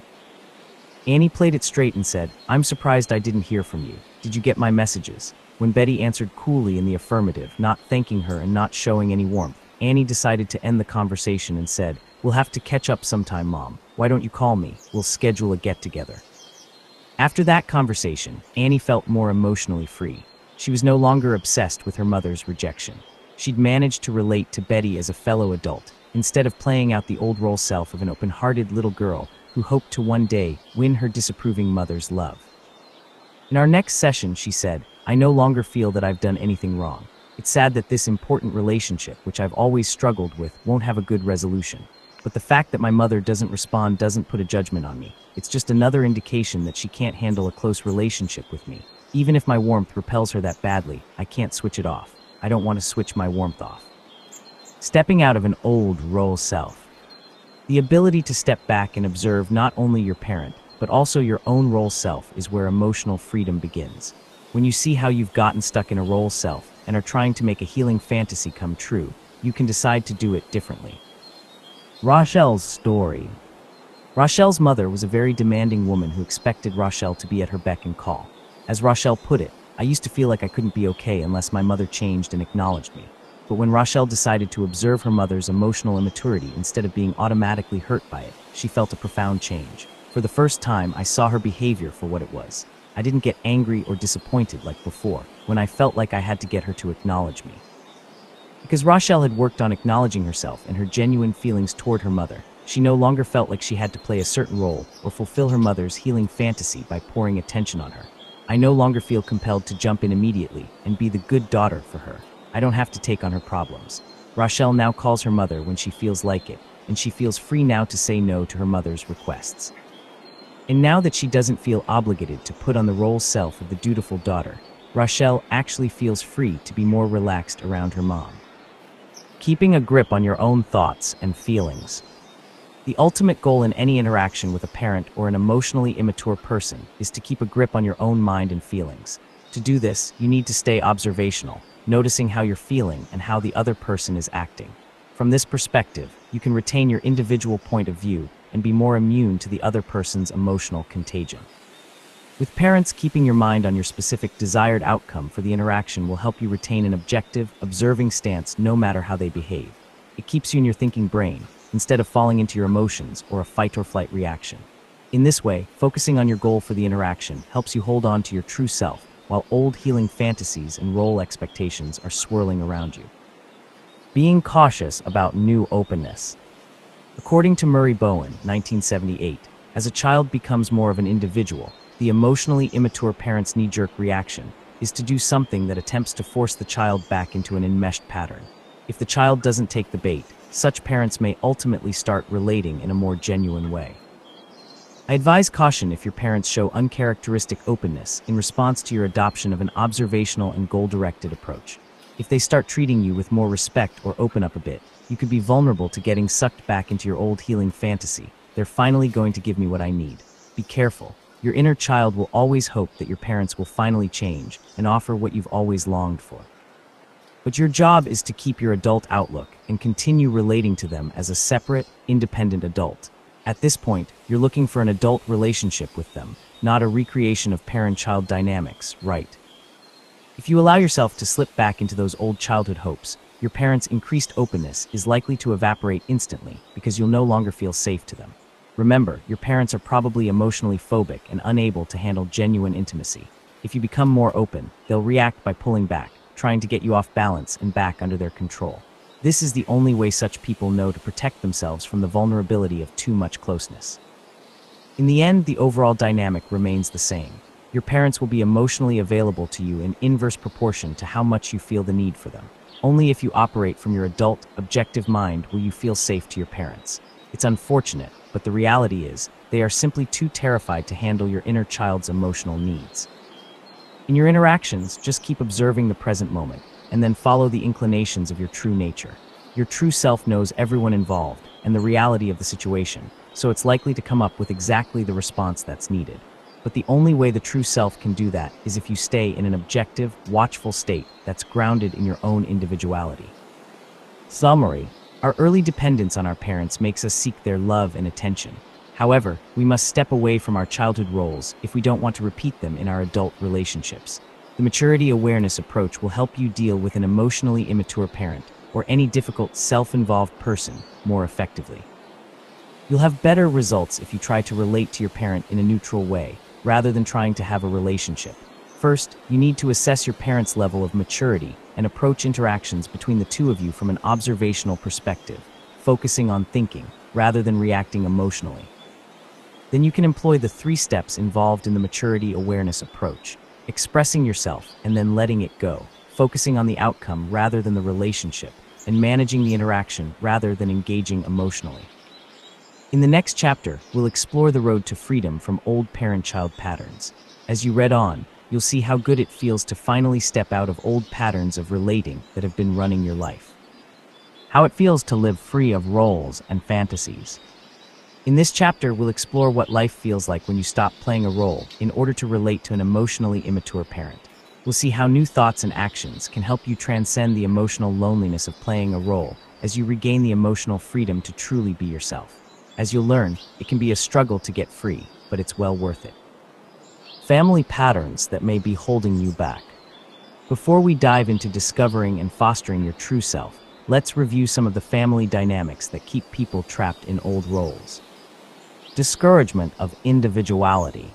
Speaker 1: Annie played it straight and said, "I'm surprised I didn't hear from you. Did you get my messages?" When Betty answered coolly in the affirmative, not thanking her and not showing any warmth, Annie decided to end the conversation and said, "We'll have to catch up sometime, Mom. Why don't you call me? We'll schedule a get-together." After that conversation, Annie felt more emotionally free. She was no longer obsessed with her mother's rejection. She'd managed to relate to Betty as a fellow adult, instead of playing out the old role self of an open-hearted little girl who hoped to one day win her disapproving mother's love. In our next session, she said, "I no longer feel that I've done anything wrong. It's sad that this important relationship, which I've always struggled with, won't have a good resolution. But the fact that my mother doesn't respond doesn't put a judgment on me. It's just another indication that she can't handle a close relationship with me. Even if my warmth repels her that badly, I can't switch it off. I don't want to switch my warmth off." Stepping out of an old role self. The ability to step back and observe not only your parent, but also your own role self is where emotional freedom begins. When you see how you've gotten stuck in a role self and are trying to make a healing fantasy come true, you can decide to do it differently. Rochelle's story. Rochelle's mother was a very demanding woman who expected Rochelle to be at her beck and call. As Rochelle put it, I used to feel like I couldn't be okay unless my mother changed and acknowledged me. But when Rochelle decided to observe her mother's emotional immaturity instead of being automatically hurt by it, she felt a profound change. For the first time, I saw her behavior for what it was. I didn't get angry or disappointed like before, when I felt like I had to get her to acknowledge me. Because Rochelle had worked on acknowledging herself and her genuine feelings toward her mother, she no longer felt like she had to play a certain role or fulfill her mother's healing fantasy by pouring attention on her. I no longer feel compelled to jump in immediately and be the good daughter for her. I don't have to take on her problems. Rochelle now calls her mother when she feels like it, and she feels free now to say no to her mother's requests. And now that she doesn't feel obligated to put on the role self of the dutiful daughter, Rochelle actually feels free to be more relaxed around her mom. Keeping a grip on your own thoughts and feelings. The ultimate goal in any interaction with a parent or an emotionally immature person is to keep a grip on your own mind and feelings. To do this, you need to stay observational, noticing how you're feeling and how the other person is acting. From this perspective, you can retain your individual point of view and be more immune to the other person's emotional contagion. With parents, keeping your mind on your specific desired outcome for the interaction will help you retain an objective, observing stance no matter how they behave. It keeps you in your thinking brain, instead of falling into your emotions or a fight or flight reaction. In this way, focusing on your goal for the interaction helps you hold on to your true self, while old healing fantasies and role expectations are swirling around you. Being cautious about new openness. According to Murray Bowen, 1978, as a child becomes more of an individual, the emotionally immature parent's knee-jerk reaction is to do something that attempts to force the child back into an enmeshed pattern. If the child doesn't take the bait, such parents may ultimately start relating in a more genuine way. I advise caution if your parents show uncharacteristic openness in response to your adoption of an observational and goal-directed approach. If they start treating you with more respect or open up a bit, you could be vulnerable to getting sucked back into your old healing fantasy. They're finally going to give me what I need. Be careful. Your inner child will always hope that your parents will finally change and offer what you've always longed for. But your job is to keep your adult outlook and continue relating to them as a separate, independent adult. At this point, you're looking for an adult relationship with them, not a recreation of parent-child dynamics, right? If you allow yourself to slip back into those old childhood hopes, your parents' increased openness is likely to evaporate instantly because you'll no longer feel safe to them. Remember, your parents are probably emotionally phobic and unable to handle genuine intimacy. If you become more open, they'll react by pulling back, trying to get you off balance and back under their control. This is the only way such people know to protect themselves from the vulnerability of too much closeness. In the end, the overall dynamic remains the same. Your parents will be emotionally available to you in inverse proportion to how much you feel the need for them. Only if you operate from your adult, objective mind will you feel safe to your parents. It's unfortunate, but the reality is, they are simply too terrified to handle your inner child's emotional needs. In your interactions, just keep observing the present moment, and then follow the inclinations of your true nature. Your true self knows everyone involved and the reality of the situation, so it's likely to come up with exactly the response that's needed. But the only way the true self can do that is if you stay in an objective, watchful state that's grounded in your own individuality. Summary: our early dependence on our parents makes us seek their love and attention. However, we must step away from our childhood roles if we don't want to repeat them in our adult relationships. The maturity awareness approach will help you deal with an emotionally immature parent or any difficult self-involved person more effectively. You'll have better results if you try to relate to your parent in a neutral way, rather than trying to have a relationship. First, you need to assess your parent's level of maturity and approach interactions between the two of you from an observational perspective, focusing on thinking rather than reacting emotionally. Then you can employ the 3 steps involved in the maturity awareness approach: expressing yourself and then letting it go, focusing on the outcome rather than the relationship, and managing the interaction rather than engaging emotionally. In the next chapter, we'll explore the road to freedom from old parent-child patterns. As you read on, you'll see how good it feels to finally step out of old patterns of relating that have been running your life. How it feels to live free of roles and fantasies. In this chapter, we'll explore what life feels like when you stop playing a role in order to relate to an emotionally immature parent. We'll see how new thoughts and actions can help you transcend the emotional loneliness of playing a role as you regain the emotional freedom to truly be yourself. As you'll learn, it can be a struggle to get free, but it's well worth it. Family patterns that may be holding you back. Before we dive into discovering and fostering your true self, let's review some of the family dynamics that keep people trapped in old roles. Discouragement of individuality.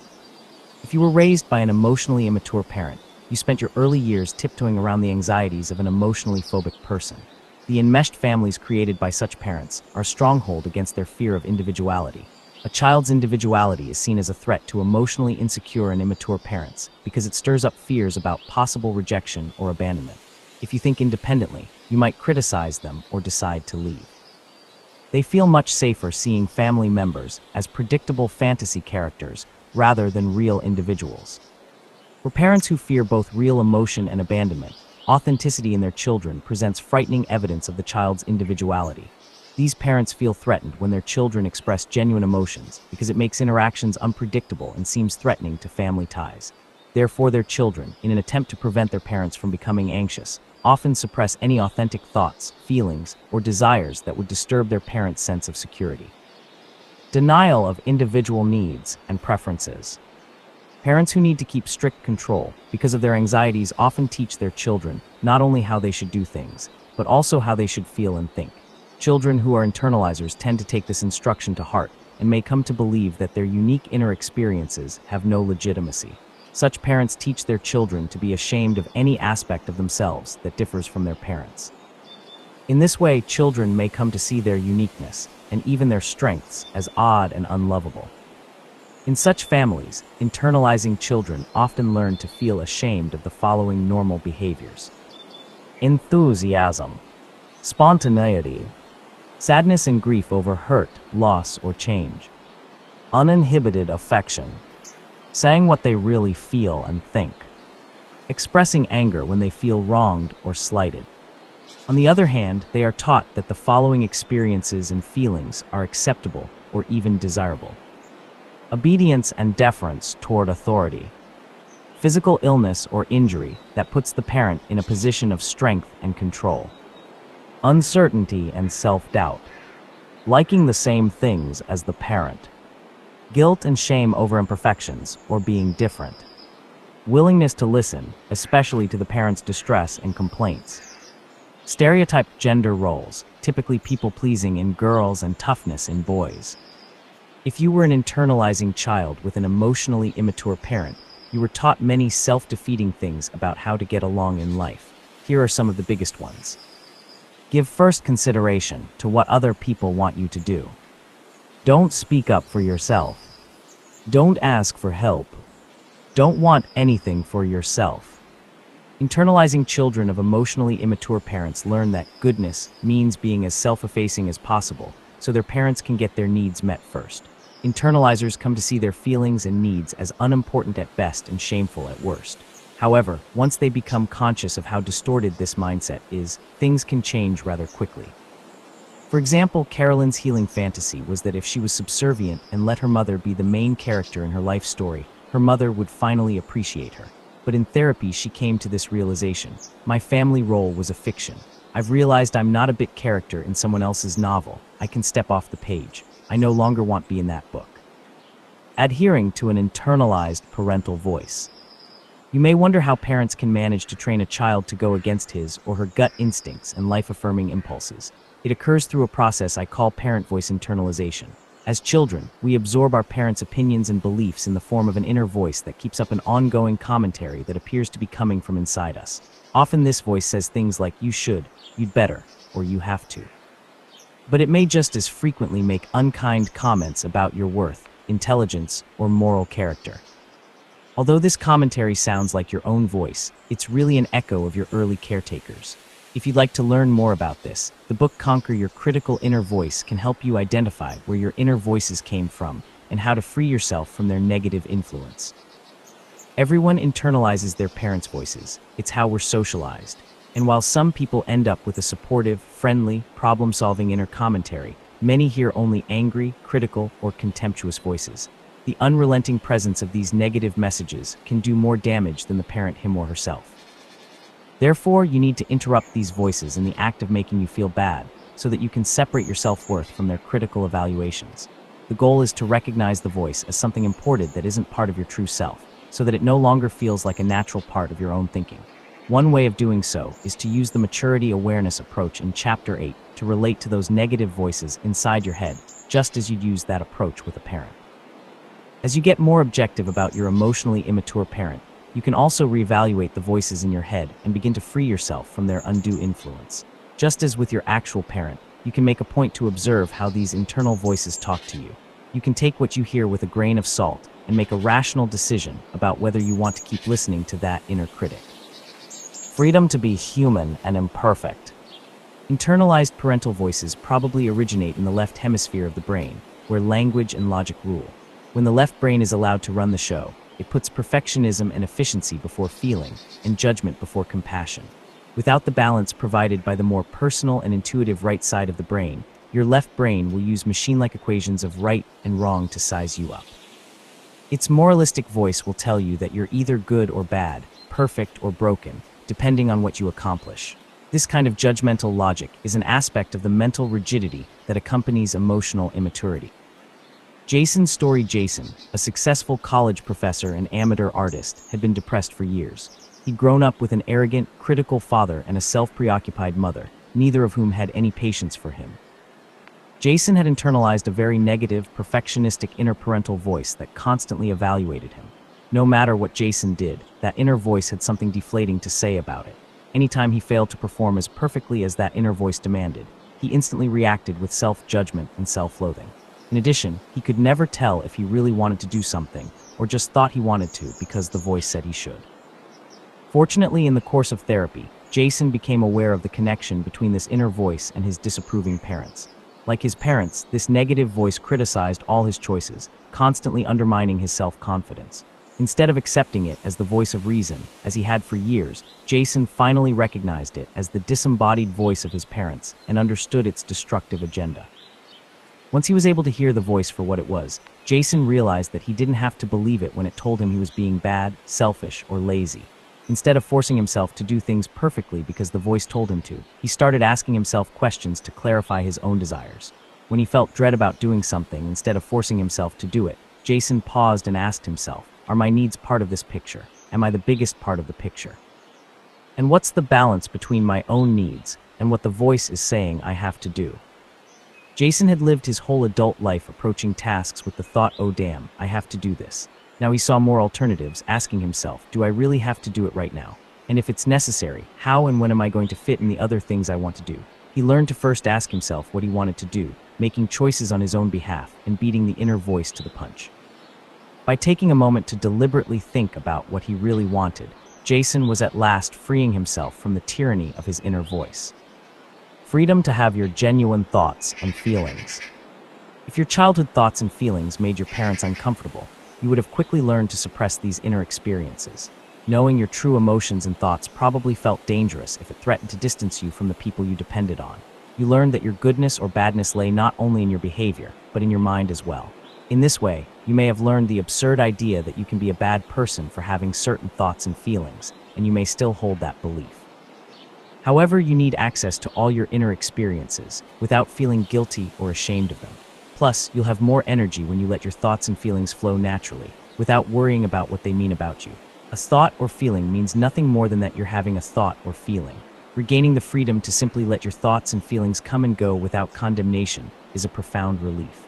Speaker 1: If you were raised by an emotionally immature parent, you spent your early years tiptoeing around the anxieties of an emotionally phobic person. The enmeshed families created by such parents are a stronghold against their fear of individuality. A child's individuality is seen as a threat to emotionally insecure and immature parents because it stirs up fears about possible rejection or abandonment. If you think independently, you might criticize them or decide to leave. They feel much safer seeing family members as predictable fantasy characters rather than real individuals. For parents who fear both real emotion and abandonment, authenticity in their children presents frightening evidence of the child's individuality. These parents feel threatened when their children express genuine emotions because it makes interactions unpredictable and seems threatening to family ties. Therefore, their children, in an attempt to prevent their parents from becoming anxious, often suppress any authentic thoughts, feelings, or desires that would disturb their parents' sense of security. Denial of individual needs and preferences. Parents who need to keep strict control because of their anxieties often teach their children not only how they should do things, but also how they should feel and think. Children who are internalizers tend to take this instruction to heart and may come to believe that their unique inner experiences have no legitimacy. Such parents teach their children to be ashamed of any aspect of themselves that differs from their parents. In this way, children may come to see their uniqueness and even their strengths as odd and unlovable. In such families, internalizing children often learn to feel ashamed of the following normal behaviors: enthusiasm, spontaneity, sadness and grief over hurt, loss, or change, uninhibited affection, saying what they really feel and think, expressing anger when they feel wronged or slighted. On the other hand, they are taught that the following experiences and feelings are acceptable or even desirable: obedience and deference toward authority, physical illness or injury that puts the parent in a position of strength and control, uncertainty and self-doubt, liking the same things as the parent, guilt and shame over imperfections or being different, willingness to listen, especially to the parent's distress and complaints, stereotyped gender roles, typically people-pleasing in girls and toughness in boys. If you were an internalizing child with an emotionally immature parent, you were taught many self-defeating things about how to get along in life. Here are some of the biggest ones. Give first consideration to what other people want you to do. Don't speak up for yourself. Don't ask for help. Don't want anything for yourself. Internalizing children of emotionally immature parents learn that goodness means being as self-effacing as possible, so their parents can get their needs met first. Internalizers come to see their feelings and needs as unimportant at best and shameful at worst. However, once they become conscious of how distorted this mindset is, things can change rather quickly. For example, Carolyn's healing fantasy was that if she was subservient and let her mother be the main character in her life story, her mother would finally appreciate her. But in therapy, she came to this realization: my family role was a fiction. I've realized I'm not a bit character in someone else's novel. I can step off the page. I no longer want to be in that book. Adhering to an internalized parental voice. You may wonder how parents can manage to train a child to go against his or her gut instincts and life-affirming impulses. It occurs through a process I call parent voice internalization. As children, we absorb our parents' opinions and beliefs in the form of an inner voice that keeps up an ongoing commentary that appears to be coming from inside us. Often this voice says things like "you should," "you'd better," or "you have to." But it may just as frequently make unkind comments about your worth, intelligence, or moral character. Although this commentary sounds like your own voice, it's really an echo of your early caretakers. If you'd like to learn more about this, the book Conquer Your Critical Inner Voice can help you identify where your inner voices came from and how to free yourself from their negative influence. Everyone internalizes their parents' voices. It's how we're socialized. And while some people end up with a supportive, friendly, problem-solving inner commentary, many hear only angry, critical, or contemptuous voices. The unrelenting presence of these negative messages can do more damage than the parent him or herself. Therefore, you need to interrupt these voices in the act of making you feel bad so that you can separate your self-worth from their critical evaluations. The goal is to recognize the voice as something imported that isn't part of your true self, so that it no longer feels like a natural part of your own thinking. One way of doing so is to use the maturity awareness approach in Chapter 8 to relate to those negative voices inside your head, just as you'd use that approach with a parent. As you get more objective about your emotionally immature parent, you can also reevaluate the voices in your head and begin to free yourself from their undue influence. Just as with your actual parent, you can make a point to observe how these internal voices talk to you. You can take what you hear with a grain of salt and make a rational decision about whether you want to keep listening to that inner critic. Freedom to be human and imperfect. Internalized parental voices probably originate in the left hemisphere of the brain, where language and logic rule. When the left brain is allowed to run the show, it puts perfectionism and efficiency before feeling, and judgment before compassion. Without the balance provided by the more personal and intuitive right side of the brain, your left brain will use machine-like equations of right and wrong to size you up. Its moralistic voice will tell you that you're either good or bad, perfect or broken, depending on what you accomplish. This kind of judgmental logic is an aspect of the mental rigidity that accompanies emotional immaturity. Jason's story. Jason, a successful college professor and amateur artist, had been depressed for years. He'd grown up with an arrogant, critical father and a self-preoccupied mother, neither of whom had any patience for him. Jason had internalized a very negative, perfectionistic inner parental voice that constantly evaluated him. No matter what Jason did, that inner voice had something deflating to say about it. Anytime he failed to perform as perfectly as that inner voice demanded, he instantly reacted with self-judgment and self-loathing. In addition, he could never tell if he really wanted to do something or just thought he wanted to because the voice said he should. Fortunately, in the course of therapy, Jason became aware of the connection between this inner voice and his disapproving parents. Like his parents, this negative voice criticized all his choices, constantly undermining his self-confidence. Instead of accepting it as the voice of reason, as he had for years, Jason finally recognized it as the disembodied voice of his parents and understood its destructive agenda. Once he was able to hear the voice for what it was, Jason realized that he didn't have to believe it when it told him he was being bad, selfish, or lazy. Instead of forcing himself to do things perfectly because the voice told him to, he started asking himself questions to clarify his own desires. When he felt dread about doing something, instead of forcing himself to do it, Jason paused and asked himself, "Are my needs part of this picture? Am I the biggest part of the picture? And what's the balance between my own needs and what the voice is saying I have to do?" Jason had lived his whole adult life approaching tasks with the thought, "Oh damn, I have to do this." Now he saw more alternatives, asking himself, "Do I really have to do it right now? And if it's necessary, how and when am I going to fit in the other things I want to do?" He learned to first ask himself what he wanted to do, making choices on his own behalf and beating the inner voice to the punch. By taking a moment to deliberately think about what he really wanted, Jason was at last freeing himself from the tyranny of his inner voice. Freedom to have your genuine thoughts and feelings. If your childhood thoughts and feelings made your parents uncomfortable, you would have quickly learned to suppress these inner experiences. Knowing your true emotions and thoughts probably felt dangerous if it threatened to distance you from the people you depended on. You learned that your goodness or badness lay not only in your behavior, but in your mind as well. In this way, you may have learned the absurd idea that you can be a bad person for having certain thoughts and feelings, and you may still hold that belief. However, you need access to all your inner experiences without feeling guilty or ashamed of them. Plus, you'll have more energy when you let your thoughts and feelings flow naturally, without worrying about what they mean about you. A thought or feeling means nothing more than that you're having a thought or feeling. Regaining the freedom to simply let your thoughts and feelings come and go without condemnation is a profound relief.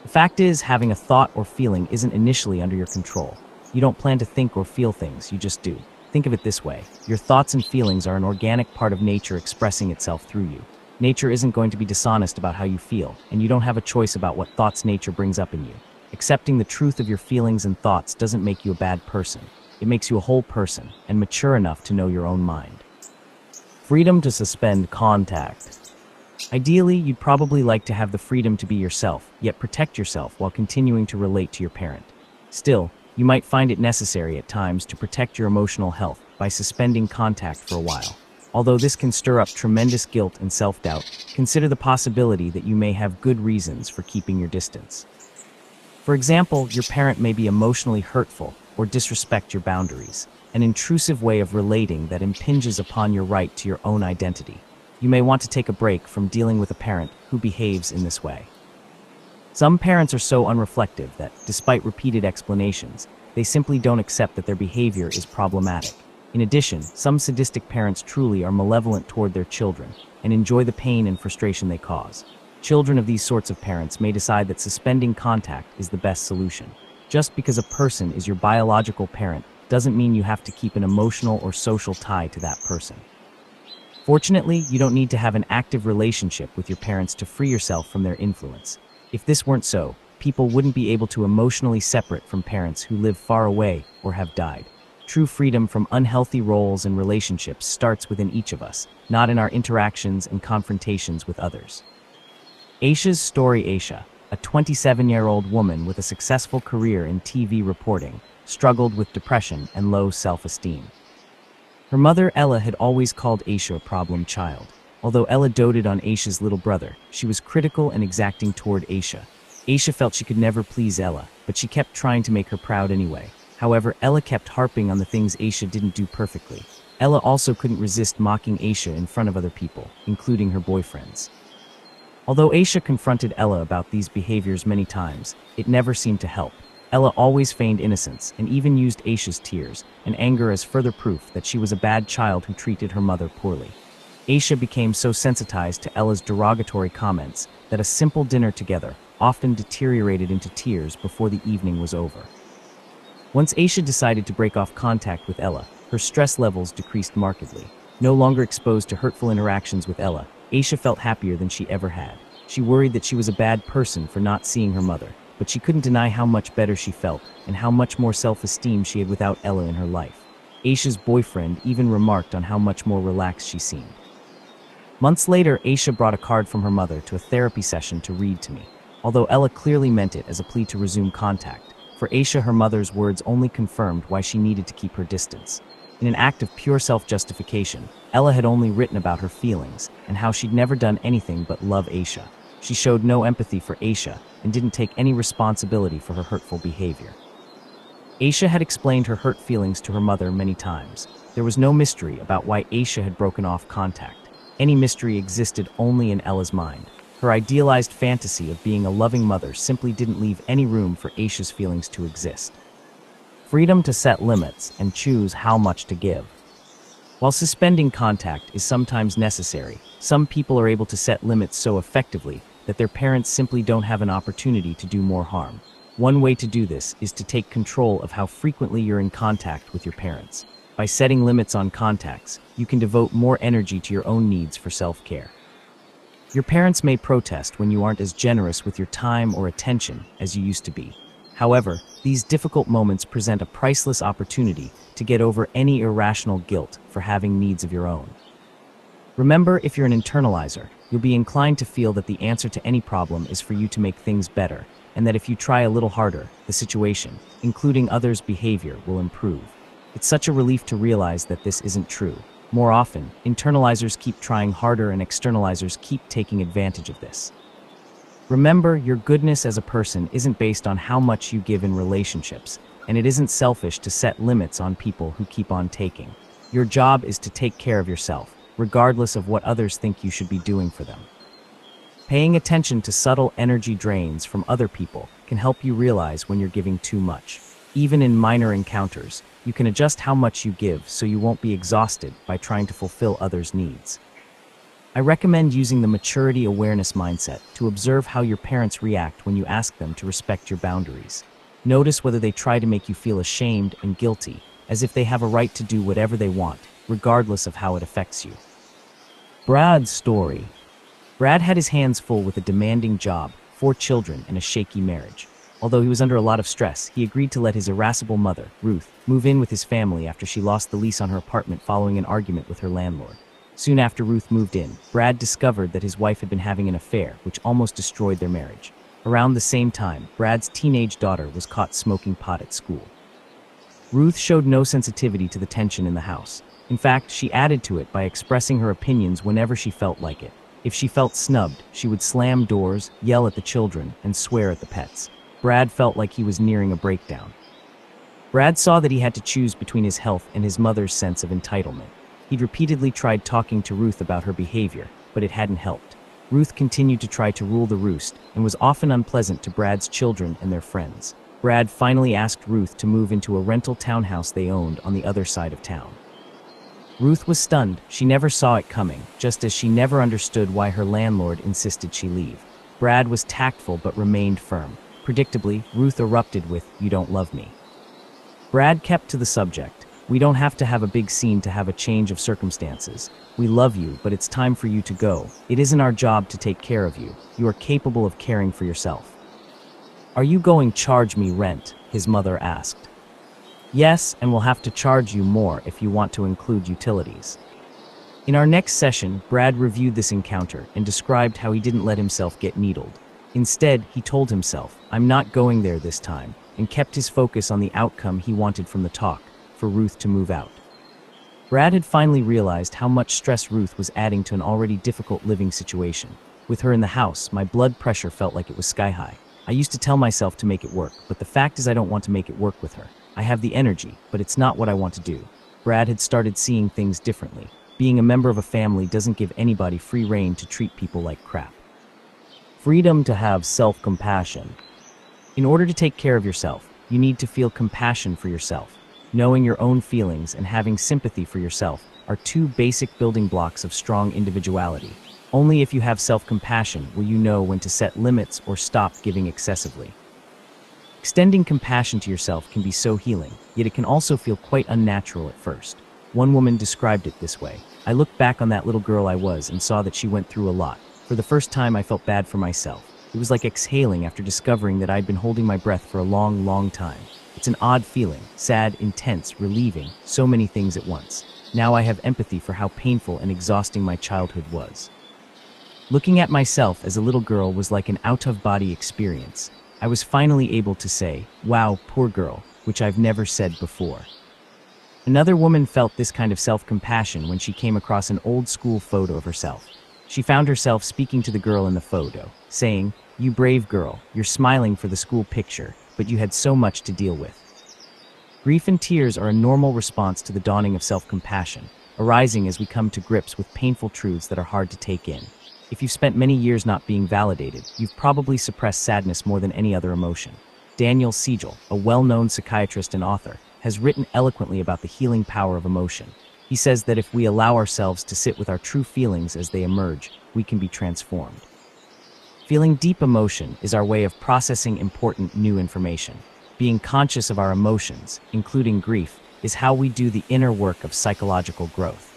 Speaker 1: The fact is, having a thought or feeling isn't initially under your control. You don't plan to think or feel things, you just do. Think of it this way: your thoughts and feelings are an organic part of nature expressing itself through you. Nature isn't going to be dishonest about how you feel, and you don't have a choice about what thoughts nature brings up in you. Accepting the truth of your feelings and thoughts doesn't make you a bad person. It makes you a whole person, and mature enough to know your own mind. Freedom to suspend contact. Ideally, you'd probably like to have the freedom to be yourself, yet protect yourself while continuing to relate to your parent. Still, you might find it necessary at times to protect your emotional health by suspending contact for a while. Although this can stir up tremendous guilt and self-doubt, consider the possibility that you may have good reasons for keeping your distance. For example, your parent may be emotionally hurtful or disrespect your boundaries, an intrusive way of relating that impinges upon your right to your own identity. You may want to take a break from dealing with a parent who behaves in this way. Some parents are so unreflective that, despite repeated explanations, they simply don't accept that their behavior is problematic. In addition, some sadistic parents truly are malevolent toward their children and enjoy the pain and frustration they cause. Children of these sorts of parents may decide that suspending contact is the best solution. Just because a person is your biological parent doesn't mean you have to keep an emotional or social tie to that person. Fortunately, you don't need to have an active relationship with your parents to free yourself from their influence. If this weren't so, people wouldn't be able to emotionally separate from parents who live far away or have died. True freedom from unhealthy roles and relationships starts within each of us, not in our interactions and confrontations with others. Aisha's story. Aisha, a 27-year-old woman with a successful career in TV reporting, struggled with depression and low self-esteem. Her mother, Ella, had always called Aisha a problem child. Although Ella doted on Aisha's little brother, she was critical and exacting toward Aisha. Aisha felt she could never please Ella, but she kept trying to make her proud anyway. However, Ella kept harping on the things Aisha didn't do perfectly. Ella also couldn't resist mocking Aisha in front of other people, including her boyfriends. Although Aisha confronted Ella about these behaviors many times, it never seemed to help. Ella always feigned innocence and even used Aisha's tears and anger as further proof that she was a bad child who treated her mother poorly. Aisha became so sensitized to Ella's derogatory comments that a simple dinner together often deteriorated into tears before the evening was over. Once Aisha decided to break off contact with Ella, her stress levels decreased markedly. No longer exposed to hurtful interactions with Ella, Aisha felt happier than she ever had. She worried that she was a bad person for not seeing her mother, but she couldn't deny how much better she felt and how much more self-esteem she had without Ella in her life. Aisha's boyfriend even remarked on how much more relaxed she seemed. Months later, Aisha brought a card from her mother to a therapy session to read to me. Although Ella clearly meant it as a plea to resume contact, for Aisha her mother's words only confirmed why she needed to keep her distance. In an act of pure self-justification, Ella had only written about her feelings and how she'd never done anything but love Aisha. She showed no empathy for Aisha and didn't take any responsibility for her hurtful behavior. Aisha had explained her hurt feelings to her mother many times. There was no mystery about why Aisha had broken off contact. Any mystery existed only in Ella's mind. Her idealized fantasy of being a loving mother simply didn't leave any room for Aisha's feelings to exist. Freedom to set limits and choose how much to give. While suspending contact is sometimes necessary, some people are able to set limits so effectively that their parents simply don't have an opportunity to do more harm. One way to do this is to take control of how frequently you're in contact with your parents. By setting limits on contacts, you can devote more energy to your own needs for self-care. Your parents may protest when you aren't as generous with your time or attention as you used to be. However, these difficult moments present a priceless opportunity to get over any irrational guilt for having needs of your own. Remember, if you're an internalizer, you'll be inclined to feel that the answer to any problem is for you to make things better, and that if you try a little harder, the situation, including others' behavior, will improve. It's such a relief to realize that this isn't true. More often, internalizers keep trying harder and externalizers keep taking advantage of this. Remember, your goodness as a person isn't based on how much you give in relationships, and it isn't selfish to set limits on people who keep on taking. Your job is to take care of yourself, regardless of what others think you should be doing for them. Paying attention to subtle energy drains from other people can help you realize when you're giving too much. Even in minor encounters, you can adjust how much you give so you won't be exhausted by trying to fulfill others' needs. I recommend using the maturity awareness mindset to observe how your parents react when you ask them to respect your boundaries. Notice whether they try to make you feel ashamed and guilty, as if they have a right to do whatever they want, regardless of how it affects you. Brad's story. Brad had his hands full with a demanding job, 4 children, and a shaky marriage. Although he was under a lot of stress, he agreed to let his irascible mother, Ruth, move in with his family after she lost the lease on her apartment following an argument with her landlord. Soon after Ruth moved in, Brad discovered that his wife had been having an affair, which almost destroyed their marriage. Around the same time, Brad's teenage daughter was caught smoking pot at school. Ruth showed no sensitivity to the tension in the house. In fact, she added to it by expressing her opinions whenever she felt like it. If she felt snubbed, she would slam doors, yell at the children, and swear at the pets. Brad felt like he was nearing a breakdown. Brad saw that he had to choose between his health and his mother's sense of entitlement. He'd repeatedly tried talking to Ruth about her behavior, but it hadn't helped. Ruth continued to try to rule the roost and was often unpleasant to Brad's children and their friends. Brad finally asked Ruth to move into a rental townhouse they owned on the other side of town. Ruth was stunned. She never saw it coming, just as she never understood why her landlord insisted she leave. Brad was tactful but remained firm. Predictably, Ruth erupted with, "You don't love me." Brad kept to the subject. "We don't have to have a big scene to have a change of circumstances. We love you, but it's time for you to go. It isn't our job to take care of you. You are capable of caring for yourself." "Are you going to charge me rent?" his mother asked. "Yes, and we'll have to charge you more if you want to include utilities." In our next session, Brad reviewed this encounter and described how he didn't let himself get needled. Instead, he told himself, "I'm not going there this time," and kept his focus on the outcome he wanted from the talk, for Ruth to move out. Brad had finally realized how much stress Ruth was adding to an already difficult living situation. With her in the house, my blood pressure felt like it was sky high. I used to tell myself to make it work, but the fact is I don't want to make it work with her. I have the energy, but it's not what I want to do. Brad had started seeing things differently. Being a member of a family doesn't give anybody free rein to treat people like crap. Freedom to have self-compassion. In order to take care of yourself, you need to feel compassion for yourself. Knowing your own feelings and having sympathy for yourself are two basic building blocks of strong individuality. Only if you have self-compassion will you know when to set limits or stop giving excessively. Extending compassion to yourself can be so healing, yet it can also feel quite unnatural at first. One woman described it this way: "I looked back on that little girl I was and saw that she went through a lot. For the first time, I felt bad for myself. It was like exhaling after discovering that I'd been holding my breath for a long, long time. It's an odd feeling, sad, intense, relieving, so many things at once. Now I have empathy for how painful and exhausting my childhood was." Looking at myself as a little girl was like an out-of-body experience. I was finally able to say, "Wow, poor girl," which I've never said before. Another woman felt this kind of self-compassion when she came across an old-school photo of herself. She found herself speaking to the girl in the photo, saying, "You brave girl, you're smiling for the school picture, but you had so much to deal with." Grief and tears are a normal response to the dawning of self-compassion, arising as we come to grips with painful truths that are hard to take in. If you've spent many years not being validated, you've probably suppressed sadness more than any other emotion. Daniel Siegel, a well-known psychiatrist and author, has written eloquently about the healing power of emotion. He says that if we allow ourselves to sit with our true feelings as they emerge, we can be transformed. Feeling deep emotion is our way of processing important new information. Being conscious of our emotions, including grief, is how we do the inner work of psychological growth.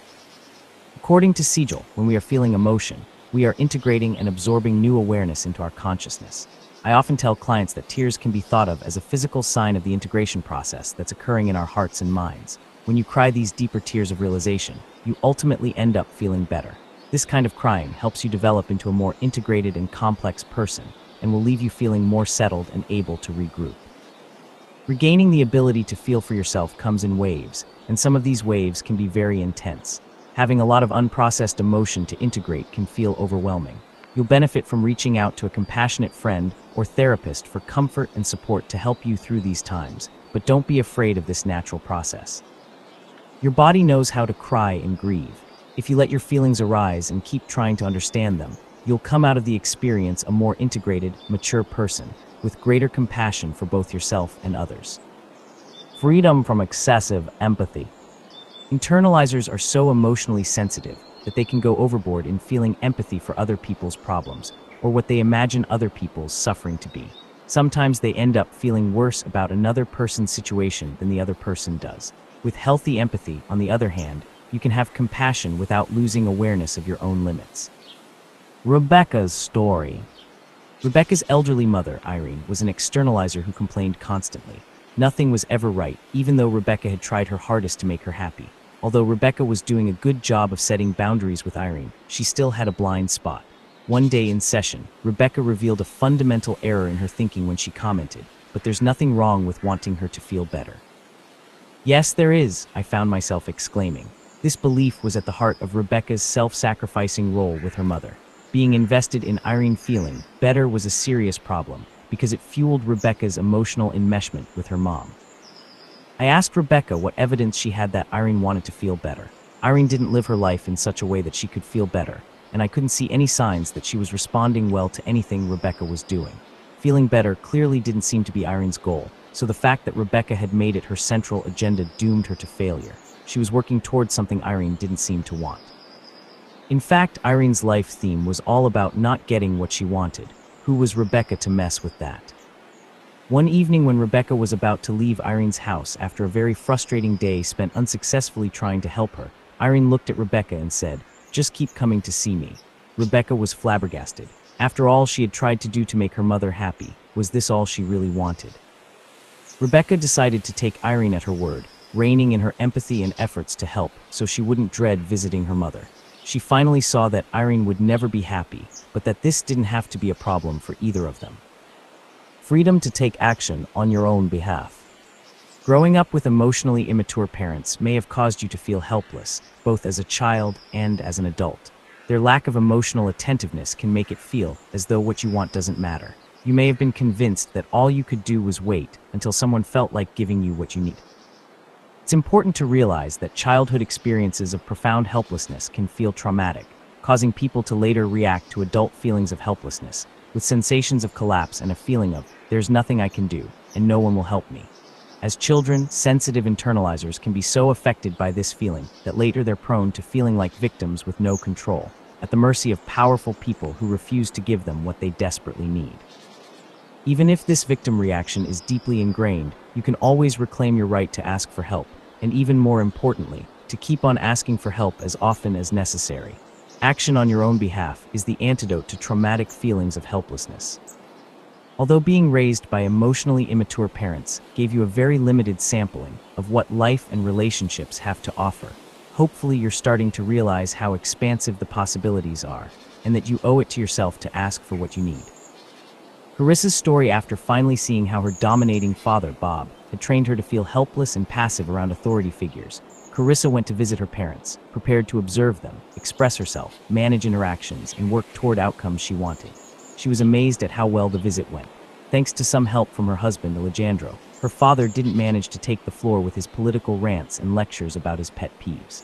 Speaker 1: According to Siegel, when we are feeling emotion, we are integrating and absorbing new awareness into our consciousness. I often tell clients that tears can be thought of as a physical sign of the integration process that's occurring in our hearts and minds. When you cry these deeper tears of realization, you ultimately end up feeling better. This kind of crying helps you develop into a more integrated and complex person and will leave you feeling more settled and able to regroup. Regaining the ability to feel for yourself comes in waves, and some of these waves can be very intense. Having a lot of unprocessed emotion to integrate can feel overwhelming. You'll benefit from reaching out to a compassionate friend or therapist for comfort and support to help you through these times, but don't be afraid of this natural process. Your body knows how to cry and grieve. If you let your feelings arise and keep trying to understand them, you'll come out of the experience a more integrated, mature person with greater compassion for both yourself and others. Freedom from excessive empathy. Internalizers are so emotionally sensitive that they can go overboard in feeling empathy for other people's problems or what they imagine other people's suffering to be. Sometimes they end up feeling worse about another person's situation than the other person does. With healthy empathy, on the other hand, you can have compassion without losing awareness of your own limits. Rebecca's story. Rebecca's elderly mother, Irene, was an externalizer who complained constantly. Nothing was ever right, even though Rebecca had tried her hardest to make her happy. Although Rebecca was doing a good job of setting boundaries with Irene, she still had a blind spot. One day in session, Rebecca revealed a fundamental error in her thinking when she commented, "But there's nothing wrong with wanting her to feel better." "Yes, there is," I found myself exclaiming. This belief was at the heart of Rebecca's self-sacrificing role with her mother. Being invested in Irene feeling better was a serious problem, because it fueled Rebecca's emotional enmeshment with her mom. I asked Rebecca what evidence she had that Irene wanted to feel better. Irene didn't live her life in such a way that she could feel better, and I couldn't see any signs that she was responding well to anything Rebecca was doing. Feeling better clearly didn't seem to be Irene's goal, so the fact that Rebecca had made it her central agenda doomed her to failure. She was working towards something Irene didn't seem to want. In fact, Irene's life theme was all about not getting what she wanted. Who was Rebecca to mess with that? One evening when Rebecca was about to leave Irene's house after a very frustrating day spent unsuccessfully trying to help her, Irene looked at Rebecca and said, "Just keep coming to see me." Rebecca was flabbergasted. After all she had tried to do to make her mother happy, was this all she really wanted? Rebecca decided to take Irene at her word, reining in her empathy and efforts to help so she wouldn't dread visiting her mother. She finally saw that Irene would never be happy, but that this didn't have to be a problem for either of them. Freedom to take action on your own behalf. Growing up with emotionally immature parents may have caused you to feel helpless, both as a child and as an adult. Their lack of emotional attentiveness can make it feel as though what you want doesn't matter. You may have been convinced that all you could do was wait until someone felt like giving you what you need. It's important to realize that childhood experiences of profound helplessness can feel traumatic, causing people to later react to adult feelings of helplessness, with sensations of collapse and a feeling of, "There's nothing I can do, and no one will help me." As children, sensitive internalizers can be so affected by this feeling that later they're prone to feeling like victims with no control, at the mercy of powerful people who refuse to give them what they desperately need. Even if this victim reaction is deeply ingrained, you can always reclaim your right to ask for help, and even more importantly, to keep on asking for help as often as necessary. Action on your own behalf is the antidote to traumatic feelings of helplessness. Although being raised by emotionally immature parents gave you a very limited sampling of what life and relationships have to offer, hopefully you're starting to realize how expansive the possibilities are, and that you owe it to yourself to ask for what you need. Carissa's story, after finally seeing how her dominating father, Bob, had trained her to feel helpless and passive around authority figures, Carissa went to visit her parents, prepared to observe them, express herself, manage interactions, and work toward outcomes she wanted. She was amazed at how well the visit went. Thanks to some help from her husband, Alejandro, her father didn't manage to take the floor with his political rants and lectures about his pet peeves.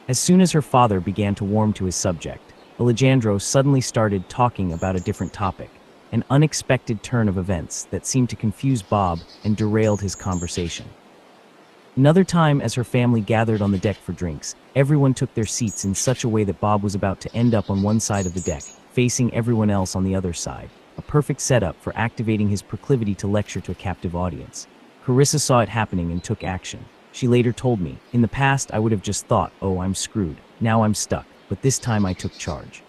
Speaker 1: As soon as her father began to warm to his subject, Alejandro suddenly started talking about a different topic, an unexpected turn of events that seemed to confuse Bob and derailed his conversation. Another time, as her family gathered on the deck for drinks, everyone took their seats in such a way that Bob was about to end up on one side of the deck, facing everyone else on the other side, a perfect setup for activating his proclivity to lecture to a captive audience. Carissa saw it happening and took action. She later told me, "In the past I would have just thought, oh, I'm screwed, now I'm stuck, but this time I took charge."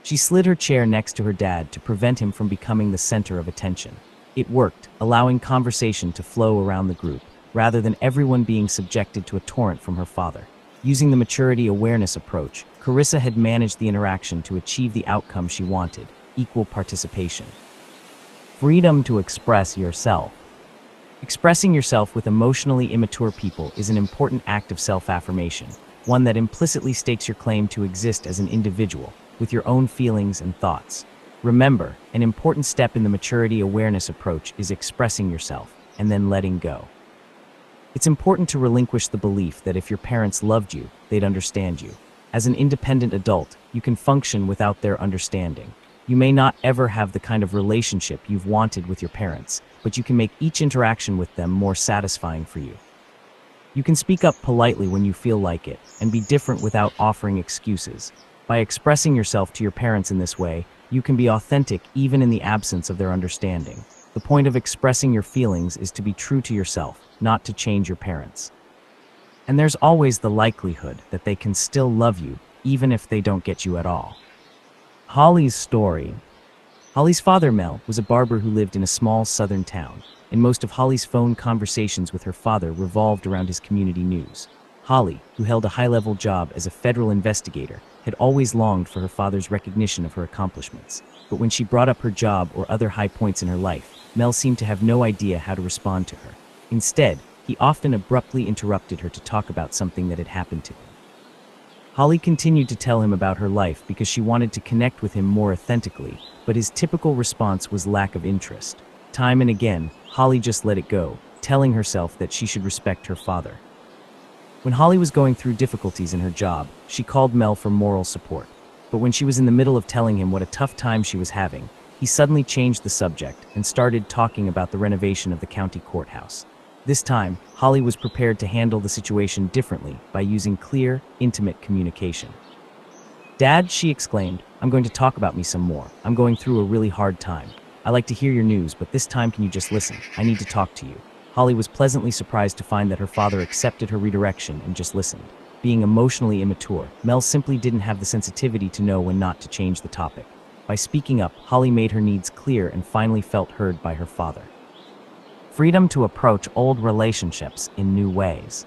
Speaker 1: She slid her chair next to her dad to prevent him from becoming the center of attention. It worked, allowing conversation to flow around the group, rather than everyone being subjected to a torrent from her father. Using the maturity awareness approach, Carissa had managed the interaction to achieve the outcome she wanted: equal participation. Freedom to express yourself. Expressing yourself with emotionally immature people is an important act of self-affirmation, one that implicitly states your claim to exist as an individual, with your own feelings and thoughts. Remember, an important step in the maturity awareness approach is expressing yourself, and then letting go. It's important to relinquish the belief that if your parents loved you, they'd understand you. As an independent adult, you can function without their understanding. You may not ever have the kind of relationship you've wanted with your parents, but you can make each interaction with them more satisfying for you. You can speak up politely when you feel like it, and be different without offering excuses. By expressing yourself to your parents in this way, you can be authentic even in the absence of their understanding. The point of expressing your feelings is to be true to yourself, not to change your parents. And there's always the likelihood that they can still love you, even if they don't get you at all. Holly's story. Holly's father, Mel, was a barber who lived in a small southern town, and most of Holly's phone conversations with her father revolved around his community news. Holly, who held a high-level job as a federal investigator, had always longed for her father's recognition of her accomplishments. But when she brought up her job or other high points in her life, Mel seemed to have no idea how to respond to her. Instead, he often abruptly interrupted her to talk about something that had happened to him. Holly continued to tell him about her life because she wanted to connect with him more authentically, but his typical response was lack of interest. Time and again, Holly just let it go, telling herself that she should respect her father. When Holly was going through difficulties in her job, she called Mel for moral support. But when she was in the middle of telling him what a tough time she was having, he suddenly changed the subject and started talking about the renovation of the county courthouse. This time, Holly was prepared to handle the situation differently by using clear, intimate communication. "Dad," she exclaimed, "I'm going to talk about me some more. I'm going through a really hard time. I like to hear your news, but this time can you just listen? I need to talk to you." Holly was pleasantly surprised to find that her father accepted her redirection and just listened. Being emotionally immature, Mel simply didn't have the sensitivity to know when not to change the topic. By speaking up, Holly made her needs clear and finally felt heard by her father. Freedom to approach old relationships in new ways.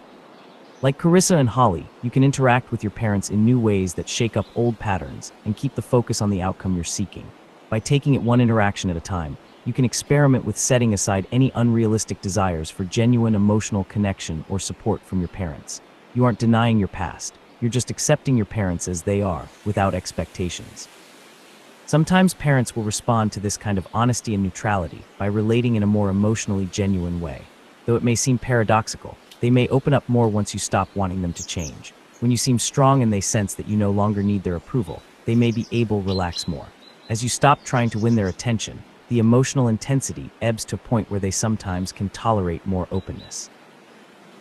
Speaker 1: Like Carissa and Holly, you can interact with your parents in new ways that shake up old patterns and keep the focus on the outcome you're seeking. By taking it one interaction at a time, you can experiment with setting aside any unrealistic desires for genuine emotional connection or support from your parents. You aren't denying your past, you're just accepting your parents as they are, without expectations. Sometimes parents will respond to this kind of honesty and neutrality by relating in a more emotionally genuine way. Though it may seem paradoxical, they may open up more once you stop wanting them to change. When you seem strong and they sense that you no longer need their approval, they may be able to relax more. As you stop trying to win their attention, the emotional intensity ebbs to a point where they sometimes can tolerate more openness.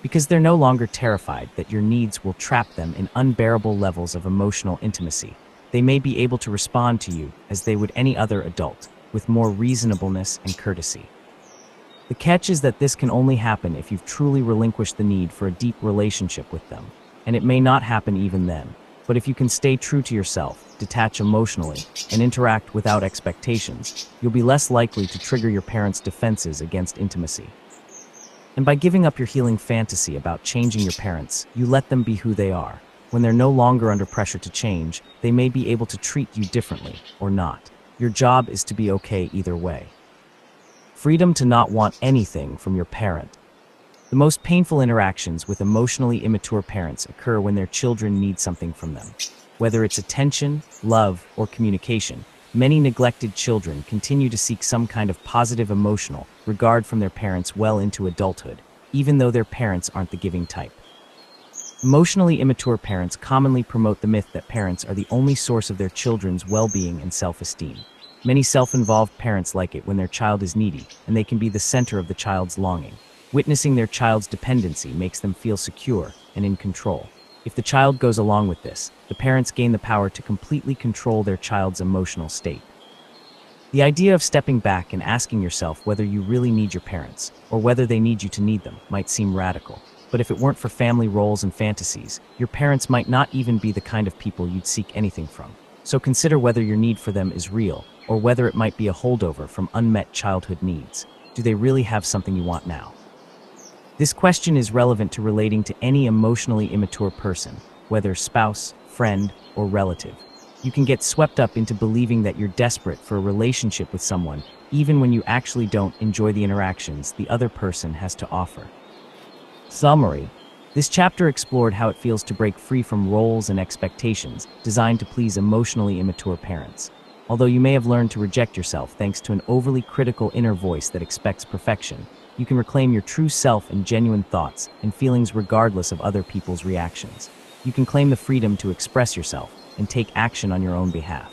Speaker 1: Because they're no longer terrified that your needs will trap them in unbearable levels of emotional intimacy, they may be able to respond to you as they would any other adult, with more reasonableness and courtesy. The catch is that this can only happen if you've truly relinquished the need for a deep relationship with them, and it may not happen even then. But if you can stay true to yourself, detach emotionally, and interact without expectations, you'll be less likely to trigger your parents' defenses against intimacy. And by giving up your healing fantasy about changing your parents, you let them be who they are. When they're no longer under pressure to change, they may be able to treat you differently, or not. Your job is to be okay either way. Freedom to not want anything from your parent. The most painful interactions with emotionally immature parents occur when their children need something from them. Whether it's attention, love, or communication, many neglected children continue to seek some kind of positive emotional regard from their parents well into adulthood, even though their parents aren't the giving type. Emotionally immature parents commonly promote the myth that parents are the only source of their children's well-being and self-esteem. Many self-involved parents like it when their child is needy, and they can be the center of the child's longing. Witnessing their child's dependency makes them feel secure and in control. If the child goes along with this, the parents gain the power to completely control their child's emotional state. The idea of stepping back and asking yourself whether you really need your parents, or whether they need you to need them, might seem radical. But if it weren't for family roles and fantasies, your parents might not even be the kind of people you'd seek anything from. So consider whether your need for them is real, or whether it might be a holdover from unmet childhood needs. Do they really have something you want now? This question is relevant to relating to any emotionally immature person, whether spouse, friend, or relative. You can get swept up into believing that you're desperate for a relationship with someone, even when you actually don't enjoy the interactions the other person has to offer. Summary. This chapter explored how it feels to break free from roles and expectations designed to please emotionally immature parents. Although you may have learned to reject yourself thanks to an overly critical inner voice that expects perfection, you can reclaim your true self and genuine thoughts and feelings regardless of other people's reactions. You can claim the freedom to express yourself and take action on your own behalf.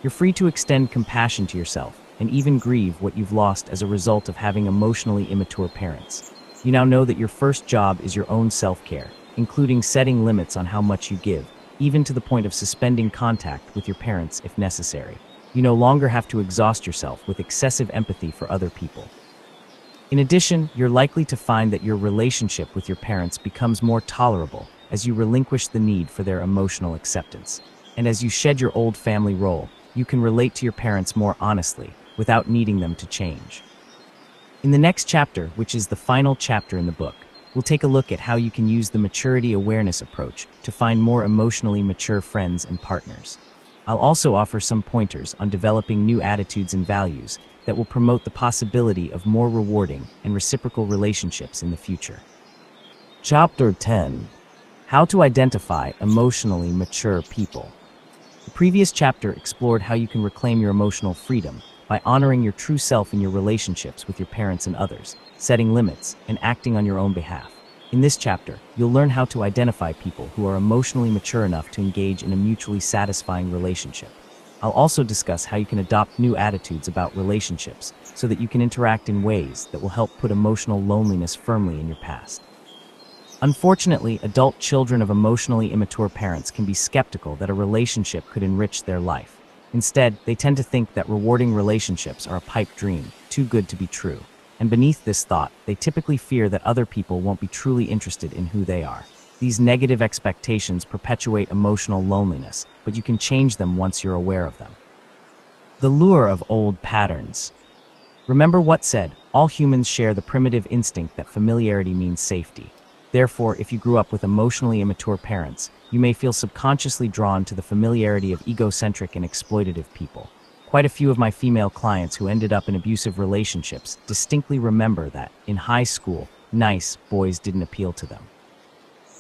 Speaker 1: You're free to extend compassion to yourself and even grieve what you've lost as a result of having emotionally immature parents. You now know that your first job is your own self-care, including setting limits on how much you give, even to the point of suspending contact with your parents if necessary. You no longer have to exhaust yourself with excessive empathy for other people. In addition, you're likely to find that your relationship with your parents becomes more tolerable as you relinquish the need for their emotional acceptance. And as you shed your old family role, you can relate to your parents more honestly, without needing them to change. In the next chapter, which is the final chapter in the book, we'll take a look at how you can use the maturity awareness approach to find more emotionally mature friends and partners. I'll also offer some pointers on developing new attitudes and values that will promote the possibility of more rewarding and reciprocal relationships in the future. Chapter 10. How to identify emotionally mature people. The previous chapter explored how you can reclaim your emotional freedom by honoring your true self in your relationships with your parents and others, setting limits, and acting on your own behalf. In this chapter, you'll learn how to identify people who are emotionally mature enough to engage in a mutually satisfying relationship. I'll also discuss how you can adopt new attitudes about relationships so that you can interact in ways that will help put emotional loneliness firmly in your past. Unfortunately, adult children of emotionally immature parents can be skeptical that a relationship could enrich their life. Instead, they tend to think that rewarding relationships are a pipe dream, too good to be true. And beneath this thought, they typically fear that other people won't be truly interested in who they are. These negative expectations perpetuate emotional loneliness, but you can change them once you're aware of them. The lure of old patterns. Remember what said, all humans share the primitive instinct that familiarity means safety. Therefore, if you grew up with emotionally immature parents, you may feel subconsciously drawn to the familiarity of egocentric and exploitative people. Quite a few of my female clients who ended up in abusive relationships distinctly remember that, in high school, nice boys didn't appeal to them.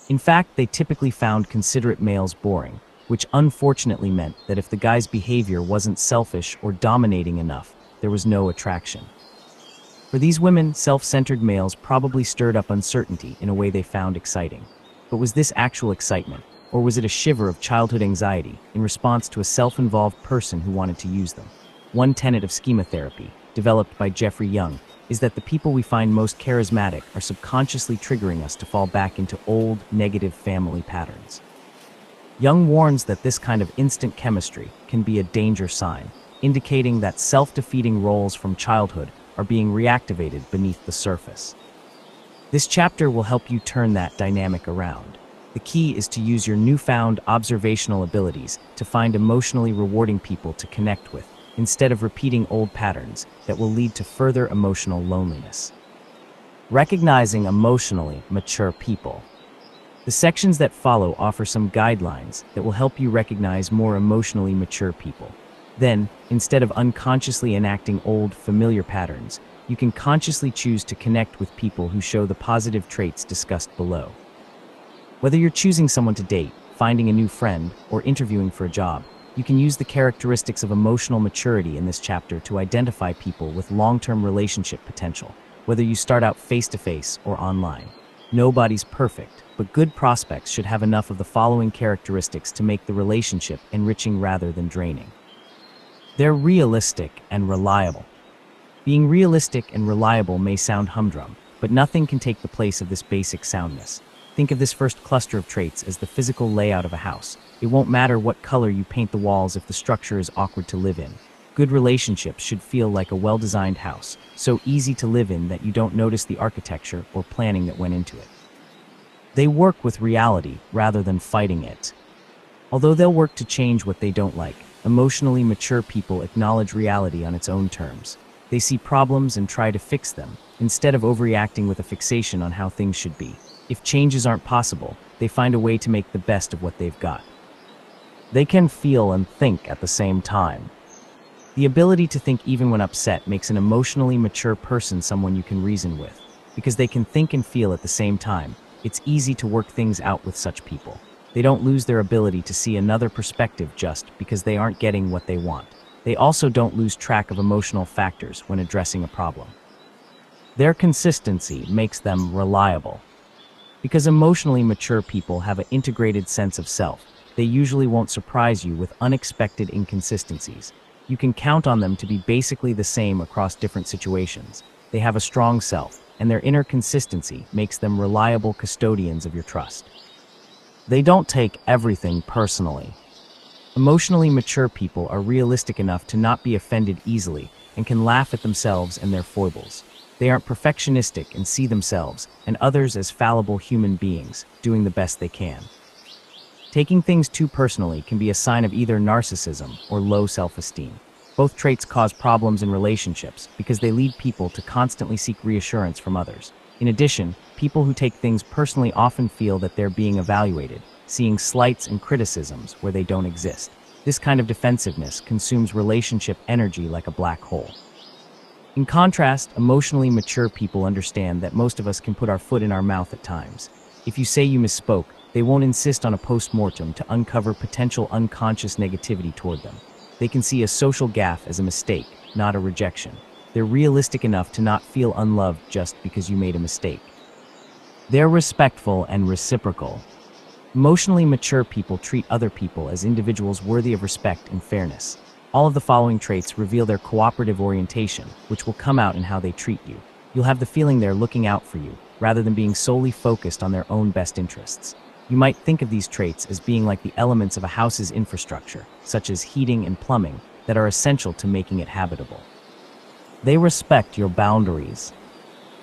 Speaker 1: In fact, they typically found considerate males boring, which unfortunately meant that if the guy's behavior wasn't selfish or dominating enough, there was no attraction. For these women, self-centered males probably stirred up uncertainty in a way they found exciting. But was this actual excitement, or was it a shiver of childhood anxiety in response to a self-involved person who wanted to use them? One tenet of schema therapy, developed by Jeffrey Young, is that the people we find most charismatic are subconsciously triggering us to fall back into old, negative family patterns. Young warns that this kind of instant chemistry can be a danger sign, indicating that self-defeating roles from childhood are being reactivated beneath the surface. This chapter will help you turn that dynamic around. The key is to use your newfound observational abilities to find emotionally rewarding people to connect with, instead of repeating old patterns that will lead to further emotional loneliness. Recognizing emotionally mature people. The sections that follow offer some guidelines that will help you recognize more emotionally mature people. Then, instead of unconsciously enacting old, familiar patterns, you can consciously choose to connect with people who show the positive traits discussed below. Whether you're choosing someone to date, finding a new friend, or interviewing for a job, you can use the characteristics of emotional maturity in this chapter to identify people with long-term relationship potential, whether you start out face-to-face or online. Nobody's perfect, but good prospects should have enough of the following characteristics to make the relationship enriching rather than draining. They're realistic and reliable. Being realistic and reliable may sound humdrum, but nothing can take the place of this basic soundness. Think of this first cluster of traits as the physical layout of a house. It won't matter what color you paint the walls if the structure is awkward to live in. Good relationships should feel like a well-designed house, so easy to live in that you don't notice the architecture or planning that went into it. They work with reality rather than fighting it. Although they'll work to change what they don't like, emotionally mature people acknowledge reality on its own terms. They see problems and try to fix them, instead of overreacting with a fixation on how things should be. If changes aren't possible, they find a way to make the best of what they've got. They can feel and think at the same time. The ability to think even when upset makes an emotionally mature person someone you can reason with. Because they can think and feel at the same time, it's easy to work things out with such people. They don't lose their ability to see another perspective just because they aren't getting what they want. They also don't lose track of emotional factors when addressing a problem. Their consistency makes them reliable. Because emotionally mature people have an integrated sense of self, they usually won't surprise you with unexpected inconsistencies. You can count on them to be basically the same across different situations. They have a strong self, and their inner consistency makes them reliable custodians of your trust. They don't take everything personally. Emotionally mature people are realistic enough to not be offended easily and can laugh at themselves and their foibles. They aren't perfectionistic and see themselves and others as fallible human beings, doing the best they can. Taking things too personally can be a sign of either narcissism or low self-esteem. Both traits cause problems in relationships because they lead people to constantly seek reassurance from others. In addition, people who take things personally often feel that they're being evaluated, seeing slights and criticisms where they don't exist. This kind of defensiveness consumes relationship energy like a black hole. In contrast, emotionally mature people understand that most of us can put our foot in our mouth at times. If you say you misspoke, They won't insist on a post-mortem to uncover potential unconscious negativity toward them. They can see a social gaffe as a mistake, not a rejection. They're realistic enough to not feel unloved just because you made a mistake. They're respectful and reciprocal. Emotionally mature people treat other people as individuals worthy of respect and fairness. All of the following traits reveal their cooperative orientation, which will come out in how they treat you. You'll have the feeling they're looking out for you, rather than being solely focused on their own best interests. You might think of these traits as being like the elements of a house's infrastructure, such as heating and plumbing, that are essential to making it habitable. They respect your boundaries.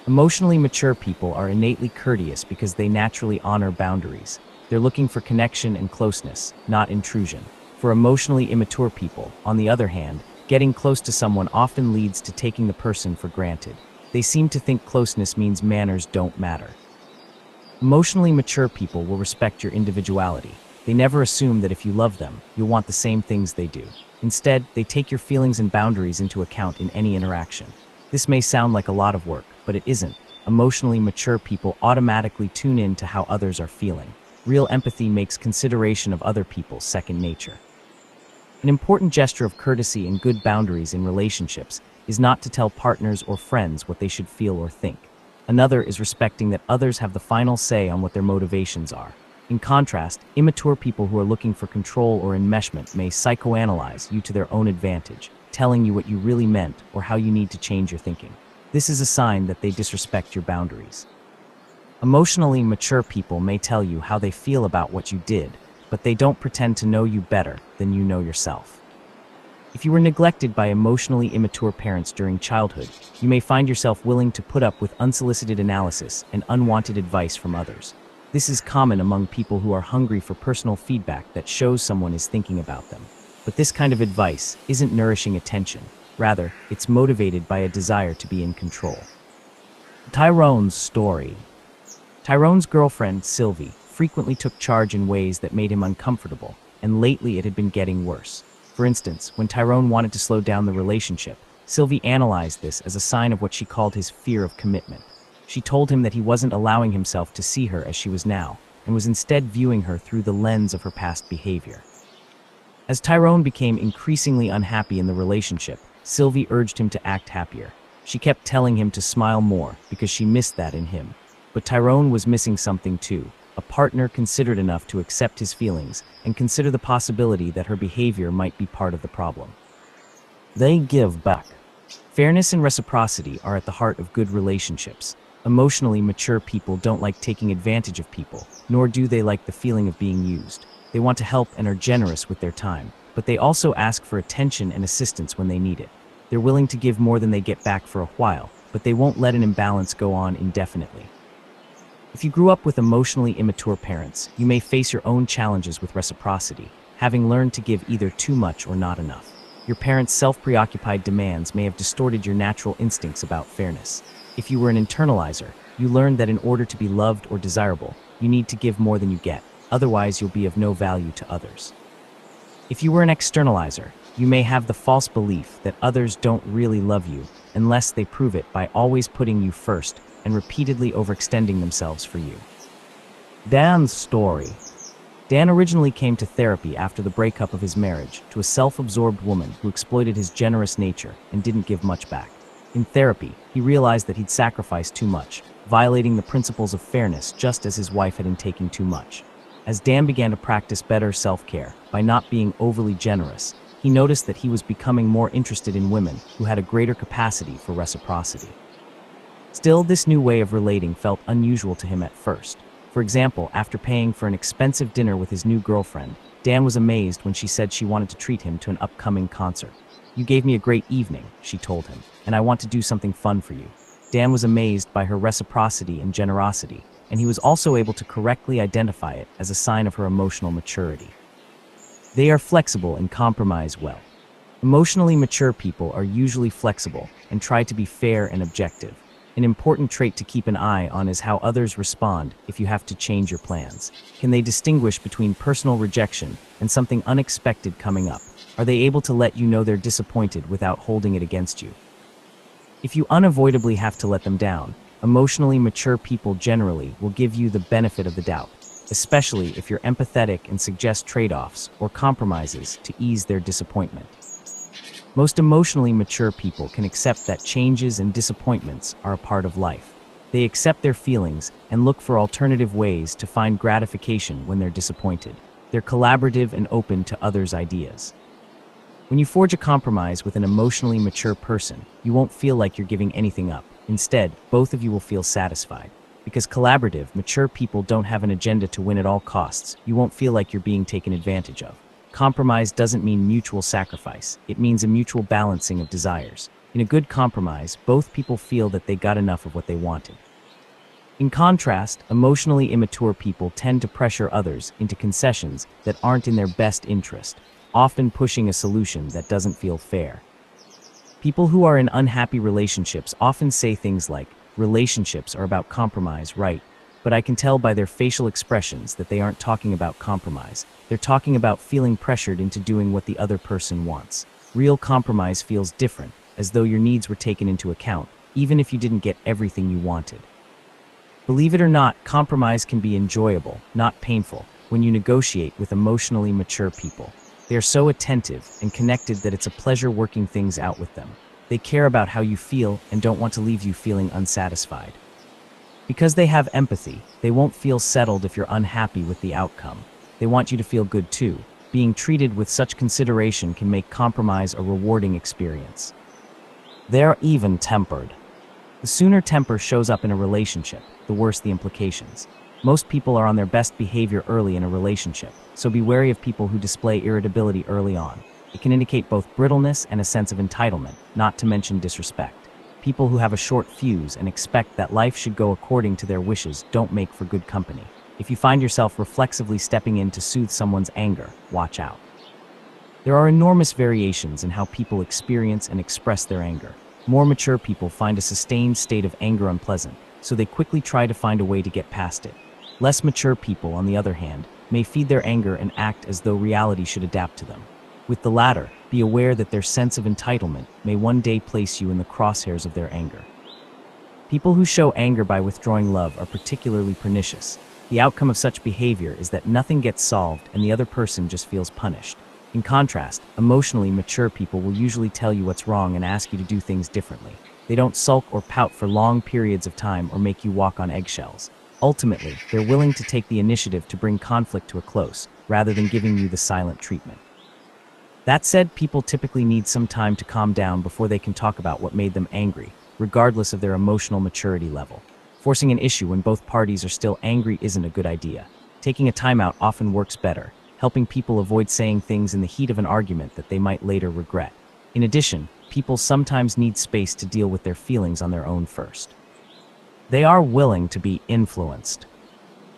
Speaker 1: Emotionally mature people are innately courteous because they naturally honor boundaries. They're looking for connection and closeness, not intrusion. For emotionally immature people, on the other hand, getting close to someone often leads to taking the person for granted. They seem to think closeness means manners don't matter. Emotionally mature people will respect your individuality. They never assume that if you love them, you'll want the same things they do. Instead, they take your feelings and boundaries into account in any interaction. This may sound like a lot of work, but it isn't. Emotionally mature people automatically tune in to how others are feeling. Real empathy makes consideration of other people second nature. An important gesture of courtesy and good boundaries in relationships is not to tell partners or friends what they should feel or think. Another is respecting that others have the final say on what their motivations are. In contrast, immature people who are looking for control or enmeshment may psychoanalyze you to their own advantage, telling you what you really meant or how you need to change your thinking. This is a sign that they disrespect your boundaries. Emotionally mature people may tell you how they feel about what you did, but they don't pretend to know you better than you know yourself. If you were neglected by emotionally immature parents during childhood, you may find yourself willing to put up with unsolicited analysis and unwanted advice from others. This is common among people who are hungry for personal feedback that shows someone is thinking about them. But this kind of advice isn't nourishing attention. Rather, it's motivated by a desire to be in control. Tyrone's story. Tyrone's girlfriend, Sylvie, frequently took charge in ways that made him uncomfortable, and lately it had been getting worse. For instance, when Tyrone wanted to slow down the relationship, Sylvie analyzed this as a sign of what she called his fear of commitment. She told him that he wasn't allowing himself to see her as she was now, and was instead viewing her through the lens of her past behavior. As Tyrone became increasingly unhappy in the relationship, Sylvie urged him to act happier. She kept telling him to smile more because she missed that in him. But Tyrone was missing something too. A partner considered enough to accept his feelings and consider the possibility that her behavior might be part of the problem. They give back. Fairness and reciprocity are at the heart of good relationships. Emotionally mature people don't like taking advantage of people, nor do they like the feeling of being used. They want to help and are generous with their time, but they also ask for attention and assistance when they need it. They're willing to give more than they get back for a while, but they won't let an imbalance go on indefinitely. If you grew up with emotionally immature parents, you may face your own challenges with reciprocity, having learned to give either too much or not enough. Your parents' self-preoccupied demands may have distorted your natural instincts about fairness. If you were an internalizer, you learned that in order to be loved or desirable, you need to give more than you get, otherwise you'll be of no value to others. If you were an externalizer, you may have the false belief that others don't really love you unless they prove it by always putting you first and repeatedly overextending themselves for you. Dan's story. Dan originally came to therapy after the breakup of his marriage to a self-absorbed woman who exploited his generous nature and didn't give much back. In therapy, he realized that he'd sacrificed too much, violating the principles of fairness just as his wife had been taking too much. As Dan began to practice better self-care by not being overly generous, he noticed that he was becoming more interested in women who had a greater capacity for reciprocity. Still, this new way of relating felt unusual to him at first. For example, after paying for an expensive dinner with his new girlfriend, Dan was amazed when she said she wanted to treat him to an upcoming concert. "You gave me a great evening," she told him, "and I want to do something fun for you." Dan was amazed by her reciprocity and generosity, and he was also able to correctly identify it as a sign of her emotional maturity. They are flexible and compromise well. Emotionally mature people are usually flexible and try to be fair and objective. An important trait to keep an eye on is how others respond if you have to change your plans. Can they distinguish between personal rejection and something unexpected coming up? Are they able to let you know they're disappointed without holding it against you? If you unavoidably have to let them down, emotionally mature people generally will give you the benefit of the doubt. especially if you're empathetic and suggest trade-offs or compromises to ease their disappointment. Most emotionally mature people can accept that changes and disappointments are a part of life. They accept their feelings and look for alternative ways to find gratification when they're disappointed. They're collaborative and open to others' ideas. When you forge a compromise with an emotionally mature person, you won't feel like you're giving anything up. Instead, both of you will feel satisfied. Because collaborative, mature people don't have an agenda to win at all costs, you won't feel like you're being taken advantage of. Compromise doesn't mean mutual sacrifice. It means a mutual balancing of desires. In a good compromise, both people feel that they got enough of what they wanted. In contrast, emotionally immature people tend to pressure others into concessions that aren't in their best interest, often pushing a solution that doesn't feel fair. People who are in unhappy relationships often say things like, "Relationships are about compromise, right?" But I can tell by their facial expressions that they aren't talking about compromise. They're talking about feeling pressured into doing what the other person wants. Real compromise feels different, as though your needs were taken into account, even if you didn't get everything you wanted. Believe it or not, compromise can be enjoyable, not painful, when you negotiate with emotionally mature people. They are so attentive and connected that it's a pleasure working things out with them. They care about how you feel and don't want to leave you feeling unsatisfied. Because they have empathy, they won't feel settled if you're unhappy with the outcome. They want you to feel good too. Being treated with such consideration can make compromise a rewarding experience. They're even-tempered. The sooner temper shows up in a relationship, the worse the implications. Most people are on their best behavior early in a relationship, so be wary of people who display irritability early on. It can indicate both brittleness and a sense of entitlement, not to mention disrespect. People who have a short fuse and expect that life should go according to their wishes don't make for good company. If you find yourself reflexively stepping in to soothe someone's anger, watch out. There are enormous variations in how people experience and express their anger. More mature people find a sustained state of anger unpleasant, so they quickly try to find a way to get past it. Less mature people, on the other hand, may feed their anger and act as though reality should adapt to them. With the latter, be aware that their sense of entitlement may one day place you in the crosshairs of their anger. People who show anger by withdrawing love are particularly pernicious. The outcome of such behavior is that nothing gets solved and the other person just feels punished. In contrast, emotionally mature people will usually tell you what's wrong and ask you to do things differently. They don't sulk or pout for long periods of time or make you walk on eggshells. Ultimately, they're willing to take the initiative to bring conflict to a close, rather than giving you the silent treatment. That said, people typically need some time to calm down before they can talk about what made them angry, regardless of their emotional maturity level. Forcing an issue when both parties are still angry isn't a good idea. Taking a timeout often works better, helping people avoid saying things in the heat of an argument that they might later regret. In addition, people sometimes need space to deal with their feelings on their own first. They are willing to be influenced.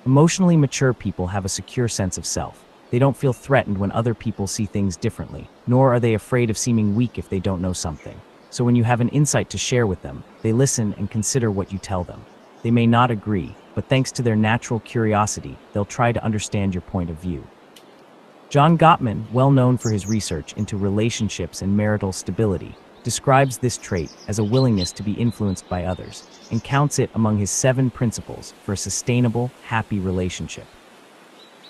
Speaker 1: Emotionally mature people have a secure sense of self. They don't feel threatened when other people see things differently, nor are they afraid of seeming weak if they don't know something. So when you have an insight to share with them, they listen and consider what you tell them. They may not agree, but thanks to their natural curiosity, they'll try to understand your point of view. John Gottman, well known for his research into relationships and marital stability, describes this trait as a willingness to be influenced by others, and counts it among his 7 principles for a sustainable, happy relationship.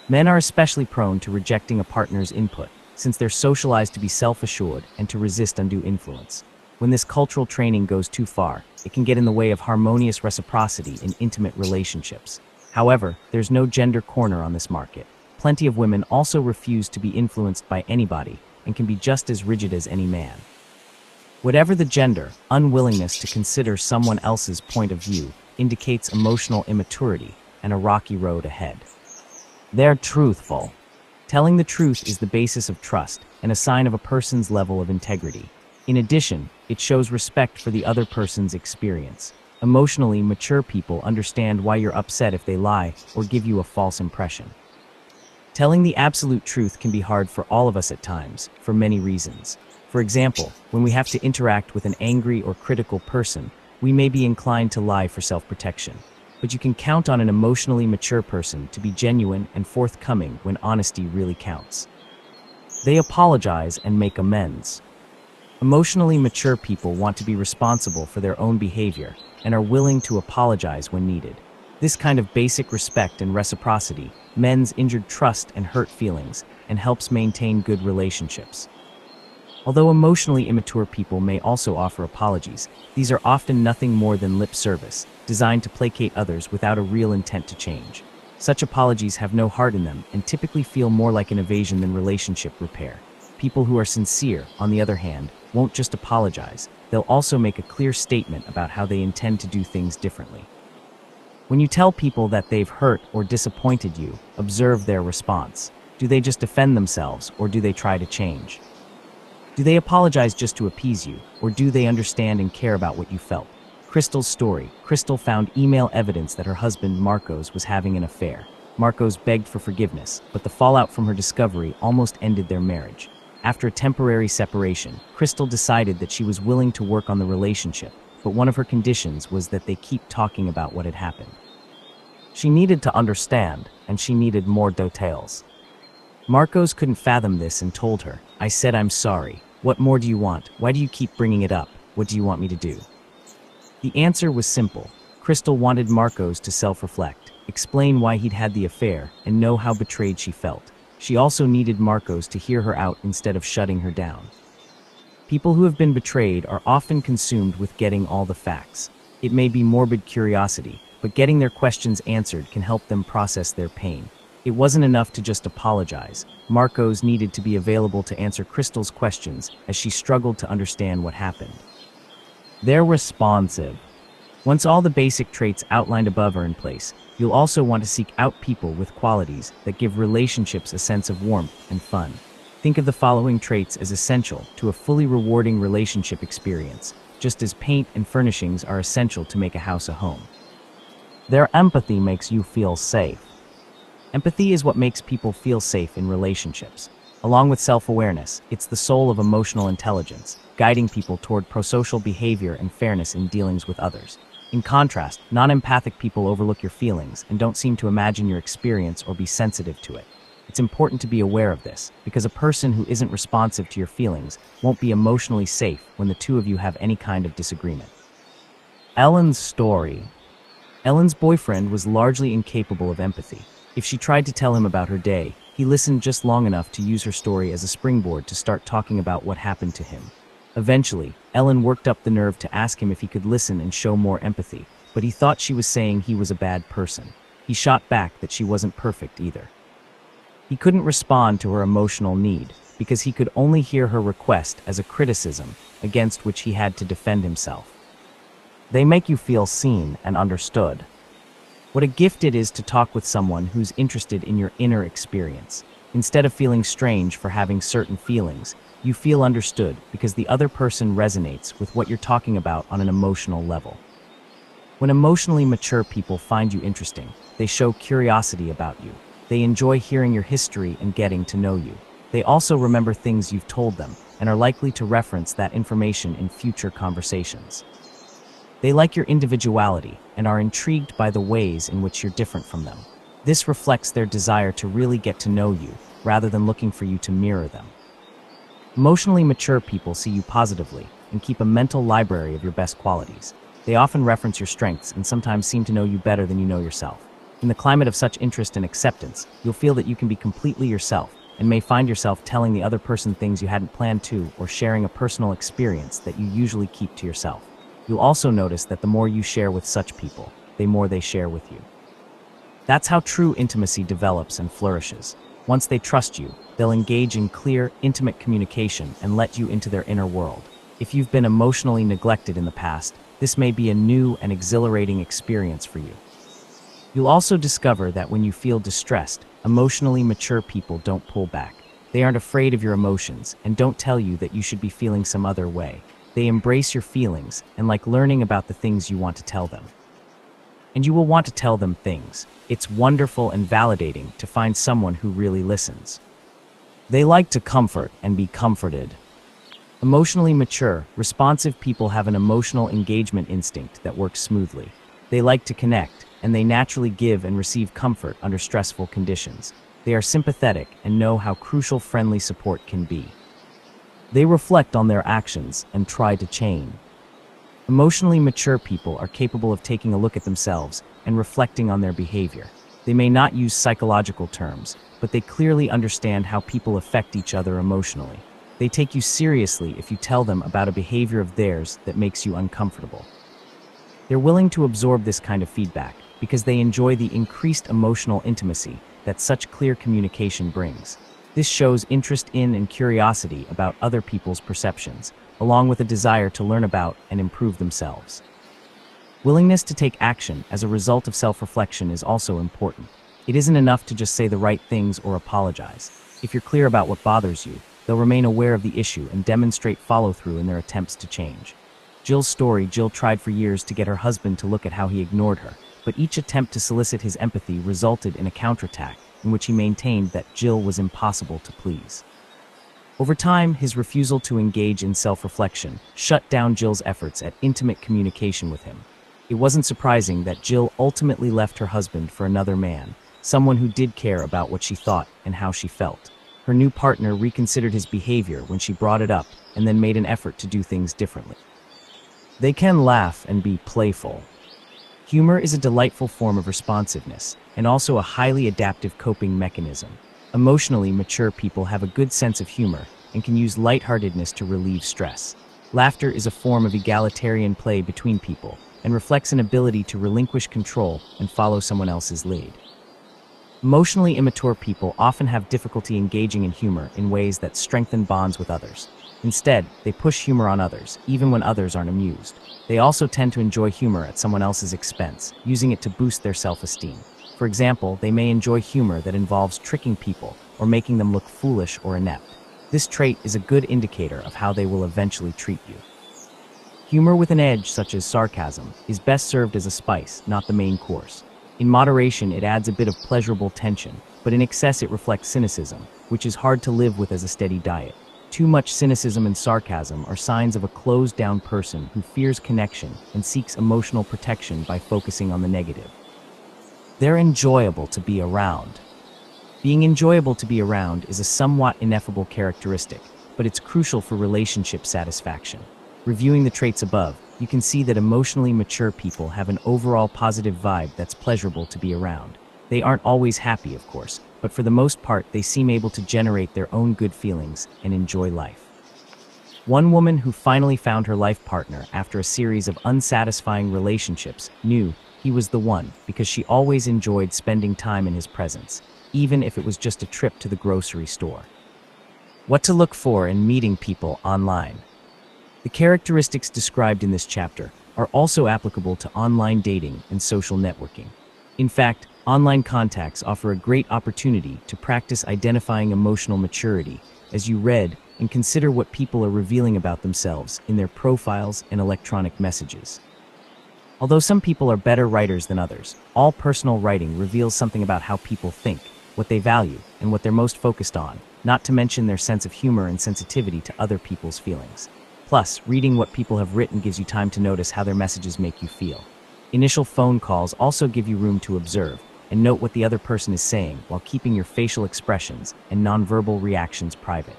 Speaker 1: Men are especially prone to rejecting a partner's input, since they're socialized to be self-assured and to resist undue influence. When this cultural training goes too far, it can get in the way of harmonious reciprocity in intimate relationships. However, there's no gender corner on this market. Plenty of women also refuse to be influenced by anybody and can be just as rigid as any man. Whatever the gender, unwillingness to consider someone else's point of view indicates emotional immaturity and a rocky road ahead. They're truthful. Telling the truth is the basis of trust and a sign of a person's level of integrity. In addition, it shows respect for the other person's experience. Emotionally mature people understand why you're upset if they lie or give you a false impression. Telling the absolute truth can be hard for all of us at times, for many reasons. For example, when we have to interact with an angry or critical person, we may be inclined to lie for self-protection. But you can count on an emotionally mature person to be genuine and forthcoming when honesty really counts. They apologize and make amends. Emotionally mature people want to be responsible for their own behavior and are willing to apologize when needed. This kind of basic respect and reciprocity mends injured trust and hurt feelings, and helps maintain good relationships. Although emotionally immature people may also offer apologies, these are often nothing more than lip service, designed to placate others without a real intent to change. Such apologies have no heart in them and typically feel more like an evasion than relationship repair. People who are sincere, on the other hand, won't just apologize, they'll also make a clear statement about how they intend to do things differently. When you tell people that they've hurt or disappointed you, observe their response. Do they just defend themselves, or do they try to change? Do they apologize just to appease you, or do they understand and care about what you felt? Crystal's story. Crystal found email evidence that her husband, Marcos, was having an affair. Marcos begged for forgiveness, but the fallout from her discovery almost ended their marriage. After a temporary separation, Crystal decided that she was willing to work on the relationship, but one of her conditions was that they keep talking about what had happened. She needed to understand, and she needed more details. Marcos couldn't fathom this and told her, "I said I'm sorry. What more do you want? Why do you keep bringing it up? What do you want me to do?" The answer was simple. Crystal wanted Marcos to self-reflect, explain why he'd had the affair, and know how betrayed she felt. She also needed Marcos to hear her out instead of shutting her down. People who have been betrayed are often consumed with getting all the facts. It may be morbid curiosity, but getting their questions answered can help them process their pain. It wasn't enough to just apologize. Marcos needed to be available to answer Crystal's questions as she struggled to understand what happened. They're responsive. Once all the basic traits outlined above are in place, you'll also want to seek out people with qualities that give relationships a sense of warmth and fun. Think of the following traits as essential to a fully rewarding relationship experience, just as paint and furnishings are essential to make a house a home. Their empathy makes you feel safe. Empathy is what makes people feel safe in relationships. Along with self-awareness, it's the soul of emotional intelligence, guiding people toward prosocial behavior and fairness in dealings with others. In contrast, non-empathic people overlook your feelings and don't seem to imagine your experience or be sensitive to it. It's important to be aware of this, because a person who isn't responsive to your feelings won't be emotionally safe when the two of you have any kind of disagreement. Ellen's story. Ellen's boyfriend was largely incapable of empathy. If she tried to tell him about her day, he listened just long enough to use her story as a springboard to start talking about what happened to him. Eventually, Ellen worked up the nerve to ask him if he could listen and show more empathy, but he thought she was saying he was a bad person. He shot back that she wasn't perfect either. He couldn't respond to her emotional need, because he could only hear her request as a criticism against which he had to defend himself. They make you feel seen and understood. What a gift it is to talk with someone who's interested in your inner experience. Instead of feeling strange for having certain feelings, you feel understood because the other person resonates with what you're talking about on an emotional level. When emotionally mature people find you interesting, they show curiosity about you. They enjoy hearing your history and getting to know you. They also remember things you've told them and are likely to reference that information in future conversations. They like your individuality and are intrigued by the ways in which you're different from them. This reflects their desire to really get to know you, rather than looking for you to mirror them. Emotionally mature people see you positively and keep a mental library of your best qualities. They often reference your strengths and sometimes seem to know you better than you know yourself. In the climate of such interest and acceptance, you'll feel that you can be completely yourself and may find yourself telling the other person things you hadn't planned to, or sharing a personal experience that you usually keep to yourself. You'll also notice that the more you share with such people, the more they share with you. That's how true intimacy develops and flourishes. Once they trust you, they'll engage in clear, intimate communication and let you into their inner world. If you've been emotionally neglected in the past, this may be a new and exhilarating experience for you. You'll also discover that when you feel distressed, emotionally mature people don't pull back. They aren't afraid of your emotions and don't tell you that you should be feeling some other way. They embrace your feelings and like learning about the things you want to tell them. And you will want to tell them things. It's wonderful and validating to find someone who really listens. They like to comfort and be comforted. Emotionally mature, responsive people have an emotional engagement instinct that works smoothly. They like to connect, and they naturally give and receive comfort under stressful conditions. They are sympathetic and know how crucial friendly support can be. They reflect on their actions and try to change. Emotionally mature people are capable of taking a look at themselves and reflecting on their behavior. They may not use psychological terms, but they clearly understand how people affect each other emotionally. They take you seriously if you tell them about a behavior of theirs that makes you uncomfortable. They're willing to absorb this kind of feedback because they enjoy the increased emotional intimacy that such clear communication brings. This shows interest in and curiosity about other people's perceptions, along with a desire to learn about and improve themselves. Willingness to take action as a result of self-reflection is also important. It isn't enough to just say the right things or apologize. If you're clear about what bothers you, they'll remain aware of the issue and demonstrate follow-through in their attempts to change. Jill's story: Jill tried for years to get her husband to look at how he ignored her, but each attempt to solicit his empathy resulted in a counterattack in which he maintained that Jill was impossible to please. Over time, his refusal to engage in self-reflection shut down Jill's efforts at intimate communication with him. It wasn't surprising that Jill ultimately left her husband for another man, someone who did care about what she thought and how she felt. Her new partner reconsidered his behavior when she brought it up and then made an effort to do things differently. They can laugh and be playful. Humor is a delightful form of responsiveness and also a highly adaptive coping mechanism. Emotionally mature people have a good sense of humor and can use lightheartedness to relieve stress. Laughter is a form of egalitarian play between people and reflects an ability to relinquish control and follow someone else's lead. Emotionally immature people often have difficulty engaging in humor in ways that strengthen bonds with others. Instead, they push humor on others, even when others aren't amused. They also tend to enjoy humor at someone else's expense, using it to boost their self-esteem. For example, they may enjoy humor that involves tricking people or making them look foolish or inept. This trait is a good indicator of how they will eventually treat you. Humor with an edge, such as sarcasm, is best served as a spice, not the main course. In moderation, it adds a bit of pleasurable tension, but in excess it reflects cynicism, which is hard to live with as a steady diet. Too much cynicism and sarcasm are signs of a closed-down person who fears connection and seeks emotional protection by focusing on the negative. They're enjoyable to be around. Being enjoyable to be around is a somewhat ineffable characteristic, but it's crucial for relationship satisfaction. Reviewing the traits above, you can see that emotionally mature people have an overall positive vibe that's pleasurable to be around. They aren't always happy, of course, but for the most part, they seem able to generate their own good feelings and enjoy life. One woman who finally found her life partner after a series of unsatisfying relationships knew he was the one because she always enjoyed spending time in his presence, even if it was just a trip to the grocery store. What to look for in meeting people online. The characteristics described in this chapter are also applicable to online dating and social networking. In fact, online contacts offer a great opportunity to practice identifying emotional maturity as you read and consider what people are revealing about themselves in their profiles and electronic messages. Although some people are better writers than others, all personal writing reveals something about how people think, what they value, and what they're most focused on, not to mention their sense of humor and sensitivity to other people's feelings. Plus, reading what people have written gives you time to notice how their messages make you feel. Initial phone calls also give you room to observe and note what the other person is saying while keeping your facial expressions and nonverbal reactions private.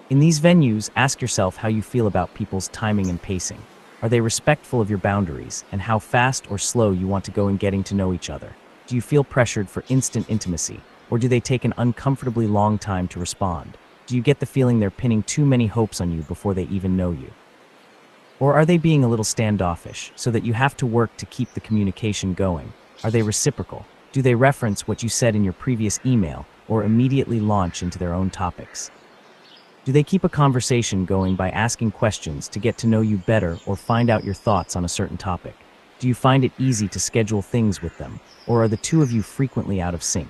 Speaker 1: In these venues, ask yourself how you feel about people's timing and pacing. Are they respectful of your boundaries and how fast or slow you want to go in getting to know each other? Do you feel pressured for instant intimacy, or do they take an uncomfortably long time to respond? Do you get the feeling they're pinning too many hopes on you before they even know you? Or are they being a little standoffish so that you have to work to keep the communication going? Are they reciprocal? Do they reference what you said in your previous email or immediately launch into their own topics? Do they keep a conversation going by asking questions to get to know you better or find out your thoughts on a certain topic? Do you find it easy to schedule things with them, or are the two of you frequently out of sync?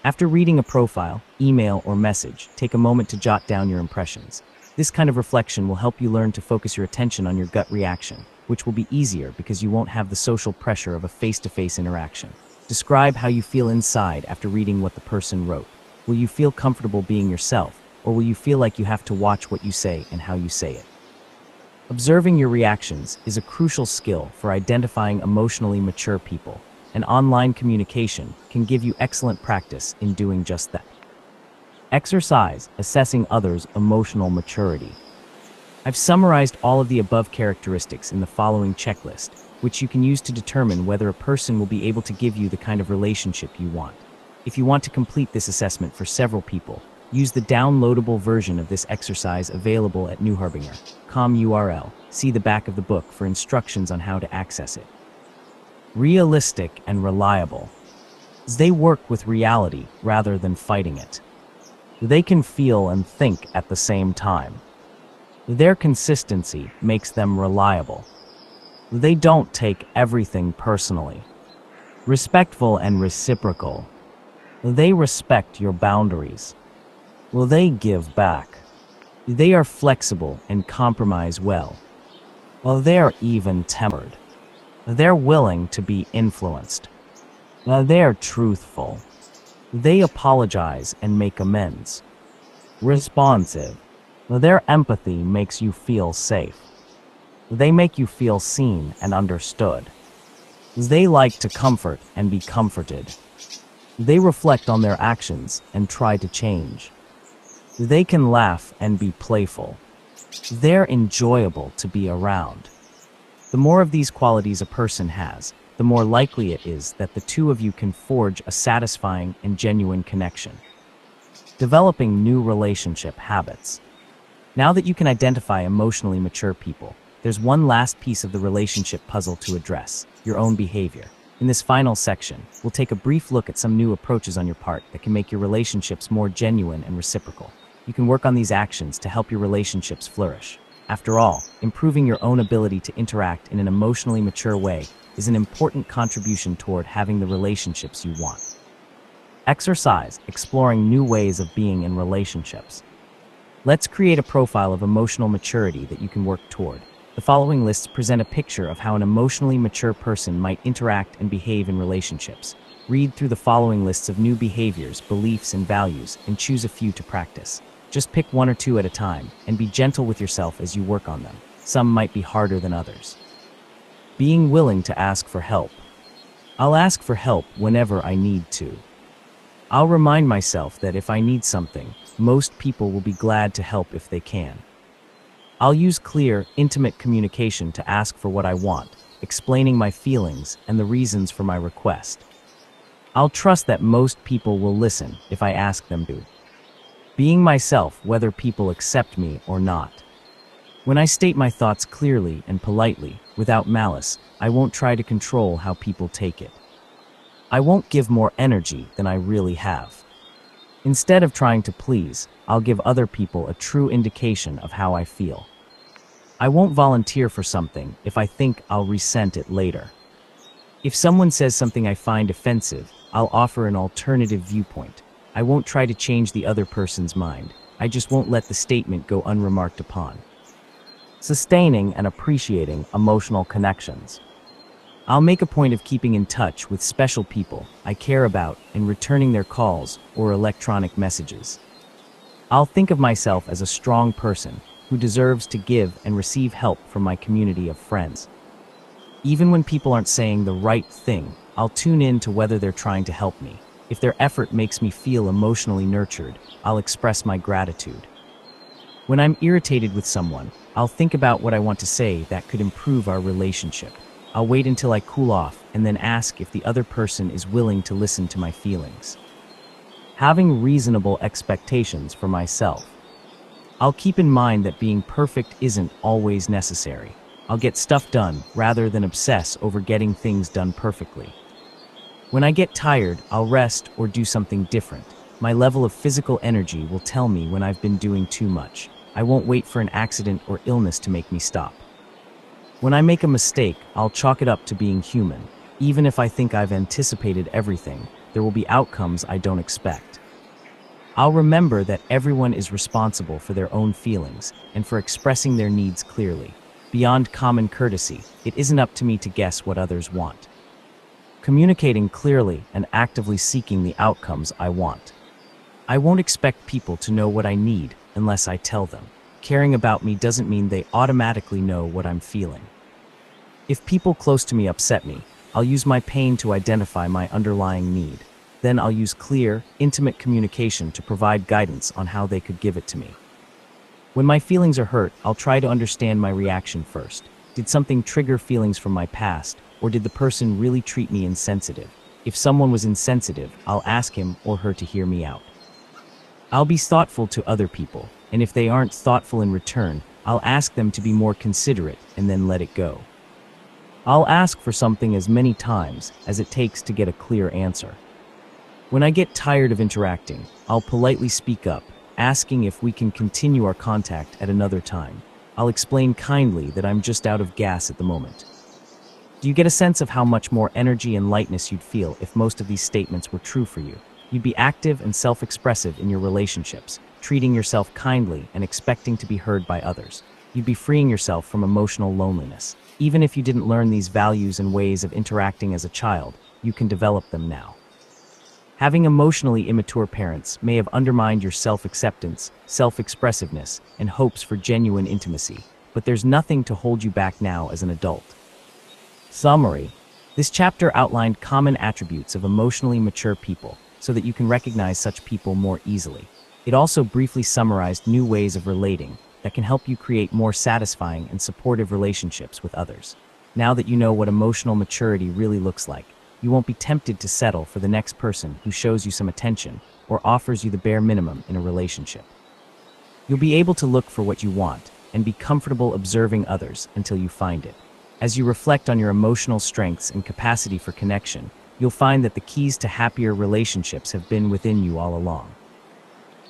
Speaker 1: After reading a profile, email, or message, take a moment to jot down your impressions. This kind of reflection will help you learn to focus your attention on your gut reaction, which will be easier because you won't have the social pressure of a face-to-face interaction. Describe how you feel inside after reading what the person wrote. Will you feel comfortable being yourself, or will you feel like you have to watch what you say and how you say it? Observing your reactions is a crucial skill for identifying emotionally mature people, and online communication can give you excellent practice in doing just that. Exercise assessing others' emotional maturity. I've summarized all of the above characteristics in the following checklist, which you can use to determine whether a person will be able to give you the kind of relationship you want. If you want to complete this assessment for several people, use the downloadable version of this exercise available at newharbinger.com URL. See the back of the book for instructions on how to access it. Realistic and reliable. They work with reality rather than fighting it. They can feel and think at the same time. Their consistency makes them reliable. They don't take everything personally. Respectful and reciprocal. They respect your boundaries. They give back. They are flexible and compromise well. They are even-tempered. They're willing to be influenced. They're truthful. They apologize and make amends. Responsive. Their empathy makes you feel safe. They make you feel seen and understood. They like to comfort and be comforted. They reflect on their actions and try to change. They can laugh and be playful. They're enjoyable to be around. The more of these qualities a person has, the more likely it is that the two of you can forge a satisfying and genuine connection. Developing new relationship habits. Now that you can identify emotionally mature people, there's one last piece of the relationship puzzle to address: your own behavior. In this final section, we'll take a brief look at some new approaches on your part that can make your relationships more genuine and reciprocal. You can work on these actions to help your relationships flourish. After all, improving your own ability to interact in an emotionally mature way is an important contribution toward having the relationships you want. Exercise, exploring new ways of being in relationships. Let's create a profile of emotional maturity that you can work toward. The following lists present a picture of how an emotionally mature person might interact and behave in relationships. Read through the following lists of new behaviors, beliefs, and values, and choose a few to practice. Just pick one or two at a time, and be gentle with yourself as you work on them. Some might be harder than others. Being willing to ask for help. I'll ask for help whenever I need to. I'll remind myself that if I need something, most people will be glad to help if they can. I'll use clear, intimate communication to ask for what I want, explaining my feelings and the reasons for my request. I'll trust that most people will listen if I ask them to. Being myself whether people accept me or not. When I state my thoughts clearly and politely, without malice, I won't try to control how people take it. I won't give more energy than I really have. Instead of trying to please, I'll give other people a true indication of how I feel. I won't volunteer for something if I think I'll resent it later. If someone says something I find offensive, I'll offer an alternative viewpoint. I won't try to change the other person's mind. I just won't let the statement go unremarked upon. Sustaining and appreciating emotional connections. I'll make a point of keeping in touch with special people I care about and returning their calls or electronic messages. I'll think of myself as a strong person who deserves to give and receive help from my community of friends. Even when people aren't saying the right thing, I'll tune in to whether they're trying to help me. If their effort makes me feel emotionally nurtured, I'll express my gratitude. When I'm irritated with someone, I'll think about what I want to say that could improve our relationship. I'll wait until I cool off and then ask if the other person is willing to listen to my feelings. Having reasonable expectations for myself. I'll keep in mind that being perfect isn't always necessary. I'll get stuff done rather than obsess over getting things done perfectly. When I get tired, I'll rest or do something different. My level of physical energy will tell me when I've been doing too much. I won't wait for an accident or illness to make me stop. When I make a mistake, I'll chalk it up to being human. Even if I think I've anticipated everything, there will be outcomes I don't expect. I'll remember that everyone is responsible for their own feelings and for expressing their needs clearly. Beyond common courtesy, it isn't up to me to guess what others want. Communicating clearly and actively seeking the outcomes I want. I won't expect people to know what I need unless I tell them. Caring about me doesn't mean they automatically know what I'm feeling. If people close to me upset me, I'll use my pain to identify my underlying need. Then I'll use clear, intimate communication to provide guidance on how they could give it to me. When my feelings are hurt, I'll try to understand my reaction first. Did something trigger feelings from my past, or did the person really treat me insensitive? If someone was insensitive, I'll ask him or her to hear me out. I'll be thoughtful to other people, and if they aren't thoughtful in return, I'll ask them to be more considerate and then let it go. I'll ask for something as many times as it takes to get a clear answer. When I get tired of interacting, I'll politely speak up, asking if we can continue our contact at another time. I'll explain kindly that I'm just out of gas at the moment. Do you get a sense of how much more energy and lightness you'd feel if most of these statements were true for you? You'd be active and self-expressive in your relationships, treating yourself kindly and expecting to be heard by others. You'd be freeing yourself from emotional loneliness. Even if you didn't learn these values and ways of interacting as a child, you can develop them now. Having emotionally immature parents may have undermined your self-acceptance, self-expressiveness, and hopes for genuine intimacy, but there's nothing to hold you back now as an adult. Summary. This chapter outlined common attributes of emotionally mature people so that you can recognize such people more easily. It also briefly summarized new ways of relating that can help you create more satisfying and supportive relationships with others. Now that you know what emotional maturity really looks like, you won't be tempted to settle for the next person who shows you some attention or offers you the bare minimum in a relationship. You'll be able to look for what you want and be comfortable observing others until you find it. As you reflect on your emotional strengths and capacity for connection, you'll find that the keys to happier relationships have been within you all along.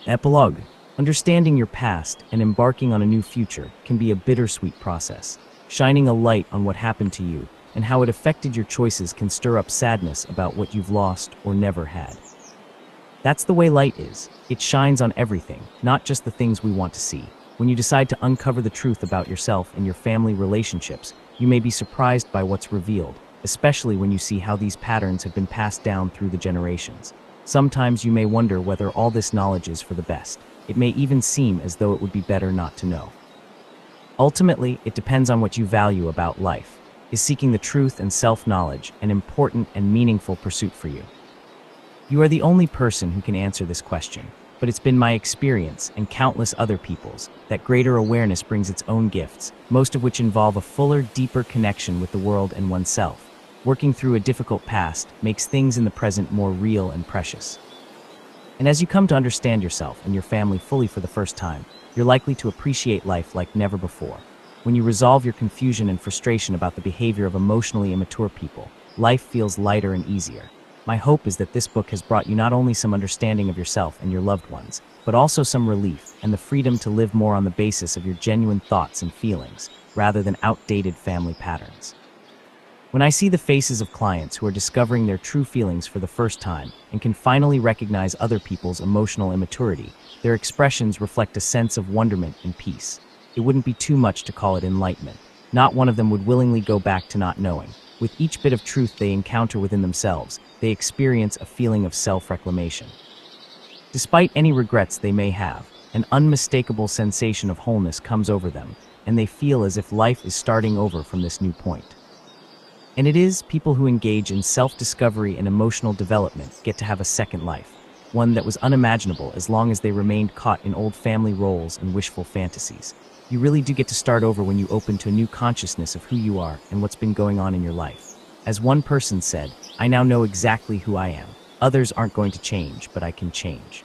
Speaker 1: Epilogue. Understanding your past and embarking on a new future can be a bittersweet process. Shining a light on what happened to you and how it affected your choices can stir up sadness about what you've lost or never had. That's the way light is. It shines on everything, not just the things we want to see. When you decide to uncover the truth about yourself and your family relationships, you may be surprised by what's revealed, especially when you see how these patterns have been passed down through the generations. Sometimes you may wonder whether all this knowledge is for the best. It may even seem as though it would be better not to know. Ultimately, it depends on what you value about life. Is seeking the truth and self-knowledge an important and meaningful pursuit for you? You are the only person who can answer this question, but it's been my experience and countless other people's that greater awareness brings its own gifts, most of which involve a fuller, deeper connection with the world and oneself. Working through a difficult past makes things in the present more real and precious. And as you come to understand yourself and your family fully for the first time, you're likely to appreciate life like never before. When you resolve your confusion and frustration about the behavior of emotionally immature people, life feels lighter and easier. My hope is that this book has brought you not only some understanding of yourself and your loved ones, but also some relief and the freedom to live more on the basis of your genuine thoughts and feelings, rather than outdated family patterns. When I see the faces of clients who are discovering their true feelings for the first time and can finally recognize other people's emotional immaturity, their expressions reflect a sense of wonderment and peace. It wouldn't be too much to call it enlightenment. Not one of them would willingly go back to not knowing. With each bit of truth they encounter within themselves, they experience a feeling of self-reclamation. Despite any regrets they may have, an unmistakable sensation of wholeness comes over them, and they feel as if life is starting over from this new point. And it is people who engage in self-discovery and emotional development get to have a second life, one that was unimaginable as long as they remained caught in old family roles and wishful fantasies. You really do get to start over when you open to a new consciousness of who you are and what's been going on in your life. As one person said, "I now know exactly who I am. Others aren't going to change, but I can change."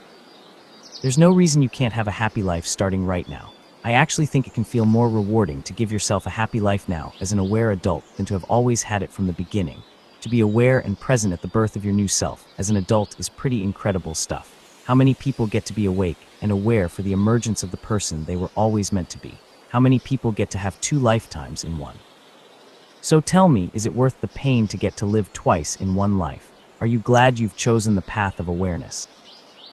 Speaker 1: There's no reason you can't have a happy life starting right now. I actually think it can feel more rewarding to give yourself a happy life now as an aware adult than to have always had it from the beginning. To be aware and present at the birth of your new self as an adult is pretty incredible stuff. How many people get to be awake and aware for the emergence of the person they were always meant to be? How many people get to have 2 lifetimes in one? So tell me, is it worth the pain to get to live twice in one life? Are you glad you've chosen the path of awareness?